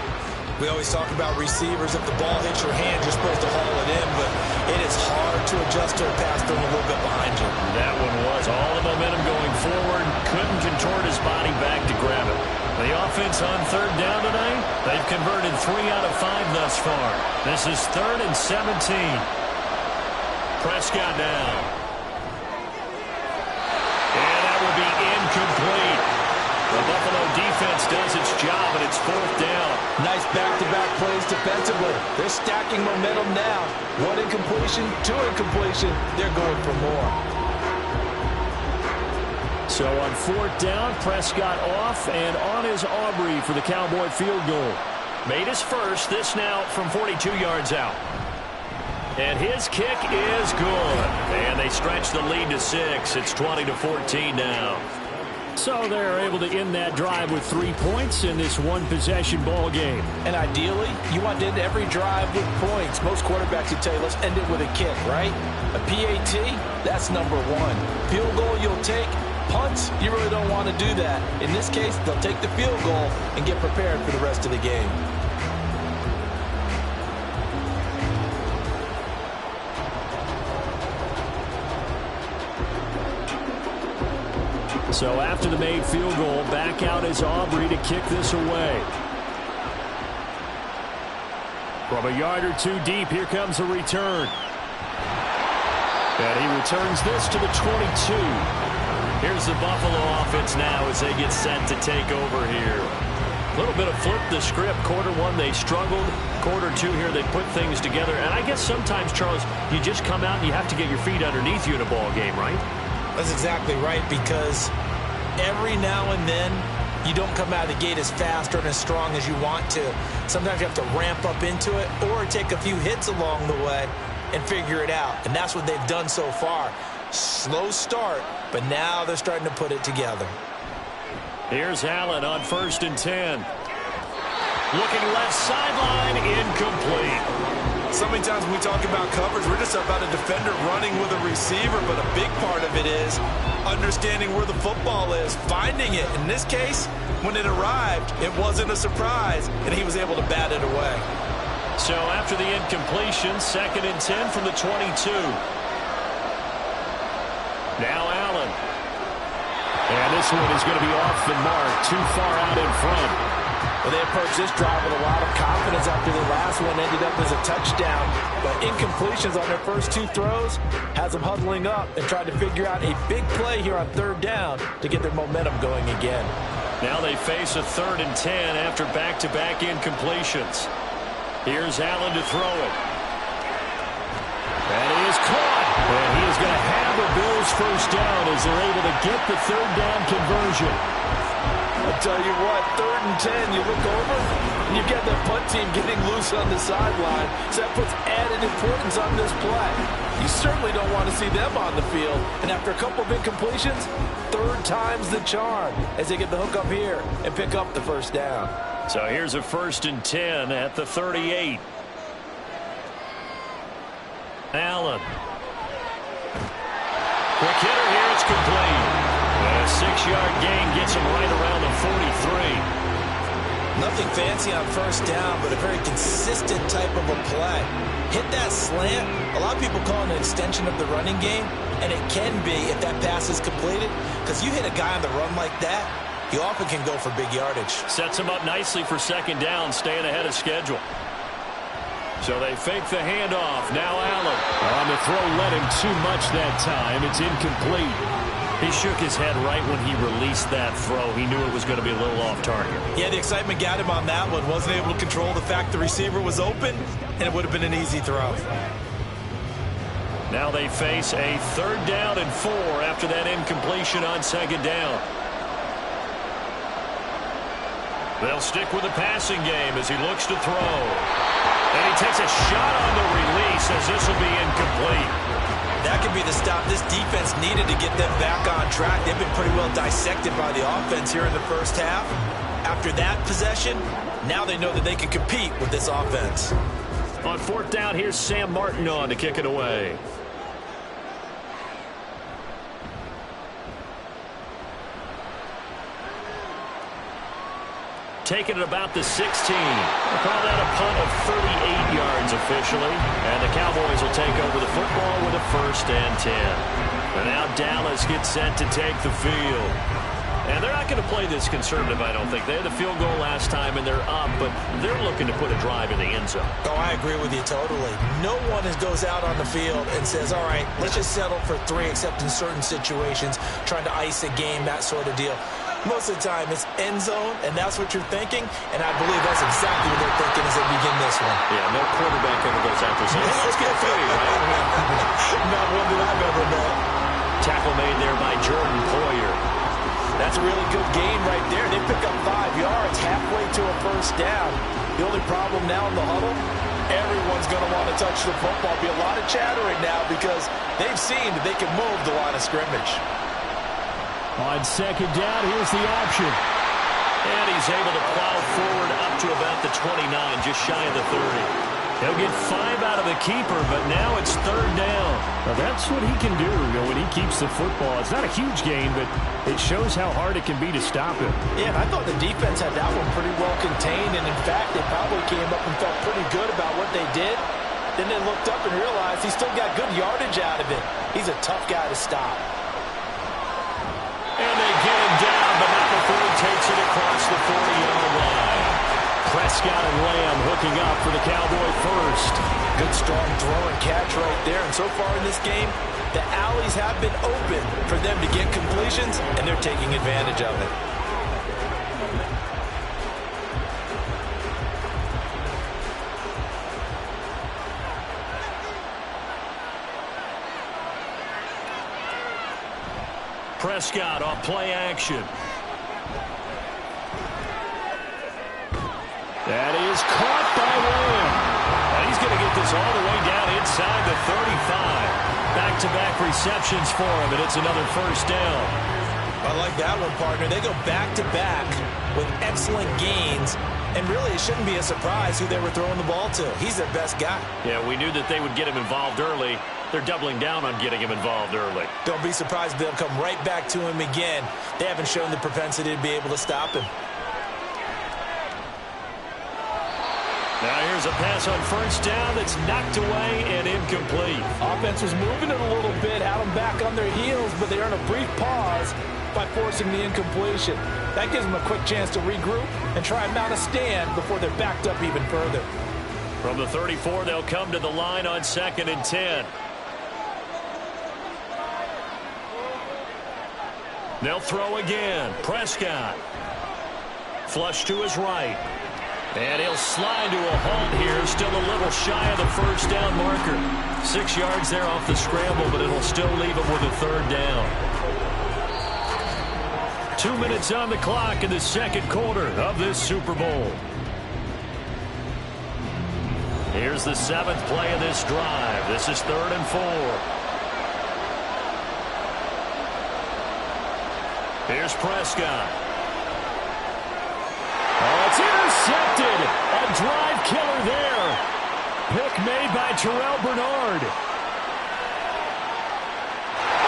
We always talk about receivers. If the ball hits your hand, you're supposed to haul it in, but it is hard to adjust to a pass thrown a little bit behind you. That one was all the momentum going forward. Couldn't contort his body back to grab it. The offense on 3rd down tonight, they've converted 3 out of 5 thus far. This is 3rd and 17. Prescott now. And that will be incomplete. The Buffalo defense does its job, and it's 4th down. Nice back-to-back plays defensively. They're stacking momentum now. 1 incompletion, 2 incompletion. They're going for more. So on 4th down, Prescott off, and on is Aubrey for the Cowboy field goal. Made his first, this now from 42 yards out. And his kick is good. And they stretch the lead to 6. It's 20-14 now. So they're able to end that drive with 3 points in this one-possession ball game. And ideally, you want to end every drive with points. Most quarterbacks would tell you, let's end it with a kick, right? A PAT, that's number 1. Field goal you'll take. Punts, you really don't want to do that. In this case, they'll take the field goal and get prepared for the rest of the game. So after the made field goal, back out is Aubrey to kick this away. From a yard or 2 deep, here comes a return. And he returns this to the 22. Here's the Buffalo offense now as they get set to take over here. A little bit of flip the script. Quarter 1, they struggled. Quarter 2 here, they put things together. And I guess sometimes, Charles, you just come out and you have to get your feet underneath you in a ball game, right? That's exactly right, because every now and then you don't come out of the gate as fast or as strong as you want to. Sometimes you have to ramp up into it or take a few hits along the way and figure it out. And that's what they've done so far. Slow start, but now they're starting to put it together. Here's Allen on 1st and 10. Looking left sideline, incomplete. So many times when we talk about coverage, we're just about a defender running with a receiver, but a big part of it is understanding where the football is, finding it. In this case, when it arrived, it wasn't a surprise, and he was able to bat it away. So after the incompletion, 2nd and 10 from the 22. Now Allen. And this one is going to be off the mark, too far out in front. Well, they approached this drive with a lot of confidence after the last one ended up as a touchdown. But incompletions on their first 2 throws has them huddling up and trying to figure out a big play here on 3rd down to get their momentum going again. Now they face a 3rd and 10 after back-to-back incompletions. Here's Allen to throw it. And he is caught. And he is going to have the Bills first down as they're able to get the 3rd down conversion. I'll tell you what, 3rd and 10, you look over, and you've got the punt team getting loose on the sideline, so that puts added importance on this play. You certainly don't want to see them on the field, and after a couple of incompletions, 3rd time's the charm as they get the hook up here and pick up the first down. So here's a 1st and 10 at the 38. Allen. Quick hitter here, it's complete. A 6-yard gain gets him right around the 43. Nothing fancy on 1st down, but a very consistent type of a play. Hit that slant. A lot of people call it an extension of the running game, and it can be if that pass is completed, because you hit a guy on the run like that, he often can go for big yardage. Sets him up nicely for 2nd down, staying ahead of schedule. So they fake the handoff. Now Allen. On the throw, led him too much that time. It's incomplete. He shook his head right when he released that throw. He knew it was going to be a little off target. Yeah, the excitement got him on that one. Wasn't able to control the fact the receiver was open, and it would have been an easy throw. Now they face a 3rd down and 4 after that incompletion on 2nd down. They'll stick with the passing game as he looks to throw. And he takes a shot on the release as this will be incomplete. That could be the stop this defense needed to get them back on track. They've been pretty well dissected by the offense here in the first half. After that possession, now they know that they can compete with this offense. On 4th down, here's Sam Martin on to kick it away. Taking it about the 16. We'll call that a punt of 38 yards officially. And the Cowboys will take over the football with a 1st and 10. And now Dallas gets set to take the field. And they're not going to play this conservative, I don't think. They had the field goal last time, and they're up, but they're looking to put a drive in the end zone. Oh, I agree with you totally. No one goes out on the field and says, all right, let's just settle for 3, except in certain situations, trying to ice a game, that sort of deal. Most of the time, it's end zone, and that's what you're thinking, and I believe that's exactly what they're thinking as they begin this one. Yeah, no quarterback ever goes out there saying, let's get 3, right? Not one that I've ever met. Tackle made there by Jordan Poyer. That's a really good gain right there. They pick up 5 yards halfway to a 1st down. The only problem now in the huddle, everyone's going to want to touch the football. Be a lot of chattering now because they've seen that they can move the line of scrimmage. On 2nd down, here's the option. And he's able to plow forward up to about the 29, just shy of the 30. He'll get 5 out of the keeper, but now it's 3rd down. Now that's what he can do, when he keeps the football. It's not a huge gain, but it shows how hard it can be to stop him. Yeah, and I thought the defense had that one pretty well contained, and in fact, they probably came up and felt pretty good about what they did. Then they looked up and realized he still got good yardage out of it. He's a tough guy to stop. And they get him down, but not before he takes it across the 40-yard line. Prescott and Lamb hooking up for the Cowboy first. Good strong throw and catch right there. And so far in this game, the alleys have been open for them to get completions, and they're taking advantage of it. Prescott off play action. That is caught by Lamb. And he's going to get this all the way down inside the 35. Back-to-back receptions for him, and it's another 1st down. I like that one, partner. They go back-to-back with excellent gains, and really it shouldn't be a surprise who they were throwing the ball to. He's their best guy. Yeah, we knew that they would get him involved early. They're doubling down on getting him involved early. Don't be surprised if they'll come right back to him again. They haven't shown the propensity to be able to stop him. Now here's a pass on first down that's knocked away and incomplete. Offense was moving it a little bit, had them back on their heels, but they earned a brief pause by forcing the incompletion. That gives them a quick chance to regroup and try and mount a stand before they're backed up even further. From the 34, they'll come to the line on 2nd and 10. They'll throw again. Prescott. Flush to his right. And he'll slide to a halt here. Still a little shy of the first down marker. 6 yards there off the scramble, but it'll still leave him with a 3rd down. 2 minutes on the clock in the second quarter of this Super Bowl. Here's the 7th play of this drive. This is 3rd and 4. Here's Prescott. Oh, it's intercepted. A drive killer there. Pick made by Terrell Bernard.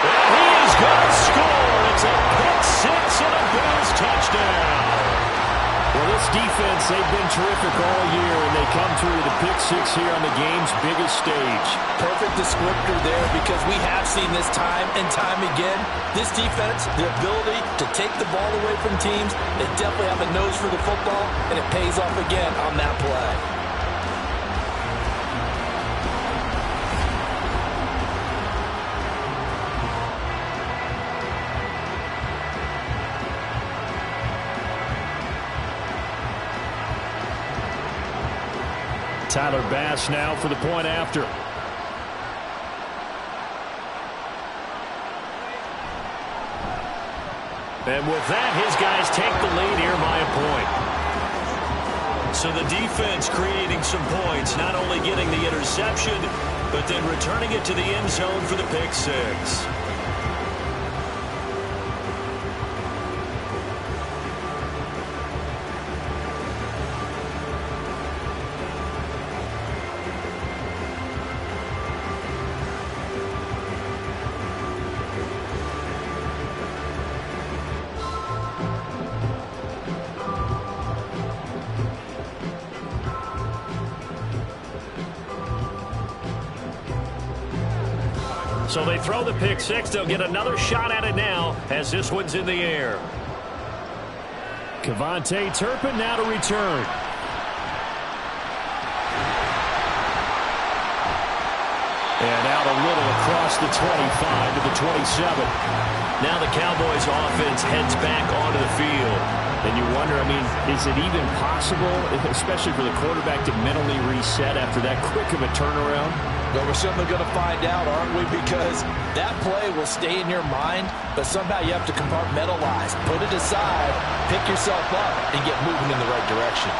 And he is going to score. It's a pick six and a Bills touchdown. Well, this defense, they've been terrific all year, and they come through with a pick six here on the game's biggest stage. Perfect descriptor there, because we have seen this time and time again. This defense, the ability to take the ball away from teams, they definitely have a nose for the football, and it pays off again on that play. Tyler Bass now for the point after. And with that, his guys take the lead here by a point. So the defense creating some points, not only getting the interception, but then returning it to the end zone for the pick six. So they throw the pick six. They'll get another shot at it now as this one's in the air. Kevontae Turpin now to return. And out a little across the 25 to the 27. Now the Cowboys offense heads back onto the field. And you wonder, I mean, is it even possible, especially for the quarterback, to mentally reset after that quick of a turnaround? Well, we're certainly going to find out, aren't we? Because that play will stay in your mind, but somehow you have to compartmentalize. Put it aside, pick yourself up, and get moving in the right direction.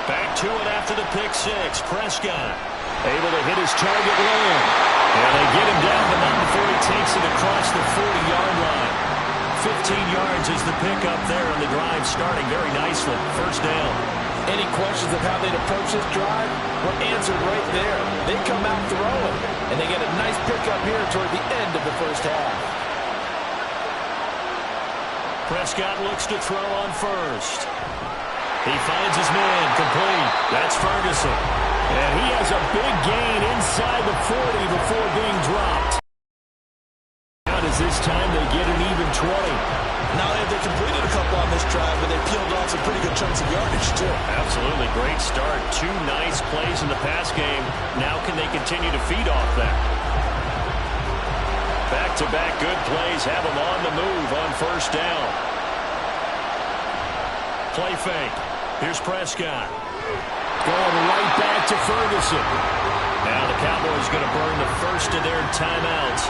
Back to it after the pick six. Prescott able to hit his target land. And they get him down, but not before he takes it across the 40-yard line. 15 yards is the pickup there, and the drive starting very nicely. First down. Any questions of how they'd approach this drive? Were answered right there. They come out throwing, and they get a nice pickup here toward the end of the first half. Prescott looks to throw on first. He finds his man, complete. That's Ferguson. And he has a big gain inside the 40 before being dropped. Now does this time they get an even 20. Not only have they completed a couple on this drive, but they peeled off some pretty good chunks of yardage, too. Absolutely. Great start. 2 nice plays in the pass game. Now can they continue to feed off that? Back-to-back good plays have them on the move on first down. Play fake. Here's Prescott. Going right back to Ferguson. Now the Cowboys going to burn the first of their timeouts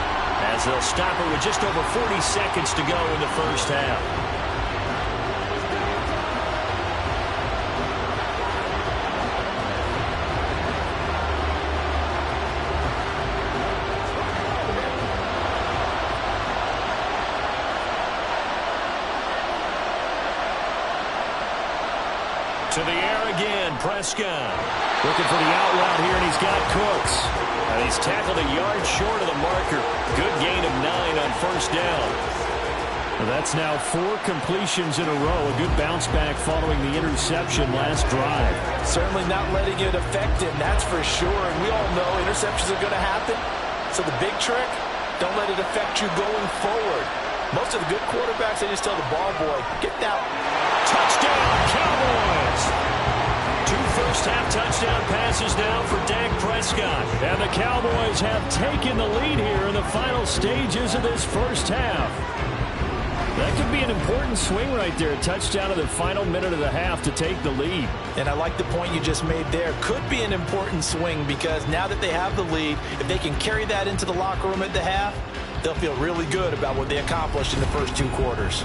as they'll stop it with just over 40 seconds to go in the first half. To the air again, Prescott. Looking for the out route here, and he's got Cooks. And he's tackled a yard short of the marker. Good gain of 9 on first down. Well, that's now 4 completions in a row. A good bounce back following the interception last drive. Certainly not letting it affect him, that's for sure. And we all know interceptions are going to happen. So the big trick, don't let it affect you going forward. Most of the good quarterbacks, they just tell the ball boy, get down. Touchdown, Cowboys! 2 first-half touchdown passes now for Dak Prescott. And the Cowboys have taken the lead here in the final stages of this first half. That could be an important swing right there. A touchdown in the final minute of the half to take the lead. And I like the point you just made there. Could be an important swing because now that they have the lead, if they can carry that into the locker room at the half, they'll feel really good about what they accomplished in the first 2 quarters.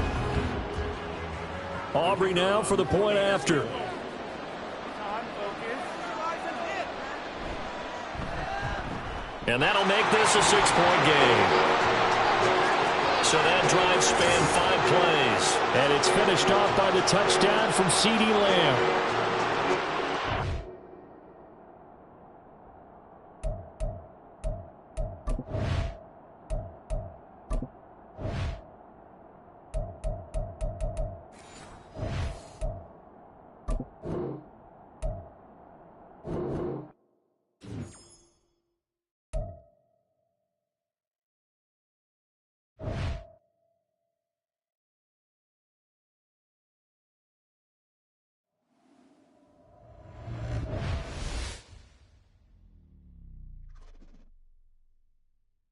Aubrey now for the point after. And that'll make this a 6-point game. So that drive spanned 5 plays. And it's finished off by the touchdown from CeeDee Lamb.